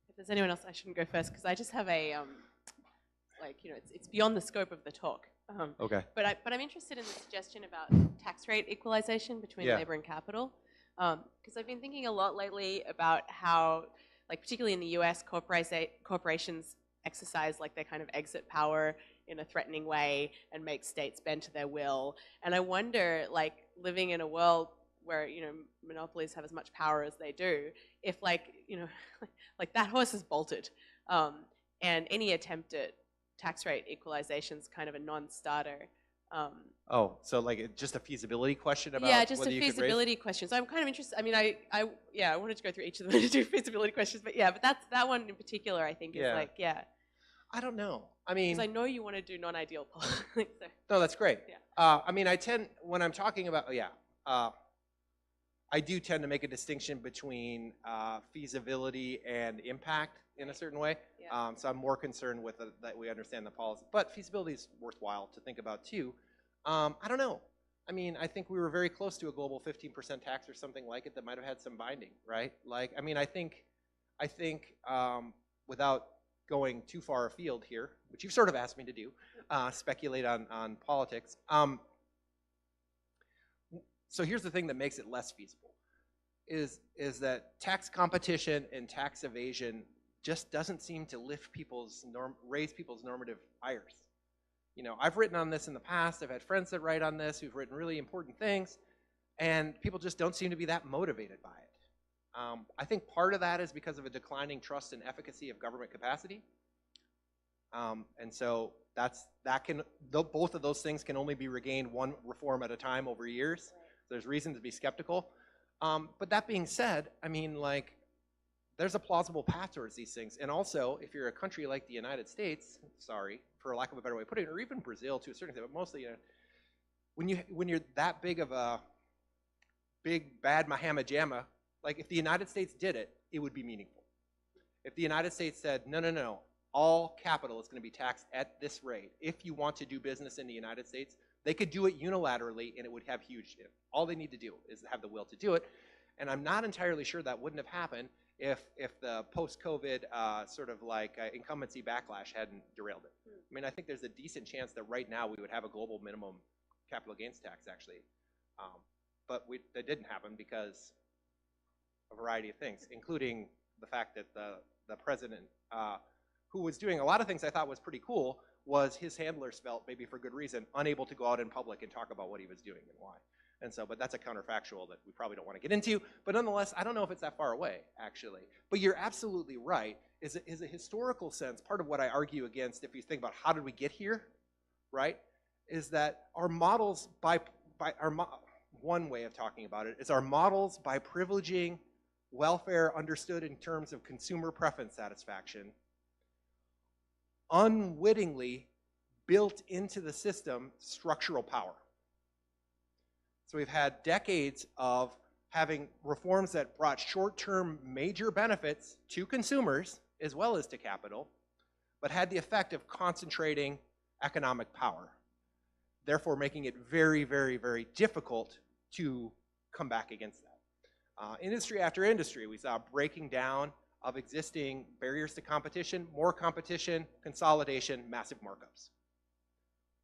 If there's anyone else, I shouldn't go first because I just have a, it's beyond the scope of the talk. Okay. But I'm interested in the suggestion about tax rate equalization between labor and capital, because I've been thinking a lot lately about how, like particularly in the US, corporations exercise like their kind of exit power in a threatening way and make states bend to their will. And I wonder, like living in a world where, monopolies have as much power as they do, if like that horse is bolted, and any attempt at tax rate equalization is kind of a non-starter. So like just a feasibility question about just whether a you could raise? feasibility question. So I'm kind of interested. I mean, I wanted to go through each of them to do feasibility questions, but that one in particular, I think is I don't know. I mean, because I know you want to do non-ideal politics. So. No, that's great. Yeah. I mean, when I'm talking about, I do tend to make a distinction between feasibility and impact in a certain way. Yeah. So I'm more concerned with that we understand the policy. But feasibility is worthwhile to think about too. I don't know. I mean, I think we were very close to a global 15% tax or something like it that might have had some binding, right? Like, I mean, I think without going too far afield here, which you've sort of asked me to do, speculate on politics. So here's the thing that makes it less feasible, is that tax competition and tax evasion just doesn't seem to raise people's normative ires. I've written on this in the past. I've had friends that write on this who've written really important things, and people just don't seem to be that motivated by it. I think part of that is because of a declining trust and efficacy of government capacity. And so both of those things can only be regained one reform at a time over years. There's reason to be skeptical. But that being said, I mean, like, there's a plausible path towards these things. And also, if you're a country like the United States, sorry, for lack of a better way of putting it, or even Brazil to a certain extent, but mostly, when you're that big of a big bad Mahama Jama, like if the United States did it, it would be meaningful. If the United States said, no, all capital is going to be taxed at this rate. If you want to do business in the United States, they could do it unilaterally and it would have huge, all they need to do is have the will to do it. And I'm not entirely sure that wouldn't have happened if the post-COVID sort of like incumbency backlash hadn't derailed it. I mean, I think there's a decent chance that right now we would have a global minimum capital gains tax actually. But that didn't happen because a variety of things, including the fact that the president, who was doing a lot of things I thought was pretty cool, was his handlers felt, maybe for good reason, unable to go out in public and talk about what he was doing and why. And so, but that's a counterfactual that we probably don't want to get into. But nonetheless, I don't know if it's that far away, actually. But you're absolutely right. Is a historical sense, part of what I argue against, if you think about how did we get here, right, is that our models one way of talking about it is our models, by privileging welfare understood in terms of consumer preference satisfaction, unwittingly built into the system structural power. So we've had decades of having reforms that brought short-term major benefits to consumers as well as to capital, but had the effect of concentrating economic power, therefore making it very, very, very difficult to come back against that. Industry after industry, we saw breaking down of existing barriers to competition, more competition, consolidation, massive markups,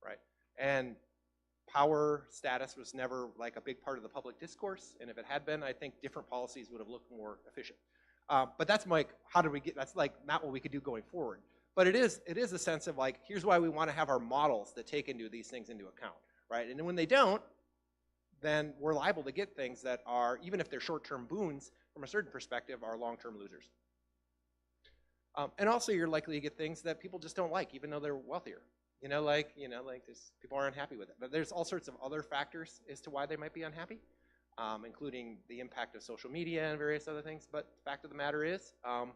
right? And power status was never like a big part of the public discourse, and if it had been, I think different policies would have looked more efficient. But that's like, how did we get, that's like not what we could do going forward. But it is a sense of like, here's why we want to have our models that take into these things into account, right? And when they don't, then we're liable to get things that are, even if they're short-term boons, from a certain perspective, are long-term losers. And also you're likely to get things that people just don't like, even though they're wealthier. Like there's, people aren't happy with it. But there's all sorts of other factors as to why they might be unhappy, including the impact of social media and various other things. But the fact of the matter is, I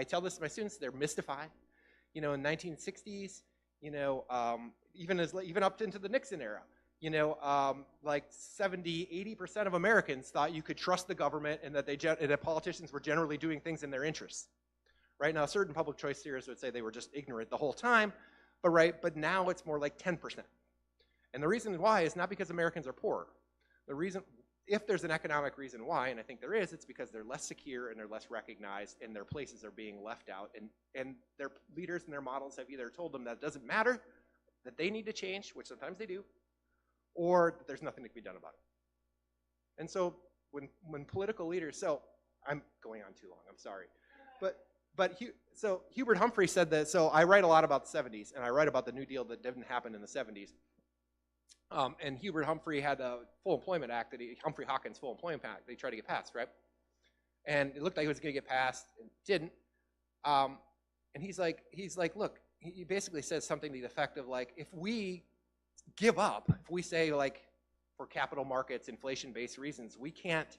tell this to my students, they're mystified. In 1960s, even up into the Nixon era, like 70, 80% of Americans thought you could trust the government and that politicians were generally doing things in their interests. Right now, certain public choice theorists would say they were just ignorant the whole time, but now it's more like 10%. And the reason why is not because Americans are poor. The reason, if there's an economic reason why, and I think there is, it's because they're less secure and they're less recognized and their places are being left out, and their leaders and their models have either told them that it doesn't matter, that they need to change, which sometimes they do, or that there's nothing that can be done about it. And so when political leaders, so I'm going on too long, I'm sorry. So Hubert Humphrey said that, so I write a lot about the 70s, and I write about the New Deal that didn't happen in the 70s. And Hubert Humphrey had a Full Employment Act, Humphrey-Hawkins Full Employment Act, they tried to get passed, right? And it looked like it was gonna get passed, and it didn't. And he's like, look, he basically says something to the effect of like, if we give up, if we say like, for capital markets, inflation-based reasons, we can't,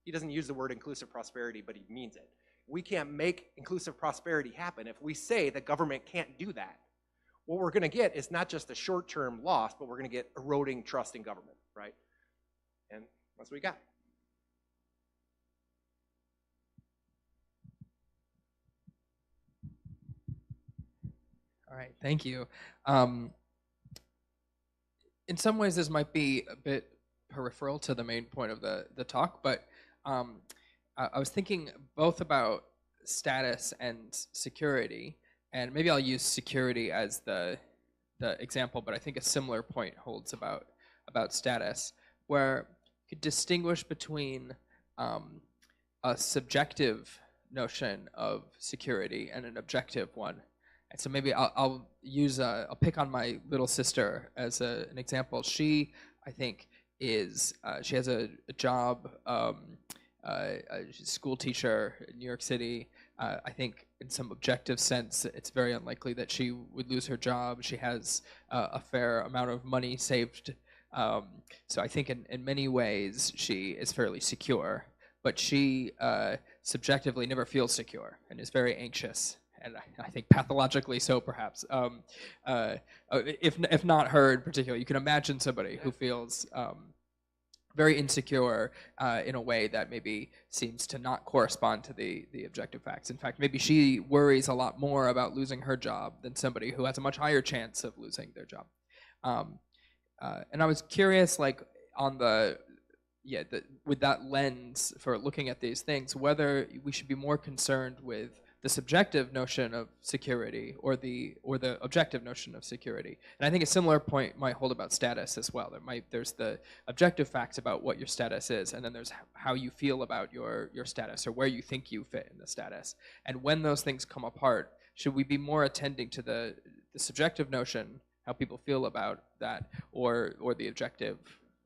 he doesn't use the word inclusive prosperity, but he means it. We can't make inclusive prosperity happen if we say the government can't do that. What we're gonna get is not just a short-term loss, but we're gonna get eroding trust in government, right? And that's what we got. All right, thank you. In some ways, this might be a bit peripheral to the main point of the talk, but I was thinking both about status and security, and maybe I'll use security as the example, but I think a similar point holds about status, where you could distinguish between a subjective notion of security and an objective one. And so maybe I'll pick on my little sister as an example. She, I think, she has a job, she's a school teacher in New York City. I think in some objective sense, it's very unlikely that she would lose her job. She has a fair amount of money saved. So I think in many ways, she is fairly secure, but she subjectively never feels secure and is very anxious. And I think pathologically so, perhaps. If not her in particular, you can imagine somebody who feels very insecure in a way that maybe seems to not correspond to the objective facts. In fact, maybe she worries a lot more about losing her job than somebody who has a much higher chance of losing their job. And I was curious, like, on with that lens for looking at these things, whether we should be more concerned with the subjective notion of security or the objective notion of security. And I think a similar point might hold about status as well. There's the objective facts about what your status is, and then there's how you feel about your status or where you think you fit in the status. And when those things come apart, should we be more attending to the subjective notion, how people feel about that, or the objective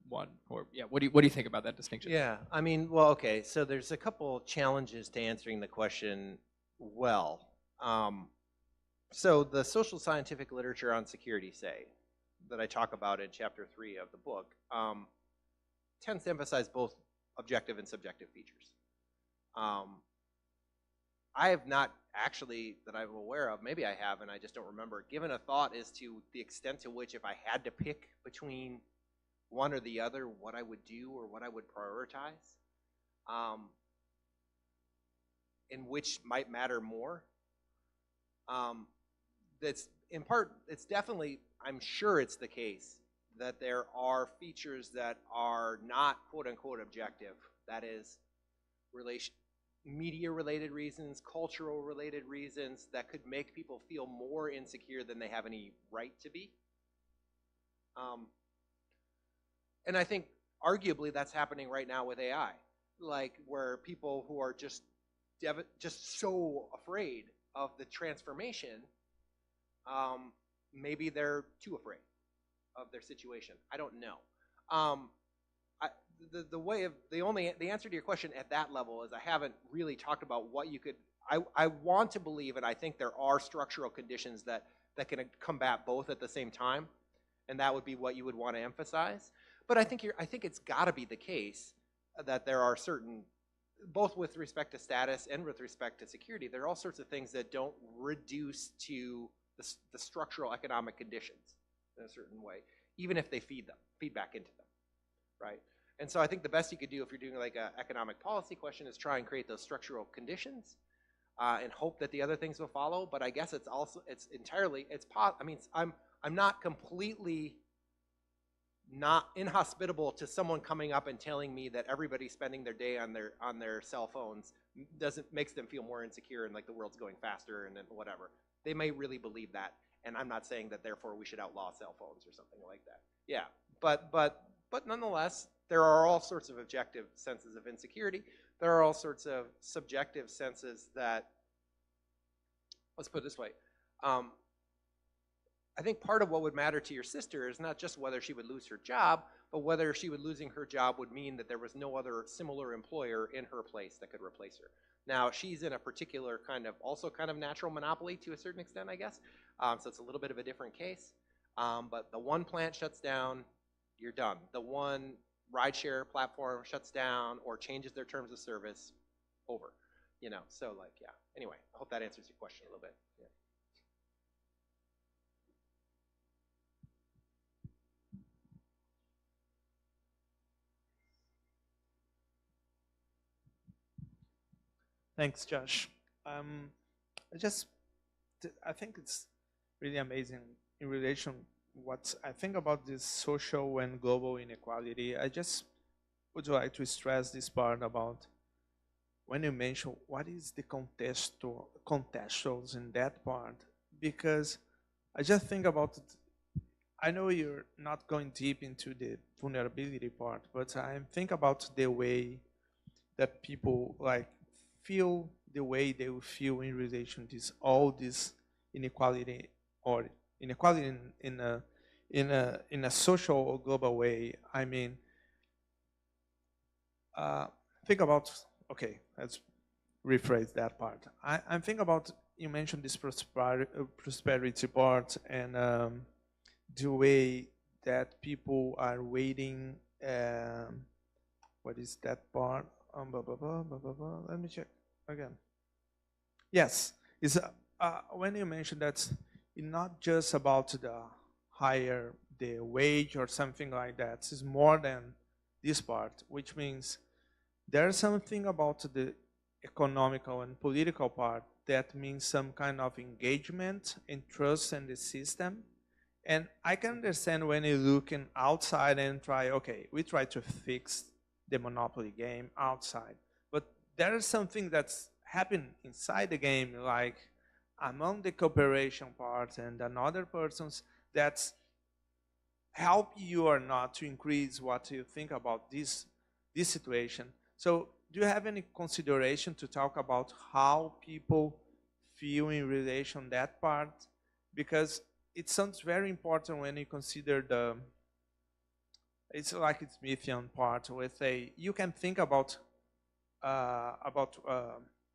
one? Or yeah, what do you think about that distinction? Yeah, I mean, well, okay, so there's a couple challenges to answering the question well. So the social scientific literature on security, say, that I talk about in chapter 3 of the book, tends to emphasize both objective and subjective features. I have not actually, that I'm aware of, maybe I have and I just don't remember, given a thought as to the extent to which if I had to pick between one or the other, what I would do or what I would prioritize, and which might matter more. That's in part, it's definitely, I'm sure it's the case that there are features that are not quote unquote objective. That is, media related reasons, cultural related reasons that could make people feel more insecure than they have any right to be. And I think arguably that's happening right now with AI, like where people who are just so afraid of the transformation, maybe they're too afraid of their situation. I don't know. The answer to your question at that level is I haven't really talked about what you could. I want to believe, and I think there are structural conditions that can combat both at the same time, and that would be what you would want to emphasize. But I think it's got to be the case that there are certain, both with respect to status and with respect to security, there are all sorts of things that don't reduce to the structural economic conditions in a certain way, even if they feed back into them, right? And so I think the best you could do if you're doing like an economic policy question is try and create those structural conditions and hope that the other things will follow. But I guess I'm not completely not inhospitable to someone coming up and telling me that everybody spending their day on their cell phones makes them feel more insecure and like the world's going faster and then whatever. They may really believe that, and I'm not saying that therefore we should outlaw cell phones or something like that. Yeah, but nonetheless, there are all sorts of objective senses of insecurity. There are all sorts of subjective senses that, let's put it this way, I think part of what would matter to your sister is not just whether she would lose her job, but whether losing her job would mean that there was no other similar employer in her place that could replace her. Now, she's in a particular kind of natural monopoly to a certain extent, I guess. So it's a little bit of a different case. But the one plant shuts down, you're done. The one rideshare platform shuts down or changes their terms of service, over. So like, yeah. Anyway, I hope that answers your question a little bit. Yeah. Thanks, Josh. I think it's really amazing in relation what I think about this social and global inequality. I just would like to stress this part about when you mention what is the contextuals in that part, because I just think about it. I know you're not going deep into the vulnerability part, but I think about the way that people like feel the way they will feel in relation to all this inequality or inequality in a social or global way. I mean, think about, okay, let's rephrase that part. I'm thinking about, you mentioned this prosperity part and the way that people are waiting. What is that part? Let me check again. Yes, it's when you mentioned that it's not just about the wage or something like that. It's more than this part, which means there's something about the economical and political part that means some kind of engagement and trust in the system. And I can understand when you're looking outside and we try to fix the monopoly game outside. But there is something that's happen inside the game, like among the cooperation part and another persons that help you or not to increase what you think about this situation. So do you have any consideration to talk about how people feel in relation to that part? Because it sounds very important when you consider the, it's like it's Smithian part with a, you can think about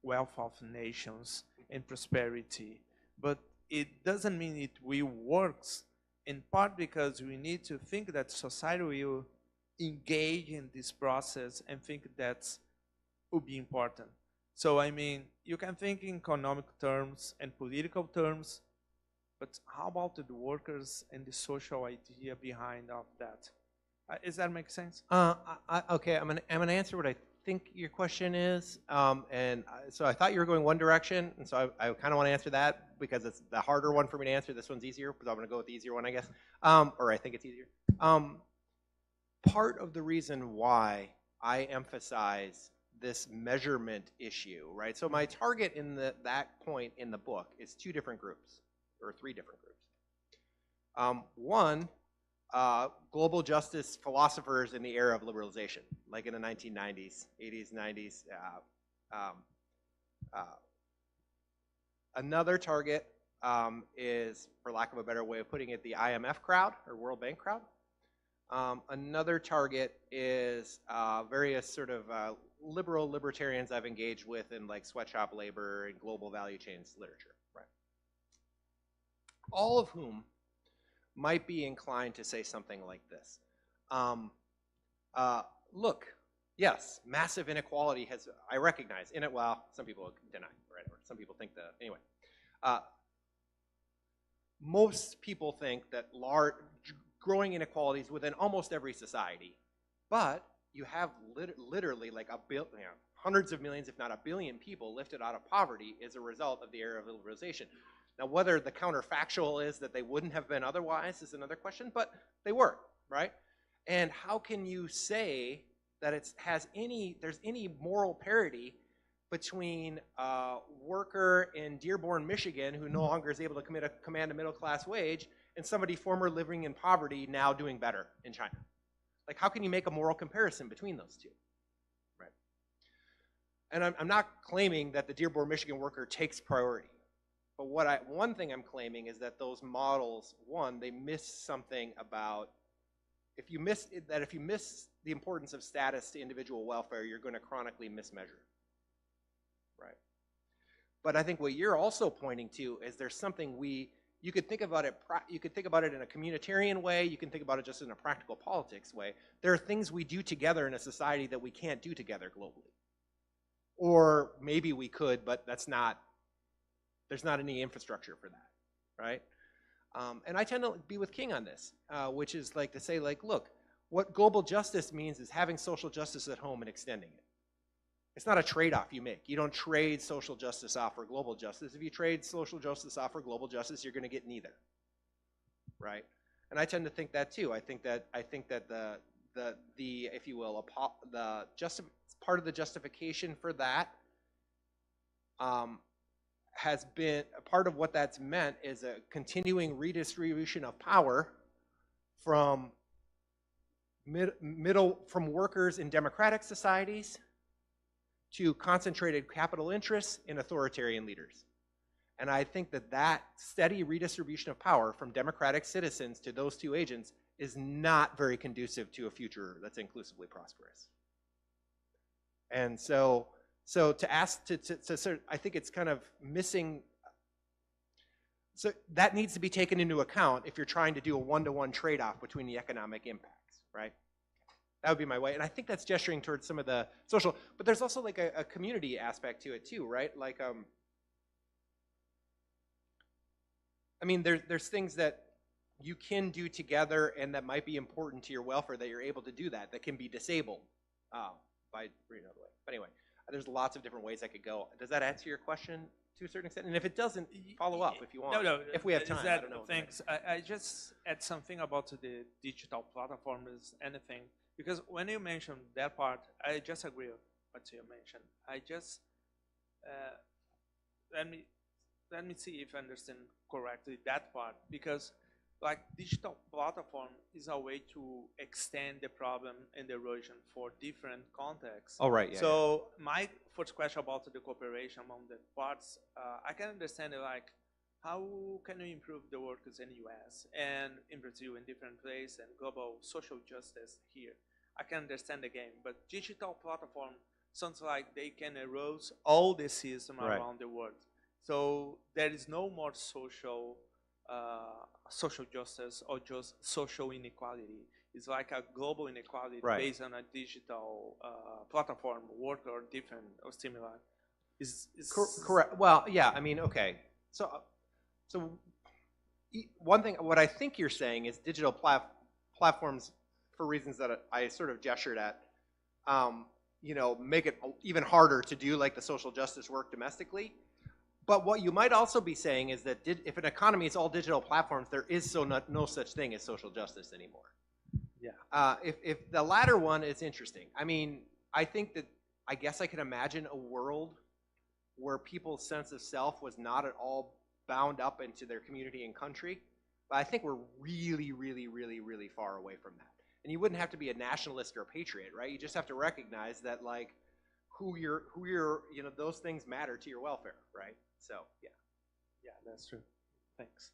wealth of nations and prosperity, but it doesn't mean it will work, in part because we need to think that society will engage in this process and think that will be important. So I mean, you can think in economic terms and political terms, but how about the workers and the social idea behind of that? Does that make sense? Okay, I'm gonna answer what I think your question is, so I thought you were going one direction, and so I kind of want to answer that because it's the harder one for me to answer. This one's easier, because I'm going to go with the easier one, I guess, or I think it's easier. Part of the reason why I emphasize this measurement issue, right? So my target in that point in the book is two different groups, or three different groups. One, global justice philosophers in the era of liberalization, like in the 1990s, 80s, 90s. Another target is, for lack of a better way of putting it, the IMF crowd, or World Bank crowd. Another target is various sort of liberal libertarians I've engaged with in like sweatshop labor and global value chains literature, right? All of whom might be inclined to say something like this. Look, yes, massive inequality has, I recognize, in it, well, some people deny, right? Or some people think that, anyway. Most people think that large, growing inequalities within almost every society, but you have literally like hundreds of millions, if not 1 billion people lifted out of poverty as a result of the era of liberalization. Now, whether the counterfactual is that they wouldn't have been otherwise is another question, but they were, right? And how can you say that there's any moral parity between a worker in Dearborn, Michigan, who no longer is able to command a middle-class wage, and somebody former living in poverty now doing better in China? Like, how can you make a moral comparison between those two, right? And I'm not claiming that the Dearborn, Michigan worker takes priority. But one thing I'm claiming is that those models, one, they miss something about, if you miss the importance of status to individual welfare, you're going to chronically mismeasure, right? But I think what you're also pointing to is there's something you could think about it. You could think about it in a communitarian way. You can think about it just in a practical politics way. There are things we do together in a society that we can't do together globally, or maybe we could, but there's not any infrastructure for that, right? And I tend to be with King on this, which is like to say, like, look, what global justice means is having social justice at home and extending it. It's not a trade-off you make. You don't trade social justice off for global justice. If you trade social justice off for global justice, you're going to get neither, right? And I tend to think that too. I think that the if you will, part of the justification for that has been part of what that's meant is a continuing redistribution of power from from workers in democratic societies to concentrated capital interests in authoritarian leaders. And I think that steady redistribution of power from democratic citizens to those two agents is not very conducive to a future that's inclusively prosperous. And so I think it's kind of missing. So that needs to be taken into account if you're trying to do a one-to-one trade-off between the economic impacts, right? That would be my way. And I think that's gesturing towards some of the social, but there's also like a community aspect to it too, right? Like, I mean, there's things that you can do together and that might be important to your welfare that you're able to do that can be disabled by another way. But anyway, there's lots of different ways I could go. Does that answer your question to a certain extent? And if it doesn't, follow up if you want. No, if we have time. I don't know. Thanks. I just add something about the digital platforms, anything. Because when you mentioned that part, I just agree with what you mentioned. I just let me see if I understand correctly that part, because like digital platform is a way to extend the problem and the erosion for different contexts. Oh, right. Yeah, so my first question about the cooperation among the parts, I can understand it, like how can we improve the workers in the US and in Brazil in different places and global social justice here. I can understand the game, but digital platform sounds like they can erode all the system around the world. So there is no more social justice or just social inequality. It's like a global inequality based on a digital platform, work or different or similar. Correct. Well, yeah. I mean, okay. So one thing, what I think you're saying is digital platforms, for reasons that I sort of gestured at, you know, make it even harder to do like the social justice work domestically. But what you might also be saying is that if an economy is all digital platforms, there is no such thing as social justice anymore. Yeah. If the latter one is interesting. I mean, I think that, I guess I can imagine a world where people's sense of self was not at all bound up into their community and country. But I think we're really, really, really, really far away from that. And you wouldn't have to be a nationalist or a patriot, right? You just have to recognize that, like, who you're, you know, those things matter to your welfare, right? So, yeah. Yeah, that's true. Thanks.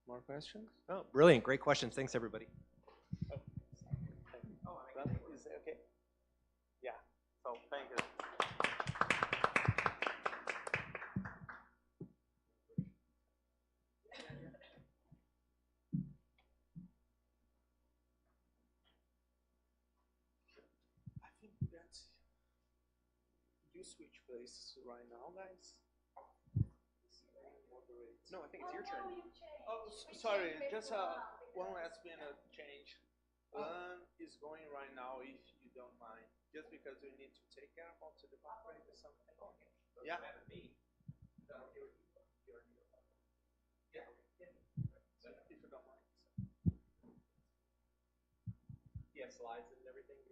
More questions? Oh, brilliant. Great questions. Thanks, everybody. Oh, is it okay? Yeah. So, thank you. You switch places right now, guys? No, I think it's your turn. Oh, sorry, just one last minute change. Lan is going right now, if you don't mind, just because we need to take care about the department or something. Okay. Yeah. Yeah. If you don't mind. Yeah, slides and everything. Yeah.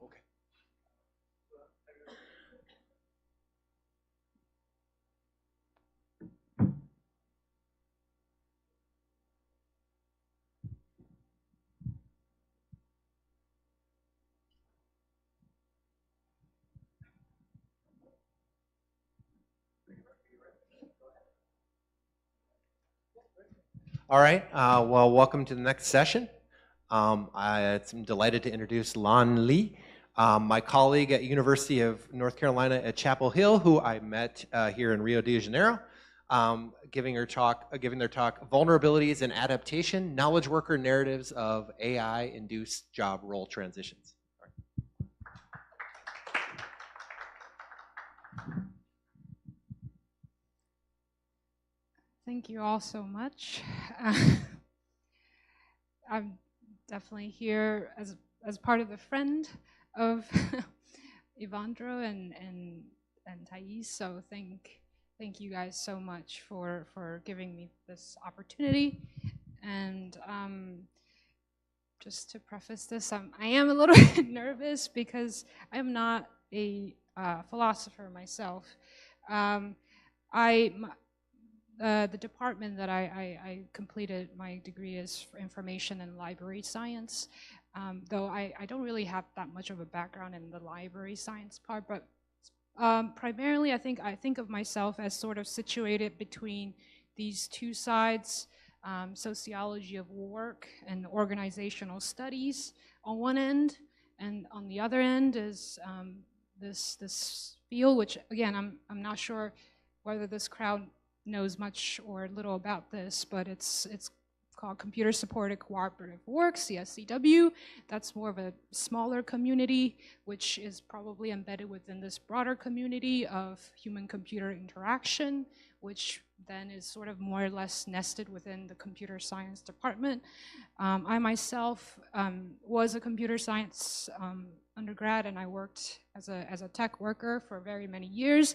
Okay. All right. Well, welcome to the next session. I'm delighted to introduce Lan Lee, my colleague at University of North Carolina at Chapel Hill, who I met here in Rio de Janeiro, giving their talk, Vulnerabilities and Adaptation, Knowledge Worker Narratives of AI-Induced Job Role Transitions. Thank you all so much. I'm definitely here as part of the friend of Ivandro and Thais. So thank you guys so much for giving me this opportunity. And just to preface this, I am a little bit nervous because I'm not a philosopher myself. The department that I completed my degree is for information and library science. though I don't really have that much of a background in the library science part, but primarily I think of myself as sort of situated between these two sides, sociology of work and organizational studies on one end, and on the other end is this field, which again I'm not sure whether this crowd knows much or little about this, but it's called Computer Supported Cooperative Work, CSCW. That's more of a smaller community, which is probably embedded within this broader community of human-computer interaction, which then is sort of more or less nested within the computer science department. I myself was a computer science undergrad, and I worked as a tech worker for very many years,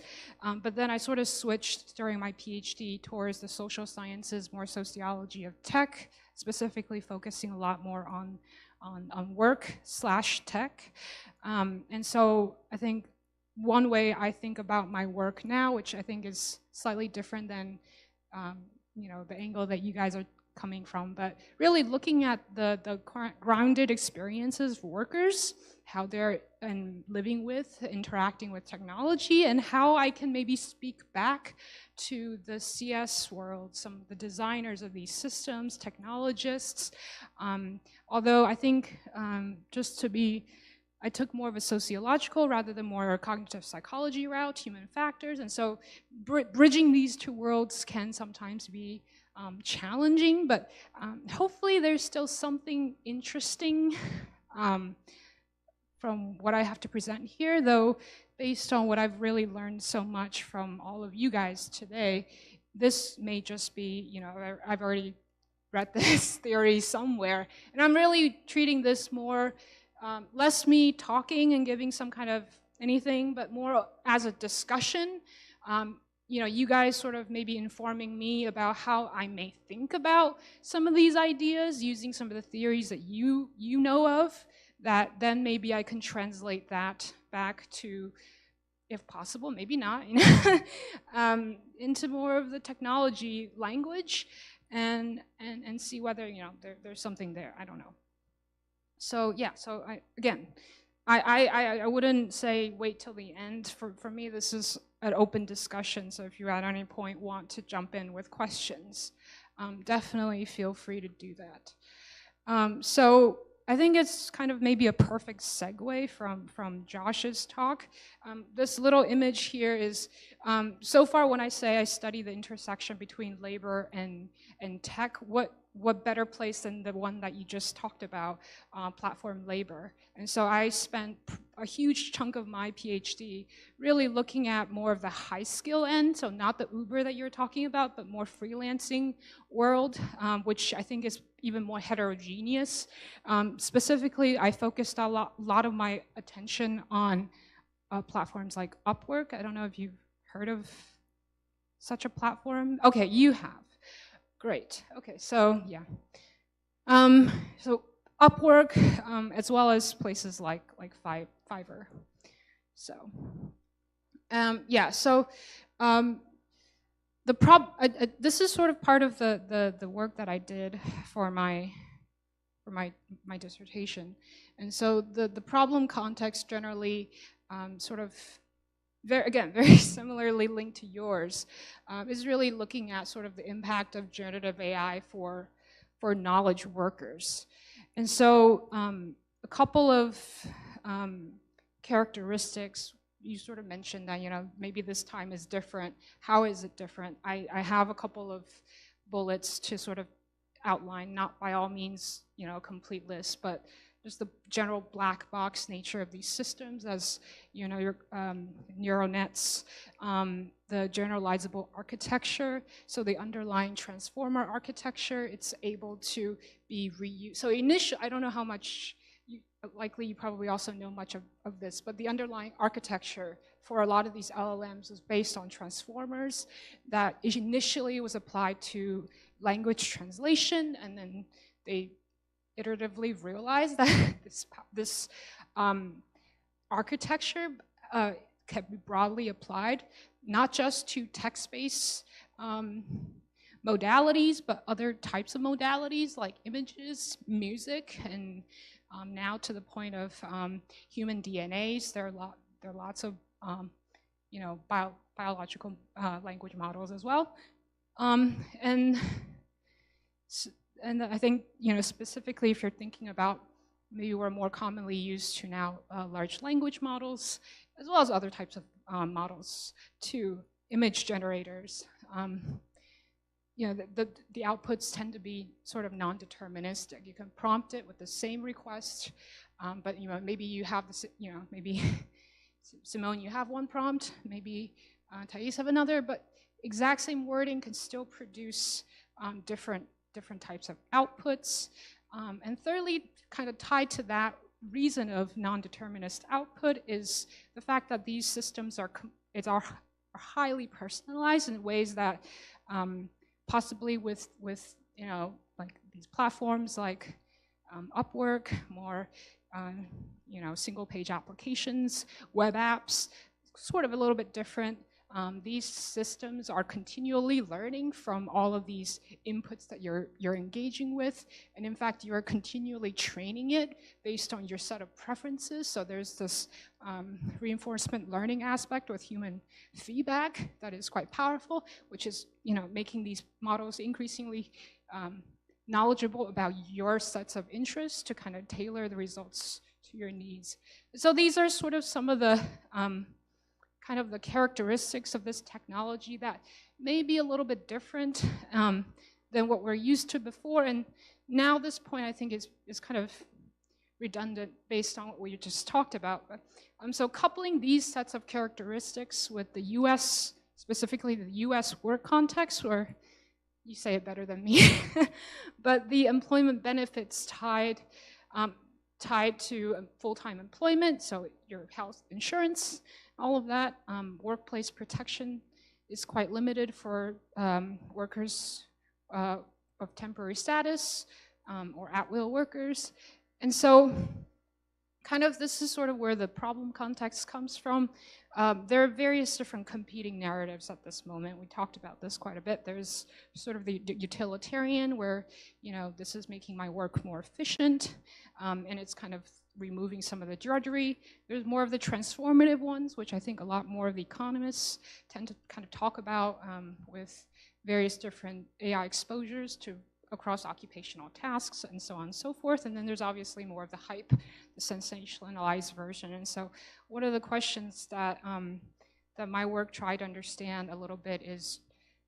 but then I sort of switched during my PhD towards the social sciences, more sociology of tech, specifically focusing a lot more on work/tech. And so I think one way I think about my work now, which I think is slightly different than the angle that you guys are coming from, but really looking at the current grounded experiences of workers, how they're living with, interacting with technology, and how I can maybe speak back to the CS world, some of the designers of these systems, technologists. Although I think I took more of a sociological rather than more a cognitive psychology route, human factors, and so bridging these two worlds can sometimes be challenging, but hopefully there's still something interesting from what I have to present here, though based on what I've really learned so much from all of you guys today, this may just be, I've already read this theory somewhere, and I'm really treating this more less me talking and giving some kind of anything, but more as a discussion. You guys sort of maybe informing me about how I may think about some of these ideas, using some of the theories that you know of, that then maybe I can translate that back to, if possible, maybe not, into more of the technology language, and see whether there's something there. I don't know. So yeah, so I wouldn't say wait till the end. For me, this is an open discussion, so if you at any point want to jump in with questions, definitely feel free to do that. So I think it's kind of maybe a perfect segue from Josh's talk. This little image here is, so far when I say I study the intersection between labor and tech, what better place than the one that you just talked about, platform labor. And so I spent a huge chunk of my PhD really looking at more of the high skill end, so not the Uber that you're talking about, but more freelancing world, which I think is even more heterogeneous. Specifically, I focused a lot of my attention on platforms like Upwork. I don't know if you've heard of such a platform. Okay, you have. Great. Okay, so yeah. So Upwork, as well as places like Fiverr. So yeah. So this is sort of part of the work that I did for my dissertation, and so the problem context generally sort of very similarly linked to yours, is really looking at sort of the impact of generative AI for knowledge workers. And so a couple of characteristics, you sort of mentioned that, maybe this time is different. How is it different? I have a couple of bullets to sort of outline, not by all means, a complete list, but just the general black box nature of these systems, as your neural nets, the generalizable architecture, so the underlying transformer architecture, it's able to be reused. So I don't know how much, likely you probably also know much of this, but the underlying architecture for a lot of these LLMs is based on transformers that initially was applied to language translation, and then they iteratively realized that this architecture can be broadly applied, not just to text-based modalities, but other types of modalities like images, music, and now to the point of human DNAs. There are lots of biological language models as well, and I think specifically if you're thinking about maybe we're more commonly used to now large language models, as well as other types of models to image generators. The outputs tend to be sort of non-deterministic. You can prompt it with the same request, but maybe you have maybe Simone, you have one prompt, maybe Thais have another, but exact same wording can still produce different types of outputs. And thirdly, kind of tied to that reason of non-determinist output is the fact that these systems are highly personalized in ways that possibly with like these platforms like Upwork, more single page applications, web apps, sort of a little bit different. These systems are continually learning from all of these inputs that you're engaging with, and in fact, you're continually training it based on your set of preferences. So there's this reinforcement learning aspect with human feedback that is quite powerful, which is making these models increasingly knowledgeable about your sets of interests to kind of tailor the results to your needs. So these are sort of some of the kind of the characteristics of this technology that may be a little bit different than what we're used to before. And now this point I think is kind of redundant based on what we just talked about. So coupling these sets of characteristics with the US, specifically the US work context, or you say it better than me, but the employment benefits tied to full-time employment, so your health insurance, all of that. Workplace protection is quite limited for workers of temporary status or at-will workers. And so kind of this is sort of where the problem context comes from. There are various different competing narratives at this moment. We talked about this quite a bit. There's sort of the utilitarian where, this is making my work more efficient, and it's kind of removing some of the drudgery. There's more of the transformative ones, which I think a lot more of the economists tend to kind of talk about with various different AI exposures to across occupational tasks and so on and so forth. And then there's obviously more of the hype, the sensationalized version. And so one of the questions that that my work tried to understand a little bit is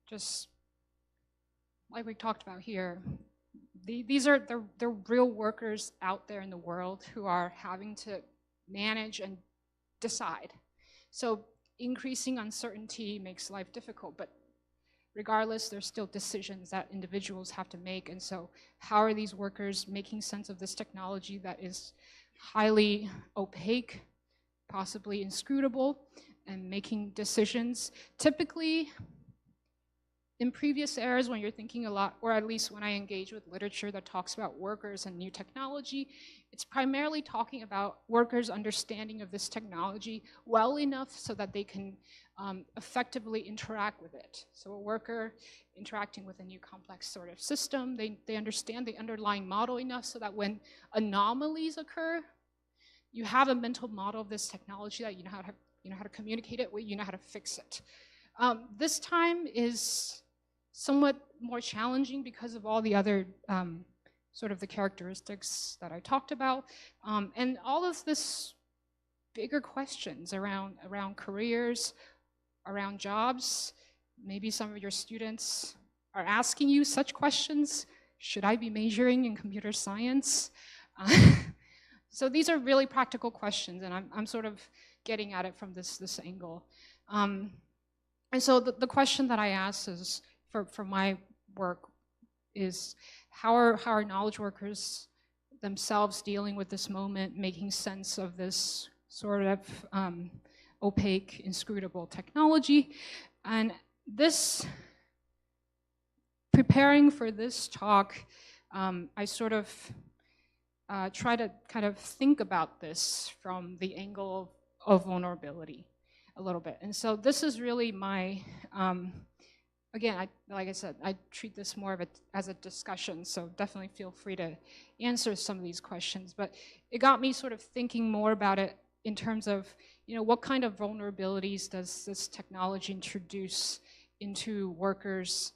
just like we talked about here, these are the real workers out there in the world who are having to manage and decide. So increasing uncertainty makes life difficult, but regardless, there's still decisions that individuals have to make. And so how are these workers making sense of this technology that is highly opaque, possibly inscrutable, and making decisions? Typically, in previous eras, when you're thinking a lot, or at least when I engage with literature that talks about workers and new technology, it's primarily talking about workers' understanding of this technology well enough so that they can effectively interact with it. So a worker interacting with a new complex sort of system, they understand the underlying model enough so that when anomalies occur, you have a mental model of this technology that you know how to communicate it with, you know how to fix it. This time is somewhat more challenging because of all the other sort of the characteristics that I talked about, and all of this bigger questions around careers, around jobs. Maybe some of your students are asking you such questions. Should I be majoring in computer science? So these are really practical questions, and I'm sort of getting at it from this angle. And so the question that I ask is, for my work, is how are knowledge workers themselves dealing with this moment, making sense of this sort of opaque, inscrutable technology? And this, preparing for this talk, I sort of try to kind of think about this from the angle of vulnerability a little bit. And so this is really my again, like I said, I treat this more of as a discussion, so definitely feel free to answer some of these questions. But it got me sort of thinking more about it in terms of, what kind of vulnerabilities does this technology introduce into workers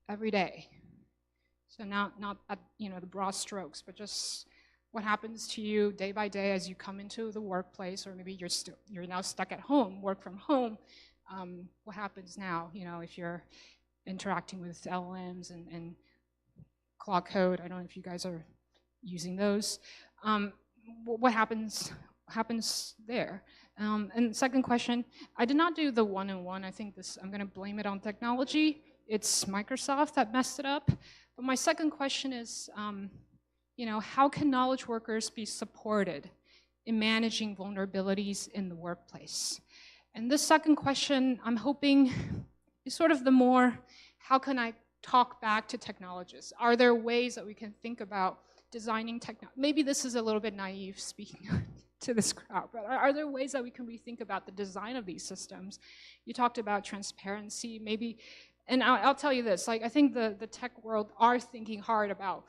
every day? So not at, the broad strokes, but just what happens to you day by day as you come into the workplace, or maybe you're now stuck at home, work from home. What happens now, if you're interacting with LLMs and Claude Code? I don't know if you guys are using those. What happens there? And second question, I did not do the one-on-one. I think I'm going to blame it on technology. It's Microsoft that messed it up. But my second question is, how can knowledge workers be supported in managing vulnerabilities in the workplace? And this second question, I'm hoping, is sort of the more, how can I talk back to technologists? Are there ways that we can think about designing technology? Maybe this is a little bit naive speaking to this crowd, but are there ways that we can rethink about the design of these systems? You talked about transparency, maybe, and I'll tell you this, I think the tech world are thinking hard about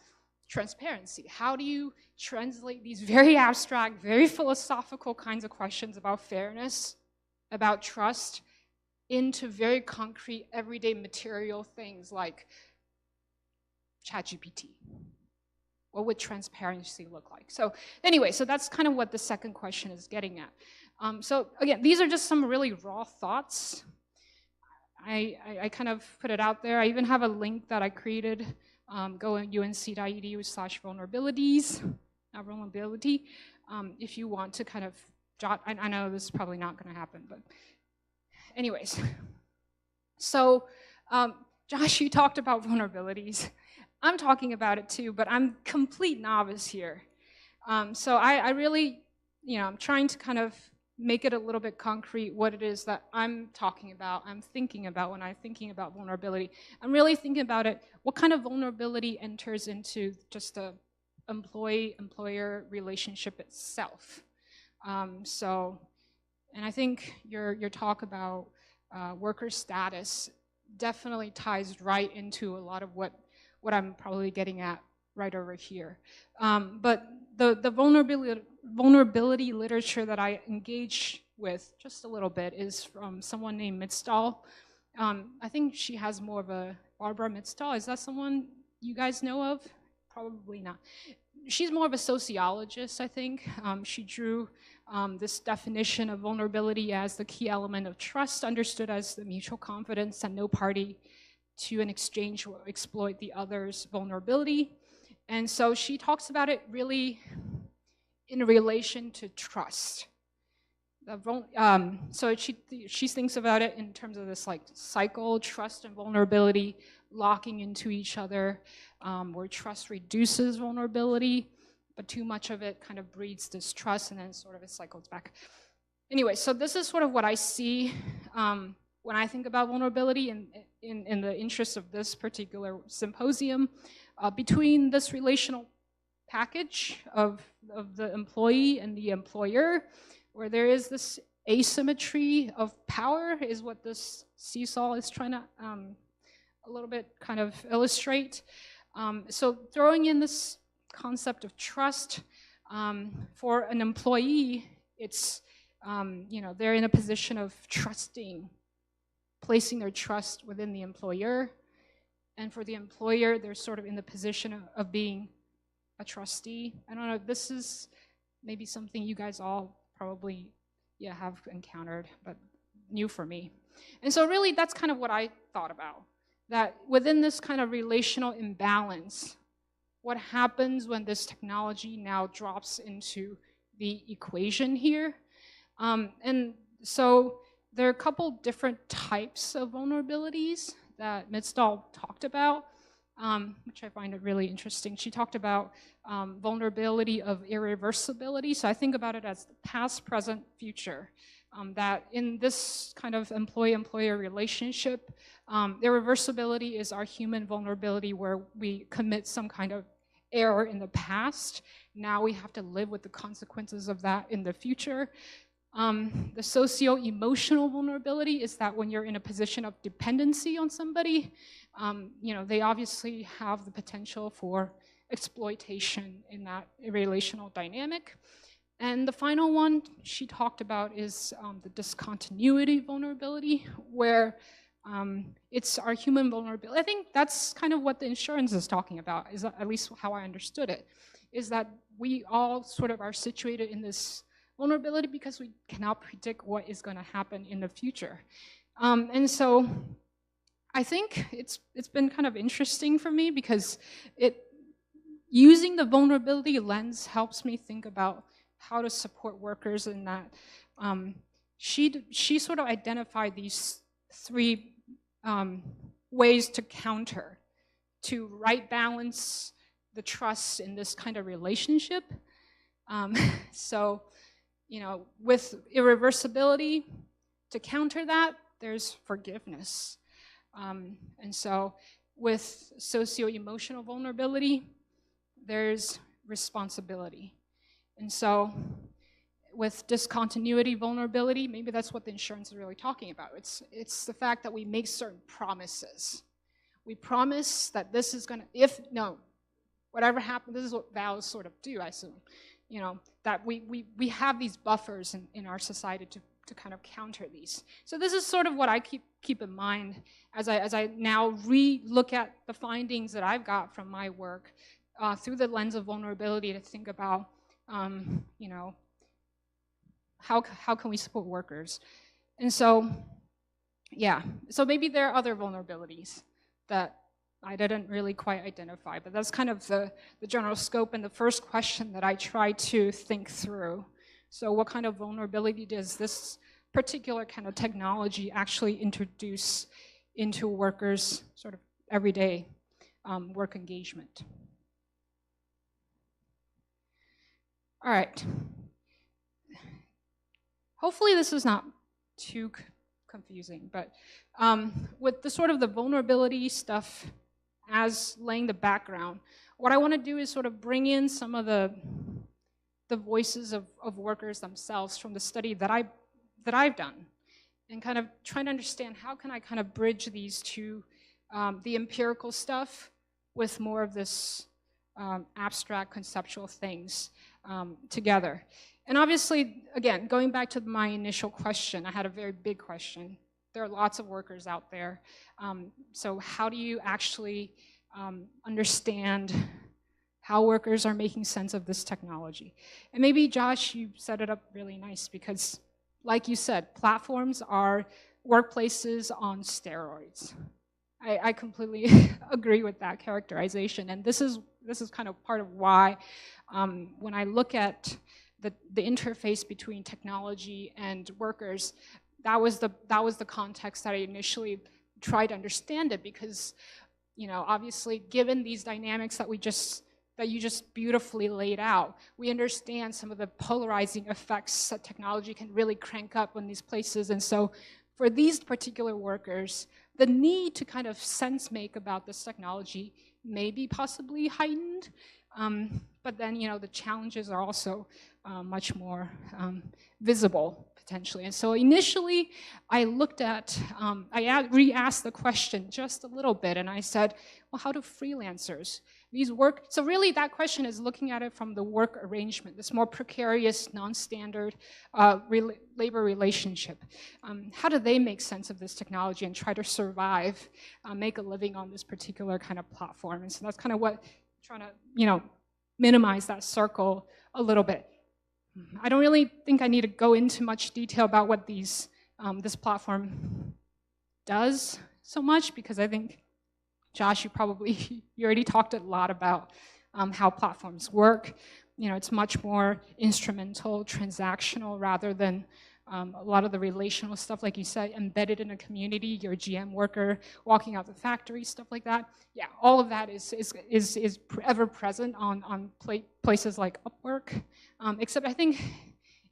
transparency. How do you translate these very abstract, very philosophical kinds of questions about fairness, about trust, into very concrete, everyday material things like ChatGPT? What would transparency look like? So anyway, so that's kind of what the second question is getting at. So again, these are just some really raw thoughts. I kind of put it out there. I even have a link that I created. Go on unc.edu/vulnerabilities, not vulnerability, if you want to kind of jot. I know this is probably not going to happen, but anyways. So Josh, you talked about vulnerabilities. I'm talking about it too, but I'm complete novice here. So I really, I'm trying to kind of make it a little bit concrete what it is that I'm talking about, I'm thinking about when I'm thinking about vulnerability. I'm really thinking about it, what kind of vulnerability enters into just the employee-employer relationship itself. And I think your talk about worker status definitely ties right into a lot of what I'm probably getting at right over here. But the vulnerability literature that I engage with just a little bit is from someone named Mitzdal. I think she has more of a, Barbara Mitzdal, is that someone you guys know of? Probably not. She's more of a sociologist, I think. She drew this definition of vulnerability as the key element of trust, understood as the mutual confidence that no party to an exchange will exploit the other's vulnerability. And so she talks about it really in relation to trust. So she thinks about it in terms of this cycle, trust and vulnerability locking into each other, where trust reduces vulnerability, but too much of it kind of breeds distrust, and then sort of it cycles back. Anyway, so this is sort of what I see when I think about vulnerability in the interest of this particular symposium, between this relational package of the employee and the employer, where there is this asymmetry of power, is what this seesaw is trying to a little bit kind of illustrate. So throwing in this concept of trust, for an employee, it's, they're in a position of trusting, placing their trust within the employer. And for the employer, they're sort of in the position of being a trustee. I don't know, this is maybe something you guys all probably have encountered, but new for me. And so really that's kind of what I thought about, that within this kind of relational imbalance, what happens when this technology now drops into the equation here. And so there are a couple different types of vulnerabilities that Mitzdal talked about, which I find it really interesting. She talked about vulnerability of irreversibility. So I think about it as the past, present, future. That in this kind of employee-employer relationship, irreversibility is our human vulnerability where we commit some kind of error in the past. Now we have to live with the consequences of that in the future. The socio-emotional vulnerability is that when you're in a position of dependency on somebody, they obviously have the potential for exploitation in that relational dynamic. And the final one she talked about is the discontinuity vulnerability, where it's our human vulnerability. I think that's kind of what the insurance is talking about, is at least how I understood it, is that we all sort of are situated in this vulnerability because we cannot predict what is going to happen in the future. And so I think it's been kind of interesting for me because using the vulnerability lens helps me think about how to support workers in that. She sort of identified these three ways to counter, to right balance the trust in this kind of relationship. So, with irreversibility, to counter that, there's forgiveness. And so with socio-emotional vulnerability, there's responsibility. And so with discontinuity vulnerability, maybe that's what the insurance is really talking about. It's the fact that we make certain promises. We promise that this is gonna, whatever happens, this is what vows sort of do, I assume. That we have these buffers in our society to kind of counter these. So this is sort of what I keep in mind as I now re-look at the findings that I've got from my work through the lens of vulnerability to think about, how can we support workers? And so, so maybe there are other vulnerabilities that I didn't really quite identify, but that's kind of the general scope and the first question that I try to think through. So what kind of vulnerability does this particular kind of technology actually introduce into workers' sort of everyday work engagement? All right. Hopefully this is not too confusing, but with the sort of the vulnerability stuff as laying the background, what I want to do is sort of bring in some of the voices of workers themselves from the study that I've done, and kind of trying to understand how can I kind of bridge these two, the empirical stuff with more of this abstract conceptual things together. And obviously, again, going back to my initial question, I had a very big question. There are lots of workers out there. So how do you actually understand how workers are making sense of this technology? And maybe, Josh, you set it up really nice because, like you said, platforms are workplaces on steroids. I completely agree with that characterization. And this is kind of part of why when I look at the interface between technology and workers, that was the context that I initially tried to understand it, because obviously given these dynamics that you just beautifully laid out, we understand some of the polarizing effects that technology can really crank up in these places. And so for these particular workers, the need to kind of sense make about this technology may be possibly heightened, but then the challenges are also much more visible potentially. And so initially I looked at, I re-asked the question just a little bit, and I said, well, how do freelancers, these work, so really that question is looking at it from the work arrangement, this more precarious, non-standard labor relationship. How do they make sense of this technology and try to survive, make a living on this particular kind of platform? And so that's kind of what I'm trying to, minimize that circle a little bit. I don't really think I need to go into much detail about what this platform does so much, because I think, Josh, you already talked a lot about how platforms work. It's much more instrumental, transactional, rather than a lot of the relational stuff, like you said, embedded in a community, your GM worker walking out the factory, stuff like that. Yeah, all of that is ever present on places like Upwork, except I think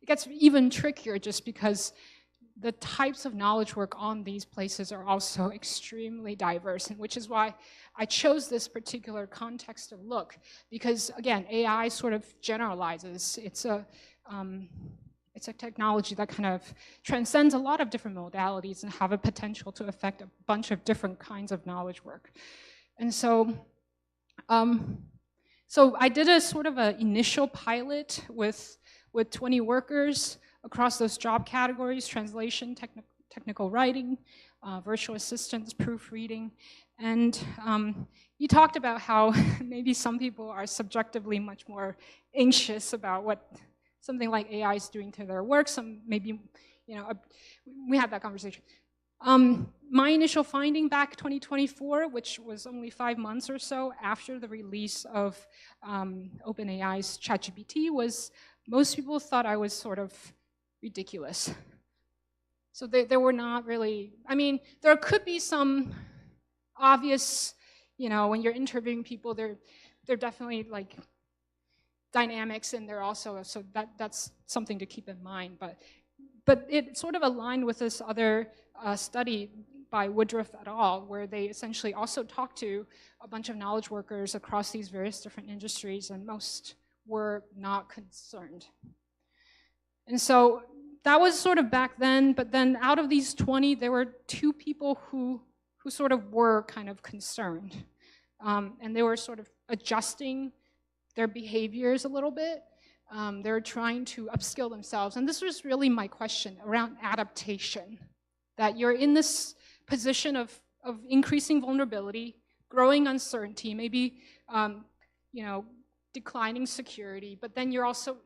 it gets even trickier just because the types of knowledge work on these places are also extremely diverse, and which is why I chose this particular context to look, because again, AI sort of generalizes. It's it's a technology that kind of transcends a lot of different modalities and have a potential to affect a bunch of different kinds of knowledge work. And so, so I did a sort of an initial pilot with 20 workers across those job categories: translation, technical writing, virtual assistants, proofreading. And you talked about how maybe some people are subjectively much more anxious about what something like AI is doing to their work. Some maybe, we had that conversation. My initial finding back 2024, which was only 5 months or so after the release of OpenAI's ChatGPT, was most people thought I was sort of ridiculous. So they were not really, I mean, there could be some obvious, when you're interviewing people, they're definitely like dynamics in there also, so that's something to keep in mind. But it sort of aligned with this other study by Woodruff et al., where they essentially also talked to a bunch of knowledge workers across these various different industries, and most were not concerned. And so that was sort of back then, but then out of these 20, there were 2 people who sort of were kind of concerned. And they were sort of adjusting their behaviors a little bit. They were trying to upskill themselves. And this was really my question around adaptation, that you're in this position of increasing vulnerability, growing uncertainty, maybe declining security, but then you're also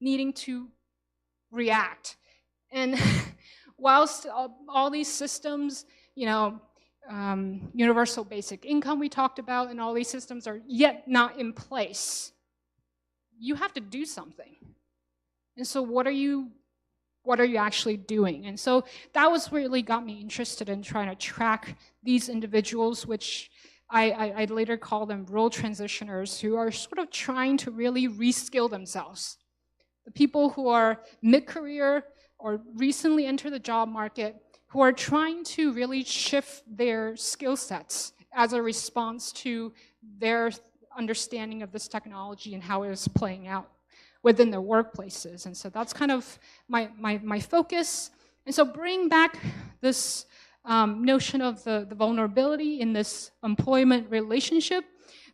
needing to react. And whilst all these systems, universal basic income we talked about, and all these systems are yet not in place, you have to do something. And so what are you actually doing? And so that was really got me interested in trying to track these individuals, which I later call them role transitioners, who are sort of trying to really reskill themselves. The people who are mid-career or recently enter the job market, who are trying to really shift their skill sets as a response to their understanding of this technology and how it is playing out within their workplaces. And so that's kind of my focus. And so bring back this notion of the vulnerability in this employment relationship.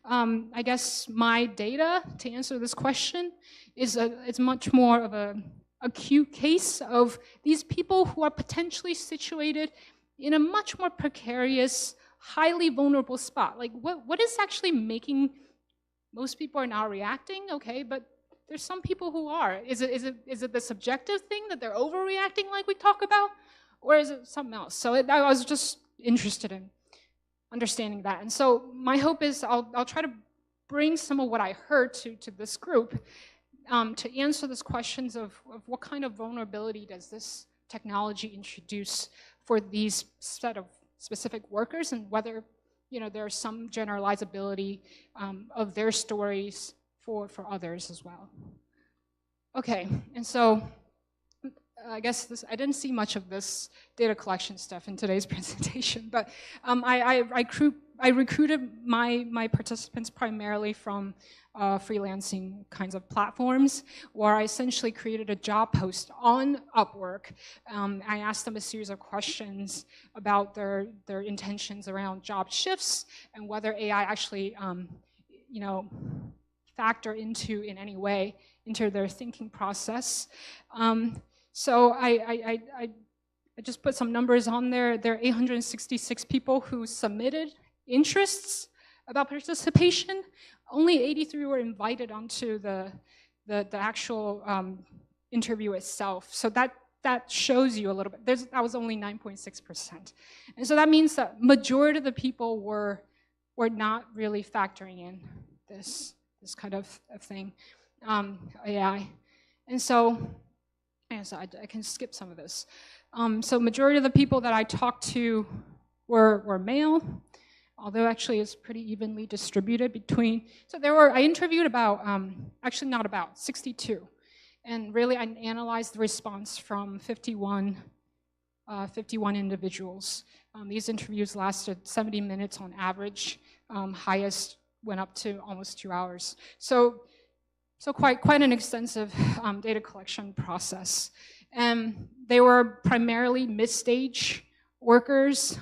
I guess my data to answer this question is it's much more of an acute case of these people who are potentially situated in a much more precarious, highly vulnerable spot. Like what is actually making most people are not reacting? Okay, but there's some people who are. Is it the subjective thing that they're overreacting like we talk about? Or is it something else? So I was just interested in understanding that. And so my hope is I'll try to bring some of what I heard to this group to answer these questions of what kind of vulnerability does this technology introduce for these set of specific workers, and whether there's some generalizability of their stories for others as well. Okay, and so I guess I didn't see much of this data collection stuff in today's presentation, but I recruited my participants primarily from freelancing kinds of platforms, where I essentially created a job post on Upwork. I asked them a series of questions about their intentions around job shifts and whether AI actually, factor into in any way into their thinking process. So I just put some numbers on there. There are 866 people who submitted interests about participation. Only 83 were invited onto the actual interview itself. So that shows you a little bit. That was only 9.6%. And so that means that majority of the people were not really factoring in this kind of thing, AI. And so I can skip some of this. So majority of the people that I talked to were male, although actually it's pretty evenly distributed between, so I interviewed about, 62. And really I analyzed the response from 51 individuals. These interviews lasted 70 minutes on average. Highest went up to almost 2 hours. So So quite an extensive data collection process. And they were primarily mid-stage workers.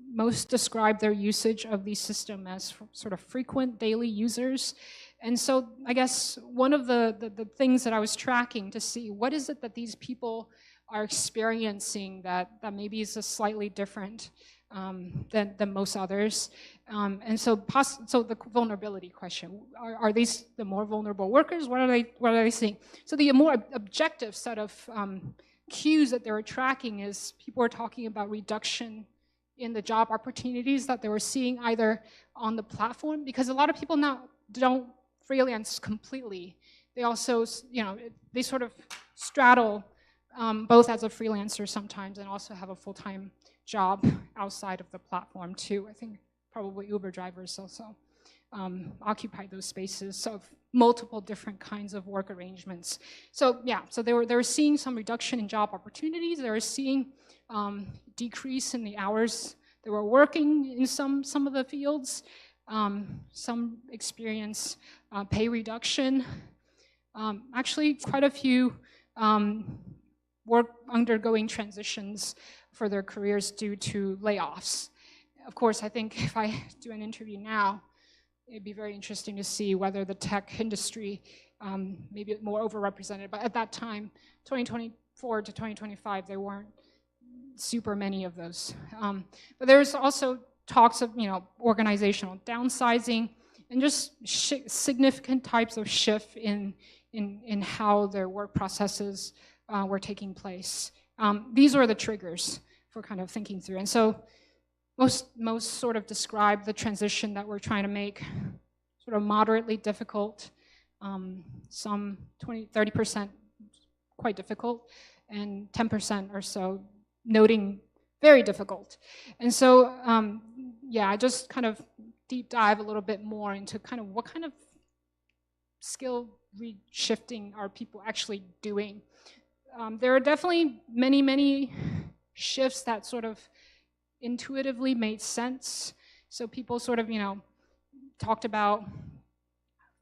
Most describe their usage of the system as sort of frequent daily users. And so I guess one of the things that I was tracking to see, what is it that these people are experiencing that maybe is a slightly different than most others. And so the vulnerability question, are these the more vulnerable workers? What are they seeing? So the more objective set of cues that they were tracking is people were talking about reduction in the job opportunities that they were seeing either on the platform, because a lot of people now don't freelance completely. They also, they sort of straddle both as a freelancer sometimes and also have a full-time job outside of the platform too. I think probably Uber drivers also occupy those spaces of multiple different kinds of work arrangements. So yeah, so they were seeing some reduction in job opportunities. They were seeing decrease in the hours they were working in some of the fields. Some experience pay reduction. Actually, quite a few were undergoing transitions for their careers due to layoffs. Of course, I think if I do an interview now, it'd be very interesting to see whether the tech industry may be more overrepresented. But at that time, 2024 to 2025, there weren't super many of those. But there's also talks of organizational downsizing and just significant types of shift in how their work processes were taking place. These were the triggers for kind of thinking through. And so most sort of describe the transition that we're trying to make sort of moderately difficult, some 20-30% quite difficult, and 10% or so noting very difficult. And so, yeah, I just kind of deep dive a little bit more into kind of what kind of skill reshifting are people actually doing. There are definitely many shifts that sort of intuitively made sense. So people sort of, talked about,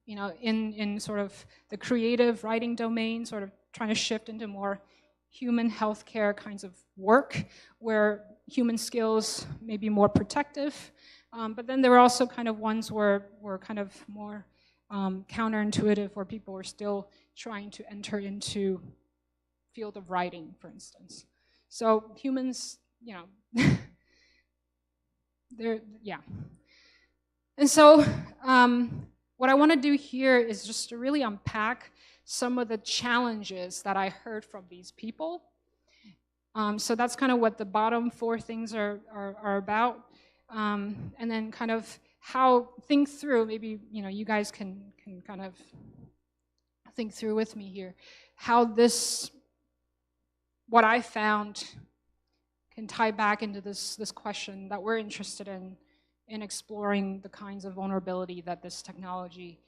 in sort of the creative writing domain, sort of trying to shift into more human healthcare kinds of work where human skills may be more protective. But then there were also kind of ones where were kind of more counterintuitive, where people were still trying to enter into field of writing, for instance. So humans, they're, yeah. And so what I want to do here is just to really unpack some of the challenges that I heard from these people. So that's kind of what the bottom 4 things are about. And then kind of how think through, maybe you guys can kind of think through with me here, how this, what I found can tie back into this question that we're interested in exploring the kinds of vulnerability that this technology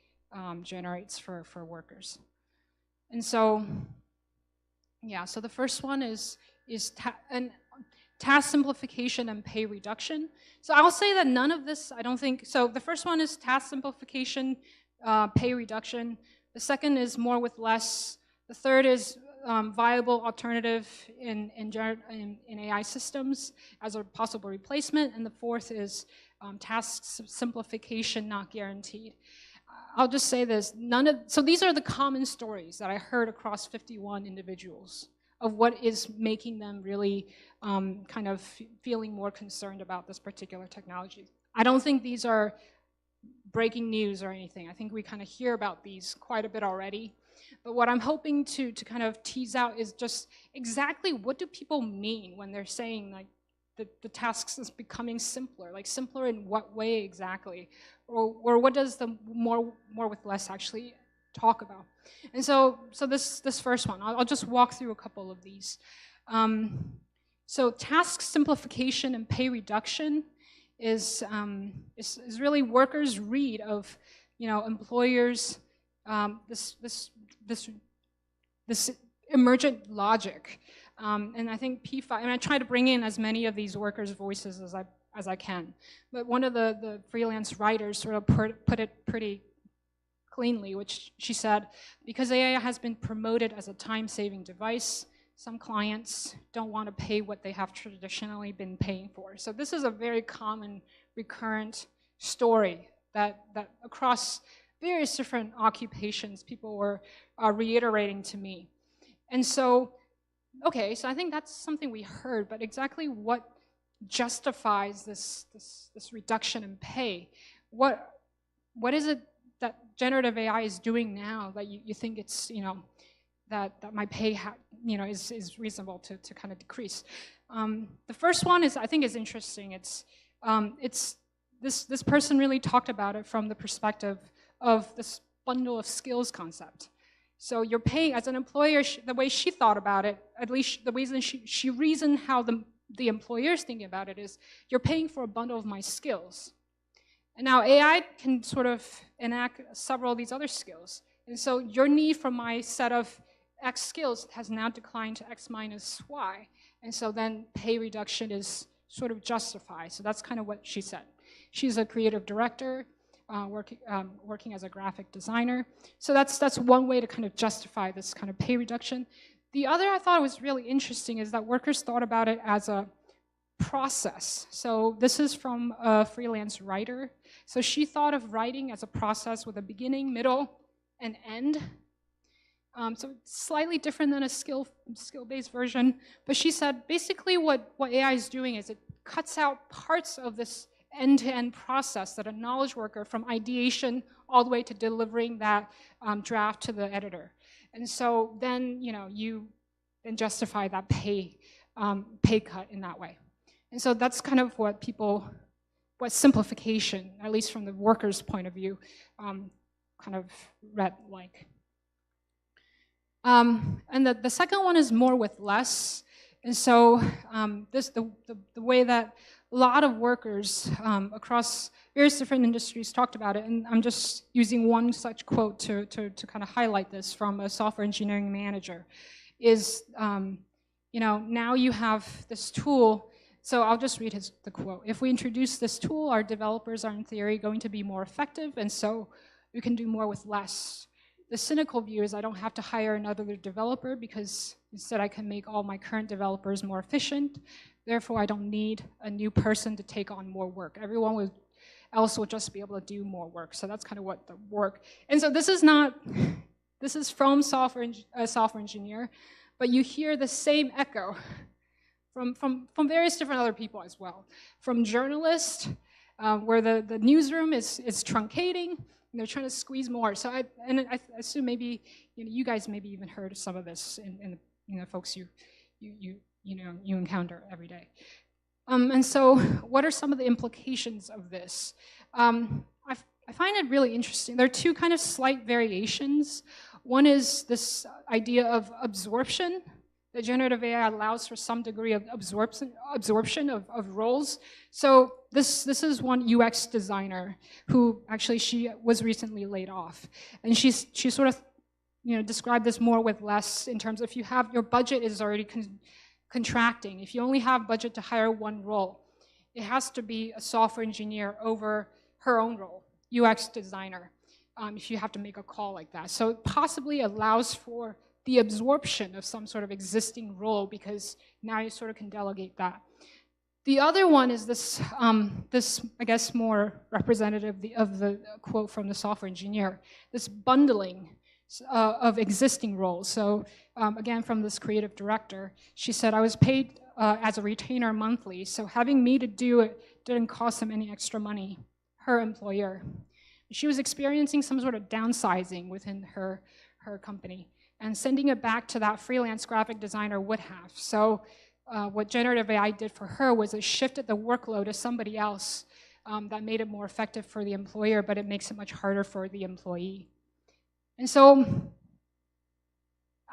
generates for workers. And so, yeah, so the first one is task simplification and pay reduction. So I'll say that none of this, I don't think, so the first one is task simplification, pay reduction. The second is more with less. The third is viable alternative in AI systems as a possible replacement. And the fourth is task simplification not guaranteed. I'll just say this, so these are the common stories that I heard across 51 individuals of what is making them really kind of feeling more concerned about this particular technology. I don't think these are breaking news or anything. I think we kind of hear about these quite a bit already. But what I'm hoping to kind of tease out is just exactly what do people mean when they're saying like the tasks is becoming simpler? Like simpler in what way exactly? Or what does the more with less actually talk about? And so this first one, I'll just walk through a couple of these. So task simplification and pay reduction is really workers' read of employers this emergent logic. And I think P5, and I try to bring in as many of these workers' voices as I can. But one of the freelance writers sort of put it pretty cleanly, which she said, because AI has been promoted as a time-saving device, some clients don't want to pay what they have traditionally been paying for. So this is a very common, recurrent story that across various different occupations people were reiterating to me. And so, okay, so I think that's something we heard, but exactly what justifies this reduction in pay? What is it that generative AI is doing now that you think it's, that my pay is reasonable to kind of decrease? The first one I think is interesting. It's this person really talked about it from the perspective of this bundle of skills concept. So you're paying, as an employer, the way she thought about it, at least the reason she reasoned how the employer's thinking about it is, you're paying for a bundle of my skills. And now AI can sort of enact several of these other skills. And so your need for my set of X skills has now declined to X minus Y. And so then pay reduction is sort of justified. So that's kind of what she said. She's a creative director, working as a graphic designer. So that's one way to kind of justify this kind of pay reduction. The other I thought was really interesting is that workers thought about it as a process. So this is from a freelance writer. So she thought of writing as a process with a beginning, middle, and end. So slightly different than a skill-based version. But she said basically what AI is doing is it cuts out parts of this end-to-end process that a knowledge worker, from ideation all the way to delivering that draft to the editor. And so then, you then justify that pay cut in that way. And so that's kind of what simplification, at least from the worker's point of view, kind of read like. And the second one is more with less. And so the way that a lot of workers across various different industries talked about it, and I'm just using one such quote to kind of highlight this from a software engineering manager, is, now you have this tool. So I'll just read the quote. If we introduce this tool, our developers are in theory going to be more effective, and so we can do more with less. The cynical view is I don't have to hire another developer because instead I can make all my current developers more efficient. Therefore, I don't need a new person to take on more work. Everyone else will just be able to do more work. So that's kind of what the work. And so this is from a software engineer, but you hear the same echo from various different other people as well. From journalists, where the newsroom is truncating, and they're trying to squeeze more. So I assume maybe you guys maybe even heard some of this in the folks you encounter every day. And so what are some of the implications of this? I find it really interesting. There are two kind of slight variations. One is this idea of absorption. The generative AI allows for some degree of absorption of roles. So this is one UX designer who actually she was recently laid off. And she sort of described this more with less in terms of if you have your budget is already contracting. If you only have budget to hire one role, it has to be a software engineer over her own role, UX designer, if you have to make a call like that. So it possibly allows for the absorption of some sort of existing role because now you sort of can delegate that. The other one is this, I guess, more representative of the quote from the software engineer, this bundling of existing roles. So again, from this creative director, she said, I was paid as a retainer monthly, so having me to do it didn't cost them any extra money, her employer. She was experiencing some sort of downsizing within her company, and sending it back to that freelance graphic designer would have. So what generative AI did for her was it shifted the workload to somebody else that made it more effective for the employer, but it makes it much harder for the employee. And so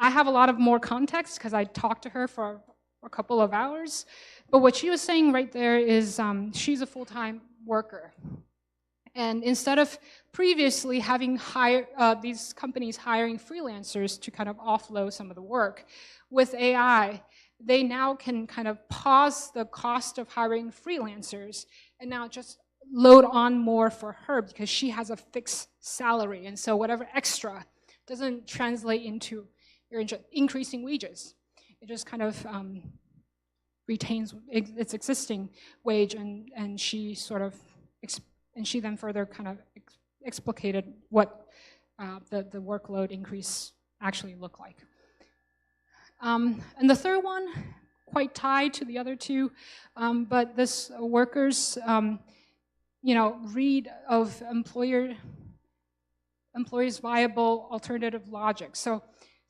I have a lot of more context because I talked to her for a couple of hours. But what she was saying right there is she's a full-time worker. And instead of previously having these companies hiring freelancers to kind of offload some of the work, with AI, they now can kind of pause the cost of hiring freelancers and now just load on more for her because she has a fixed salary. And so whatever extra doesn't translate into your increasing wages. It just kind of retains its existing wage, and she sort of, and she then further kind of explicated what the workload increase actually looked like. And the third one, quite tied to the other two, but this workers, read of employers' viable alternative logic. So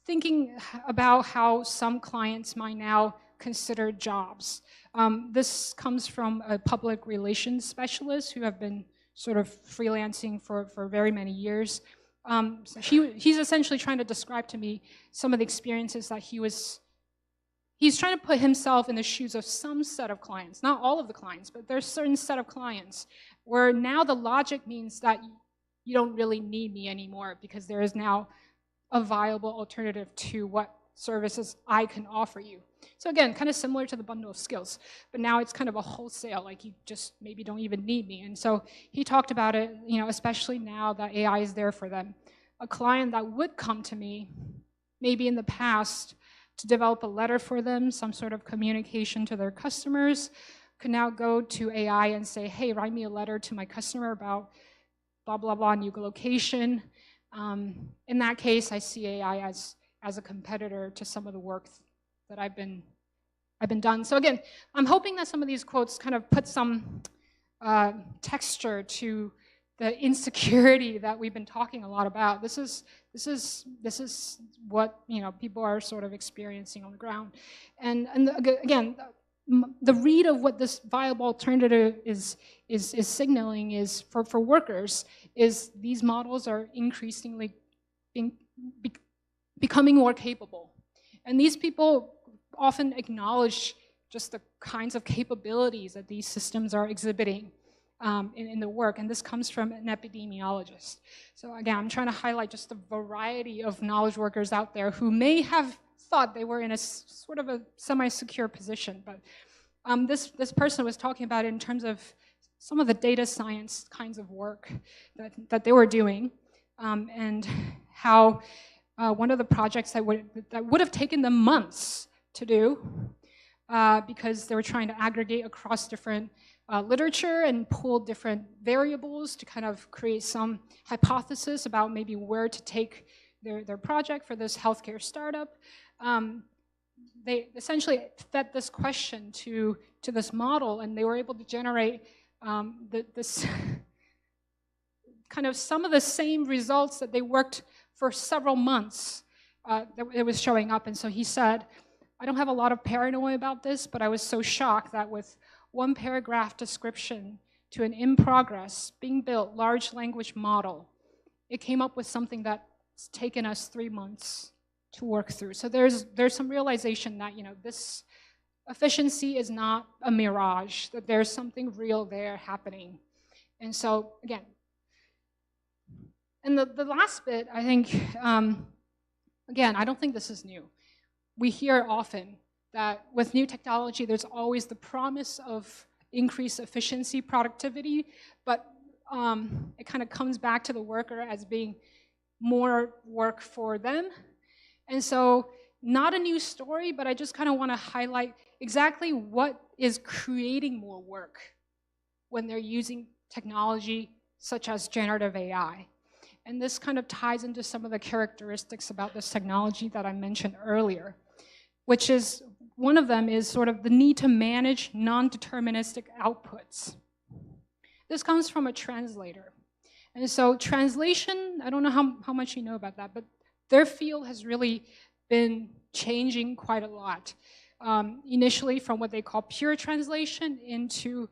thinking about how some clients might now consider jobs. This comes from a public relations specialist who have been sort of freelancing for very many years. So he's essentially trying to describe to me some of the experiences that he's trying to put himself in the shoes of some set of clients, not all of the clients, but there's a certain set of clients where now the logic means that you don't really need me anymore because there is now a viable alternative to what services I can offer you. So again, kind of similar to the bundle of skills, but now it's kind of a wholesale, like you just maybe don't even need me. And so he talked about it, especially now that AI is there for them. A client that would come to me, maybe in the past, to develop a letter for them, some sort of communication to their customers, could now go to AI and say, hey, write me a letter to my customer about blah, blah, blah, new location. In that case, I see AI as a competitor to some of the work that I've been done. So again, I'm hoping that some of these quotes kind of put some texture to the insecurity that we've been talking a lot about. This is what people are sort of experiencing on the ground, and again, the read of what this viable alternative is signaling is for workers is these models are increasingly becoming more capable, and these people often acknowledge just the kinds of capabilities that these systems are exhibiting in the work, and this comes from an epidemiologist. So again, I'm trying to highlight just the variety of knowledge workers out there who may have thought they were in a sort of a semi-secure position, but this person was talking about it in terms of some of the data science kinds of work that they were doing, and how one of the projects that would have taken them months to do, because they were trying to aggregate across different literature and pull different variables to kind of create some hypothesis about maybe where to take their project for this healthcare startup. They essentially fed this question to this model, and they were able to generate this kind of some of the same results that they worked for several months that it was showing up. And so he said, I don't have a lot of paranoia about this, but I was so shocked that with one paragraph description to an in-progress, being built large language model, it came up with something that's taken us 3 months to work through. So there's some realization that this efficiency is not a mirage, that there's something real there happening. And so again, and the last bit, I think, again, I don't think this is new. We hear often that with new technology, there's always the promise of increased efficiency, productivity, but it kind of comes back to the worker as being more work for them. And so not a new story, but I just kind of want to highlight exactly what is creating more work when they're using technology such as generative AI. And this kind of ties into some of the characteristics about this technology that I mentioned earlier, which is one of them is sort of the need to manage non-deterministic outputs. This comes from a translator. And so translation, I don't know how much you know about that, but their field has really been changing quite a lot. Initially from what they call pure translation into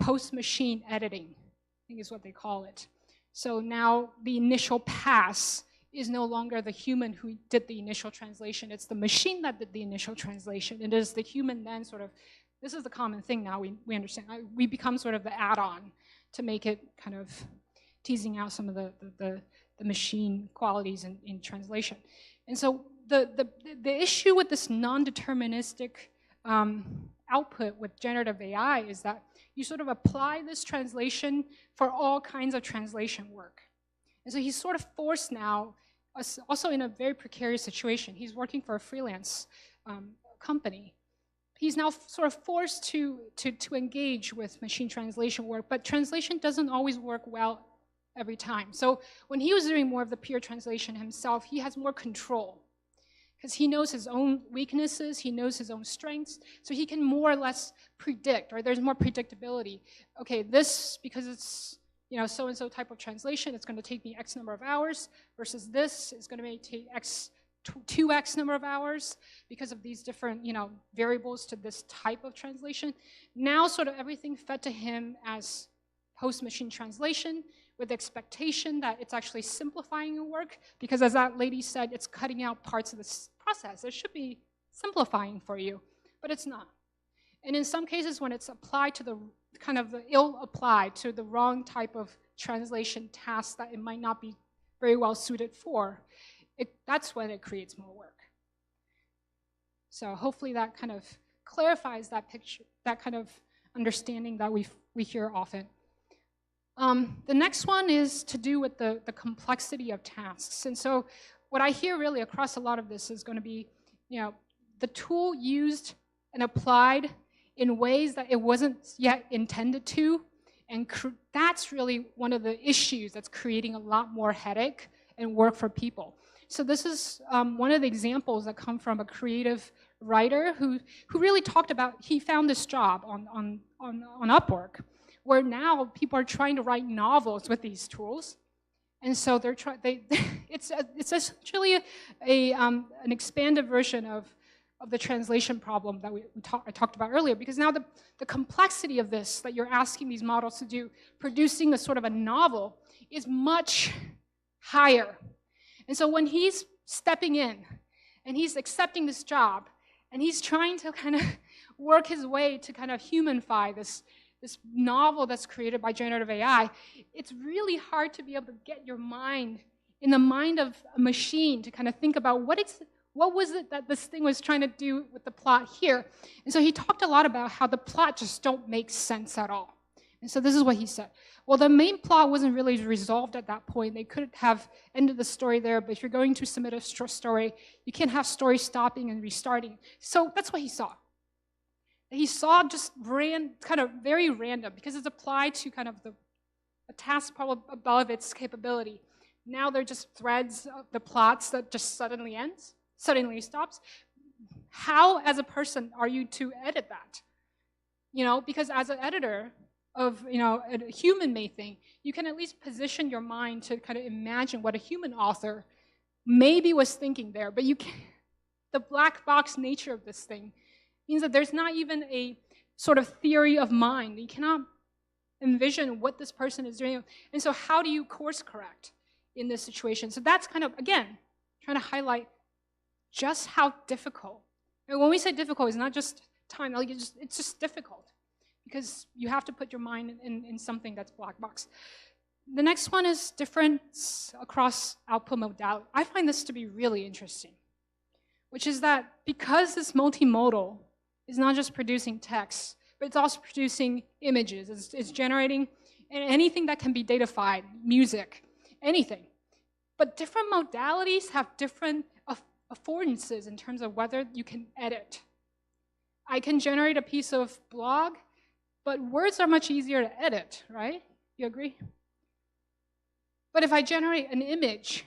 post-machine editing, I think is what they call it. So now the initial pass is no longer the human who did the initial translation, it's the machine that did the initial translation. It is the human then sort of, this is the common thing now, we understand. We become sort of the add-on to make it kind of teasing out some of the machine qualities in translation. And so the issue with this non-deterministic output with generative AI is that you sort of apply this translation for all kinds of translation work. And so he's sort of forced now, also in a very precarious situation. He's working for a freelance company. He's now sort of forced to engage with machine translation work, but translation doesn't always work well every time. So when he was doing more of the pure translation himself, he has more control because he knows his own weaknesses, he knows his own strengths, so he can more or less predict, or there's more predictability. Okay, this, because it's so-and-so type of translation, it's going to take me X number of hours, versus this is going to take 2x number of hours because of these different variables to this type of translation. Now sort of everything fed to him as post-machine translation with the expectation that it's actually simplifying your work, because as that lady said, it's cutting out parts of this process. It should be simplifying for you, but it's not. And in some cases, when it's applied to the ill-applied to the wrong type of translation task that it might not be very well suited for, that's when it creates more work. So hopefully that kind of clarifies that picture, that kind of understanding that we hear often. The next one is to do with the complexity of tasks. And so what I hear really across a lot of this is going to be, the tool used and applied in ways that it wasn't yet intended to, and that's really one of the issues that's creating a lot more headache and work for people. So this is one of the examples that come from a creative writer who really talked about, he found this job on Upwork, where now people are trying to write novels with these tools. And so it's essentially an expanded version of the translation problem that I talked about earlier, because now the complexity of this that you're asking these models to do, producing a sort of a novel, is much higher. And so when he's stepping in and he's accepting this job and he's trying to kind of work his way to kind of humanify this novel that's created by generative AI, it's really hard to be able to get your mind in the mind of a machine to kind of think about what was it that this thing was trying to do with the plot here. And so he talked a lot about how the plot just don't make sense at all. And so this is what he said. Well, the main plot wasn't really resolved at that point. They could have ended the story there, but if you're going to submit a story, you can't have story stopping and restarting. So that's what he saw. He saw just kind of very random, because it's applied to kind of a task problem above its capability. Now they're just threads of the plots that just suddenly stops. How, as a person, are you to edit that? Because as an editor of, a human-made thing, you can at least position your mind to kind of imagine what a human author maybe was thinking there, but you can't. The black box nature of this thing means that there's not even a sort of theory of mind. You cannot envision what this person is doing. And so how do you course correct in this situation? So that's kind of, again, trying to highlight just how difficult. And when we say difficult, it's not just time. It's just difficult, because you have to put your mind in something that's black box. The next one is difference across output modality. I find this to be really interesting, which is that because this multimodal is not just producing text, but it's also producing images. It's generating anything that can be datafied, music, anything. But different modalities have different affordances in terms of whether you can edit. I can generate a piece of blog, but words are much easier to edit, right? You agree? But if I generate an image,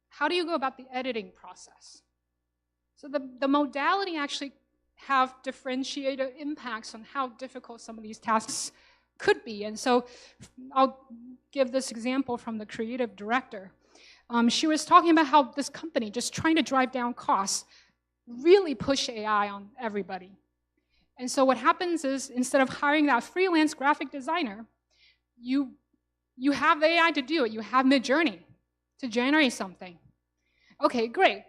how do you go about the editing process? So the modality actually have differentiated impacts on how difficult some of these tasks could be. And so I'll give this example from the creative director. She was talking about how this company, just trying to drive down costs, really push AI on everybody. And so what happens is, instead of hiring that freelance graphic designer, you have AI to do it. You have Midjourney to generate something. Okay, great.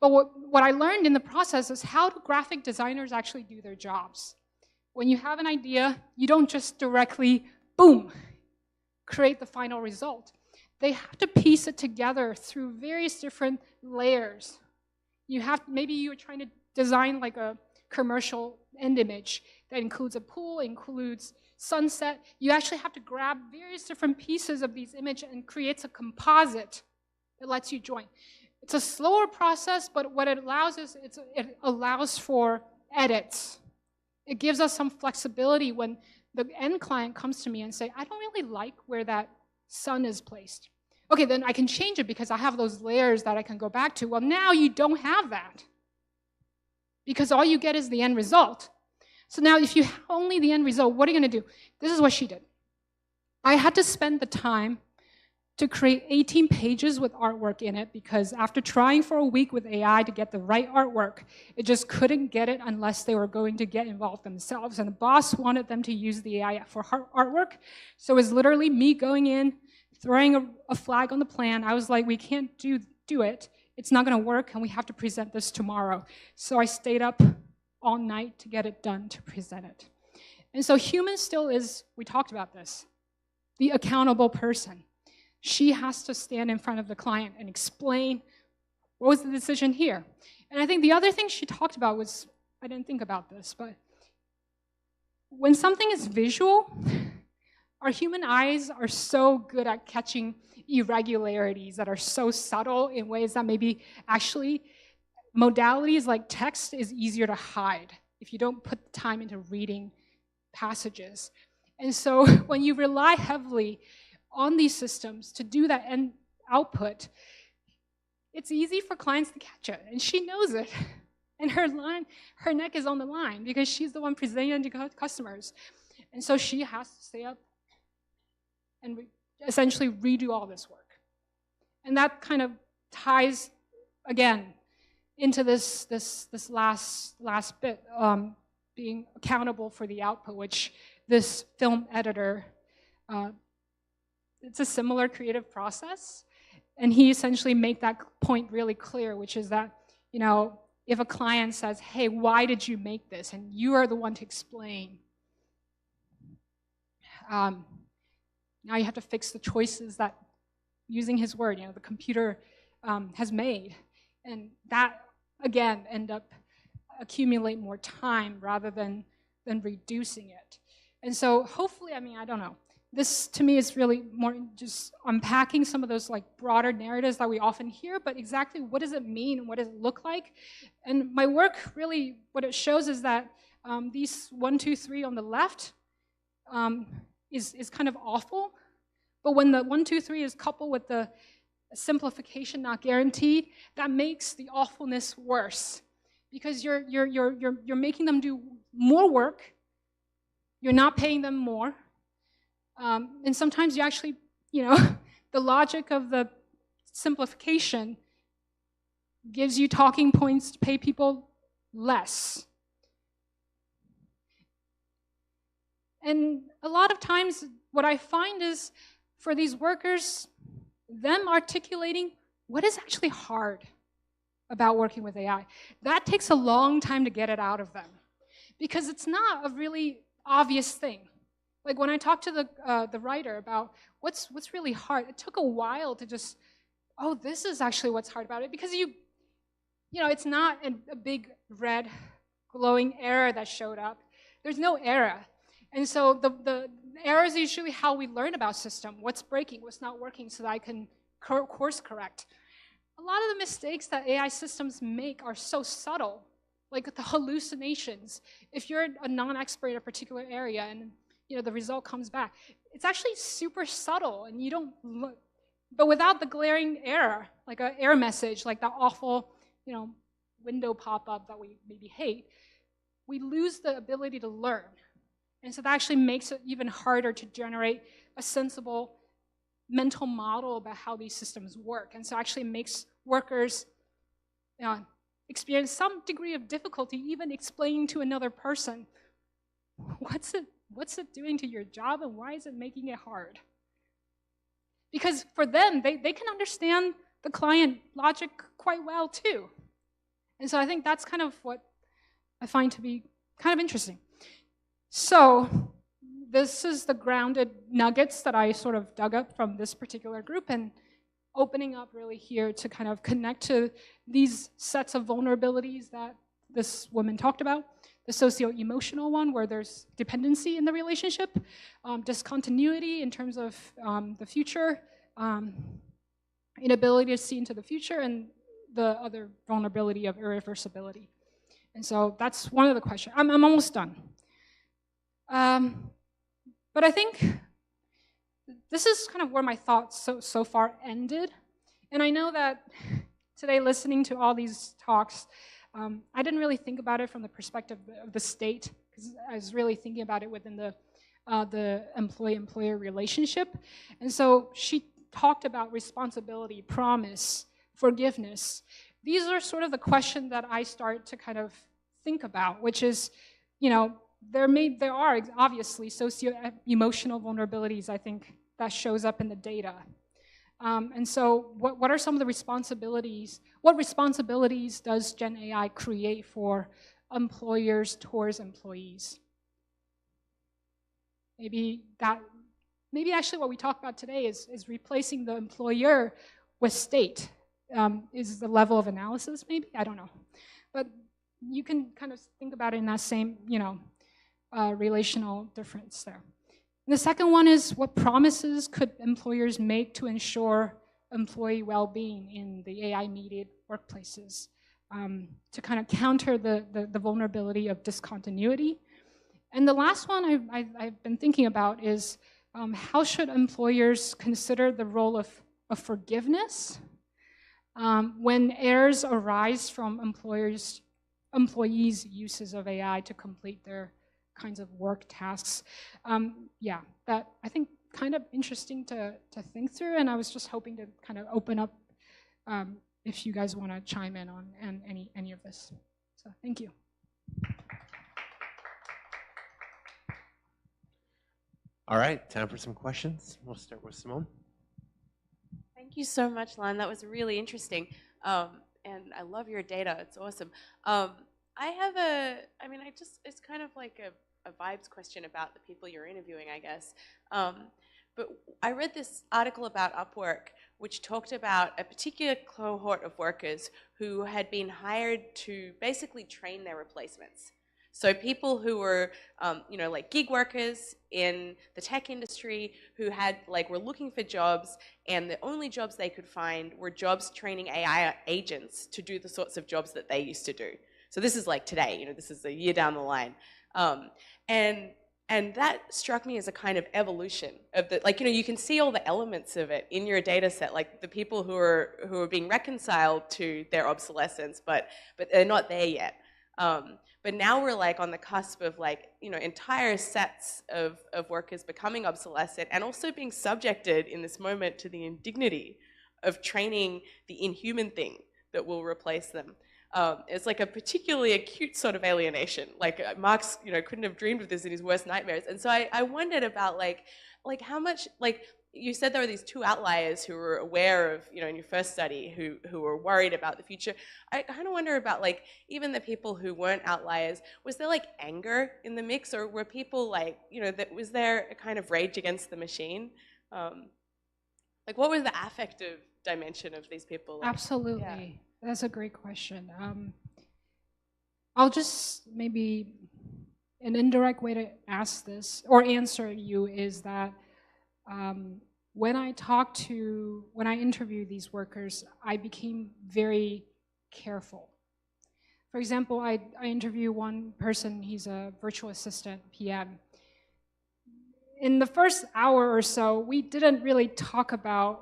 But what I learned in the process is, how do graphic designers actually do their jobs? When you have an idea, you don't just directly, boom, create the final result. They have to piece it together through various different layers. Maybe you're trying to design like commercial end image that includes a pool, includes sunset. You actually have to grab various different pieces of these images and creates a composite that lets you join. It's a slower process, but what it allows is it allows for edits. It gives us some flexibility when the end client comes to me and say, I don't really like where that sun is placed. Okay, then I can change it because I have those layers that I can go back to. Well, now you don't have that because all you get is the end result. So now if you have only the end result, what are you going to do? This is what she did. I had to spend the time to create 18 pages with artwork in it because after trying for a week with AI to get the right artwork, it just couldn't get it unless they were going to get involved themselves. And the boss wanted them to use the AI for artwork. So it was literally me going in, throwing a flag on the plan. I was like, we can't do it. It's not going to work, and we have to present this tomorrow. So I stayed up all night to get it done to present it. And so human still is, we talked about this, the accountable person. She has to stand in front of the client and explain what was the decision here. And I think the other thing she talked about was, I didn't think about this, but when something is visual, our human eyes are so good at catching irregularities that are so subtle in ways that maybe actually modalities like text is easier to hide if you don't put the time into reading passages. And so when you rely heavily on these systems to do that end output, it's easy for clients to catch it, and she knows it. And her neck is on the line because she's the one presenting to customers. And so she has to stay up and essentially redo all this work. And that kind of ties, again, into this last bit, being accountable for the output, which this film editor, it's a similar creative process. And he essentially made that point really clear, which is that, you know, if a client says, hey, why did you make this? And you are the one to explain. Now you have to fix the choices that, using his word, you know, the computer has made. And that, again, end up accumulate more time rather than reducing it. And so hopefully, I mean, I don't know. This, to me, is really more just unpacking some of those like broader narratives that we often hear, but exactly what does it mean and what does it look like? And my work really, what it shows is that these 1, 2, 3 on the left is kind of awful, but when the 1, 2, 3 is coupled with the simplification not guaranteed, that makes the awfulness worse because you're making them do more work, you're not paying them more. And sometimes you actually, you know, the logic of the simplification gives you talking points to pay people less. And a lot of times what I find is for these workers, them articulating what is actually hard about working with AI. That takes a long time to get it out of them because it's not a really obvious thing. Like when I talked to the writer about what's really hard, it took a while to just, oh, this is actually what's hard about it because you know, it's not a big red glowing error that showed up. There's no error. And so the error is usually how we learn about system, what's breaking, what's not working so that I can course correct. A lot of the mistakes that AI systems make are so subtle, like the hallucinations. If you're a non-expert in a particular area and you know, the result comes back. It's actually super subtle, and you don't look, but without the glaring error, like an error message, like that awful, you know, window pop-up that we maybe hate, we lose the ability to learn. And so that actually makes it even harder to generate a sensible mental model about how these systems work. And so actually makes workers experience some degree of difficulty even explaining to another person, what's it doing to your job and why is it making it hard? Because for them, they can understand the client logic quite well too. And so I think that's kind of what I find to be kind of interesting. So this is the grounded nuggets that I sort of dug up from this particular group and opening up really here to kind of connect to these sets of vulnerabilities that this woman talked about. the socio-emotional one, where there's dependency in the relationship, discontinuity in terms of the future, inability to see into the future, and the other vulnerability of irreversibility. And so that's one of the questions. I'm almost done. But I think this is kind of where my thoughts so far ended. And I know that today, listening to all these talks, I didn't really think about it from the perspective of the state, because I was really thinking about it within the employee-employer relationship. And so she talked about responsibility, promise, forgiveness. These are sort of the questions that I start to kind of think about, which is, you know, there are obviously socio-emotional vulnerabilities, I think, that shows up in the data. And so what are some of the responsibilities? What responsibilities does Gen AI create for employers towards employees? Maybe actually what we talk about today is replacing the employer with state. Is the level of analysis, maybe? I don't know. But you can kind of think about it in that same, you know, relational difference there. And the second one is, what promises could employers make to ensure employee well-being in the AI-mediated workplaces to kind of counter the vulnerability of discontinuity? And the last one I've been thinking about is, how should employers consider the role of forgiveness when errors arise from employees' uses of AI to complete their kinds of work tasks? Yeah, that I think kind of interesting to think through, and I was just hoping to kind of open up if you guys want to chime in on any of this. So thank you. All right, time for some questions. We'll start with Simone. Thank you so much, Lon. That was really interesting. And I love your data. It's awesome. It's kind of like a vibes question about the people you're interviewing, I guess. But I read this article about Upwork, which talked about a particular cohort of workers who had been hired to basically train their replacements. So people who were, like gig workers in the tech industry who were looking for jobs, and the only jobs they could find were jobs training AI agents to do the sorts of jobs that they used to do. So this is like today, this is a year down the line. And that struck me as a kind of evolution of you can see all the elements of it in your data set, like the people who are being reconciled to their obsolescence, but they're not there yet. But now we're on the cusp of entire sets of workers becoming obsolescent and also being subjected in this moment to the indignity of training the inhuman thing that will replace them. It's like a particularly acute sort of alienation. Marx, couldn't have dreamed of this in his worst nightmares. And so I wondered about how much, you said there were these two outliers who were aware of, in your first study, who were worried about the future. I kind of wonder about even the people who weren't outliers, was there anger in the mix, or were people was there a kind of rage against the machine? What was the affective dimension of these people? Absolutely. Yeah. That's a great question. I'll just maybe an indirect way to ask this or answer you is that when I interview these workers, I became very careful. For example, I interview one person, he's a virtual assistant, PM. In the first hour or so, we didn't really talk about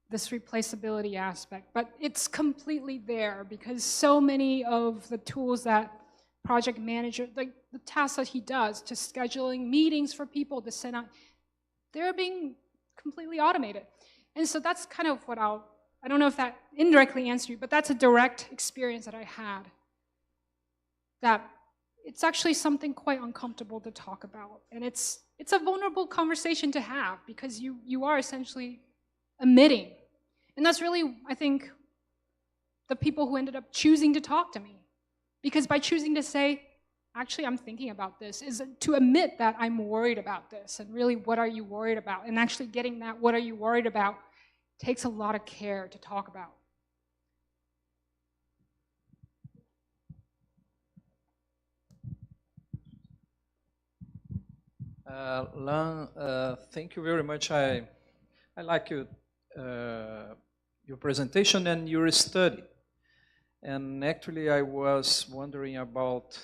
this replaceability aspect, but it's completely there because so many of the tools that project manager, the tasks that he does to scheduling meetings for people to send out, they're being completely automated. And so that's kind of what I don't know if that indirectly answered you, but that's a direct experience that I had. That it's actually something quite uncomfortable to talk about. And it's a vulnerable conversation to have because you are essentially admitting. And that's really, I think, the people who ended up choosing to talk to me. Because by choosing to say, actually, I'm thinking about this, is to admit that I'm worried about this. And really, what are you worried about? And actually getting that, what are you worried about, takes a lot of care to talk about. Lan, thank you very much. I like your presentation and your study. And actually, I was wondering about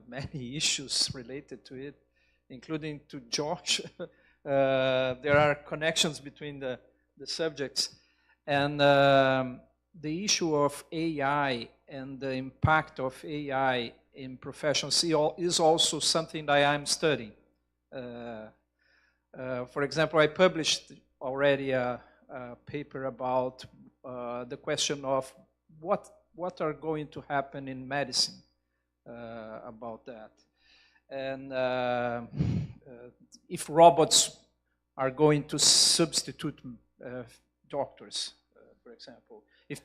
many issues related to it, including to Josh. There are connections between the subjects. And the issue of AI and the impact of AI in professions is also something that I'm studying. For example, I published already a paper about the question of what are going to happen in medicine about that. And if robots are going to substitute doctors, for example. If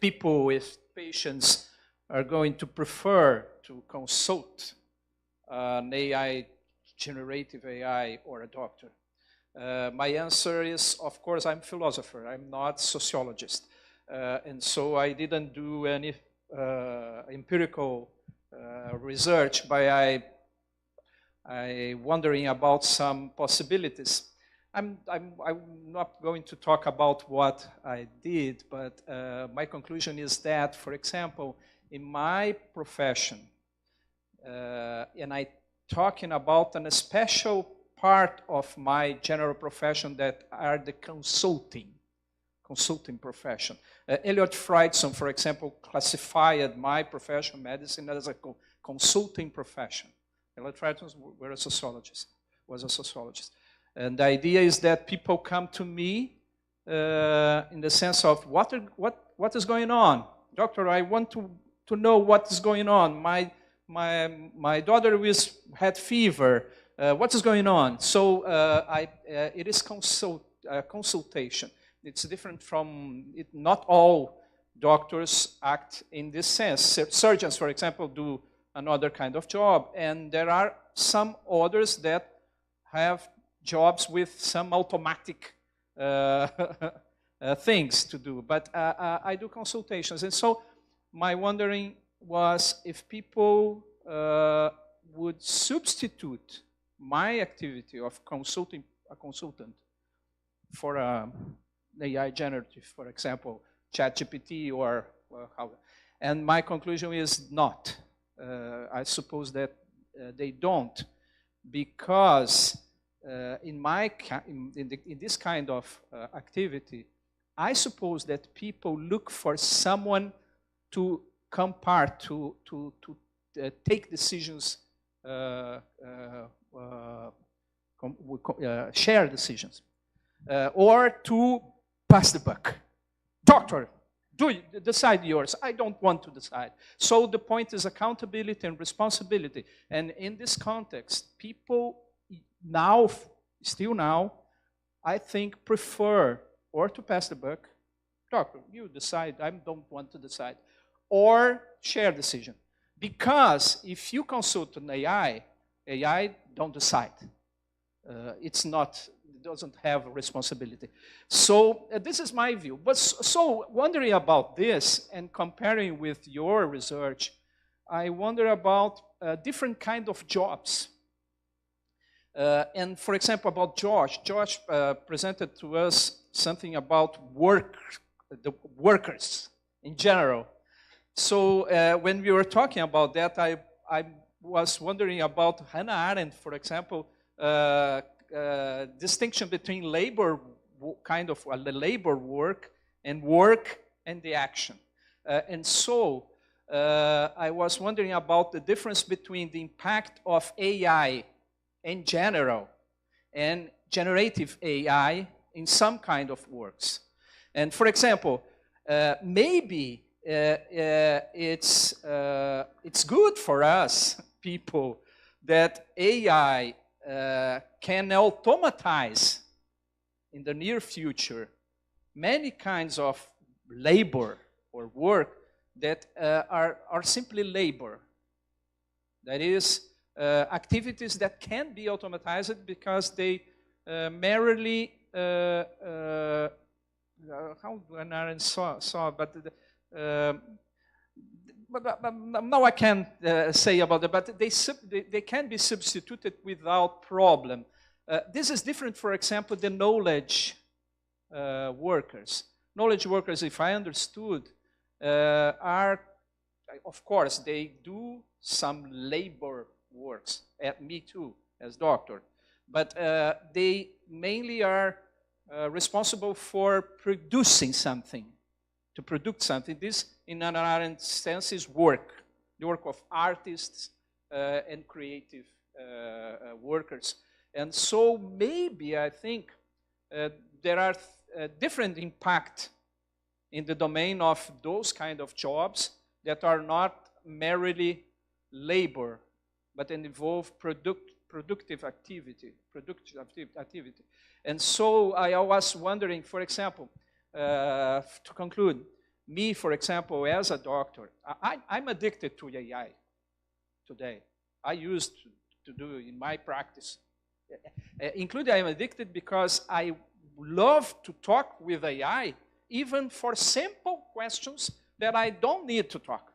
patients are going to prefer to consult an AI, generative AI, or a doctor. My answer is, of course, I'm a philosopher. I'm not a sociologist. And so I didn't do any empirical research, but I wondering about some possibilities. I'm not going to talk about what I did, but my conclusion is that, for example, in my profession, and I'm talking about a special part of my general profession that are the consulting profession. Elliot Friedson, for example, classified my profession, medicine, as a consulting profession. Elliot Friedson was a sociologist. And the idea is that people come to me in the sense of what is going on? Doctor, I want to know what is going on. My daughter had fever. What is going on? So it is consultation. It's different from it. Not all doctors act in this sense. Surgeons, for example, do another kind of job, and there are some others that have jobs with some automatic things to do. But I do consultations, and so my wondering was if people would substitute my activity of a consultant for an AI generative, for example, ChatGPT or how. And my conclusion is not. I suppose that they don't, because in this kind of activity, I suppose that people look for someone to come part, to take decisions, share decisions, or to pass the buck. Doctor, decide yours. I don't want to decide. So the point is accountability and responsibility. And in this context, people still now, I think prefer or to pass the buck. Doctor, you decide. I don't want to decide. Or share decision. Because if you consult an AI don't decide. It doesn't have a responsibility. So this is my view. But so wondering about this and comparing with your research, I wonder about different kind of jobs. And for example, about Josh presented to us something about the workers in general. So when we were talking about that, I was wondering about Hannah Arendt, for example, distinction between labor, the labor work and the action. And so I was wondering about the difference between the impact of AI in general and generative AI in some kind of works. And for example, maybe it's good for us people that AI can automatize in the near future many kinds of labor or work that are simply labor. That is, activities that can be automatized because they merely how Arendt saw, but now I can't say about it, but they can be substituted without problem. This is different, for example, the knowledge workers. Knowledge workers, if I understood, are, of course, they do some labor works, me too, as doctor, but they mainly are responsible for producing something, to produce something. This, in another sense, is work, the work of artists and creative workers. And so maybe I think there are different impact in the domain of those kind of jobs that are not merely labor, but involve productive activity. And so I was wondering, for example, to conclude, me, for example, as a doctor, I'm addicted to AI today. I used to do in my practice. Including I'm addicted because I love to talk with AI, even for simple questions that I don't need to talk.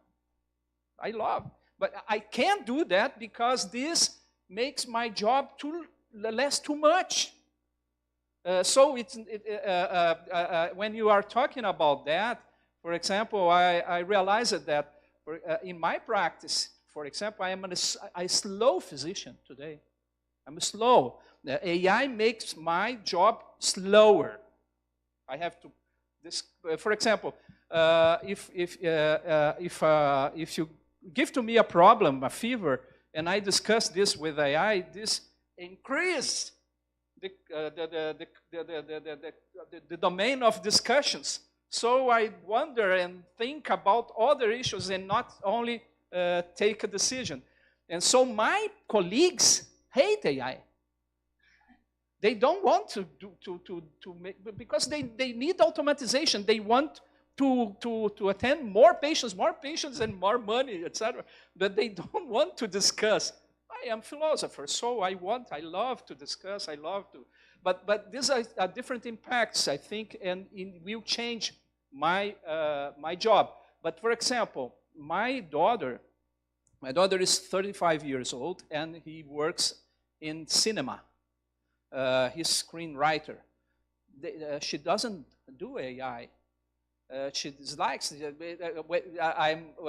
I love. But I can't do that because this makes my job less too much. So when you are talking about that, for example, I realized that in my practice, for example, I am a slow physician today. I'm slow. The AI makes my job slower. I have to, for example, if you give to me a problem, a fever, and I discuss this with AI, this increase the domain of discussions. So I wonder and think about other issues and not only take a decision. And so my colleagues hate AI. They don't want to make, because they need automatization. They want to attend more patients and more money, etc. But they don't want to discuss. I am a philosopher, so I love to discuss, but these are different impacts, I think, and it will change my job. But for example, my daughter is 35 years old, and he works in cinema. He's a screenwriter. She doesn't do AI. She dislikes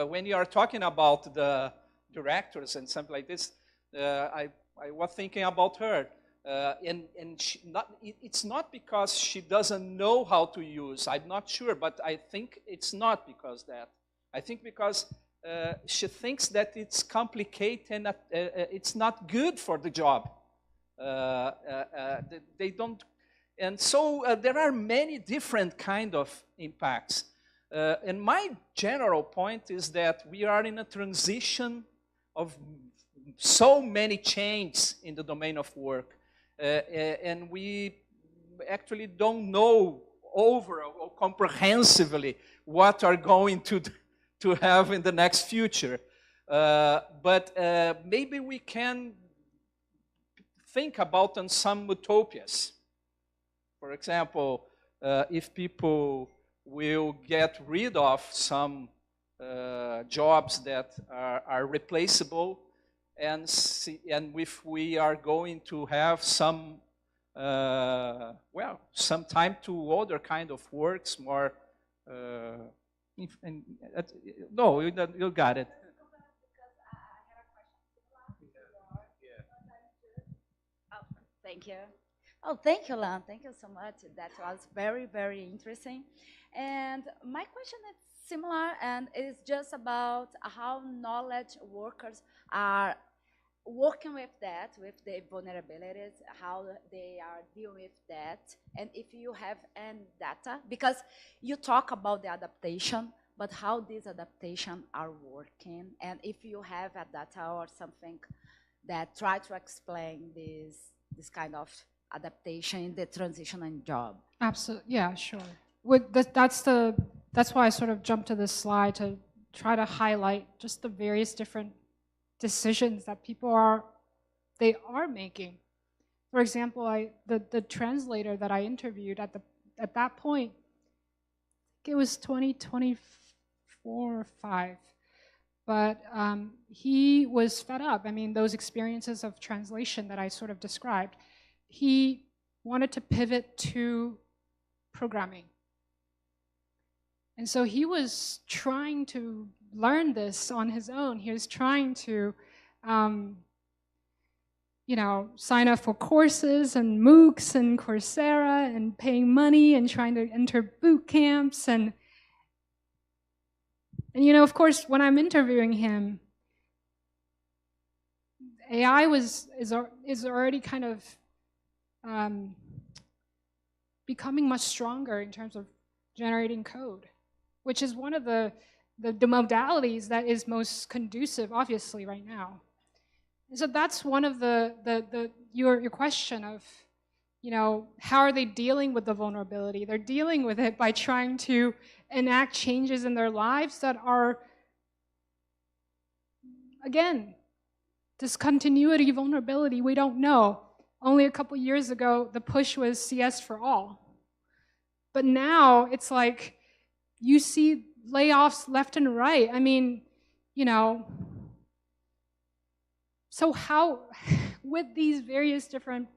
when you are talking about the directors and something like this, I was thinking about her. And it's not because she doesn't know how to use. I'm not sure, but I think it's not because that. I think because she thinks that it's complicated and it's not good for the job. They don't, and so there are many different kind of impacts. And my general point is that we are in a transition of so many changes in the domain of work, and we actually don't know or comprehensively what are going to have in the next future. But maybe we can think about on some utopias. For example, if people will get rid of some jobs that are replaceable, and if we are going to have some some time to other kind of works, more. No, you got it. Thank you. Oh, thank you, Lan. Thank you so much. That was very, very interesting. And my question is similar, and it is just about how knowledge workers are working with that, with the vulnerabilities, how they are dealing with that, and if you have any data, because you talk about the adaptation, but how these adaptations are working, and if you have a data or something that try to explain this kind of adaptation in the transition and job. Absolutely, yeah, sure. That's why I sort of jumped to this slide to try to highlight just the various different decisions that people are making. For example, the translator that I interviewed at that point, it was 2024 or 5, but he was fed up. I mean, those experiences of translation that I sort of described, he wanted to pivot to programming. And so he was trying to learn this on his own. He was trying to, sign up for courses and MOOCs and Coursera and paying money and trying to enter boot camps. And of course, when I'm interviewing him, AI is already kind of becoming much stronger in terms of generating code, which is one of the modalities that is most conducive, obviously, right now. And so that's one of your question of, how are they dealing with the vulnerability? They're dealing with it by trying to enact changes in their lives that are, again, discontinuity, vulnerability, we don't know. Only a couple years ago, the push was CS for all. But now it's like you see layoffs left and right. I mean, so how, with these various different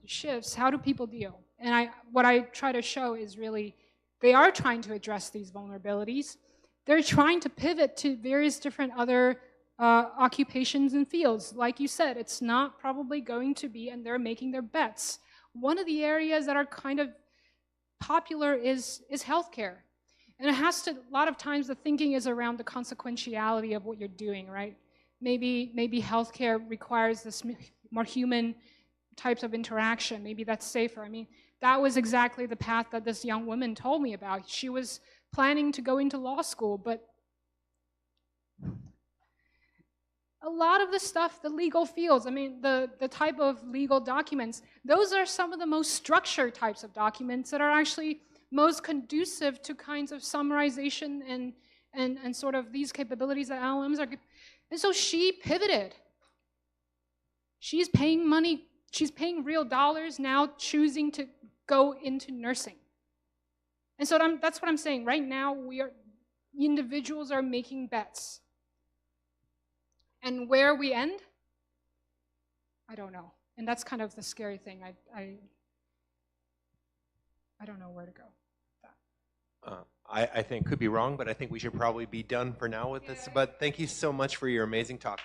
shifts, how do people deal? And what I try to show is really, they are trying to address these vulnerabilities. They're trying to pivot to various different other occupations and fields. Like you said, it's not probably going to be, and they're making their bets. One of the areas that are kind of popular is healthcare. And it has to, a lot of times the thinking is around the consequentiality of what you're doing, right? Maybe healthcare requires this more human types of interaction. Maybe that's safer. I mean, that was exactly the path that this young woman told me about. She was planning to go into law school, but a lot of the stuff, the legal fields, I mean, the type of legal documents, those are some of the most structured types of documents that are actually most conducive to kinds of summarization and sort of these capabilities that LLMs are. And so she pivoted. She's paying money, she's paying real dollars now, choosing to go into nursing. And so that's what I'm saying. Right now, individuals are making bets. And where we end, I don't know. And that's kind of the scary thing. I don't know where to go. I think could be wrong, but I think we should probably be done for now with this. But thank you so much for your amazing talk.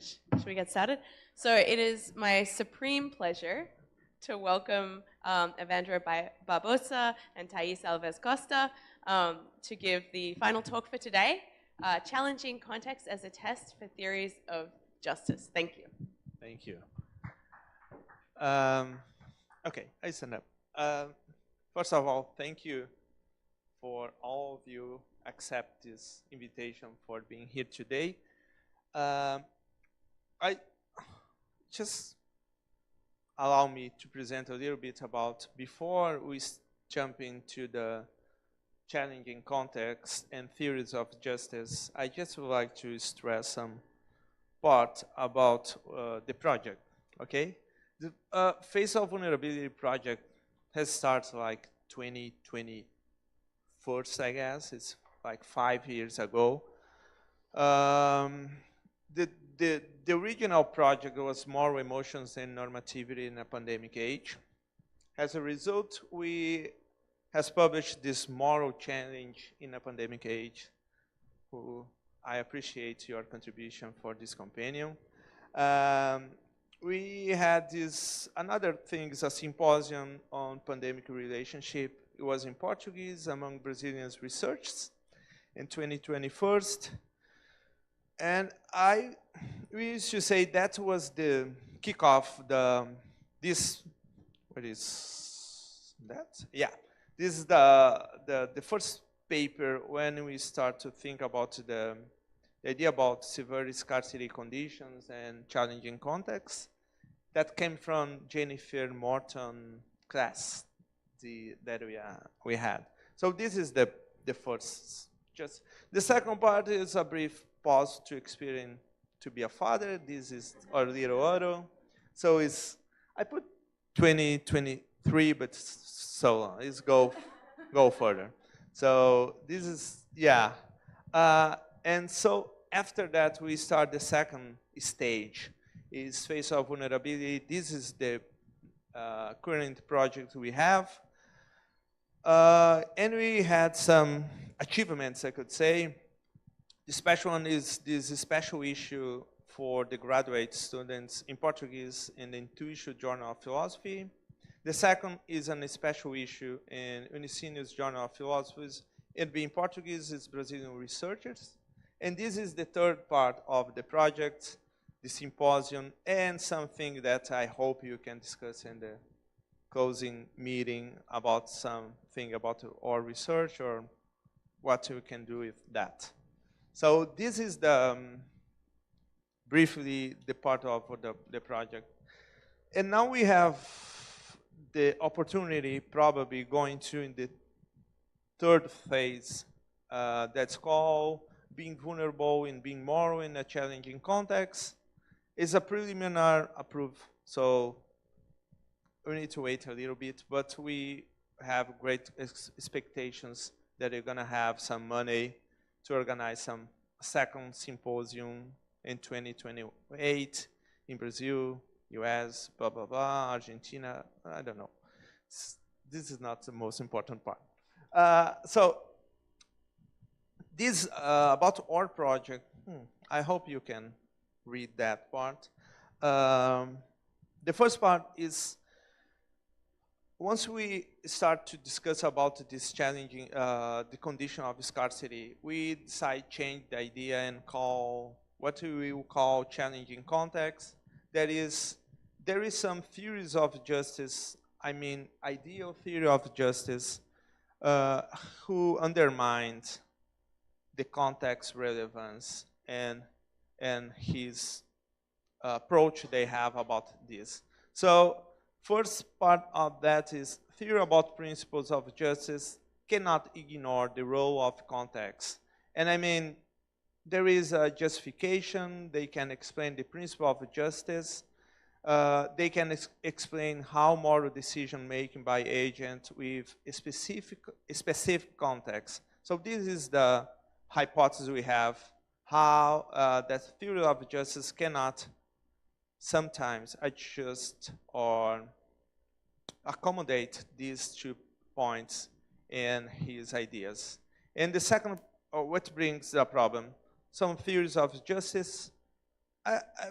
Should we get started? So it is my supreme pleasure to welcome Evandro Barbosa and Thais Alves Costa to give the final talk for today, Challenging Context as a Test for Theories of Justice. Thank you. Thank you. Okay, I stand up. First of all, thank you for all of you accept this invitation for being here today. I just allow me to present a little bit about, before we jump into the challenging context and theories of justice, I just would like to stress some part about the project, okay? The Face of Vulnerability project has started like 2021, I guess. It's like 5 years ago. The original project was Moral Emotions and Normativity in a Pandemic Age. As a result, we has published this Moral Challenge in a Pandemic Age, who I appreciate your contribution for this companion. We had this, another thing is a symposium on pandemic relationship. It was in Portuguese among Brazilian researchers in 2021. And we used to say that was the kickoff, what is that? Yeah, this is the first paper when we start to think about the idea about severe scarcity conditions and challenging contexts. That came from Jennifer Morton class that we had. So this is the first. Just the second part is a brief pause to experience to be a father. This is our little Otto. So I put 2023, but so long. It's go further. So this is, yeah. And so after that, we start the second stage, is Face of Vulnerability. This is the current project we have. And we had some achievements, I could say. The special one is this special issue for the graduate students in Portuguese in the Two-Issue Journal of Philosophy. The second is a special issue in Unicínio's Journal of Philosophy. It'll be in Portuguese, it's Brazilian researchers. And this is the third part of the project, the symposium, and something that I hope you can discuss in the closing meeting about something about our research or what we can do with that. So this is briefly the part of the project. And now we have the opportunity, probably going to in the third phase, that's called being vulnerable and being moral in a challenging context. It's a preliminary approval, so we need to wait a little bit, but we have great expectations that we're gonna have some money to organize some second symposium in 2028 in Brazil, US, blah, blah, blah, Argentina, I don't know. This is not the most important part. So this about our project, I hope you can read that part. The first part is, once we start to discuss about this challenging, the condition of scarcity, we decide change the idea and call what we will call challenging context. That is, there is some theories of justice, I mean ideal theory of justice, who undermined the context relevance and his approach they have about this. So first part of that is theory about principles of justice cannot ignore the role of context. And I mean, there is a justification, they can explain the principle of justice, they can explain how moral decision making by agent with a specific context. So this is the hypothesis we have, how that theory of justice cannot sometimes adjust or accommodate these 2 points in his ideas. And the second, what brings the problem? Some theories of justice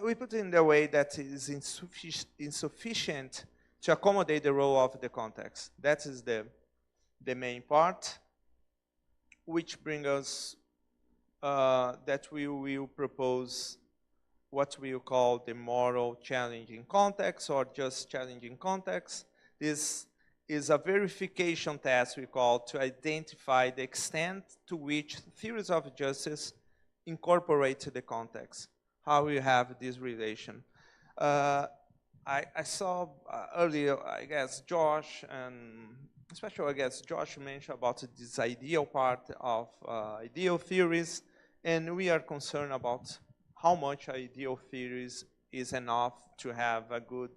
we put it in the way that is insufficient to accommodate the role of the context. That is the main part, which brings us that we will propose what we will call the moral challenging context or just challenging context. This is a verification test we call to identify the extent to which theories of justice incorporate the context, how we have this relation. I saw earlier, I guess, Josh, and especially, I guess, Josh mentioned about this ideal part of ideal theories, and we are concerned about how much ideal theories is enough to have a good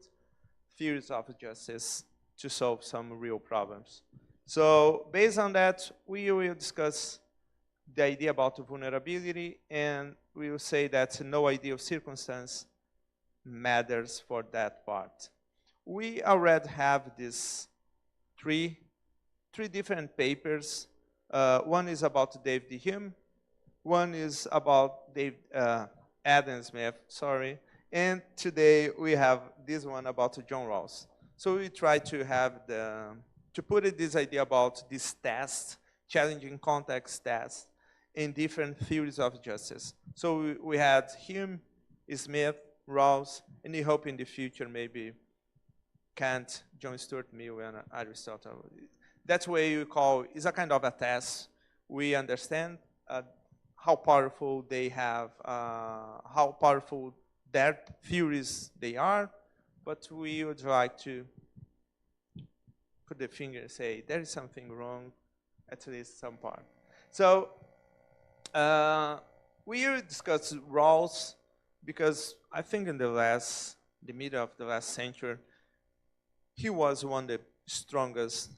theories of justice to solve some real problems. So based on that, we will discuss the idea about vulnerability, and we will say that no ideal circumstance matters for that part. We already have these three different papers. One is about David Hume, one is about Adam Smith, sorry, and today we have this one about John Rawls. So we try to have to put this idea about this test, challenging context test, in different theories of justice. So we had Hume, Smith, Rawls, and we hope in the future maybe Kant, John Stuart Mill, and Aristotle. That's what you call, is a kind of a test. We understand how powerful they have, how powerful their theories they are, but we would like to put the finger and say, there is something wrong, at least some part. So we will discuss Rawls because I think in the middle of the last century, he was one of the strongest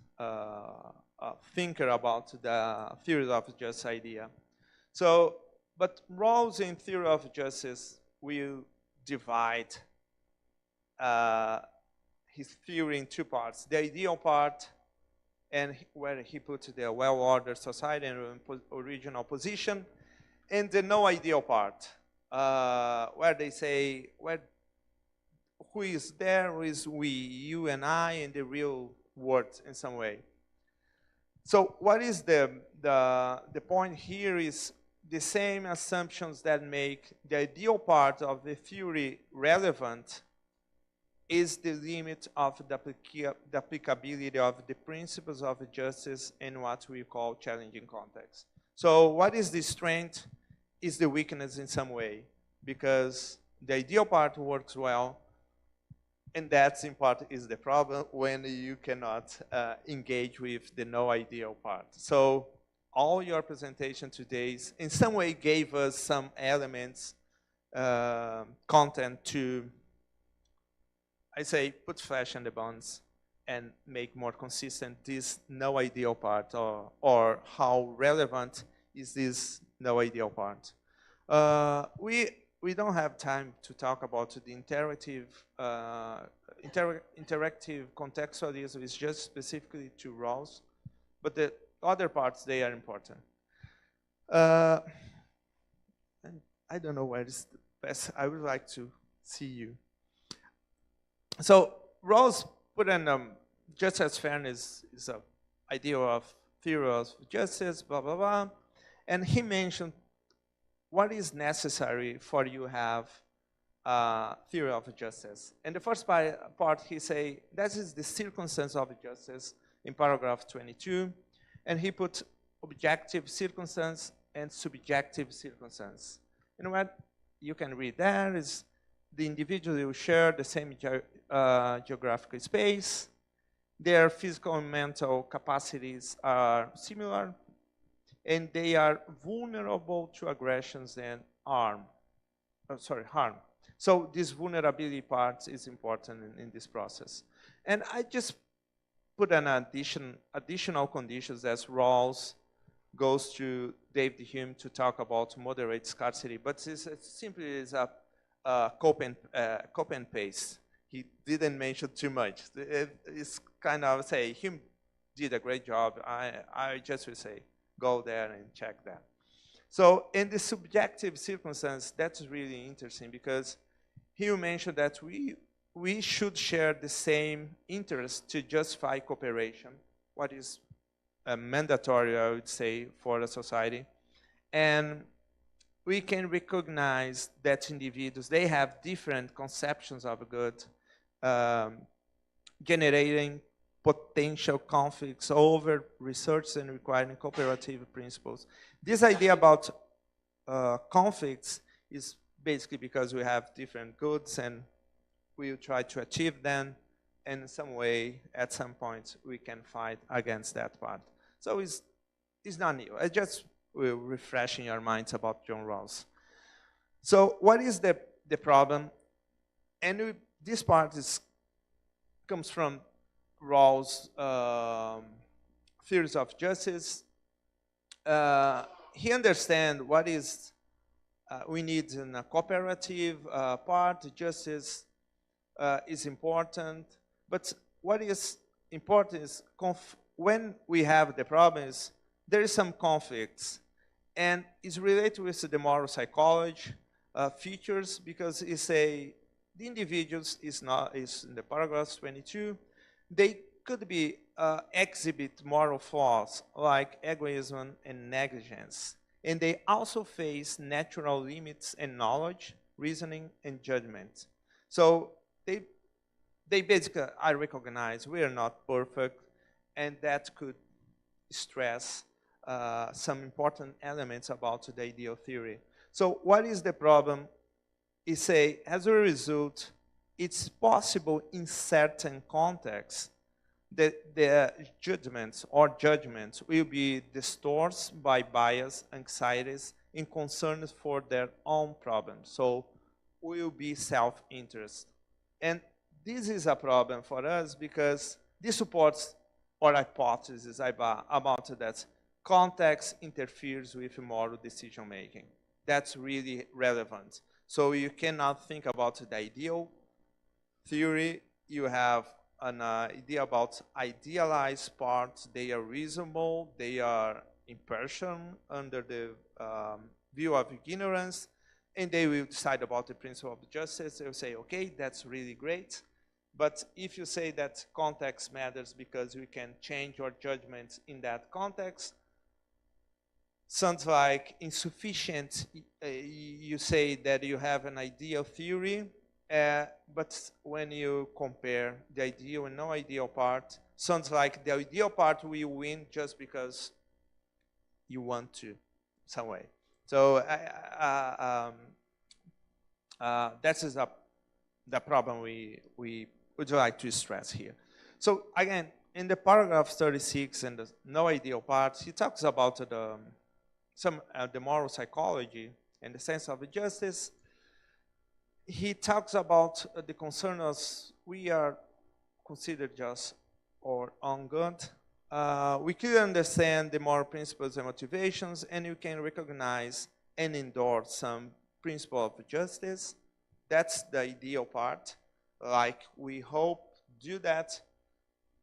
thinker about the theory of justice idea. So, but Rawls in theory of justice will divide his theory in two parts: the ideal part, and where he put the well-ordered society and original position, and the no ideal part, where they say who is there, who is we, you and I, in the real world in some way. So what is the point here is the same assumptions that make the ideal part of the theory relevant is the limit of the applicability of the principles of justice in what we call challenging context. So what is the strength is the weakness in some way, because the ideal part works well, and that's in part is the problem when you cannot engage with the no ideal part. So all your presentation today in some way gave us some elements, content to, I say, put flesh on the bones and make more consistent this no ideal part, or how relevant is this no ideal part. We don't have time to talk about the interactive contextualism is just specifically to Rawls, but the other parts, they are important. And I don't know where is the best. I would like to see you. So Rawls put in just as fairness is an idea of theory of justice, blah, blah, blah. And he mentioned what is necessary for you have theory of justice. And the first part he say, that is the circumstance of justice in paragraph 22. And he put objective circumstance and subjective circumstance. And what you can read there is the individuals who share the same geographical space, their physical and mental capacities are similar, and they are vulnerable to aggressions and harm. So this vulnerability part is important in this process. And I just put an additional conditions as Rawls goes to David Hume to talk about moderate scarcity, but it simply is a copy and paste. He didn't mention too much. It's kind of say, Hume did a great job. I just will say, go there and check that. So in the subjective circumstance, that's really interesting because here you mentioned that we should share the same interest to justify cooperation, what is mandatory, I would say, for a society. And we can recognize that individuals, they have different conceptions of good, generating potential conflicts over research and requiring cooperative principles. This idea about conflicts is basically because we have different goods and we will try to achieve them, and in some way, at some point, we can fight against that part. So it's not new. I just will refreshing your minds about John Rawls. So what is the problem? And this part comes from Rawls' theories of justice. He understands what is we need in a cooperative part. Justice is important, but what is important is when we have the problems, there is some conflicts, and it's related with the moral psychology features, because it say the individuals is in the paragraph 22, they could be exhibit moral flaws like egoism and negligence, and they also face natural limits in knowledge, reasoning, and judgment. So they basically, I recognize we are not perfect, and that could stress some important elements about the ideal theory. So what is the problem? Is say, as a result, it's possible in certain contexts that the judgments will be distorted by bias, anxieties, and concerns for their own problems. So will be self-interest. And this is a problem for us because this supports our hypothesis about that context interferes with moral decision-making. That's really relevant. So you cannot think about the ideal theory. You have an idea about idealized parts. They are reasonable. They are impartial under the view of ignorance. And they will decide about the principle of justice. They will say, okay, that's really great. But if you say that context matters because we can change our judgments in that context, sounds like insufficient. You say that you have an ideal theory, but when you compare the ideal and no-ideal part, sounds like the ideal part will win just because you want to, some way. So that is the problem we would like to stress here. So again, in the paragraph 36 and the no-ideal part, he talks about the moral psychology and the sense of justice. He talks about the concern as we are considered just our own good. We clearly understand the moral principles and motivations, and you can recognize and endorse some principle of justice. That's the ideal part. Like we hope to do that.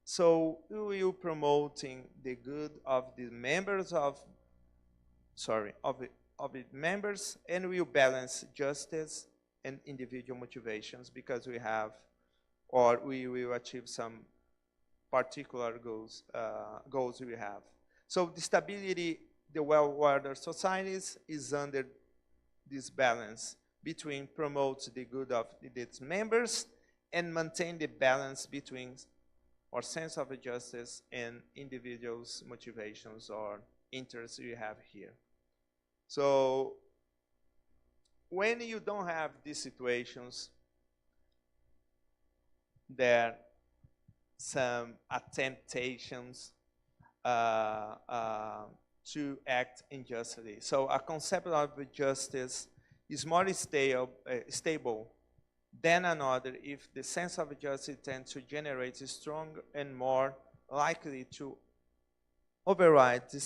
So we will promoting the good of the members of the members, and we will balance justice and individual motivations because we have, or we will achieve some particular goals we have. So the stability, the well-ordered societies is under this balance between promote the good of its members and maintain the balance between our sense of justice and individuals' motivations or interests you have here. So when you don't have these situations, there are some temptations to act unjustly. So a concept of justice is more stable than another if the sense of justice tends to generate stronger and more likely to override the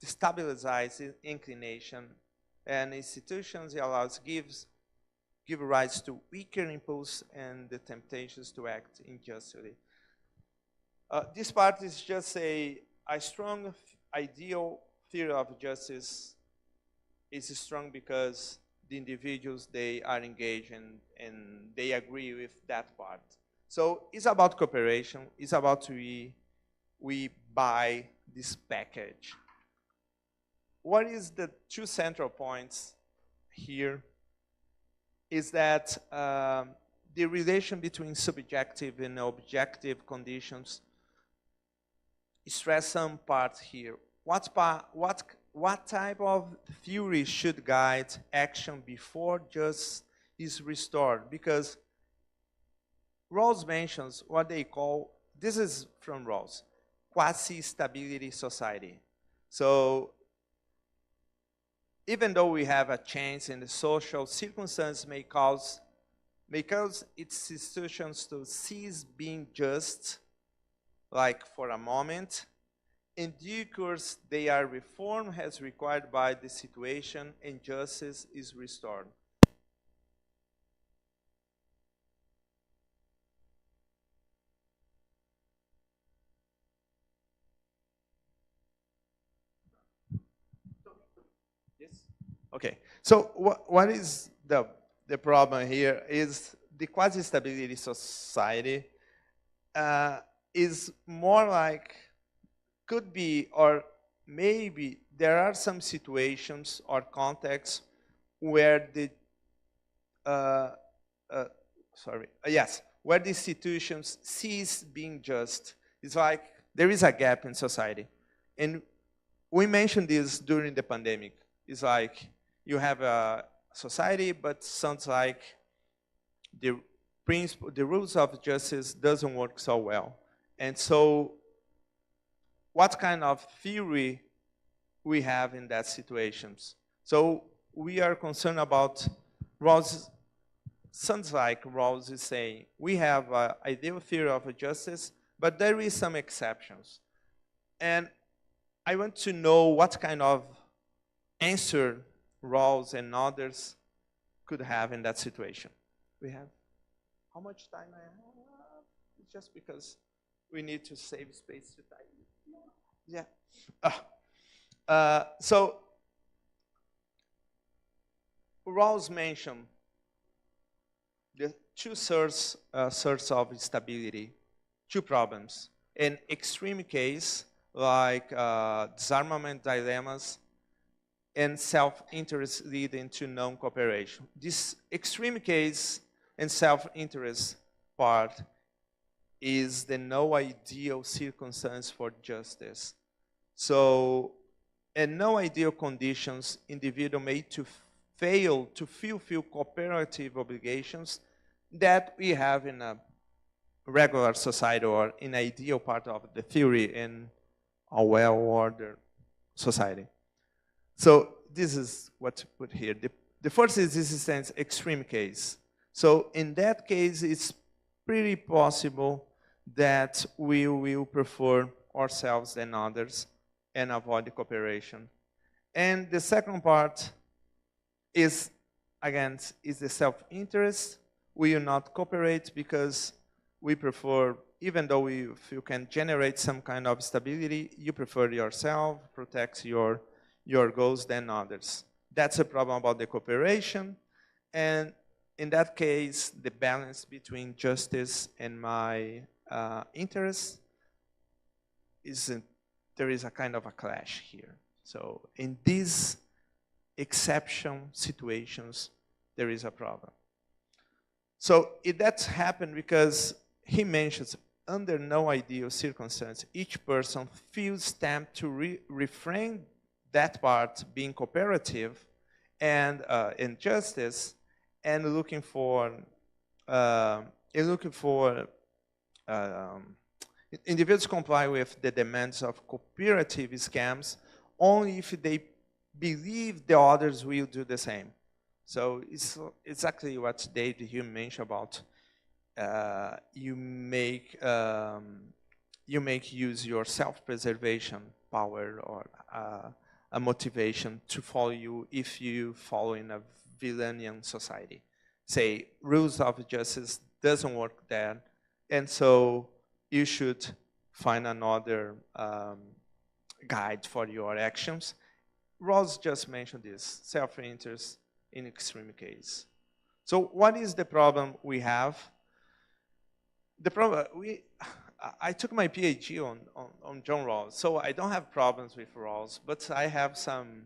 stabilized inclination, and institutions give rise to weaker impulse and the temptations to act unjustly. This part is just a strong ideal theory of justice is strong because the individuals, they are engaged and they agree with that part. So it's about cooperation. It's about we buy this package. What is the two central points here is that the relation between subjective and objective conditions stress some parts here. What type of theory should guide action before justice is restored? Because Rawls mentions what they call, this is from Rawls, quasi-stability society. So even though we have a change in the social circumstances may cause its institutions to cease being just, like for a moment, in due course they are reformed as required by the situation and justice is restored. Yes? Okay, so what is the problem here is the quasi-stability society is more like, could be, or maybe there are some situations or contexts where the, where the institutions cease being just. It's like there is a gap in society. And we mentioned this during the pandemic. It's like you have a society, but sounds like the rules of justice doesn't work so well. And so what kind of theory we have in that situations? So we are concerned about Rawls. Sounds like Rawls is saying we have an ideal theory of justice, but there is some exceptions. And I want to know what kind of answer Rawls and others could have in that situation. We have, how much time I have? It's just because we need to save space to type. Yeah. So Rawls mentioned the two sources of stability, two problems. An extreme case like disarmament dilemmas and self-interest leading to non-cooperation. This extreme case and self-interest part is the no ideal circumstance for justice. So, in no ideal conditions, individual made to fail to fulfill cooperative obligations that we have in a regular society or in ideal part of the theory in a well-ordered society. So this is what to put here. The first is this is an extreme case. So in that case, it's pretty possible that we will prefer ourselves than others and avoid the cooperation. And the second part is, again, is the self-interest. We will not cooperate because we prefer, even though you can generate some kind of stability, you prefer yourself, protect your goals than others. That's a problem about the cooperation. And in that case, the balance between justice and my interest there is a kind of a clash here. So in these exception situations, there is a problem. So that's happened because he mentions under no ideal circumstance, each person feels tempted to refrain that part being cooperative and in justice and looking for individuals comply with the demands of cooperative scams only if they believe the others will do the same. So it's exactly what David Hume mentioned about you make use your self-preservation power or a motivation to follow you if you follow in a villainian society. Say rules of justice doesn't work there, and so you should find another guide for your actions. Ross just mentioned this, self-interest in extreme case. So what is the problem we have? The problem, I took my PhD on John Rawls, so I don't have problems with Rawls, but I have some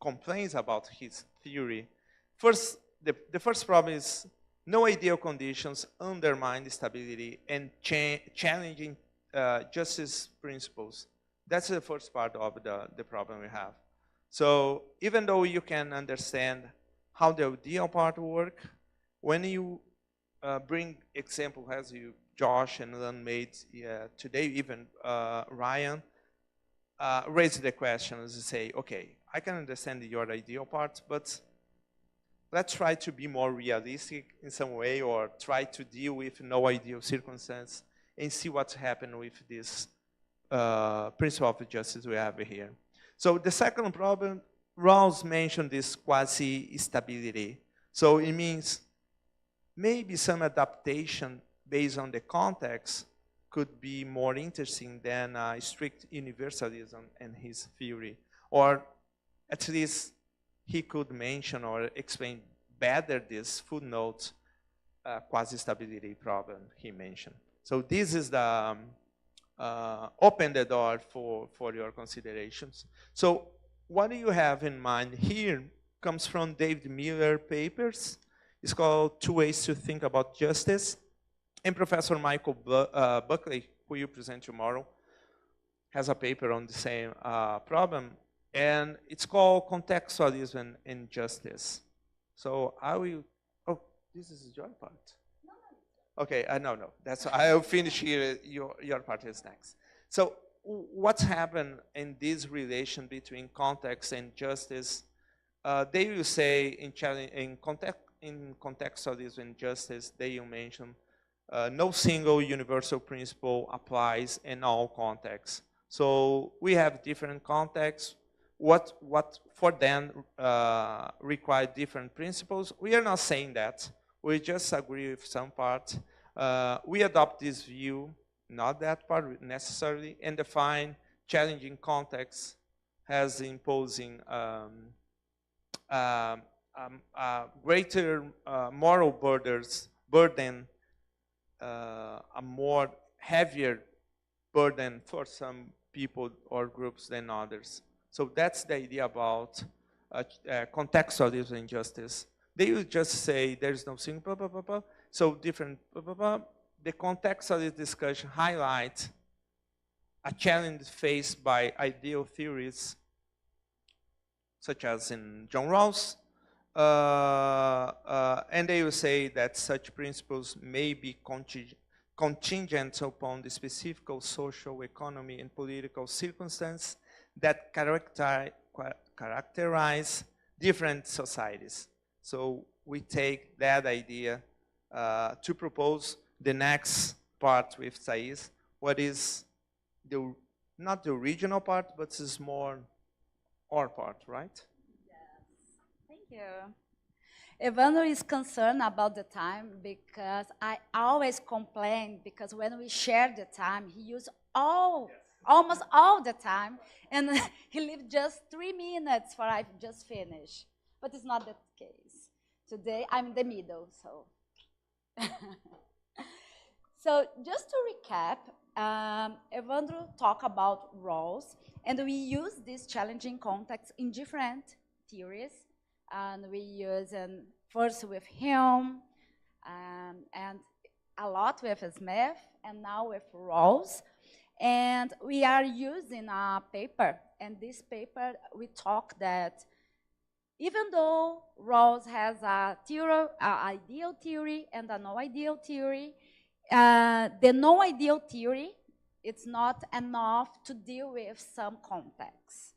complaints about his theory. First, the first problem is no ideal conditions undermine stability and challenging justice principles. That's the first part of the problem we have. So even though you can understand how the ideal part work, when you bring example as you, Josh and Alan made today, even Ryan, raised the questions and say, okay, I can understand your ideal part, but let's try to be more realistic in some way, or try to deal with no ideal circumstance and see what's happened with this principle of justice we have here. So the second problem, Rawls mentioned this quasi-stability. So it means maybe some adaptation based on the context could be more interesting than strict universalism and his theory. Or at least he could mention or explain better this footnote quasi-stability problem he mentioned. So this is the open the door for your considerations. So what do you have in mind here comes from David Miller papers. It's called Two Ways to Think About Justice. And Professor Michael Buckley, who you present tomorrow, has a paper on the same problem. And it's called Contextualism and Justice. So I will, oh, this is your part. Okay, no. That's I'll finish here. Your part is next. So what's happened in this relation between context and justice? They will say in contextualism and justice, they will mention no single universal principle applies in all contexts. So we have different contexts. What for them require different principles? We are not saying that. We just agree with some part. We adopt this view, not that part necessarily, and define challenging contexts as imposing greater moral burden, a more heavier burden for some people or groups than others. So that's the idea about contextualism and justice. They will just say there's no single blah, blah, blah, blah. So different blah, blah, blah. The context of this discussion highlights a challenge faced by ideal theories, such as in John Rawls, and they will say that such principles may be contingent upon the specific social, economic, and political circumstances that characterize different societies. So we take that idea to propose the next part with Thais, what is not the original part, but it's more our part, right? Yes, thank you. Evandro is concerned about the time because I always complain because when we share the time, he uses almost all the time, and he leaves just 3 minutes for I just finish. But it's not the case. Today I'm in the middle, so. So just to recap, Evandro talked about roles, and we use this challenging context in different theories. And we use first with Hume, and a lot with Smith, and now with Rawls. And we are using a paper, and this paper we talk that even though Rawls has a theory, ideal theory and a no-ideal theory, the no-ideal theory, it's not enough to deal with some context.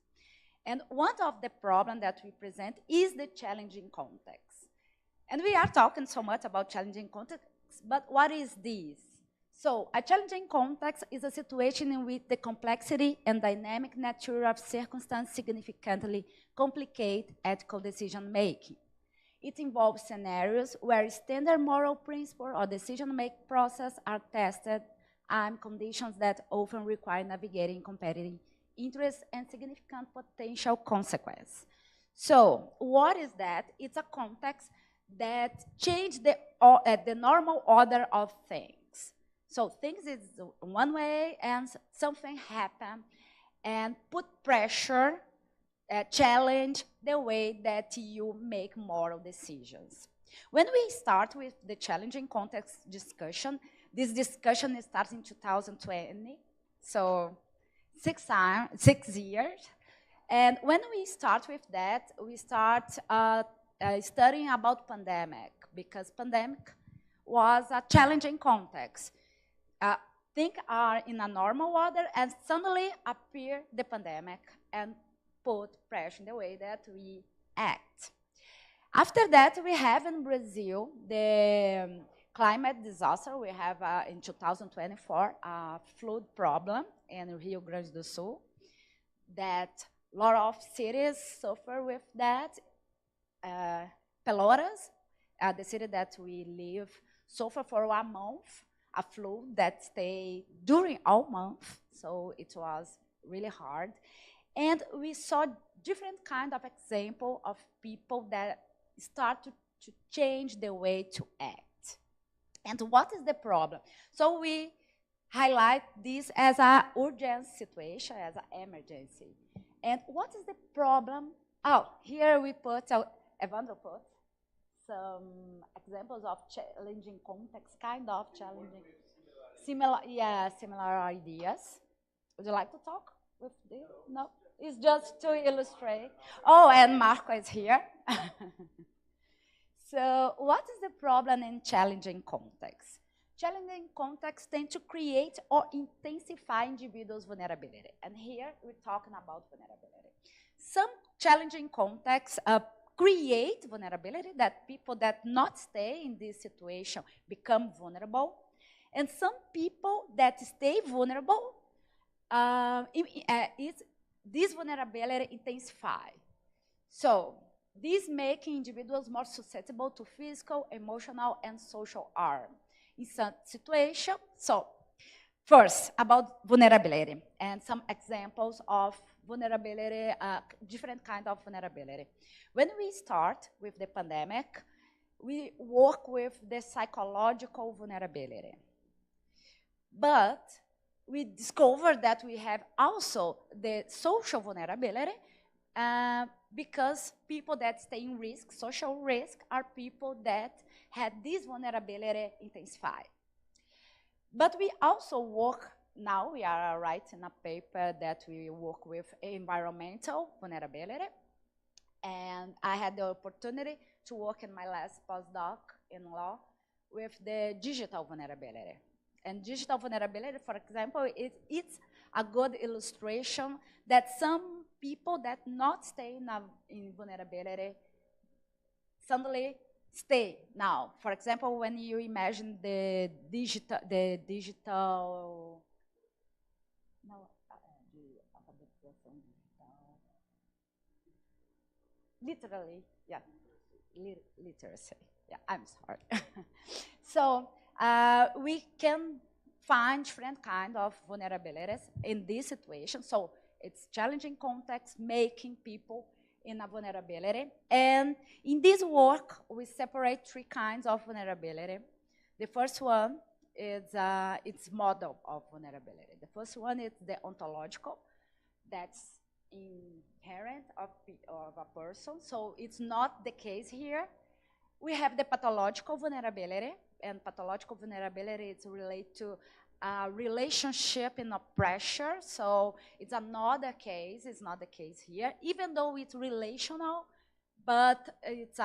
And one of the problems that we present is the challenging context. And we are talking so much about challenging context, but what is this? So a challenging context is a situation in which the complexity and dynamic nature of circumstance significantly complicate ethical decision-making. It involves scenarios where standard moral principles or decision-making process are tested and conditions that often require navigating competitive interest, and significant potential consequence. So what is that? It's a context that changed the normal order of things. So things is one way, and something happened and put pressure, challenge the way that you make moral decisions. When we start with the challenging context discussion, this discussion starts in 2020, so 6 years. And when we start with that, we start studying about pandemic, because pandemic was a challenging context. Things are in a normal order, and suddenly appear the pandemic and put pressure in the way that we act. After that, we have in Brazil the climate disaster. We have in 2024 a flood problem in Rio Grande do Sul that a lot of cities suffer with that. Pelotas, the city that we live, suffer for 1 month, a flood that stayed during all month, so it was really hard. And we saw different kind of example of people that start to change the way to act. And what is the problem? So we highlight this as an urgent situation, as an emergency. And what is the problem? Oh, here we put, Evandro put some examples of challenging context, kind of challenging, similar ideas. Would you like to talk with this? No, it's just to illustrate. Oh, and Marco is here. So what is the problem in challenging contexts? Challenging contexts tend to create or intensify individuals' vulnerability. And here we're talking about vulnerability. Some challenging contexts create vulnerability, that people that not stay in this situation become vulnerable. And some people that stay vulnerable, this vulnerability intensify. So this making individuals more susceptible to physical, emotional, and social harm in some situations. So first, about vulnerability and some examples of vulnerability, different kind of vulnerability. When we start with the pandemic, we work with the psychological vulnerability. But we discovered that we have also the social vulnerability, because people that stay in risk, social risk, are people that had this vulnerability intensified. But we also work, now we are writing a paper that we work with environmental vulnerability. And I had the opportunity to work in my last postdoc in law with the digital vulnerability. And digital vulnerability, for example, it's a good illustration that some people that not stay in vulnerability suddenly stay now. For example, when you imagine the digital, literally, yeah, literacy. Yeah, I'm sorry. So we can find different kind of vulnerabilities in this situation. So it's challenging context, making people in a vulnerability. And in this work, we separate 3 kinds of vulnerability. The first one is its model of vulnerability. The first one is the ontological, that's inherent of a person. So it's not the case here. We have the pathological vulnerability, and pathological vulnerability is related to a relationship in a pressure. So it's another case. It's not the case here, even though it's relational, but it's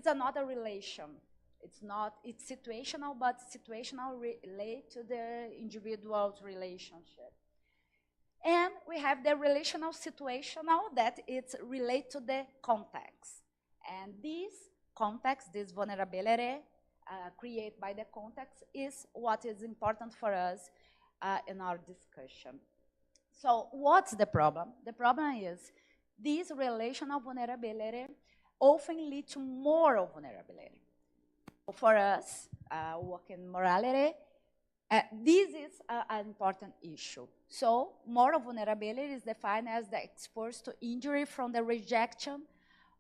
another relation. It's situational, but situational relate to the individual's relationship. And we have the relational situational, that it's related to the context. And this context, this vulnerability created by the context, is what is important for us in our discussion. So what's the problem? The problem is this relational vulnerability often leads to moral vulnerability. For us, working in morality, This is an important issue. So moral vulnerability is defined as the exposed to injury from the rejection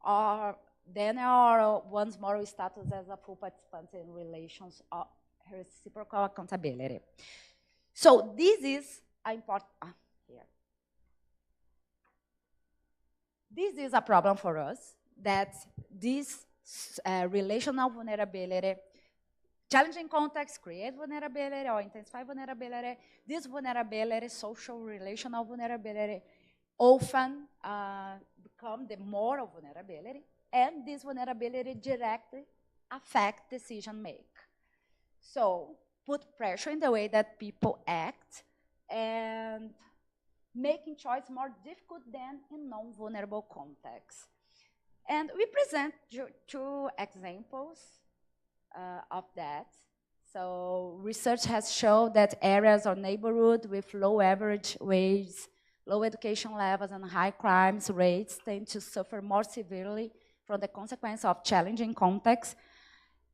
or denial or one's moral status as a full participant in relations of reciprocal accountability. So this is important. Here. This is a problem for us, that this relational vulnerability, challenging contexts create vulnerability or intensify vulnerability. This vulnerability, social relational vulnerability, often become the moral vulnerability, and this vulnerability directly affect decision make. So put pressure in the way that people act and making choice more difficult than in non-vulnerable contexts. And we present two examples of that. So research has shown that areas or neighborhoods with low average wage, low education levels, and high crime rates tend to suffer more severely from the consequence of challenging contexts.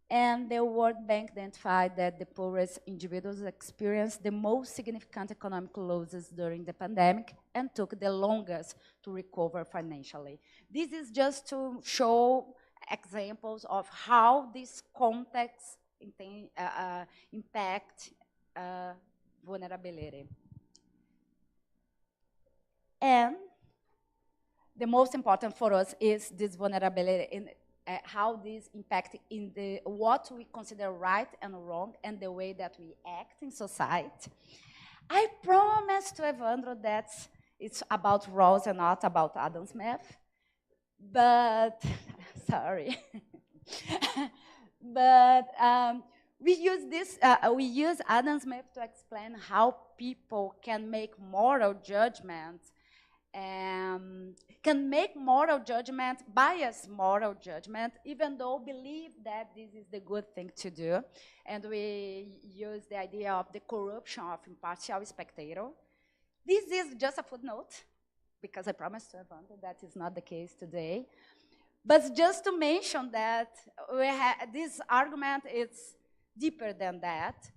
And the World Bank identified that the poorest individuals experienced the most significant economic losses during the pandemic and took the longest to recover financially. This is just to show examples of how these contexts impact vulnerability. And the most important for us is this vulnerability in how this impact in the what we consider right and wrong and the way that we act in society. I promised to Evandro that it's about Rawls and not about Adam Smith, but sorry. But we use Adam Smith to explain how people can make moral judgments, biased moral judgment, even though believe that this is the good thing to do. And we use the idea of the corruption of impartial spectator. This is just a footnote, because I promised to Evandro that is not the case today. But just to mention that this argument is deeper than that,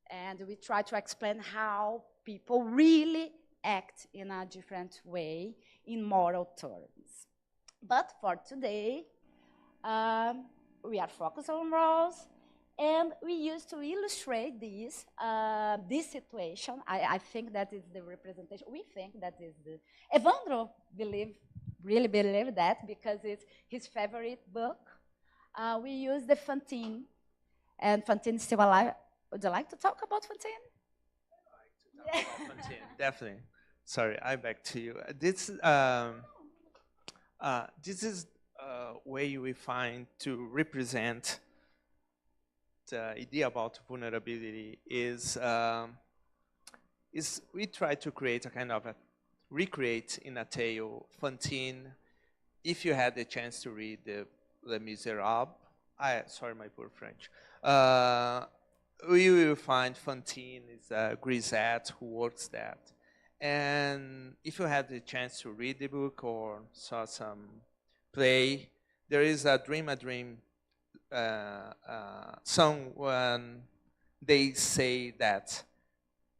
and we try to explain how people really act in a different way in moral terms. But for today, we are focused on Rawls, and we used to illustrate this situation. I think that is the representation. We think that is the... Evandro really believe that because it's his favorite book. We use the Fantine, and Fantine is still alive. Would you like to talk about Fantine? I'd like to talk about Fantine, definitely. Sorry, I back to you. This is a way we find to represent the idea about vulnerability is we try to create a kind of recreate in a tale Fantine. If you had the chance to read the Les Miserables, sorry my poor French, we will find Fantine is a grisette who works that. And if you had the chance to read the book or saw some play, there is a Dream song when they say that,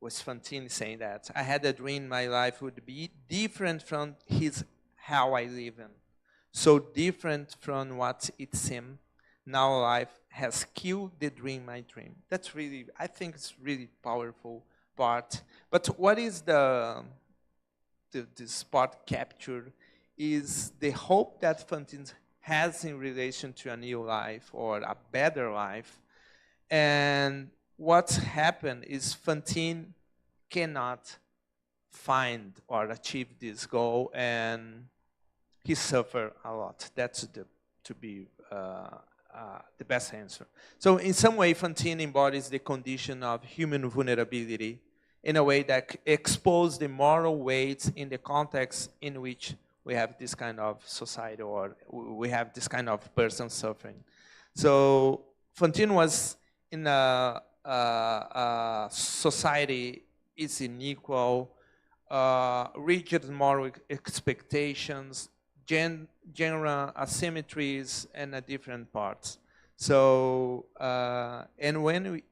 was Fantine saying that, I had a dream my life would be different from how I live in. So different from what it seemed. Now life has killed the dream I dream. That's really, I think it's really powerful part. But what is this part captured is the hope that Fantine has in relation to a new life or a better life. And what's happened is Fantine cannot find or achieve this goal, and he suffered a lot. That's the best answer. So in some way, Fantine embodies the condition of human vulnerability in a way that exposes the moral weights in the context in which we have this kind of society or we have this kind of person suffering. So Fantine was in a society is unequal, rigid moral expectations, general asymmetries, and different parts. So, and when we,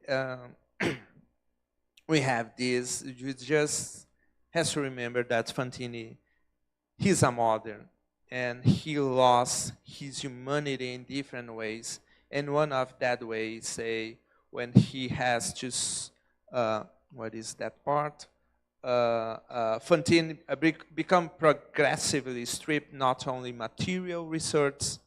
we have this. You just has to remember that Fantini, he's a modern, and he lost his humanity in different ways. And one of that ways, say, when he has to, what is that part? Fantini become progressively stripped not only material research,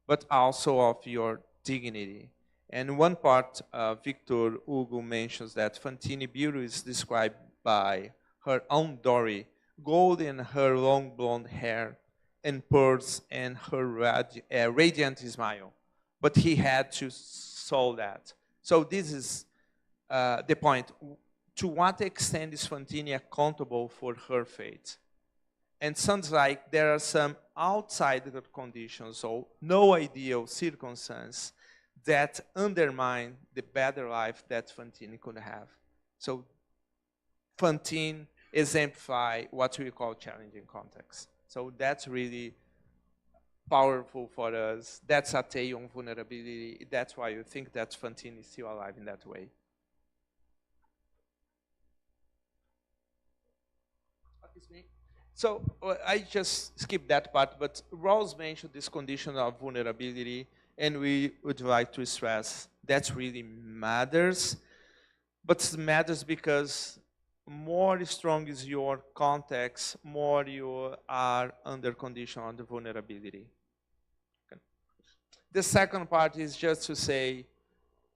but also of your dignity. And one part, Victor Hugo mentions that Fantini beauty is described by her own Dory, gold in her long blonde hair, and pearls and her radiant smile. But he had to solve that. So this is the point. To what extent is Fantini accountable for her fate? And sounds like there are some outside conditions, so no ideal circumstance that undermine the better life that Fantini could have. So Fantini exemplify what we call challenging context. So that's really powerful for us. That's a tale on vulnerability. That's why you think that Fantini is still alive in that way. So I just skipped that part, but Rawls mentioned this condition of vulnerability, and we would like to stress that really matters. But it matters because more strong is your context, more you are under condition of the vulnerability. Okay. The second part is just to say,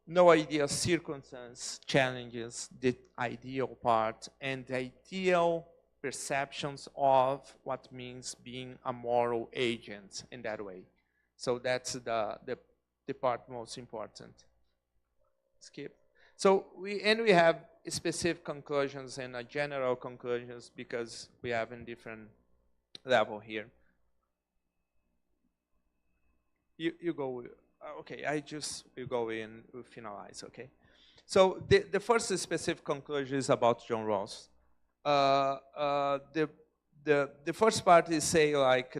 no ideal circumstance challenges the ideal part, and the ideal perceptions of what means being a moral agent in that way. So that's the part most important. Skip. So we have specific conclusions and general conclusions because we have a different level here. You go, okay, you go in, we finalize, okay? So the first specific conclusion is about John Rawls. The first part is say like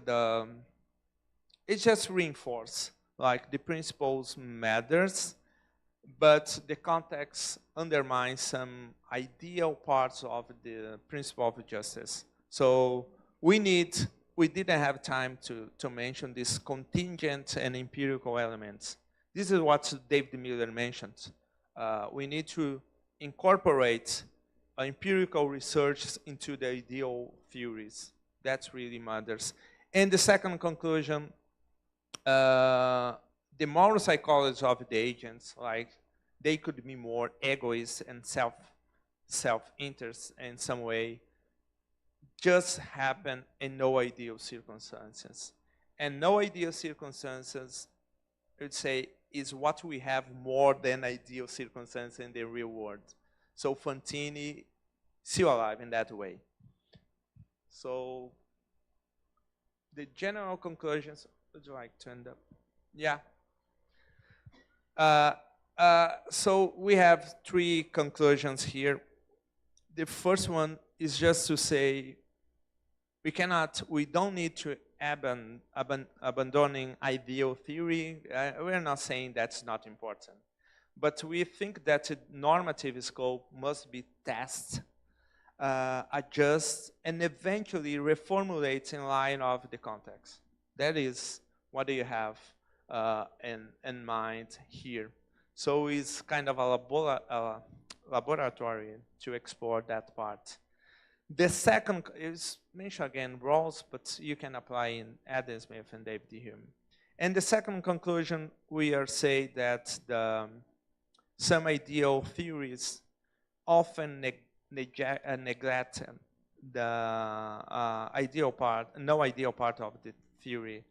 it just reinforce like the principles matters, but the context undermines some ideal parts of the principle of justice. So we didn't have time to mention these contingent and empirical elements. This is what David Miller mentioned. We need to incorporate empirical research into the ideal theories. That really matters. And the second conclusion, the moral psychology of the agents, like they could be more egoist and self-interest in some way, just happen in no ideal circumstances. And no ideal circumstances, I would say, is what we have more than ideal circumstances in the real world. So Fantini still alive in that way. So the general conclusions, would you like to end up? Yeah. So we have three conclusions here. The first one is just to say we don't need to abandoning ideal theory. We're not saying that's not important. But we think that a normative scope must be tested, adjust, and eventually reformulate in line of the context. That is what you have in mind here. So it's kind of a laboratory to explore that part. The second is mentioned again, Rawls, but you can apply in Adam Smith and David Hume. And the second conclusion, we are saying that some ideal theories often neglect the ideal part, no ideal part of the theory,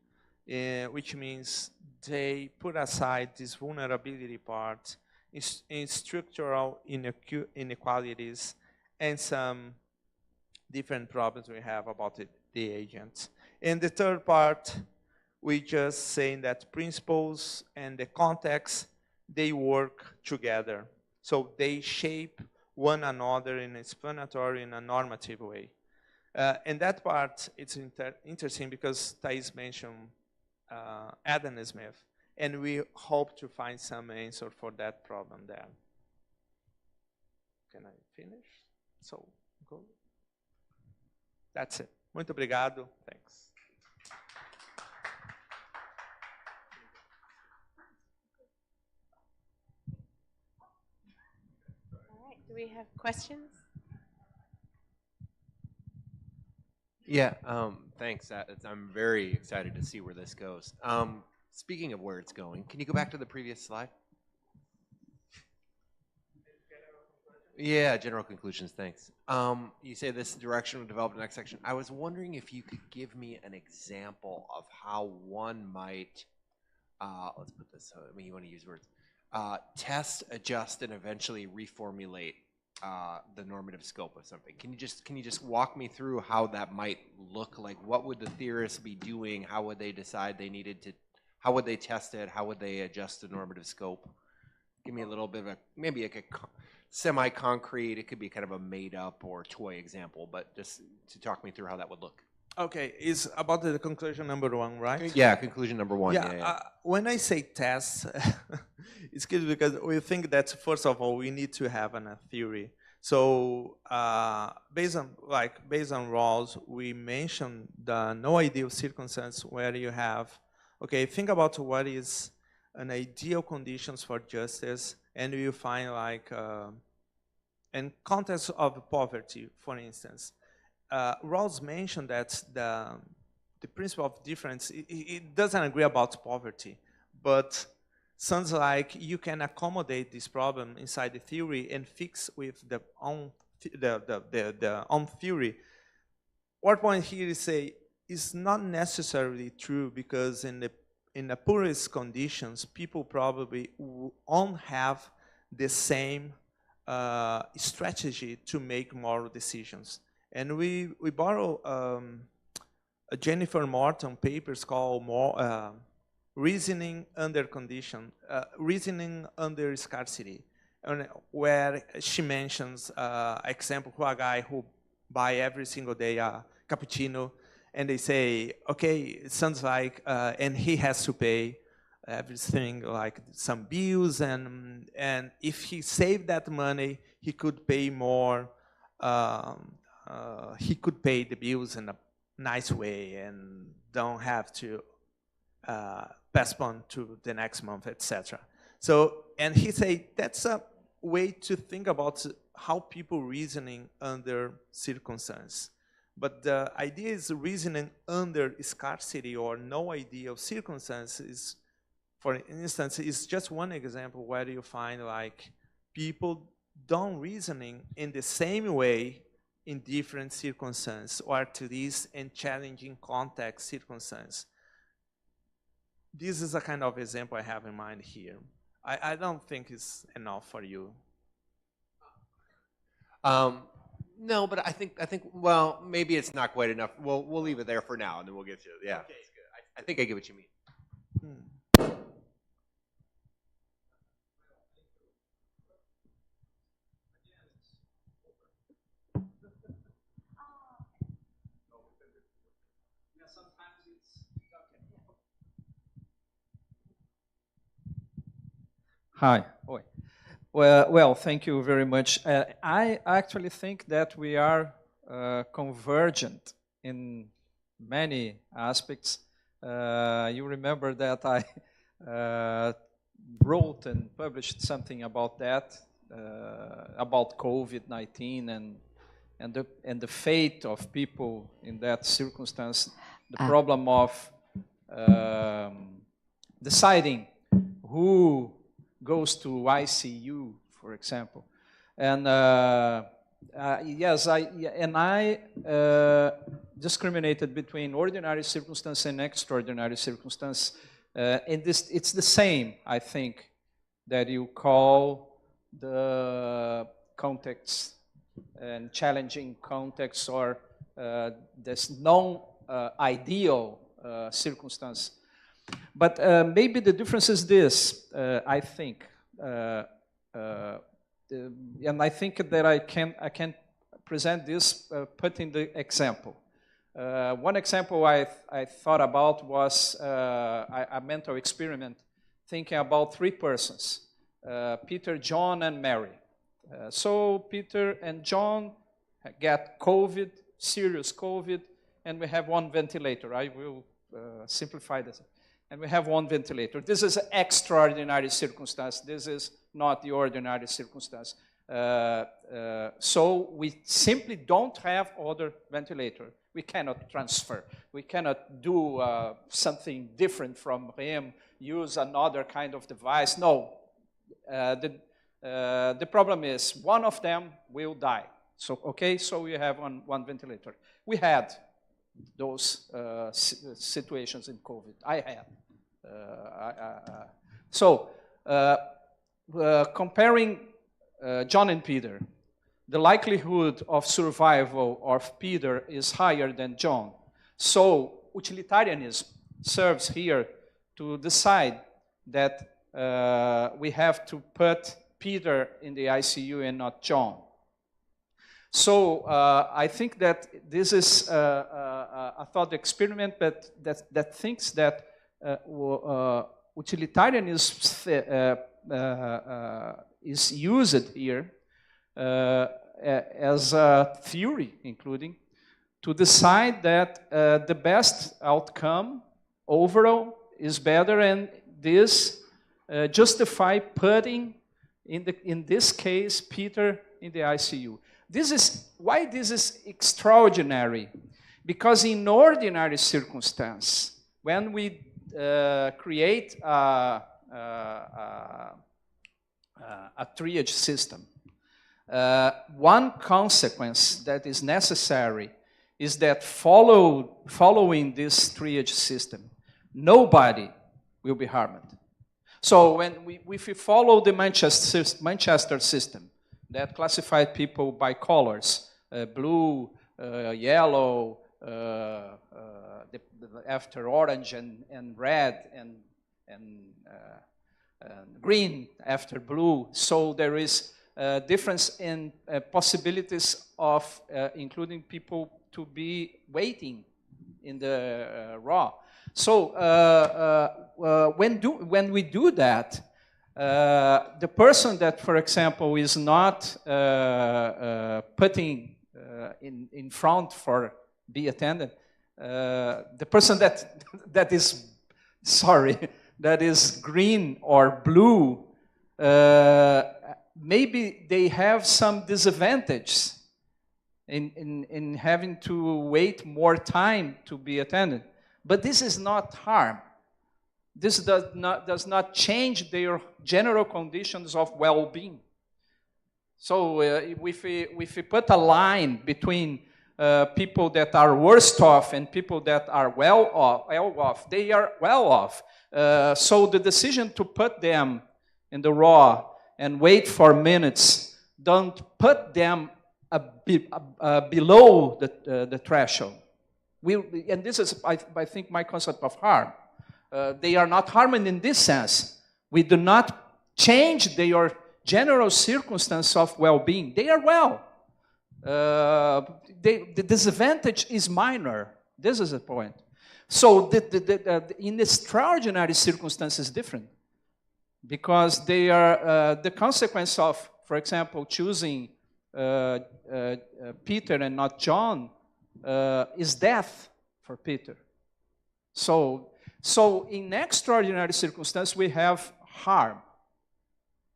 which means they put aside this vulnerability part in structural inequalities and some different problems we have about the agents. And the third part, we just saying that principles and the context, they work together. So they shape one another in an explanatory and a normative way. And that part, it's interesting because Thais mentioned Adam Smith, and we hope to find some answer for that problem there. can I finish? So, go. That's it. Muito obrigado. Thanks. All right, do we have questions? Yeah, thanks. I'm very excited to see where this goes. Speaking of where it's going, can you go back to the previous slide? Yeah, general conclusions, thanks. You say this direction will develop the next section. I was wondering if you could give me an example of how one might, let's put this, I mean, you want to use words, test, adjust, and eventually reformulate the normative scope of something. Can you just walk me through how that might look like? What would the theorists be doing? How would they decide they needed to, how would they test it? How would they adjust the normative scope? Give me a little bit of a, maybe like a semi-concrete, it could be kind of a made-up or toy example, but just to talk me through how that would look. Okay, it's about the conclusion number 1, right? Yeah, conclusion number 1. Yeah, when I say tests, it's good because we think that first of all we need to have a theory. So based on Rawls, we mentioned the no ideal circumstance where you have, okay, think about what is an ideal conditions for justice, and you find like in context of poverty, for instance. Rawls mentioned that the principle of difference, it doesn't agree about poverty, but sounds like you can accommodate this problem inside the theory and fix with the own theory. Our point here is say it's not necessarily true, because in the poorest conditions, people probably won't have the same strategy to make moral decisions. And we borrow a Jennifer Morton papers called Reasoning Under Condition, Reasoning Under Scarcity, and where she mentions example for a guy who buy every single day a cappuccino, and they say, okay, it sounds like, and he has to pay everything, like some bills, and if he saved that money, he could pay more, he could pay the bills in a nice way and don't have to pass on to the next month, etc. So, and he said that's a way to think about how people reasoning under circumstance. But the idea is reasoning under scarcity or no ideal circumstances. For instance, is just one example where you find like people don't reasoning in the same way in different circumstances, or at least in challenging context circumstances. This is a kind of example I have in mind here. I don't think it's enough for you. No, but I think well, maybe it's not quite enough. We'll leave it there for now, and then we'll get to it. Yeah, okay. That's good. I think I get what you mean. Hi. Well, thank you very much. I actually think that we are convergent in many aspects. You remember that I wrote and published something about that, about COVID-19 and the fate of people in that circumstance, the problem of deciding who goes to ICU, for example. And yes, I discriminated between ordinary circumstance and extraordinary circumstance. And it's the same, I think, that you call the context and challenging context, or this non-ideal circumstance. But maybe the difference is this, I think, and I think that I can present this putting the example. One example I thought about was a mental experiment, thinking about 3 persons, Peter, John, and Mary, So Peter and John get COVID, serious COVID, and we have one ventilator. I will simplify this. And we have one ventilator. This is an extraordinary circumstance. This is not the ordinary circumstance. So we simply don't have other ventilator. We cannot transfer. We cannot do something different from him, use another kind of device. No. The problem is one of them will die. So, okay, so we have one ventilator. We had those situations in COVID. I had. Comparing John and Peter, the likelihood of survival of Peter is higher than John. So utilitarianism serves here to decide that we have to put Peter in the ICU and not John. So I think that this is a thought experiment that thinks that utilitarianism is used here as a theory, including, to decide that the best outcome overall is better, and this justify putting, in this case, Peter in the ICU. Why this is extraordinary? Because in ordinary circumstance, when we create a triage system, one consequence that is necessary is that following this triage system, nobody will be harmed. So if we follow the Manchester system that classified people by colors, blue, yellow, after orange and red and green after blue. So there is a difference in possibilities of including people to be waiting in the raw. So when we do that, the person that, for example, is not putting in front for be attended, the person that is green or blue, maybe they have some disadvantage in having to wait more time to be attended. But this is not harm. This does not change their general conditions of well-being. So if we put a line between people that are worse off and people that are well off, they are well off. So the decision to put them in the raw and wait for minutes don't put them below the threshold. And this is, I think, my concept of harm. They are not harmed in this sense. We do not change their general circumstance of well-being. They are well. The disadvantage is minor. This is the point. So in extraordinary circumstances, different, because they are the consequence of, for example, choosing Peter and not John is death for Peter. So in extraordinary circumstances, we have harm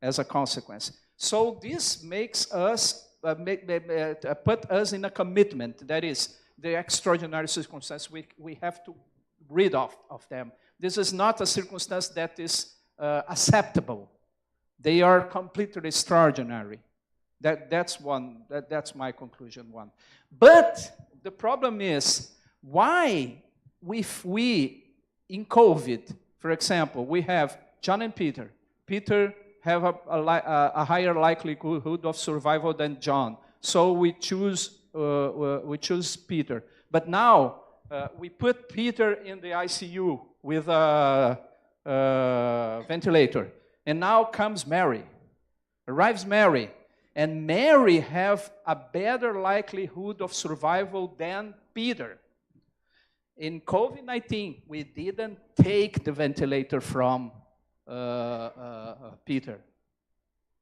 as a consequence. So this makes us put us in a commitment. That is, the extraordinary circumstance, we have to rid of them. This is not a circumstance that is acceptable. They are completely extraordinary. That's my conclusion one. But the problem is, why, if we, in COVID, for example, we have John and Peter. Peter have a higher likelihood of survival than John. So we choose Peter. But now we put Peter in the ICU with a ventilator. And now comes Mary. Arrives Mary. And Mary have a better likelihood of survival than Peter. In COVID-19, we didn't take the ventilator from Peter.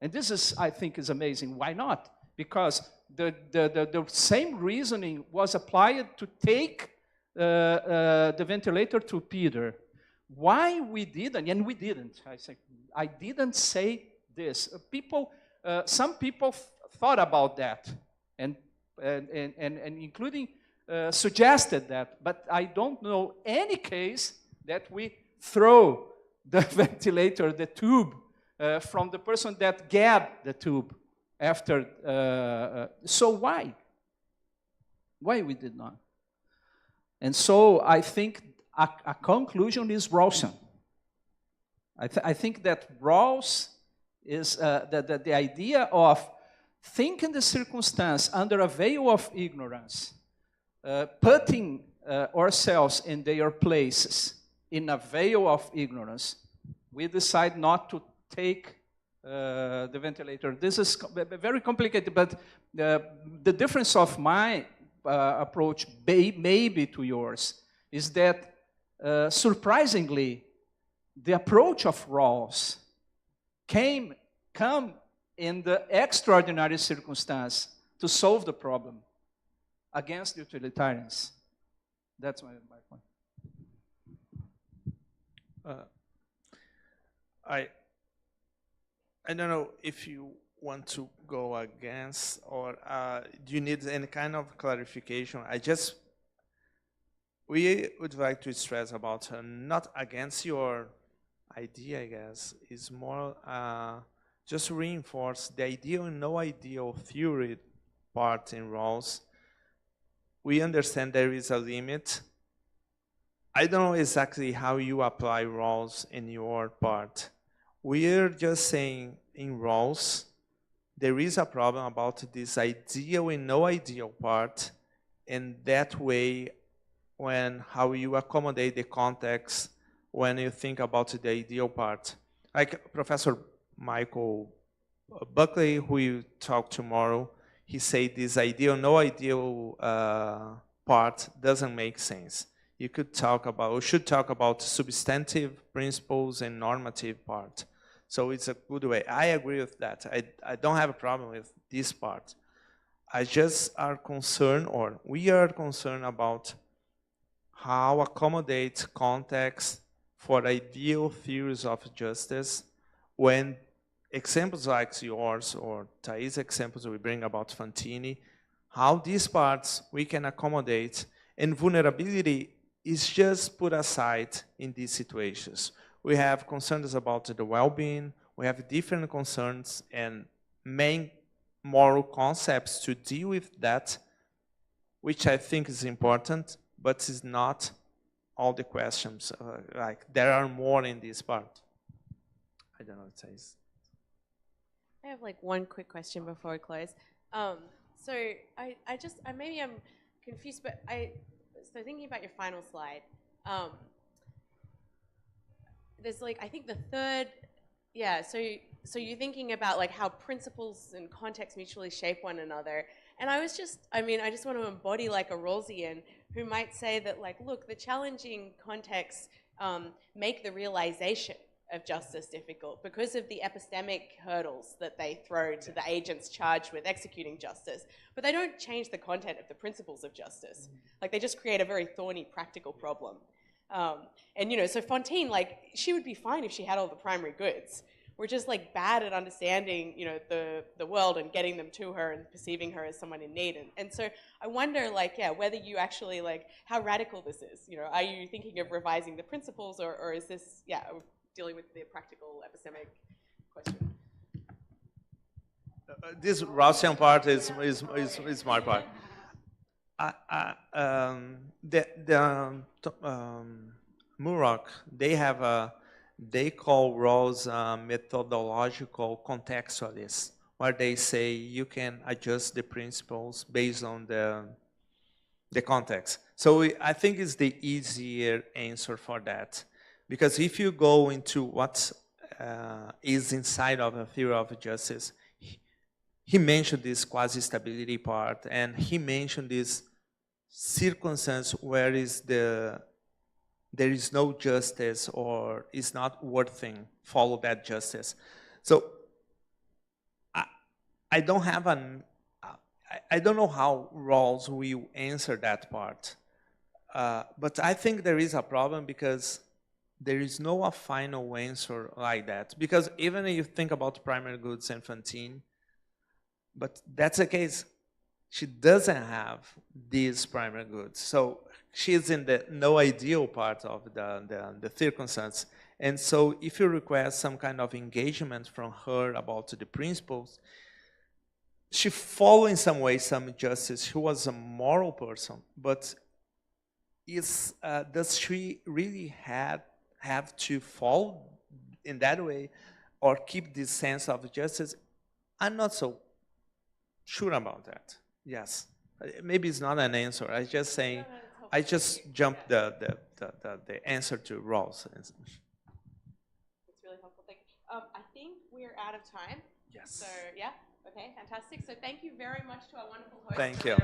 And this is, I think, is amazing. Why not? Because the same reasoning was applied to take the ventilator to Peter. Why we didn't, and we didn't. I didn't say this. Some people thought about that, and including suggested that, but I don't know any case that we throw the ventilator, the tube, from the person that get the tube after. So why? Why we did not? And so I think a conclusion is Rawlsian. I think that Rawls is the idea of thinking the circumstance under a veil of ignorance, putting ourselves in their places in a veil of ignorance. We decide not to take the ventilator. This is very complicated, but the difference of my approach, maybe to yours, is that surprisingly, the approach of Rawls come in the extraordinary circumstance to solve the problem against utilitarians. That's my point. I don't know if you want to go against or do you need any kind of clarification? We would like to stress about not against your idea, I guess, is more just reinforce the ideal and no ideal theory part in Rawls. We understand there is a limit. I don't know exactly how you apply Rawls in your part. We're just saying in Rawls, there is a problem about this ideal and no ideal part, and that way, how you accommodate the context when you think about the ideal part. Like Professor Michael Buckley, who you talk tomorrow, he said this ideal, no ideal part doesn't make sense. You should talk about substantive principles and normative part. So it's a good way. I agree with that. I don't have a problem with this part. I just are concerned, or we are concerned about how accommodate context for ideal theories of justice when examples like yours or Thais' examples we bring about Fantini, how these parts we can accommodate, and vulnerability is just put aside in these situations. We have concerns about the well-being, we have different concerns and main moral concepts to deal with that, which I think is important, but is not all the questions. Like there are more in this part. I don't know what it says. I have like one quick question before we close. So maybe I'm confused, but so thinking about your final slide, there's like, I think the third, yeah, so you're thinking about like how principles and context mutually shape one another. And I just want to embody like a Rawlsian who might say that like, look, the challenging contexts make the realization of justice difficult because of the epistemic hurdles that they throw to the agents charged with executing justice. But they don't change the content of the principles of justice. Like they just create a very thorny practical problem. And you know, so Fantine, like, she would be fine if she had all the primary goods. We're just like bad at understanding, you know, the world and getting them to her and perceiving her as someone in need. And so I wonder, like, yeah, whether you actually, like, how radical this is. You know, are you thinking of revising the principles, or is this, yeah, dealing with the practical epistemic question? This Rawlsian part is my part. Murrock, they call Rawls methodological contextualists, where they say you can adjust the principles based on the context. So I think it's the easier answer for that. Because if you go into what is inside of a theory of justice, he mentioned this quasi-stability part, and he mentioned this circumstance where there is no justice or is not worth follow that justice. So I don't have I don't know how Rawls will answer that part. But I think there is a problem because there is no a final answer like that. Because even if you think about primary goods and Fantine, but that's the case. She doesn't have these primary goods. So she's in the no ideal part of the circumstance. And so if you request some kind of engagement from her about the principles, she follow in some way some justice. She was a moral person, but does she really have to follow in that way or keep this sense of justice? I'm not so sure about that. Yes, maybe it's not an answer. I just saying, I just jumped the answer to Rawls. It's really helpful. Thank you. I think we're out of time. Yes. So yeah. Okay. Fantastic. So thank you very much to our wonderful host. Thank you.